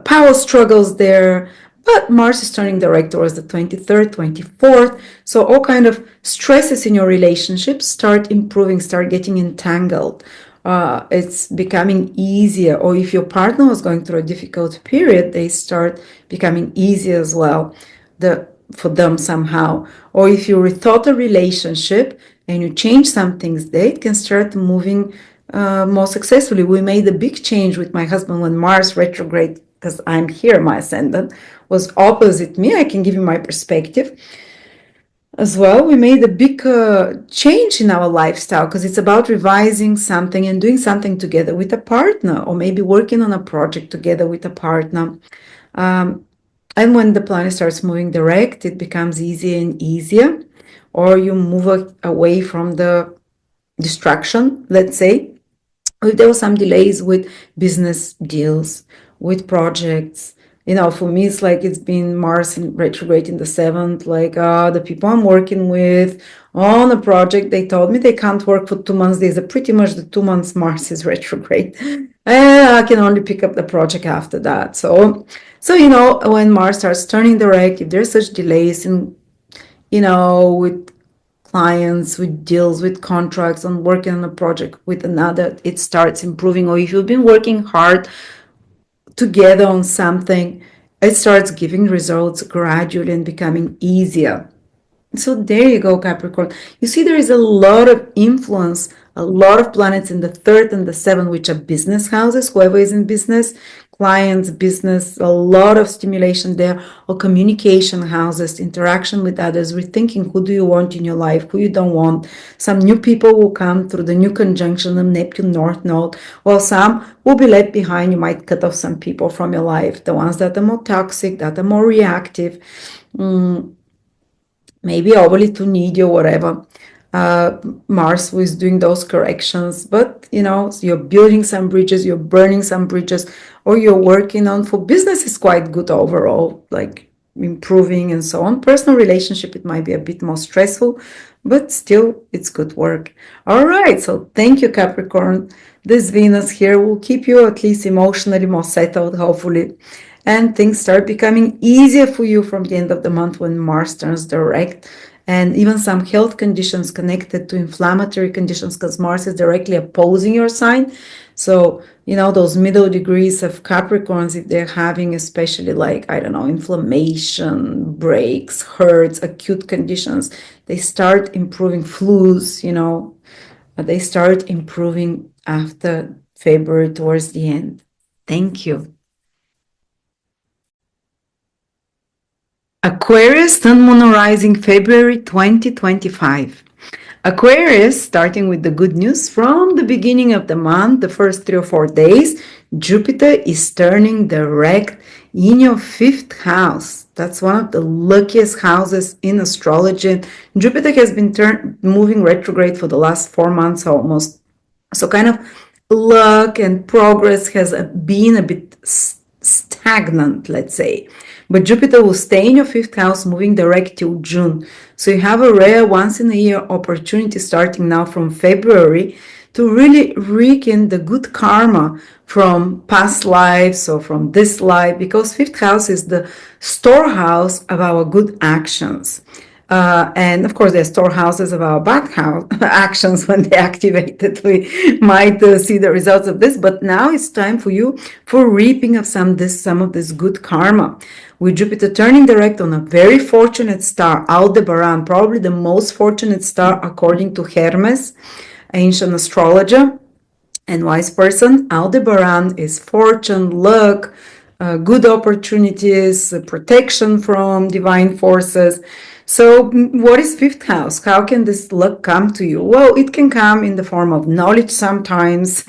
power struggles there. But Mars is turning direct towards the 23rd, 24th. So all kind of stresses in your relationships start improving, start getting entangled. It's becoming easier. Or if your partner was going through a difficult period, they start becoming easier as well for them somehow. Or if you rethought a relationship and you change some things there, it can start moving more successfully. We made a big change with my husband when Mars retrograde, because I'm here, my ascendant was opposite me. I can give you my perspective as well. We made a big change in our lifestyle, because it's about revising something and doing something together with a partner, or maybe working on a project together with a partner. And when the planet starts moving direct, it becomes easier and easier, or you move away from the distraction, let's say. If there were some delays with business deals, with projects, for me, it's like it's been Mars in retrograde in the 7th. Like, the people I'm working with on a project, they told me they can't work for 2 months. There's pretty much the 2 months Mars is retrograde. And I can only pick up the project after that. So, when Mars starts turning direct, if there's such delays in, with clients, with deals, with contracts, on working on a project with another, it starts improving. Or if you've been working hard together on something, it starts giving results gradually and becoming easier. So there you go, Capricorn. You see, there is a lot of influence, a lot of planets in the 3rd and the 7th, which are business houses, whoever is in business, clients, business, a lot of stimulation there, or communication houses, interaction with others, rethinking who do you want in your life, who you don't want. Some new people will come through the new conjunction of Neptune North Node, while some will be left behind. You might cut off some people from your life, the ones that are more toxic, that are more reactive, maybe overly too needy or whatever. Mars was doing those corrections, but you're building some bridges, you're burning some bridges, or you're working on. For business is quite good overall, like improving and so on. Personal relationship, it might be a bit more stressful, but still it's good work. All right, so thank you, Capricorn. This Venus here will keep you at least emotionally more settled, hopefully. And things start becoming easier for you from the end of the month when Mars turns direct. And even some health conditions connected to inflammatory conditions, because Mars is directly opposing your sign. So, those middle degrees of Capricorns, if they're having especially like, I don't know, inflammation, breaks, hurts, acute conditions, they start improving. Flus, they start improving after February towards the end. Thank you. Aquarius, Sun, Moon, Rising, February 2025. Aquarius, starting with the good news from the beginning of the month, the first 3 or 4 days, Jupiter is turning direct in your 5th house. That's one of the luckiest houses in astrology. Jupiter has been moving retrograde for the last 4 months almost. So kind of luck and progress has been a bit stagnant, let's say. But Jupiter will stay in your 5th house, moving direct till June. So you have a rare once-in-a-year opportunity starting now from February to really rake in the good karma from past lives or from this life, because 5th house is the storehouse of our good actions. And of course, there are storehouses of our bad actions. When they activated, we might see the results of this. But now it's time for you for reaping of some of this good karma. With Jupiter turning direct on a very fortunate star, Aldebaran, probably the most fortunate star according to Hermes, ancient astrologer and wise person. Aldebaran is fortune, luck, good opportunities, protection from divine forces. So what is 5th house? How can this luck come to you? Well, it can come in the form of knowledge sometimes.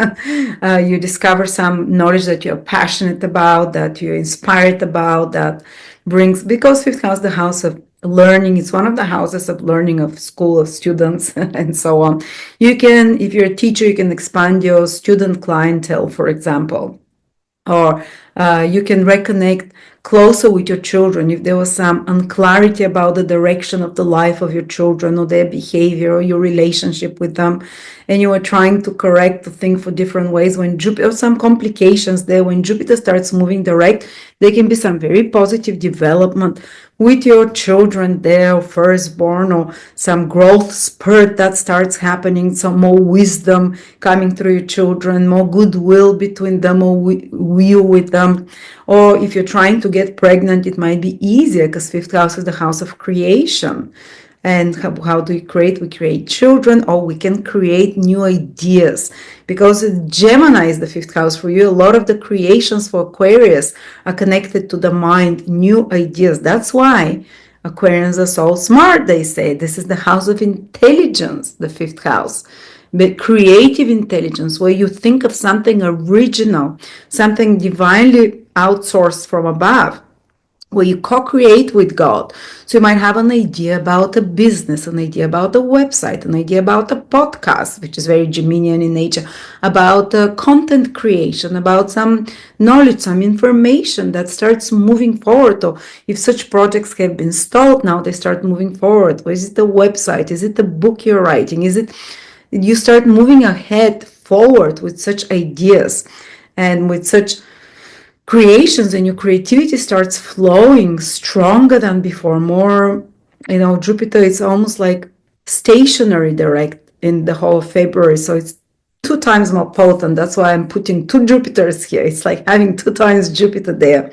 You discover some knowledge that you're passionate about, that you're inspired about, that brings, because 5th house, the house of learning, it's one of the houses of learning, of school, of students, and so on. You can, if you're a teacher, you can expand your student clientele, for example. Or You can reconnect closer with your children if there was some unclarity about the direction of the life of your children or their behavior or your relationship with them, and you are trying to correct the thing for different ways. When Jupiter, some complications there, when Jupiter starts moving direct, there can be some very positive development with your children there, firstborn, or some growth spurt that starts happening, some more wisdom coming through your children, more goodwill between them, or you with them. Or if you're trying to get pregnant, it might be easier because fifth house is the house of creation. And how do we create? We create children, or we can create new ideas. Because Gemini is the fifth house for you, a lot of the creations for Aquarius are connected to the mind, new ideas. That's why Aquarians are so smart, they say. This is the house of intelligence, the fifth house. But creative intelligence, where you think of something original, something divinely outsourced from above, where you co-create with God. So you might have an idea about a business, an idea about a website, an idea about a podcast, which is very Geminian in nature, about content creation, about some knowledge, some information that starts moving forward. Or if such projects have been stalled, now they start moving forward. Or is it a website? Is it a book you're writing? Is it you start moving ahead forward with such ideas and with such creations, and your creativity starts flowing stronger than before. More, Jupiter is almost like stationary direct in the whole of February, so it's 2 times more potent. That's why I'm putting 2 Jupiters here. It's like having 2 times Jupiter there.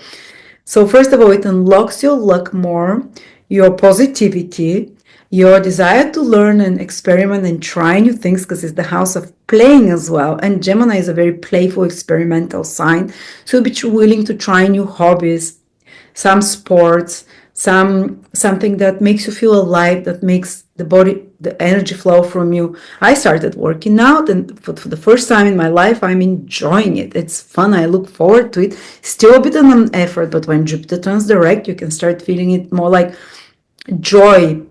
So first of all, it unlocks your luck more, your positivity, your desire to learn and experiment and try new things, because it's the house of playing as well. And Gemini is a very playful, experimental sign. So you'll be willing to try new hobbies, some sports, something that makes you feel alive, that makes the body, the energy flow from you. I started working out, and for the first time in my life, I'm enjoying it. It's fun. I look forward to it. Still a bit of an effort, but when Jupiter turns direct, you can start feeling it more like joy,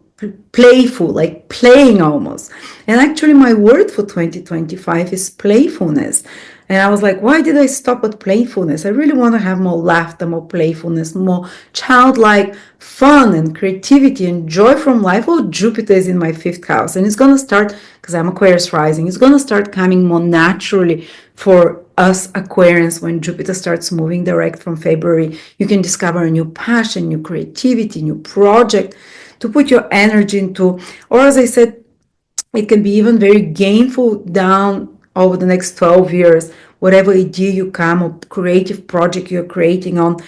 playful, like playing almost. And actually my word for 2025 is playfulness. And I was like, why did I stop at playfulness? I really want to have more laughter, more playfulness, more childlike fun and creativity and joy from life. Oh, Jupiter is in my 5th house, and it's going to start, because I'm Aquarius rising, it's going to start coming more naturally for us Aquarians. When Jupiter starts moving direct from February, you can discover a new passion, new creativity, new project to put your energy into. Or as I said, it can be even very gainful down over the next 12 years. Whatever idea you come, or creative project you're creating on,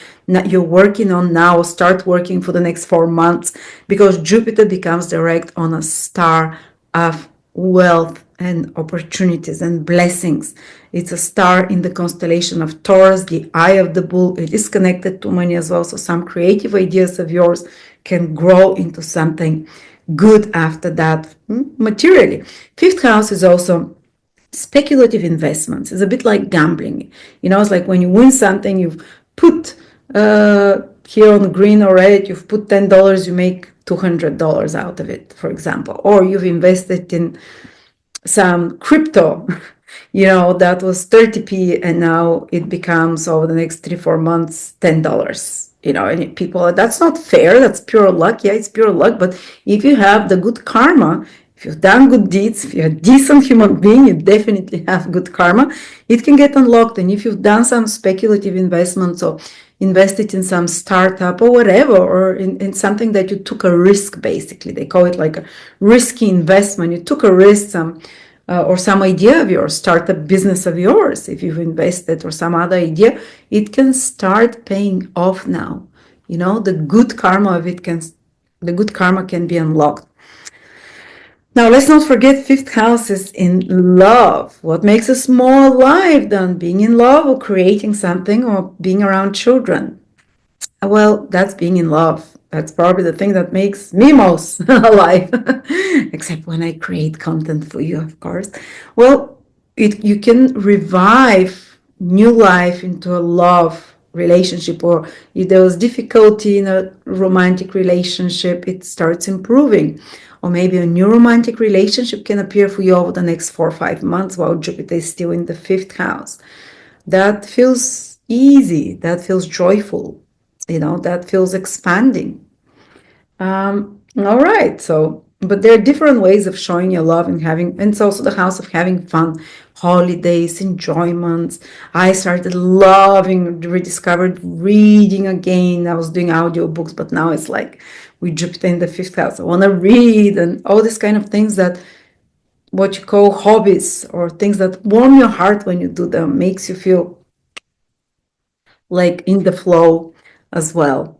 you're working on now, start working for the next 4 months, because Jupiter becomes direct on a star of wealth and opportunities and blessings. It's a star in the constellation of Taurus, the eye of the bull. It is connected to money as well. So some creative ideas of yours can grow into something good after that, materially. 5th house is also speculative investments. It's a bit like gambling. It's like when you win something, you've put here on green or red, you've put $10, you make $200 out of it, for example. Or you've invested in some crypto, that was 30p, and now it becomes, over the next 3-4 months, $10. And people, that's not fair. That's pure luck. Yeah, it's pure luck. But if you have the good karma, if you've done good deeds, if you're a decent human being, you definitely have good karma. It can get unlocked. And if you've done some speculative investments, or invested in some startup or whatever, or in something that you took a risk, basically, they call it like a risky investment. You took a risk, or some idea of yours, start a business of yours, if you've invested, or some other idea, it can start paying off now. The good karma of it the good karma can be unlocked. Now, let's not forget 5th house is in love. What makes us more alive than being in love, or creating something, or being around children? Well, that's being in love. That's probably the thing that makes me most alive, except when I create content for you, of course. Well, you can revive new life into a love relationship, or if there was difficulty in a romantic relationship, it starts improving. Or maybe a new romantic relationship can appear for you over the next 4 or 5 months while Jupiter is still in the 5th house. That feels easy, that feels joyful, that feels expanding. All right, so, but there are different ways of showing your love and it's also the house of having fun, holidays, enjoyments. I started rediscovered reading again. I was doing audiobooks, but now it's like with Jupiter in the fifth house. I want to read and all these kind of things that what you call hobbies or things that warm your heart when you do them, makes you feel like in the flow as well.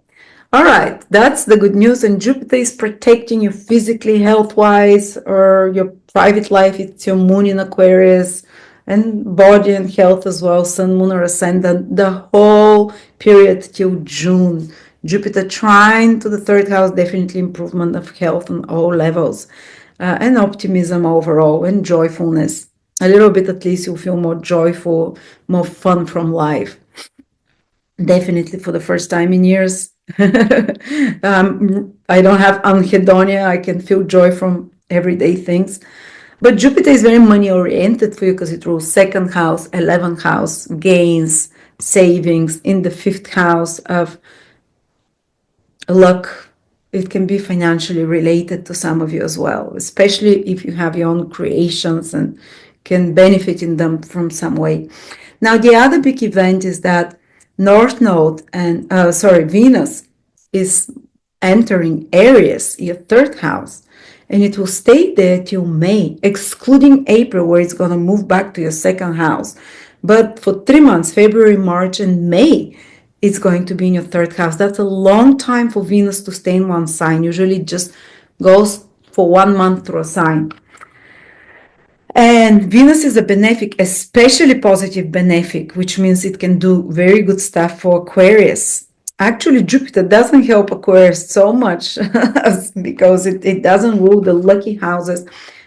All right, that's the good news. And Jupiter is protecting you physically, health-wise, or your private life. It's your moon in Aquarius, and body and health as well, sun, moon, or ascendant, the whole period till June. Jupiter trine to the third house, definitely improvement of health on all levels, and optimism overall, and joyfulness. A little bit at least you'll feel more joyful, more fun from life. Definitely for the first time in years. I don't have anhedonia. I can feel joy from everyday things. But Jupiter is very money oriented for you because it rules second house, 11th house, gains, savings, in the fifth house of luck. It can be financially related to some of you as well, especially if you have your own creations and can benefit in them from some way. Now, the other big event is that North Node and Venus is entering Aries, your third house, and it will stay there till May, excluding April, where it's going to move back to your second house. But for 3 months, February, March, and May, it's going to be in your third house. That's a long time for Venus to stay in one sign. Usually it just goes for 1 month through a sign. And Venus is a benefic, especially positive benefic, which means it can do very good stuff for Aquarius. Actually, Jupiter doesn't help Aquarius so much because it doesn't rule the lucky houses,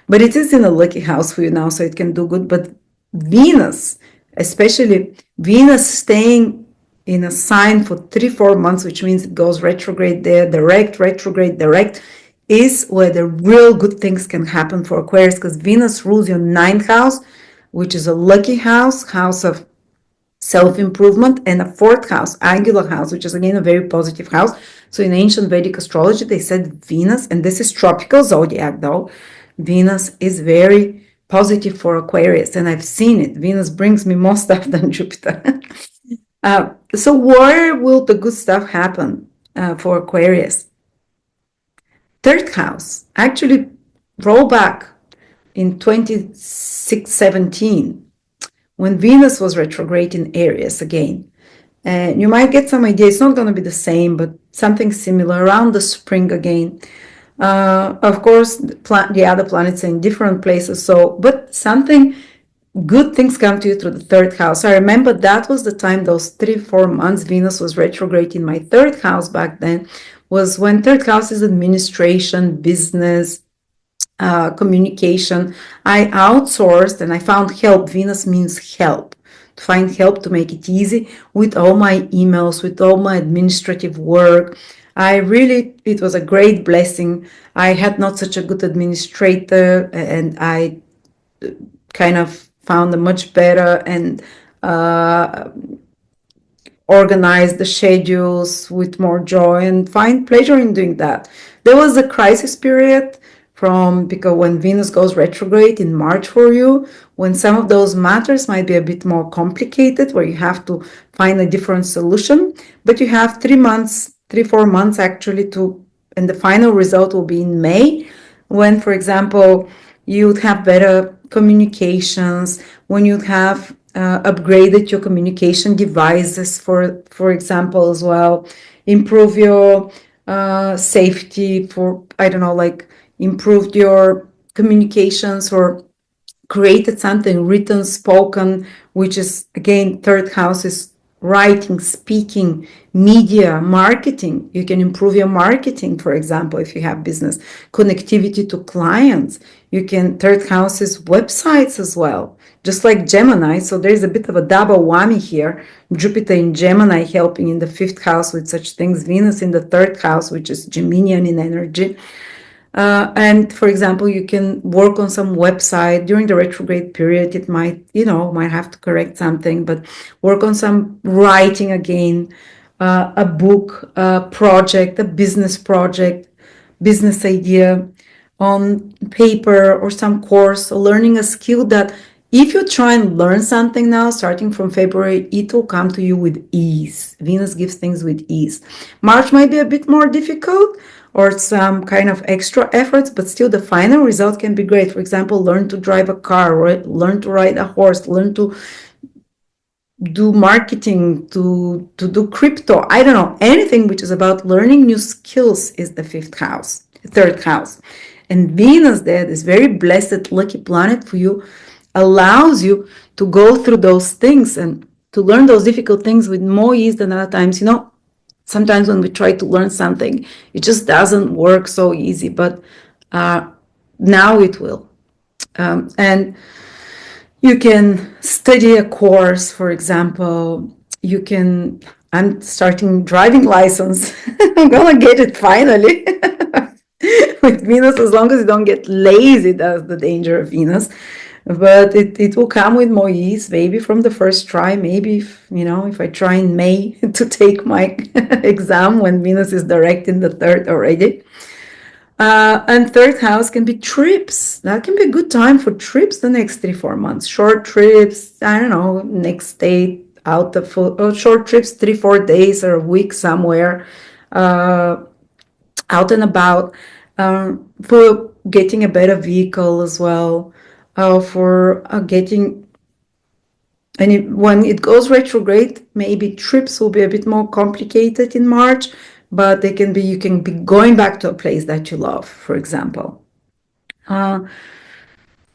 but it is in a lucky house for you now, so it can do good. But Venus, especially Venus staying in a sign for 3-4 months, which means it goes retrograde there, retrograde, direct, is where the real good things can happen for Aquarius, because Venus rules your 9th house, which is a lucky house, house of self-improvement, and a 4th house, angular house, which is again a very positive house. So in ancient Vedic astrology, they said Venus, and this is tropical zodiac though, Venus is very positive for Aquarius, and I've seen it. Venus brings me more stuff than Jupiter. So where will the good stuff happen for Aquarius? 3rd house, actually roll back in 2617 when Venus was retrograde in Aries again. And you might get some idea. It's not going to be the same, but something similar around the spring again. Of course, the other planets are in different places. So, but something good things come to you through the 3rd house. I remember that was the time, those 3-4 months, Venus was retrograde in my 3rd house back then, was when 3rd house is administration, business, communication. I outsourced and I found help. Venus means help. To find help to make it easy with all my emails, with all my administrative work. It was a great blessing. I had not such a good administrator, and I kind of found a much better and organize the schedules with more joy and find pleasure in doing that. There was a crisis period because when Venus goes retrograde in March for you, when some of those matters might be a bit more complicated, where you have to find a different solution, but you have 3-4 months actually and the final result will be in May, when, for example, you'd have better communications, when you'd have upgraded your communication devices, for example, as well, improve your safety improved your communications or created something written, spoken, which is again, 3rd house is writing, speaking, media, marketing. You can improve your marketing, for example, if you have business, connectivity to clients. 3rd house is websites as well, just like Gemini. So there's a bit of a double whammy here. Jupiter in Gemini helping in the 5th house with such things, Venus in the 3rd house, which is Geminian in energy. And for example, you can work on some website during the retrograde period. It might, might have to correct something, but work on some writing again, a book, a project, a business project, business idea on paper or some course, or learning a skill that if you try and learn something now, starting from February, it will come to you with ease. Venus gives things with ease. March might be a bit more difficult or some kind of extra efforts, but still the final result can be great. For example, learn to drive a car, right? Learn to ride a horse, learn to do marketing, to do crypto. I don't know, anything which is about learning new skills is the third house. And Venus there, this very blessed, lucky planet for you, allows you to go through those things and to learn those difficult things with more ease than other times. Sometimes when we try to learn something, it just doesn't work so easy, but now it will. And you can study a course, for example. I'm starting driving license. I'm gonna get it finally. With Venus, as long as you don't get lazy, that's the danger of Venus. But it will come with more ease, maybe from the first try. Maybe if I try in May to take my exam when Venus is direct in the third already. And third house can be trips. That can be a good time for trips the next 3-4 months. Short trips, I don't know, next state, out of short trips, 3-4 days or a week somewhere, out and about, for getting a better vehicle as well, for getting. And when it goes retrograde, maybe trips will be a bit more complicated in March, but you can be going back to a place that you love, for example.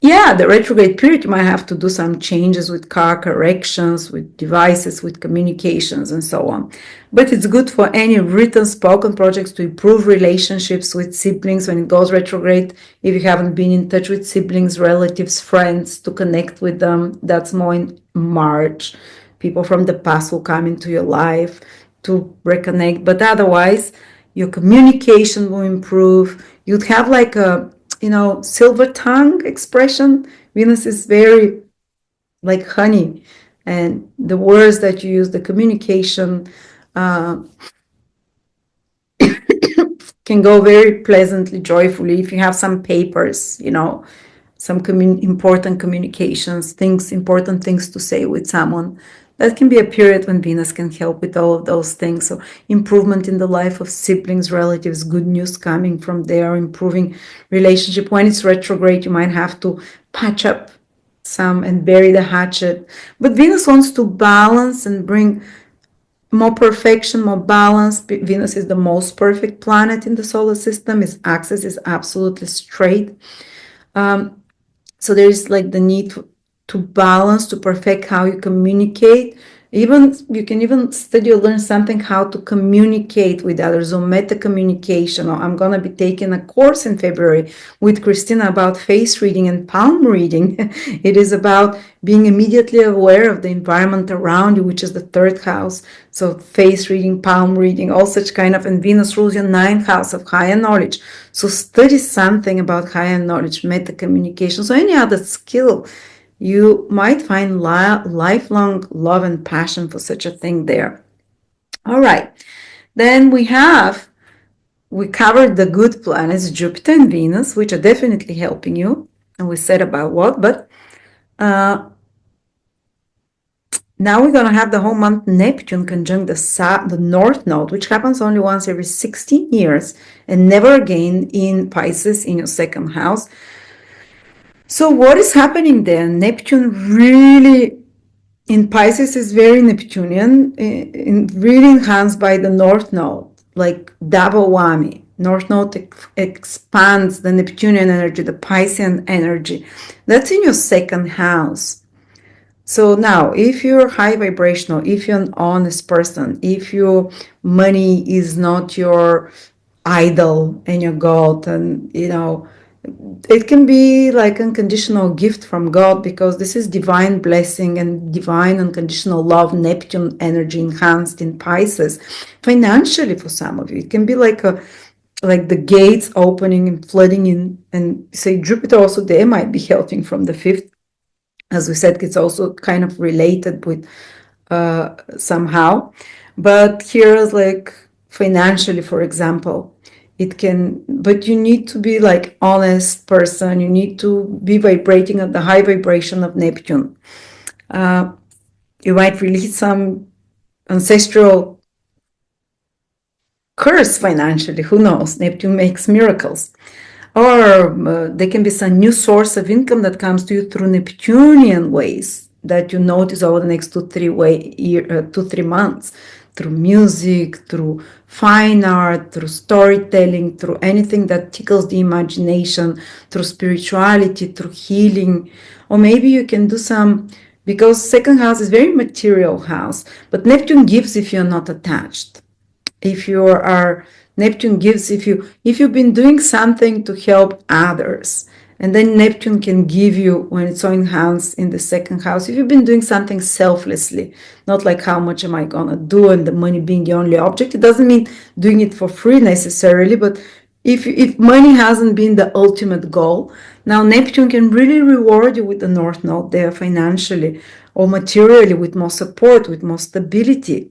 The retrograde period, you might have to do some changes with car corrections, with devices, with communications, and so on. But it's good for any written, spoken projects to improve relationships with siblings when it goes retrograde. If you haven't been in touch with siblings, relatives, friends, to connect with them, that's more in March. People from the past will come into your life to reconnect. But otherwise, your communication will improve. You'd have like a silver tongue expression. Venus is very like honey, and the words that you use, the communication, can go very pleasantly, joyfully. If you have some papers, some important communications, important things to say with someone, that can be a period when Venus can help with all of those things. So improvement in the life of siblings, relatives, good news coming from there, improving relationship. When it's retrograde, you might have to patch up some and bury the hatchet. But Venus wants to balance and bring more perfection, more balance. Venus is the most perfect planet in the solar system. Its axis is absolutely straight. So there is like the need to balance, to perfect how you communicate. You can even study or learn something how to communicate with others, or meta communication. Or I'm going to be taking a course in February with Christina about face reading and palm reading. It is about being immediately aware of the environment around you, which is the third house. So face reading, palm reading, all such kind of, and Venus rules your ninth house of higher knowledge. So study something about higher knowledge, meta communication. So any other skill, you might find lifelong love and passion for such a thing there. All right. Then we covered the good planets, Jupiter and Venus, which are definitely helping you. And we said about what, but now we're going to have the whole month Neptune conjunct the North Node, which happens only once every 16 years and never again in Pisces in your second house. So what is happening there? Neptune really, in Pisces, is very Neptunian, really enhanced by the North Node, like double whammy. North Node expands the Neptunian energy, the Piscean energy. That's in your second house. So now, if you're high vibrational, if you're an honest person, if your money is not your idol and your God, and it can be like unconditional gift from God, because this is divine blessing and divine unconditional love, Neptune energy enhanced in Pisces. Financially, for some of you, it can be like like the gates opening and flooding in. And say Jupiter also there might be helping from the 5th. As we said, it's also kind of related with somehow. But here's like financially, for example, it can, but you need to be like honest person. You need to be vibrating at the high vibration of Neptune. You might release some ancestral curse financially. Who knows? Neptune makes miracles. Or there can be some new source of income that comes to you through Neptunian ways that you notice over the next 2-3 months, through music, through fine art, through storytelling, through anything that tickles the imagination, through spirituality, through healing. Or maybe you can do some, because second house is very material house, but Neptune gives if you're not attached. If you are, Neptune gives if you've been doing something to help others, and then Neptune can give you, when it's so enhanced in the second house, if you've been doing something selflessly, not like how much am I gonna do and the money being the only object. It doesn't mean doing it for free necessarily, but if money hasn't been the ultimate goal, now Neptune can really reward you with the North Node there financially or materially, with more support, with more stability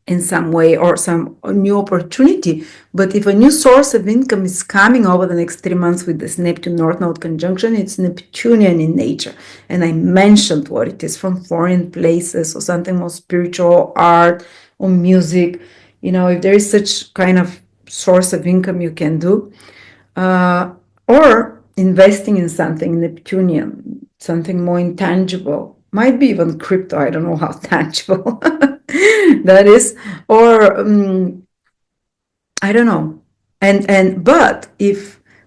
in some way, or some new opportunity. But if a new source of income is coming over the next 3 months with this Neptune North Node conjunction, it's Neptunian in nature. And I mentioned what it is, from foreign places or something more spiritual, art or music. If there is such kind of source of income you can do, or investing in something Neptunian, something more intangible, might be even crypto. I don't know how tangible that is, or I don't know.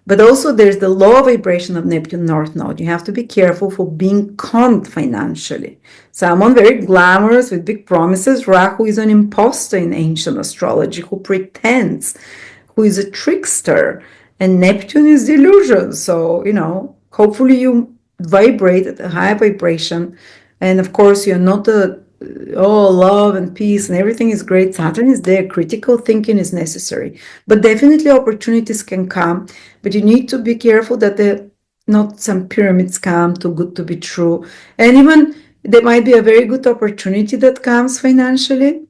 But also there's the low vibration of Neptune North Node. You have to be careful for being conned financially. Someone very glamorous with big promises. Rahu is an imposter in ancient astrology who pretends, who is a trickster, and Neptune is delusion. So, hopefully you vibrate at a high vibration. And of course, you're not love and peace and everything is great. Saturn is there. Critical thinking is necessary. But definitely opportunities can come. But you need to be careful that not some pyramids come too good to be true. And even there might be a very good opportunity that comes financially,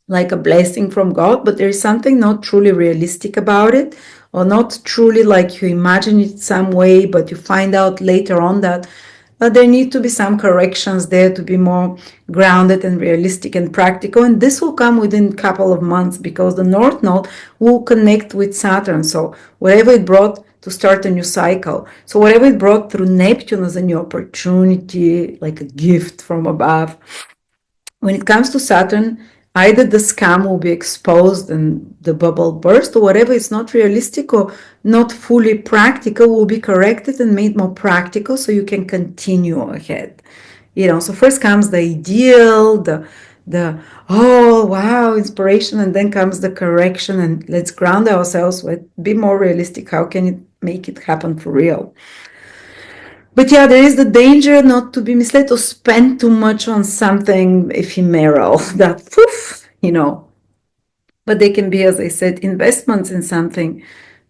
like a blessing from God, but there is something not truly realistic about it, or not truly like you imagine it some way, but you find out later on that there need to be some corrections there to be more grounded and realistic and practical. And this will come within a couple of months, because the North Node will connect with Saturn. So whatever it brought to start a new cycle, so whatever it brought through Neptune as a new opportunity, like a gift from above, when it comes to Saturn, either the scam will be exposed and the bubble burst, or whatever is not realistic or not fully practical will be corrected and made more practical so you can continue ahead. So first comes the ideal, the oh wow, inspiration, and then comes the correction, and let's ground ourselves with, be more realistic. How can it make it happen for real? But yeah, there is the danger not to be misled or spend too much on something ephemeral that poof, But they can be, as I said, investments in something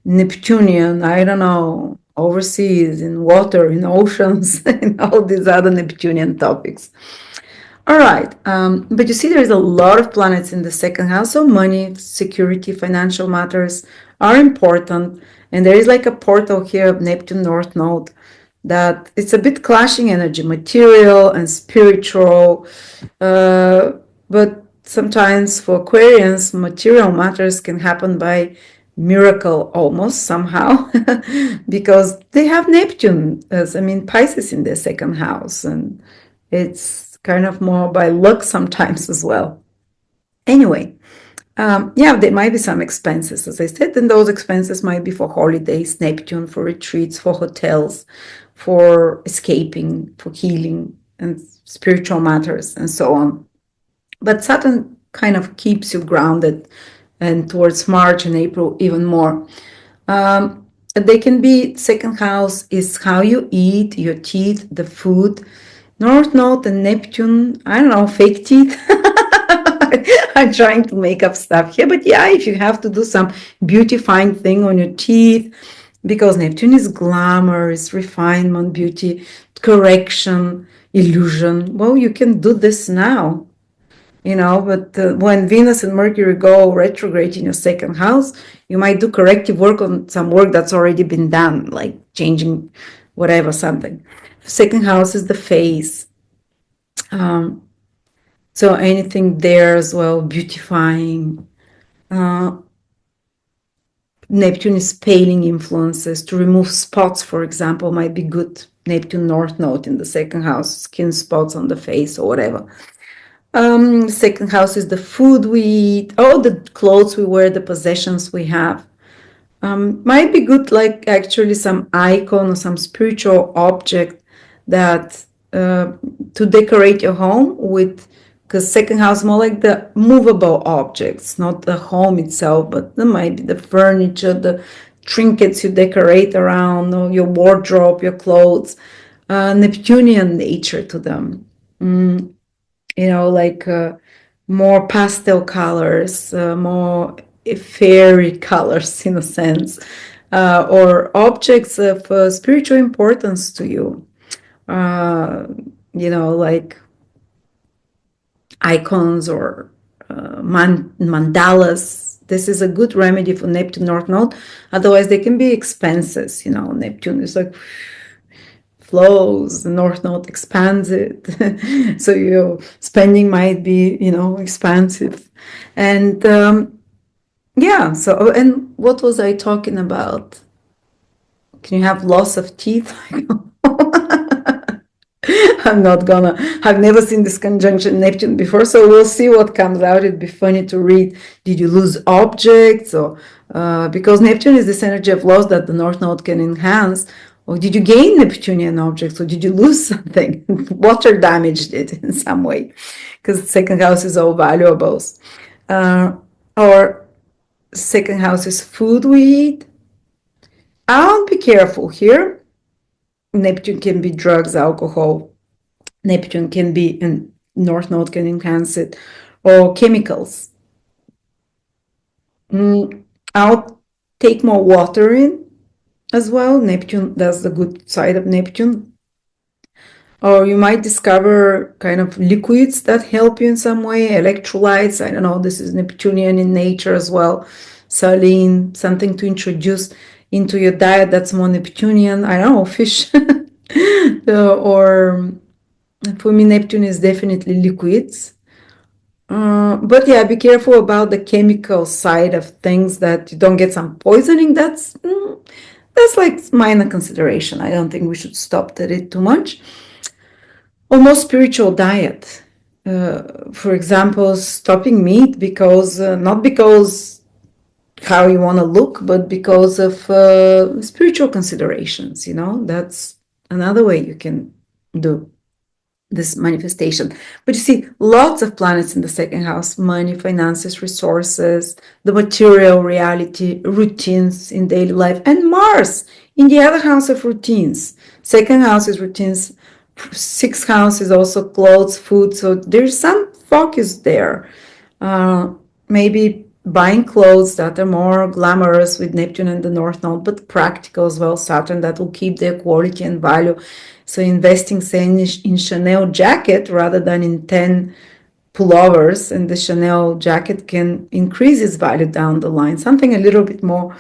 Neptunian, I don't know, overseas, in water, in oceans, in all these other Neptunian topics. All right, but you see there is a lot of planets in the second house, so money, security, financial matters are important. And there is like a portal here of Neptune North Node that it's a bit clashing energy, material and spiritual, but sometimes for Aquarians, material matters can happen by miracle almost somehow, because they have Neptune, Pisces in their second house, and it's kind of more by luck sometimes as well. Anyway, there might be some expenses, as I said, and those expenses might be for holidays, Neptune, for retreats, for hotels, for escaping, for healing and spiritual matters, and so on. But Saturn kind of keeps you grounded, and towards March and April even more. They can be, second house is how you eat, your teeth, the food. North Node and Neptune, I don't know, fake teeth. I'm trying to make up stuff here, but yeah, if you have to do some beautifying thing on your teeth, because Neptune is glamour, is refinement, beauty, correction, illusion. Well, you can do this now, but when Venus and Mercury go retrograde in your second house, you might do corrective work on some work that's already been done, like changing whatever, something. Second house is the face. So anything there as well, beautifying. Neptune is paling influences. To remove spots, for example, might be good. Neptune North Node in the second house, skin spots on the face or whatever. Second house is the food we eat, the clothes we wear, the possessions we have. Might be good, like actually some icon or some spiritual object that to decorate your home with, because second house more like the movable objects, not the home itself, but there might be the furniture, the trinkets you decorate around, or your wardrobe, your clothes, Neptunian nature to them. Like more pastel colors, more fairy colors in a sense, or objects of spiritual importance to you. Like icons or mandalas. This is a good remedy for Neptune North Node. Otherwise, they can be expenses. Neptune is like flows, the North Node expands it. So your spending might be, expansive. And and what was I talking about? Can you have loss of teeth? I've never seen this conjunction Neptune before, so we'll see what comes out. It'd be funny to read. Did you lose objects? Or because Neptune is this energy of loss that the North Node can enhance. Or did you gain Neptunian objects? Or did you lose something? Water damaged it in some way, because second house is all valuables. Or second house is food we eat. I'll be careful here. Neptune can be drugs, alcohol. Neptune can be, and North Node can enhance it, or chemicals. I'll take more water in as well. Neptune, that's the good side of Neptune. Or you might discover kind of liquids that help you in some way, electrolytes. I don't know, this is Neptunian in nature as well. Saline, something to introduce into your diet that's more Neptunian. I don't know, fish. Or for me, Neptune is definitely liquids. But yeah, be careful about the chemical side of things, that you don't get some poisoning. That's like minor consideration. I don't think we should stop at it too much. Almost spiritual diet. For example, stopping meat because not because how you want to look, but because of spiritual considerations. That's another way you can do this manifestation. But you see, lots of planets in the second house: money, finances, resources, the material reality, routines in daily life, and Mars in the other house of routines. Second house is routines. Sixth house is also clothes, food. So there's some focus there. Maybe buying clothes that are more glamorous with Neptune and the North Node, but practical as well. Saturn, that will keep their quality and value. So investing, say, in Chanel jacket rather than in 10 pullovers, and the Chanel jacket can increase its value down the line. Something a little bit more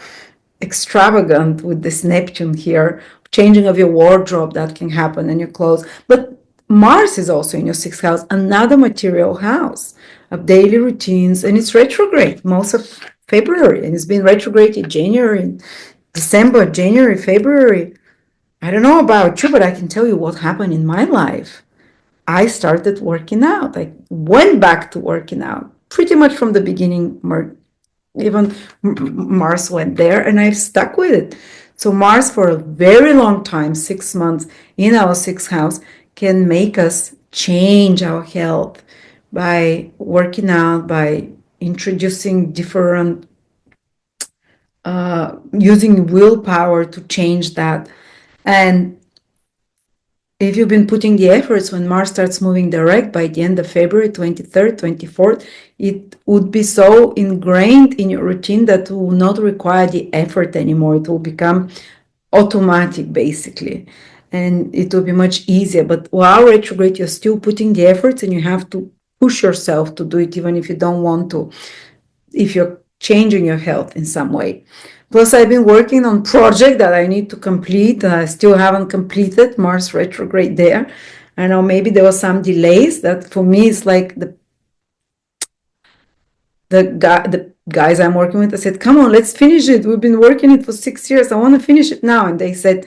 extravagant with this Neptune here, changing of your wardrobe that can happen in your clothes. But Mars is also in your sixth house, another material house of daily routines, and it's retrograde most of February, and it's been retrograde in January, December, January, February. I don't know about you, but I can tell you what happened in my life. I started working out. I went back to working out pretty much from the beginning. Even Mars went there, and I've stuck with it. So Mars, for a very long time, 6 months in our sixth house, can make us change our health by working out, by introducing different, using willpower to change that. And if you've been putting the efforts, when Mars starts moving direct by the end of February 23rd, 24th, it would be so ingrained in your routine that it will not require the effort anymore. It will become automatic, basically, and it will be much easier. But while retrograde, you're still putting the efforts and you have to push yourself to do it, even if you don't want to, if you're changing your health in some way. Plus, I've been working on project that I need to complete, and I still haven't completed. Mars retrograde there. I know maybe there was some delays. That for me is like the guys I'm working with. I said, "Come on, let's finish it. We've been working it for 6 years. I want to finish it now." And they said,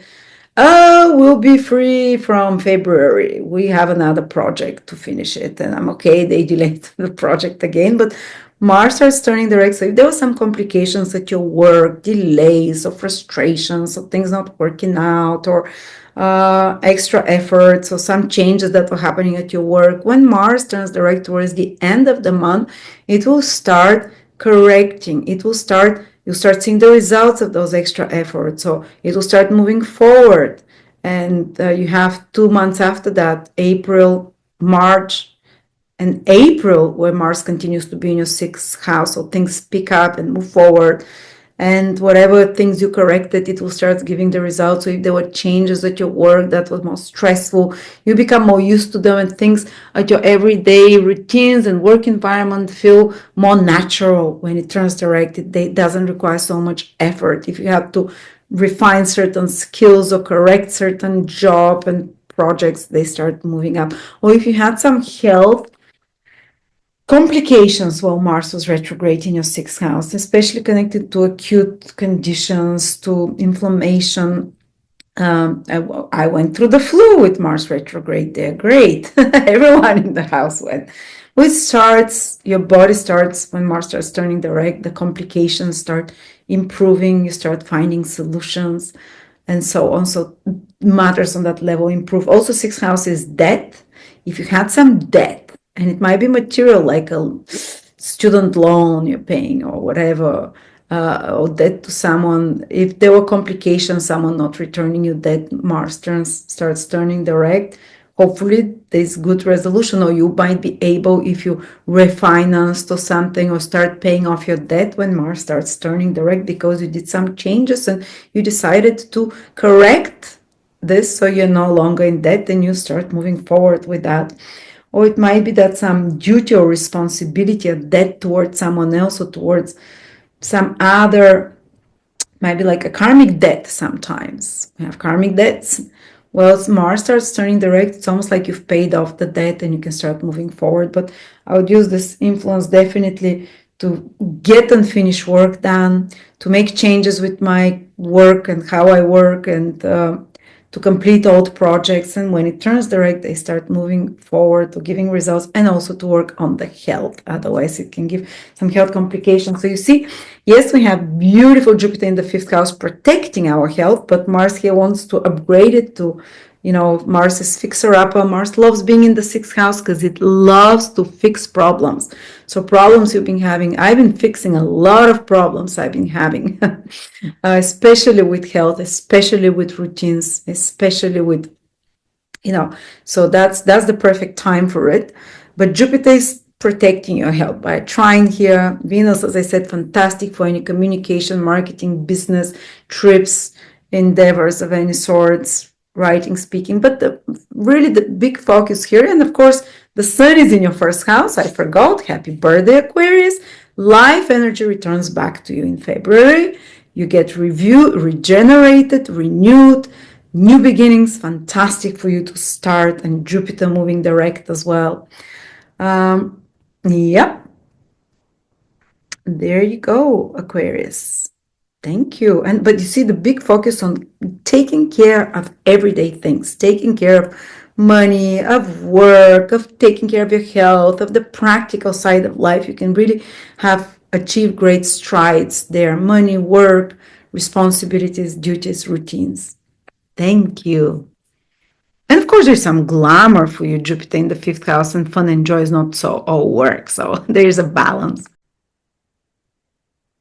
"Oh, we'll be free from February. We have another project to finish it." And I'm okay. They delayed the project again, but Mars starts turning direct. So if there were some complications at your work, delays or frustrations or things not working out or extra efforts or some changes that were happening at your work, when Mars turns direct towards the end of the month, it will start correcting. You'll start seeing the results of those extra efforts. So it will start moving forward. And you have 2 months after that, April, March, and April, where Mars continues to be in your 6th house, so things pick up and move forward. And whatever things you corrected, it will start giving the results. So if there were changes at your work that was more stressful, you become more used to them, and things at your everyday routines and work environment feel more natural when it turns direct. It doesn't require so much effort. If you have to refine certain skills or correct certain job and projects, they start moving up. Or if you had some health complications while Mars was retrograde in your 6th house, especially connected to acute conditions, to inflammation. I went through the flu with Mars retrograde there. Great. Everyone in the house went. Your body starts, when Mars starts turning direct, the complications start improving, you start finding solutions, and so on. So matters on that level improve. Also, 6th house is debt. If you had some debt, and it might be material, like a student loan you're paying or whatever, or debt to someone. If there were complications, someone not returning you debt, Mars starts turning direct. Hopefully there's good resolution, or you might be able, if you refinanced or something, or start paying off your debt when Mars starts turning direct, because you did some changes and you decided to correct this, so you're no longer in debt and you start moving forward with that. Or it might be that some duty or responsibility or debt towards someone else or towards some other, might be like a karmic debt sometimes. We have karmic debts. Well, Mars starts turning direct. It's almost like you've paid off the debt and you can start moving forward. But I would use this influence definitely to get unfinished work done, to make changes with my work and how I work, and to complete old projects. And when it turns direct, they start moving forward to giving results, and also to work on the health. Otherwise, it can give some health complications. So you see, yes, we have beautiful Jupiter in the 5th house protecting our health, but Mars here wants to upgrade it to, Mars is fixer-upper. Mars loves being in the 6th house because it loves to fix problems. So problems you've been having, I've been fixing a lot of problems I've been having, especially with health, especially with routines, especially with, so that's the perfect time for it. But Jupiter is protecting your health by trying here. Venus, as I said, fantastic for any communication, marketing, business, trips, endeavors of any sorts, writing, speaking. But really the big focus here, and of course, the Sun is in your 1st house. I forgot. Happy birthday, Aquarius. Life energy returns back to you in February. You get regenerated, renewed, new beginnings. Fantastic for you to start, and Jupiter moving direct as well. Yep. There you go, Aquarius. Thank you. But you see the big focus on taking care of everyday things, taking care of money, of work, of taking care of your health, of the practical side of life. You can really have achieved great strides there. Money, work, responsibilities, duties, routines. Thank you. And of course, there's some glamour for you, Jupiter in the 5th house, and fun and joy is not so all work. So there's a balance.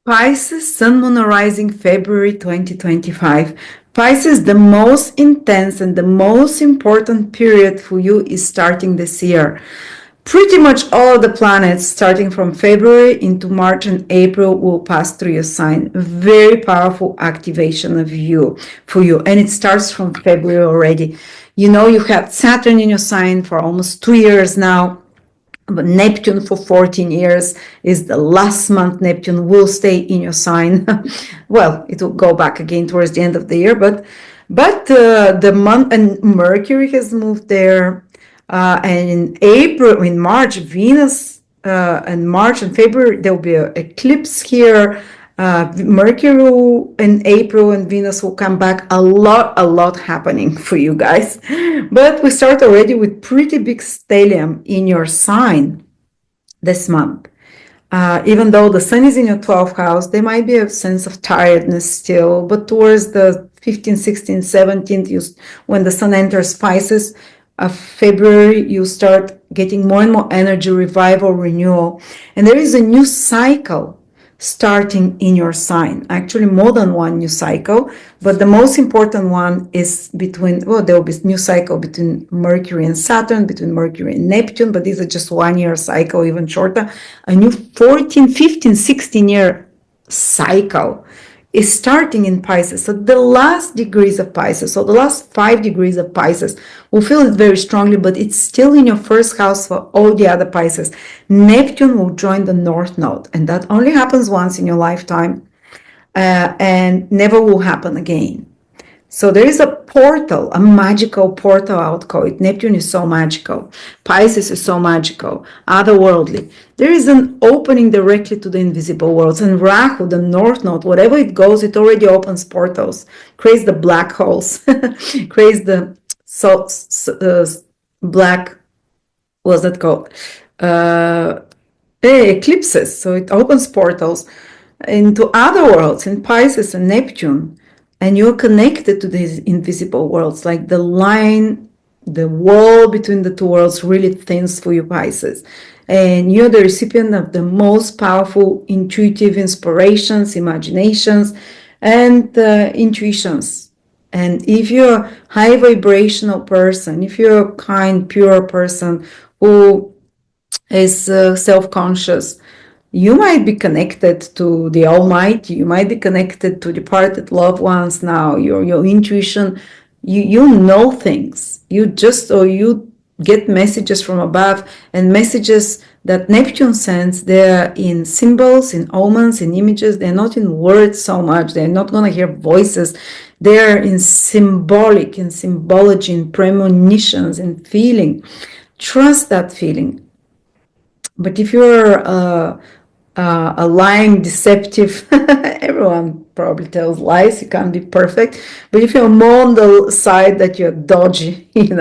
Pisces, Sun, Moon, and Rising, February 2025. Pisces, the most intense and the most important period for you is starting this year. Pretty much all of the planets starting from February into March and April will pass through your sign. Very powerful activation of you for you. And it starts from February already. You know, you had Saturn in your sign for almost 2 years now. But Neptune for 14 years is the last month Neptune will stay in your sign. Well, it will go back again towards the end of the year, but the month, and Mercury has moved there. And in April, in March, Venus, and March and February, there will be an eclipse here. Mercury in April and Venus will come back. A lot happening for you guys. But we start already with pretty big stellium in your sign this month. Even though the sun is in your 12th house, there might be a sense of tiredness still. But towards the 15th, 16th, 17th, when the sun enters Pisces, February, you start getting more and more energy, revival, renewal. And there is a new cycle starting in your sign. Actually, more than one new cycle, but the most important one is between, well, there will be a new cycle between Mercury and Saturn, between Mercury and Neptune, but these are just 1 year cycle, even shorter. A new 14, 15, 16 year cycle is starting in Pisces. So the last degrees of Pisces, so the last 5 degrees of Pisces, will feel it very strongly, but it's still in your first house for all the other Pisces. Neptune will join the North Node, and that only happens once in your lifetime, and never will happen again. So there is a portal, a magical portal, I would call it. Neptune is so magical. Pisces is so magical, otherworldly. There is an opening directly to the invisible worlds. And Rahu, the North Node, whatever it goes, it already opens portals, creates the black holes, creates the black, what's that called? Eclipses. So it opens portals into other worlds in Pisces and Neptune. And you're connected to these invisible worlds, like the line, the wall between the two worlds really thins for you, Pisces. And you're the recipient of the most powerful intuitive inspirations, imaginations, and intuitions. And if you're a high vibrational person, if you're a kind, pure person who is self-conscious, you might be connected to the Almighty. You might be connected to departed loved ones now. Your intuition, you know things. You get messages from above, and messages that Neptune sends, they're in symbols, in omens, in images. They're not in words so much. They're not going to hear voices. They're in symbolic, in symbology, in premonitions, in feeling. Trust that feeling. But if you're a lying, deceptive, everyone probably tells lies, you can't be perfect, but if you're more on the side that you're dodgy, you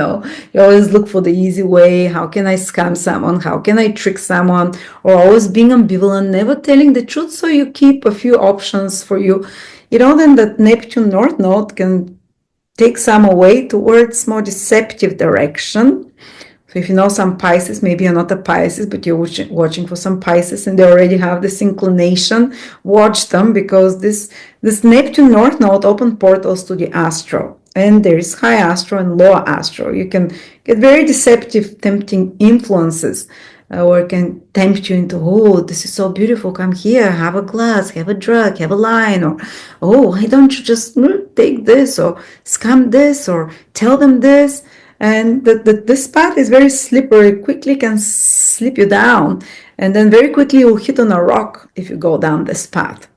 always look for the easy way. How can I scam someone? How can I trick someone? Or always being ambivalent, never telling the truth, so you keep a few options for you, then that Neptune North Node can take some away towards more deceptive direction. So if you know some Pisces, maybe you're not a Pisces, but you're watching for some Pisces and they already have this inclination, watch them, because this Neptune North Node open portals to the astro. And there is high astro and lower astro. You can get very deceptive, tempting influences, or it can tempt you into, oh, this is so beautiful, come here, have a glass, have a drug, have a line, or, oh, why don't you just take this, or scam this, or tell them this. And this path is very slippery, quickly can slip you down. And then very quickly you'll hit on a rock if you go down this path.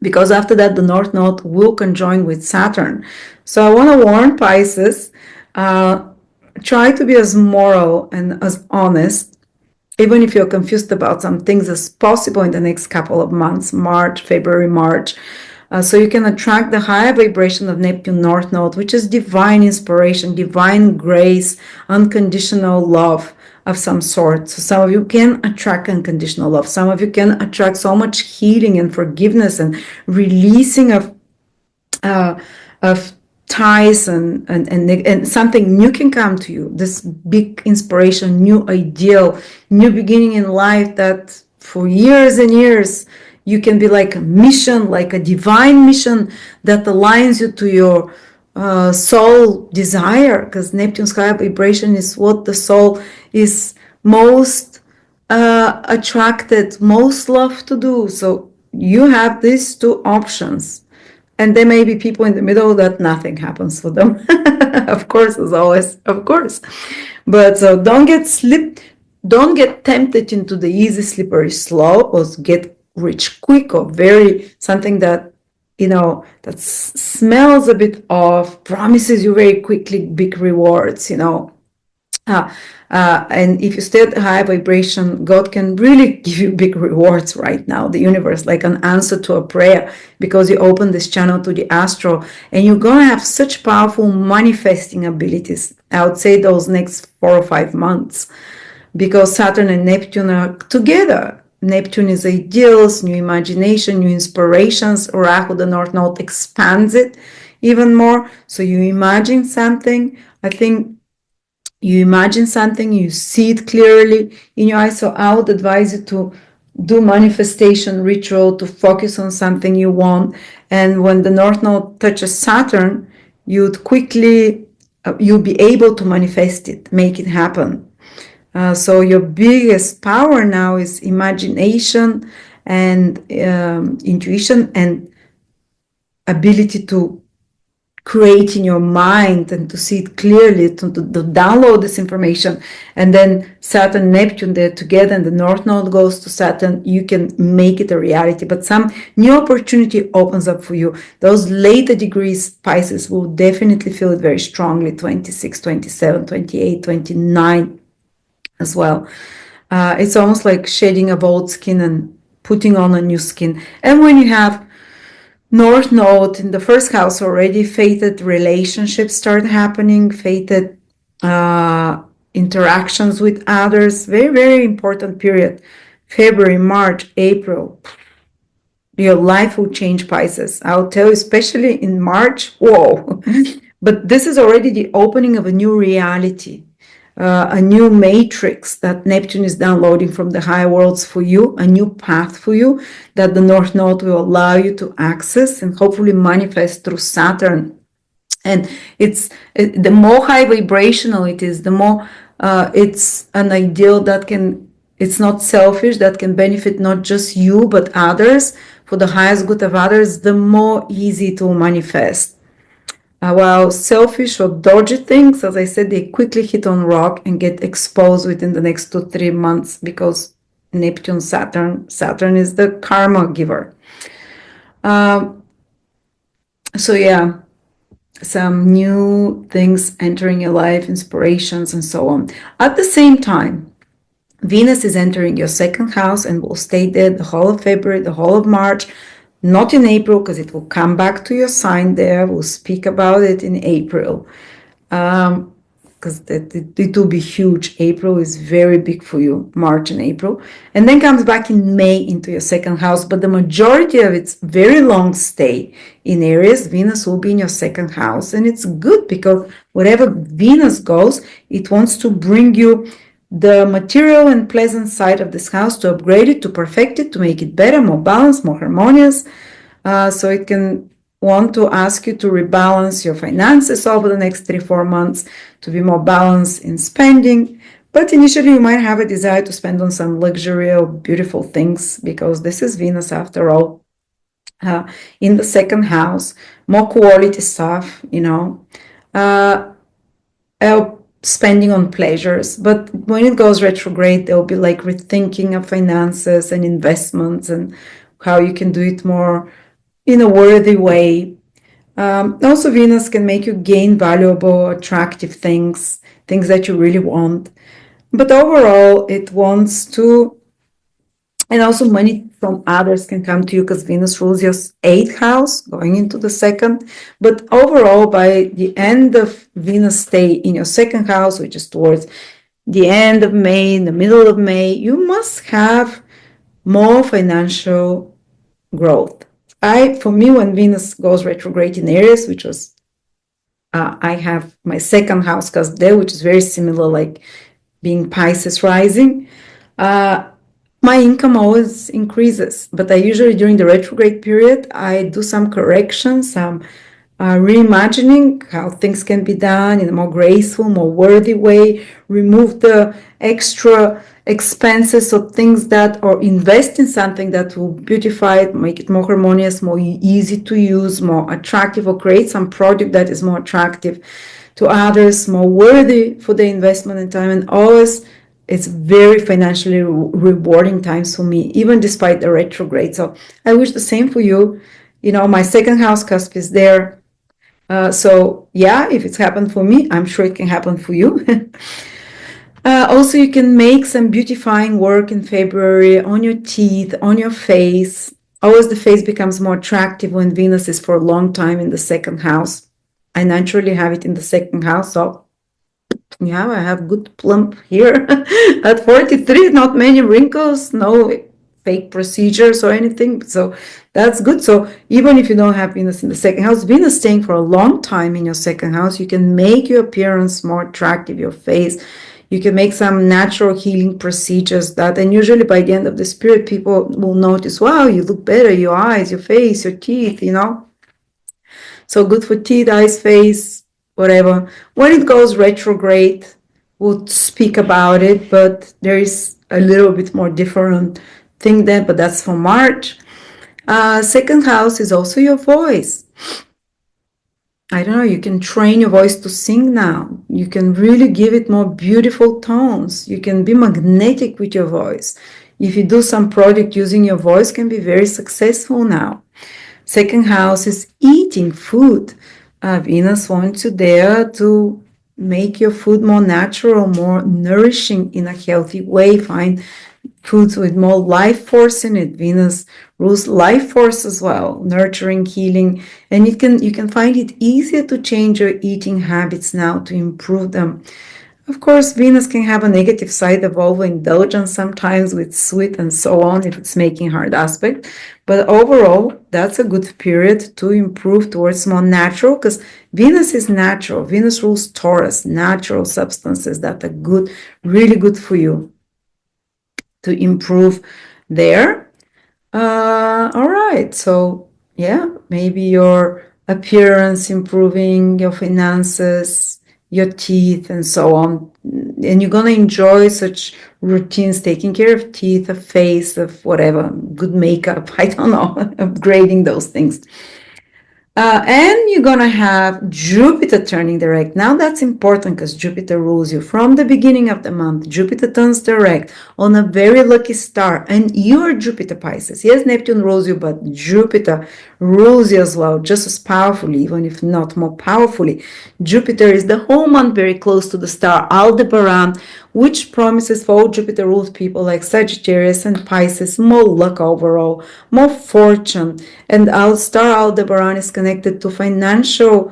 Because after that, the North Node will conjoin with Saturn. So I want to warn Pisces, try to be as moral and as honest, even if you're confused about some things, as possible in the next couple of months, February, March. So you can attract the higher vibration of Neptune North Node, which is divine inspiration, divine grace, unconditional love of some sort. So some of you can attract unconditional love. Some of you can attract so much healing and forgiveness and releasing of ties, and something new can come to you. This big inspiration, new ideal, new beginning in life that for years and years You can be like a mission, like a divine mission that aligns you to your soul desire, because Neptune's high vibration is what the soul is most attracted, most love to do. So you have these two options. And there may be people in the middle that nothing happens for them. Of course, as always, of course. But so don't get tempted into the easy, slippery slope, or get rich quick, or very something that, that smells a bit of, promises you very quickly big rewards, and if you stay at a high vibration, God can really give you big rewards right now, the universe, like an answer to a prayer, because you open this channel to the astro, and you're going to have such powerful manifesting abilities, I would say, those next 4 or 5 months, because Saturn and Neptune are together. Neptune is ideals, new imagination, new inspirations. Rahu, the North Node, expands it even more. So you imagine something. I think you imagine something, you see it clearly in your eyes. So I would advise you to do manifestation ritual, to focus on something you want. And when the North Node touches Saturn, you'll be able to manifest it, make it happen. So your biggest power now is imagination and intuition and ability to create in your mind and to see it clearly, to download this information. And then Saturn, Neptune, they're together, and the North Node goes to Saturn. You can make it a reality, but some new opportunity opens up for you. Those later degrees, Pisces, will definitely feel it very strongly, 26, 27, 28, 29 as well. It's almost like shedding of old skin and putting on a new skin. And when you have North Node in the first house already, fated relationships start happening, fated interactions with others. Very, very important period. February, March, April. Your life will change, Pisces. I'll tell you, especially in March. Whoa. But this is already the opening of a new reality. A new matrix that Neptune is downloading from the higher worlds for you, a new path for you that the North Node will allow you to access and hopefully manifest through Saturn. And the more high vibrational it is, the more it's an ideal that it's not selfish, that can benefit not just you, but others, for the highest good of others, the more easy to manifest. While selfish or dodgy things, as I said, they quickly hit on rock and get exposed within the next 2-3 months, because Neptune, Saturn is the karma giver. So yeah, some new things entering your life, inspirations and so on. At the same time, Venus is entering your second house and will stay there the whole of February, the whole of March. Not in April, because it will come back to your sign there. We'll speak about it in April, because it will be huge. April is very big for you, March and April. And then comes back in May into your second house. But the majority of its very long stay in Aries, Venus will be in your second house. And it's good, because wherever Venus goes, it wants to bring you the material and pleasant side of this house, to upgrade it, to perfect it, to make it better, more balanced, more harmonious. So it can want to ask you to rebalance your finances over the next 3-4 months, to be more balanced in spending. But initially you might have a desire to spend on some luxury or beautiful things, because this is Venus after all. In the second house, more quality stuff, spending on pleasures. But when it goes retrograde, there'll be like rethinking of finances and investments, and how you can do it more in a worthy way. Also, Venus can make you gain valuable, attractive things that you really want. But overall, it wants to, and also money from others can come to you, because Venus rules your 8th house, going into the 2nd. But overall, by the end of Venus stay in your 2nd house, which is towards the end of May, in the middle of May, you must have more financial growth. For me, when Venus goes retrograde in Aries, which was, I have my 2nd house because there, which is very similar, like being Pisces rising, my income always increases, but I usually during the retrograde period, I do some corrections, some reimagining how things can be done in a more graceful, more worthy way, remove the extra expenses of things that, or invest in something that will beautify it, make it more harmonious, more easy to use, more attractive, or create some product that is more attractive to others, more worthy for the investment and time. And always it's very financially rewarding times for me, even despite the retrograde. So I wish the same for you. You know, my second house cusp is there. So yeah, if it's happened for me, I'm sure it can happen for you. Also, you can make some beautifying work in February on your teeth, on your face. Always the face becomes more attractive when Venus is for a long time in the second house. I naturally have it in the second house, so yeah, I have good plump here at 43, not many wrinkles, no fake procedures or anything. So that's good. So even if you don't have Venus in the second house, Venus staying for a long time in your second house, you can make your appearance more attractive, your face. You can make some natural healing procedures that, and usually by the end of the period, people will notice, wow, you look better, your eyes, your face, your teeth, you know. So good for teeth, eyes, face, whatever. When it goes retrograde, we'll speak about it, but there is a little bit more different thing there, but that's for March. Second house is also your voice. I don't know, you can train your voice to sing now. You can really give it more beautiful tones. You can be magnetic with your voice. If you do some project using your voice, can be very successful now. Second house is eating food. Venus wants you there to make your food more natural, more nourishing in a healthy way. Find foods with more life force in it. Venus rules life force as well, nurturing, healing, and you can find it easier to change your eating habits now to improve them. Of course, Venus can have a negative side of overindulgence sometimes with sweet and so on if it's making hard aspect. But overall, that's a good period to improve towards more natural, because Venus is natural. Venus rules Taurus, natural substances that are good, really good for you to improve there. All right, so yeah, maybe your appearance improving, your finances, your teeth, and so on. And you're gonna enjoy such routines, taking care of teeth, of face, of whatever, good makeup, I don't know, upgrading those things. And you're gonna have Jupiter turning direct. Now that's important because Jupiter rules you from the beginning of the month. Jupiter turns direct on a very lucky star, and you're Jupiter Pisces. Yes, Neptune rules you, but Jupiter rules you as well, just as powerfully, even if not more powerfully. Jupiter is the whole month very close to the star Aldebaran, which promises for all Jupiter ruled people like Sagittarius and Pisces more luck overall, more fortune. And our star Aldebaran is connected to financial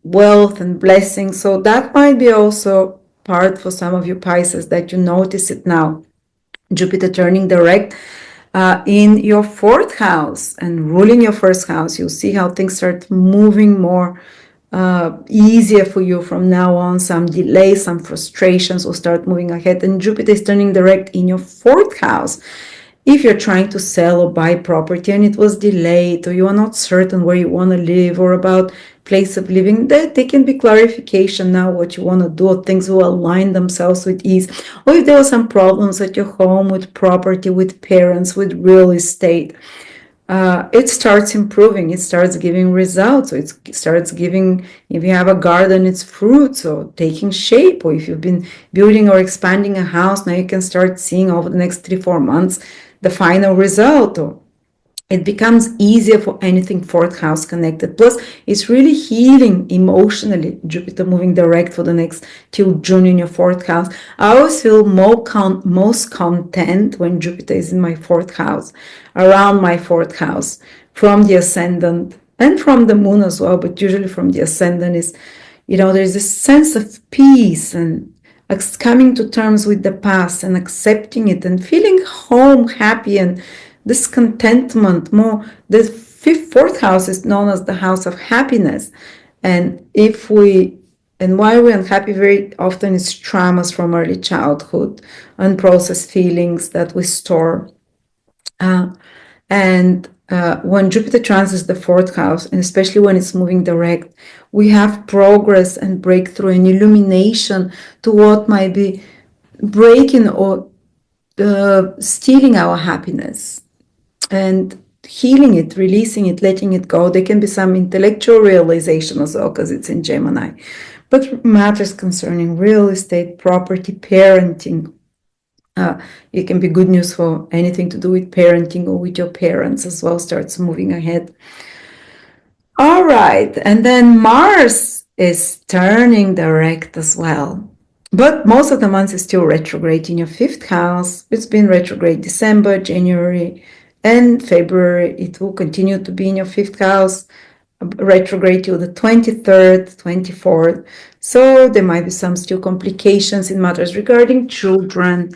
wealth and blessings. So that might be also part for some of you Pisces that you notice it now. Jupiter turning direct in your fourth house and ruling your first house. You'll see how things start moving more easier for you from now on. Some delays, some frustrations will start moving ahead, and Jupiter is turning direct in your fourth house. If you're trying to sell or buy property and it was delayed, or you are not certain where you want to live or about place of living, there can be clarification now what you want to do, or things will align themselves with ease. Or if there were some problems at your home with property, with parents, with real estate, it starts improving, it starts giving results. So it starts giving, if you have a garden, it's fruits or taking shape. Or if you've been building or expanding a house, now you can start seeing over the next 3-4 months the final result. Or it becomes easier for anything fourth house connected. Plus, it's really healing emotionally. Jupiter moving direct for the next till June in your fourth house. I always feel most content when Jupiter is in my fourth house, around my fourth house, from the ascendant and from the moon as well. But usually from the ascendant is, there's this sense of peace and coming to terms with the past and accepting it and feeling home, happy, and this contentment more. The fourth house is known as the house of happiness. And if we And why we're unhappy very often is traumas from early childhood, unprocessed feelings that we store. When Jupiter transits the fourth house, and especially when it's moving direct, we have progress and breakthrough and illumination to what might be breaking or stealing our happiness, and healing it, releasing it, letting it go. There can be some intellectual realization as well because it's in Gemini. But matters concerning real estate, property, parenting, it can be good news for anything to do with parenting or with your parents as well, starts moving ahead. All right, and then Mars is turning direct as well. But most of the month is still retrograde in your fifth house. It's been retrograde December, January, and February. It will continue to be in your fifth house, retrograde till the 23rd, 24th. So there might be some still complications in matters regarding children.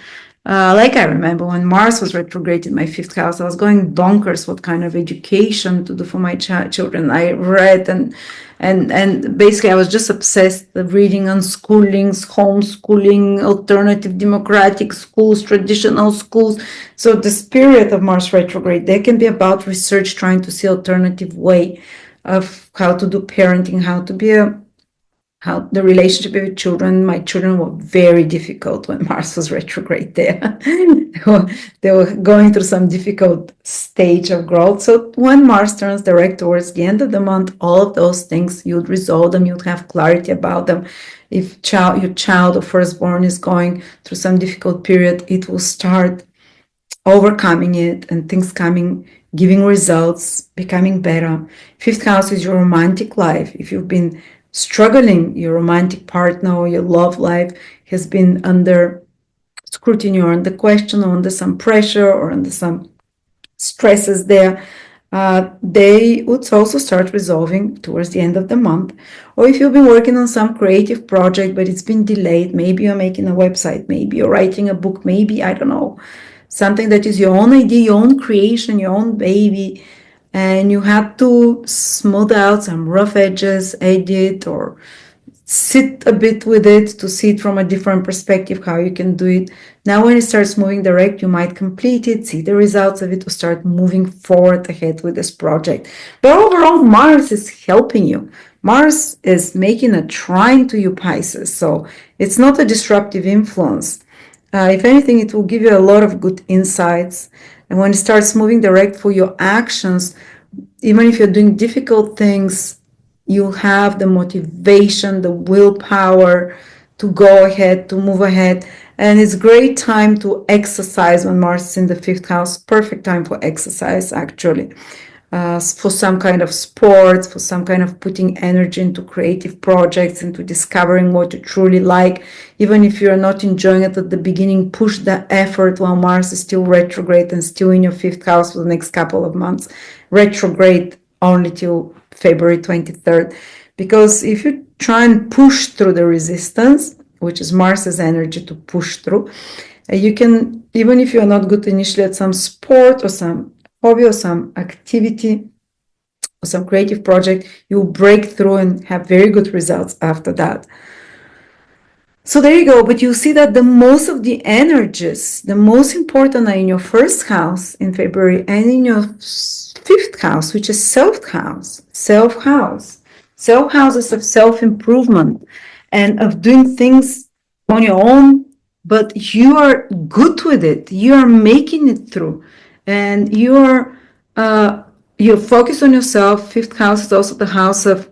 Like I remember when Mars was retrograde in my fifth house, I was going bonkers what kind of education to do for my children. I read and basically I was just obsessed with reading unschoolings, homeschooling, alternative democratic schools, traditional schools. So the spirit of Mars retrograde, there can be about research, trying to see alternative way of how to do parenting, how the relationship with children. My children were very difficult when Mars was retrograde there. They were going through some difficult stage of growth. So when Mars turns direct towards the end of the month, all of those things, you'd resolve them, you'd have clarity about them. If your child or firstborn is going through some difficult period, it will start overcoming it and things coming, giving results, becoming better. Fifth house is your romantic life. If you've been struggling, your romantic partner or your love life has been under scrutiny or under question or under some pressure or under some stresses there, they would also start resolving towards the end of the month. Or if you've been working on some creative project but it's been delayed, maybe you're making a website, maybe you're writing a book, maybe, I don't know, something that is your own idea, your own creation, your own baby, and you had to smooth out some rough edges, edit, or sit a bit with it to see it from a different perspective, how you can do it. Now when it starts moving direct, you might complete it, see the results of it, to start moving forward ahead with this project. But overall, Mars is helping you. Mars is making a trine to you, Pisces, so it's not a disruptive influence. If anything, it will give you a lot of good insights. And when it starts moving direct for your actions, even if you're doing difficult things, you'll have the motivation, the willpower to go ahead, to move ahead. And it's a great time to exercise when Mars is in the fifth house. Perfect time for exercise, actually. For some kind of sports, for some kind of putting energy into creative projects, into discovering what you truly like. Even if you're not enjoying it at the beginning, push the effort while Mars is still retrograde and still in your fifth house for the next couple of months. Retrograde only till February 23rd. Because if you try and push through the resistance, which is Mars's energy to push through, you can, even if you're not good initially at some sport or some hobby or some activity or some creative project, you'll break through and have very good results after that. So there you go. But you see that the most of the energies, the most important, are in your first house in February and in your fifth house, which is self-house. Self-houses of self-improvement and of doing things on your own, but you are good with it. You are making it through. And you're focused on yourself. Fifth house is also the house of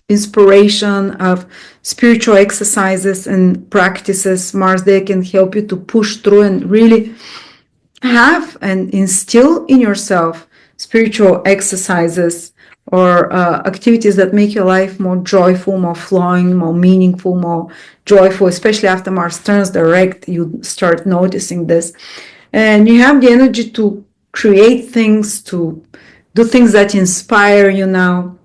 inspiration, of spiritual exercises and practices. Mars there can help you to push through and really have and instill in yourself spiritual exercises or activities that make your life more joyful, more flowing, more meaningful, more joyful. Especially after Mars turns direct, you start noticing this. And you have the energy to create things, to do things that inspire you now.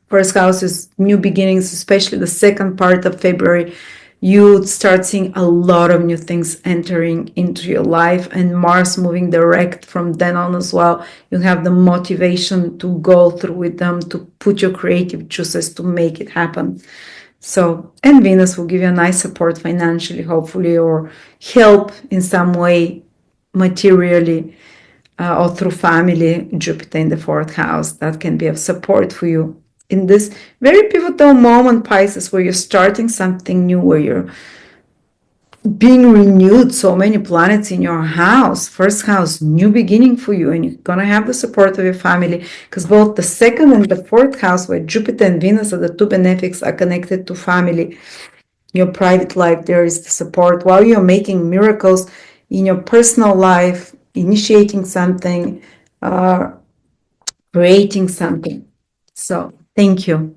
First house is new beginnings, especially the second part of February. You start seeing a lot of new things entering into your life, and Mars moving direct from then on as well. You have the motivation to go through with them, to put your creative juices to make it happen. So, and Venus will give you a nice support financially, hopefully, or help in some way materially, or through family. Jupiter in the 4th house, that can be of support for you in this very pivotal moment, Pisces, where you're starting something new, where you're being renewed. So many planets in your house, 1st house, new beginning for you, and you're gonna have the support of your family, because both the 2nd and the 4th house, where Jupiter and Venus are the two benefics, are connected to family. Your private life, there is the support while you're making miracles in your personal life, initiating something, creating something. So thank you.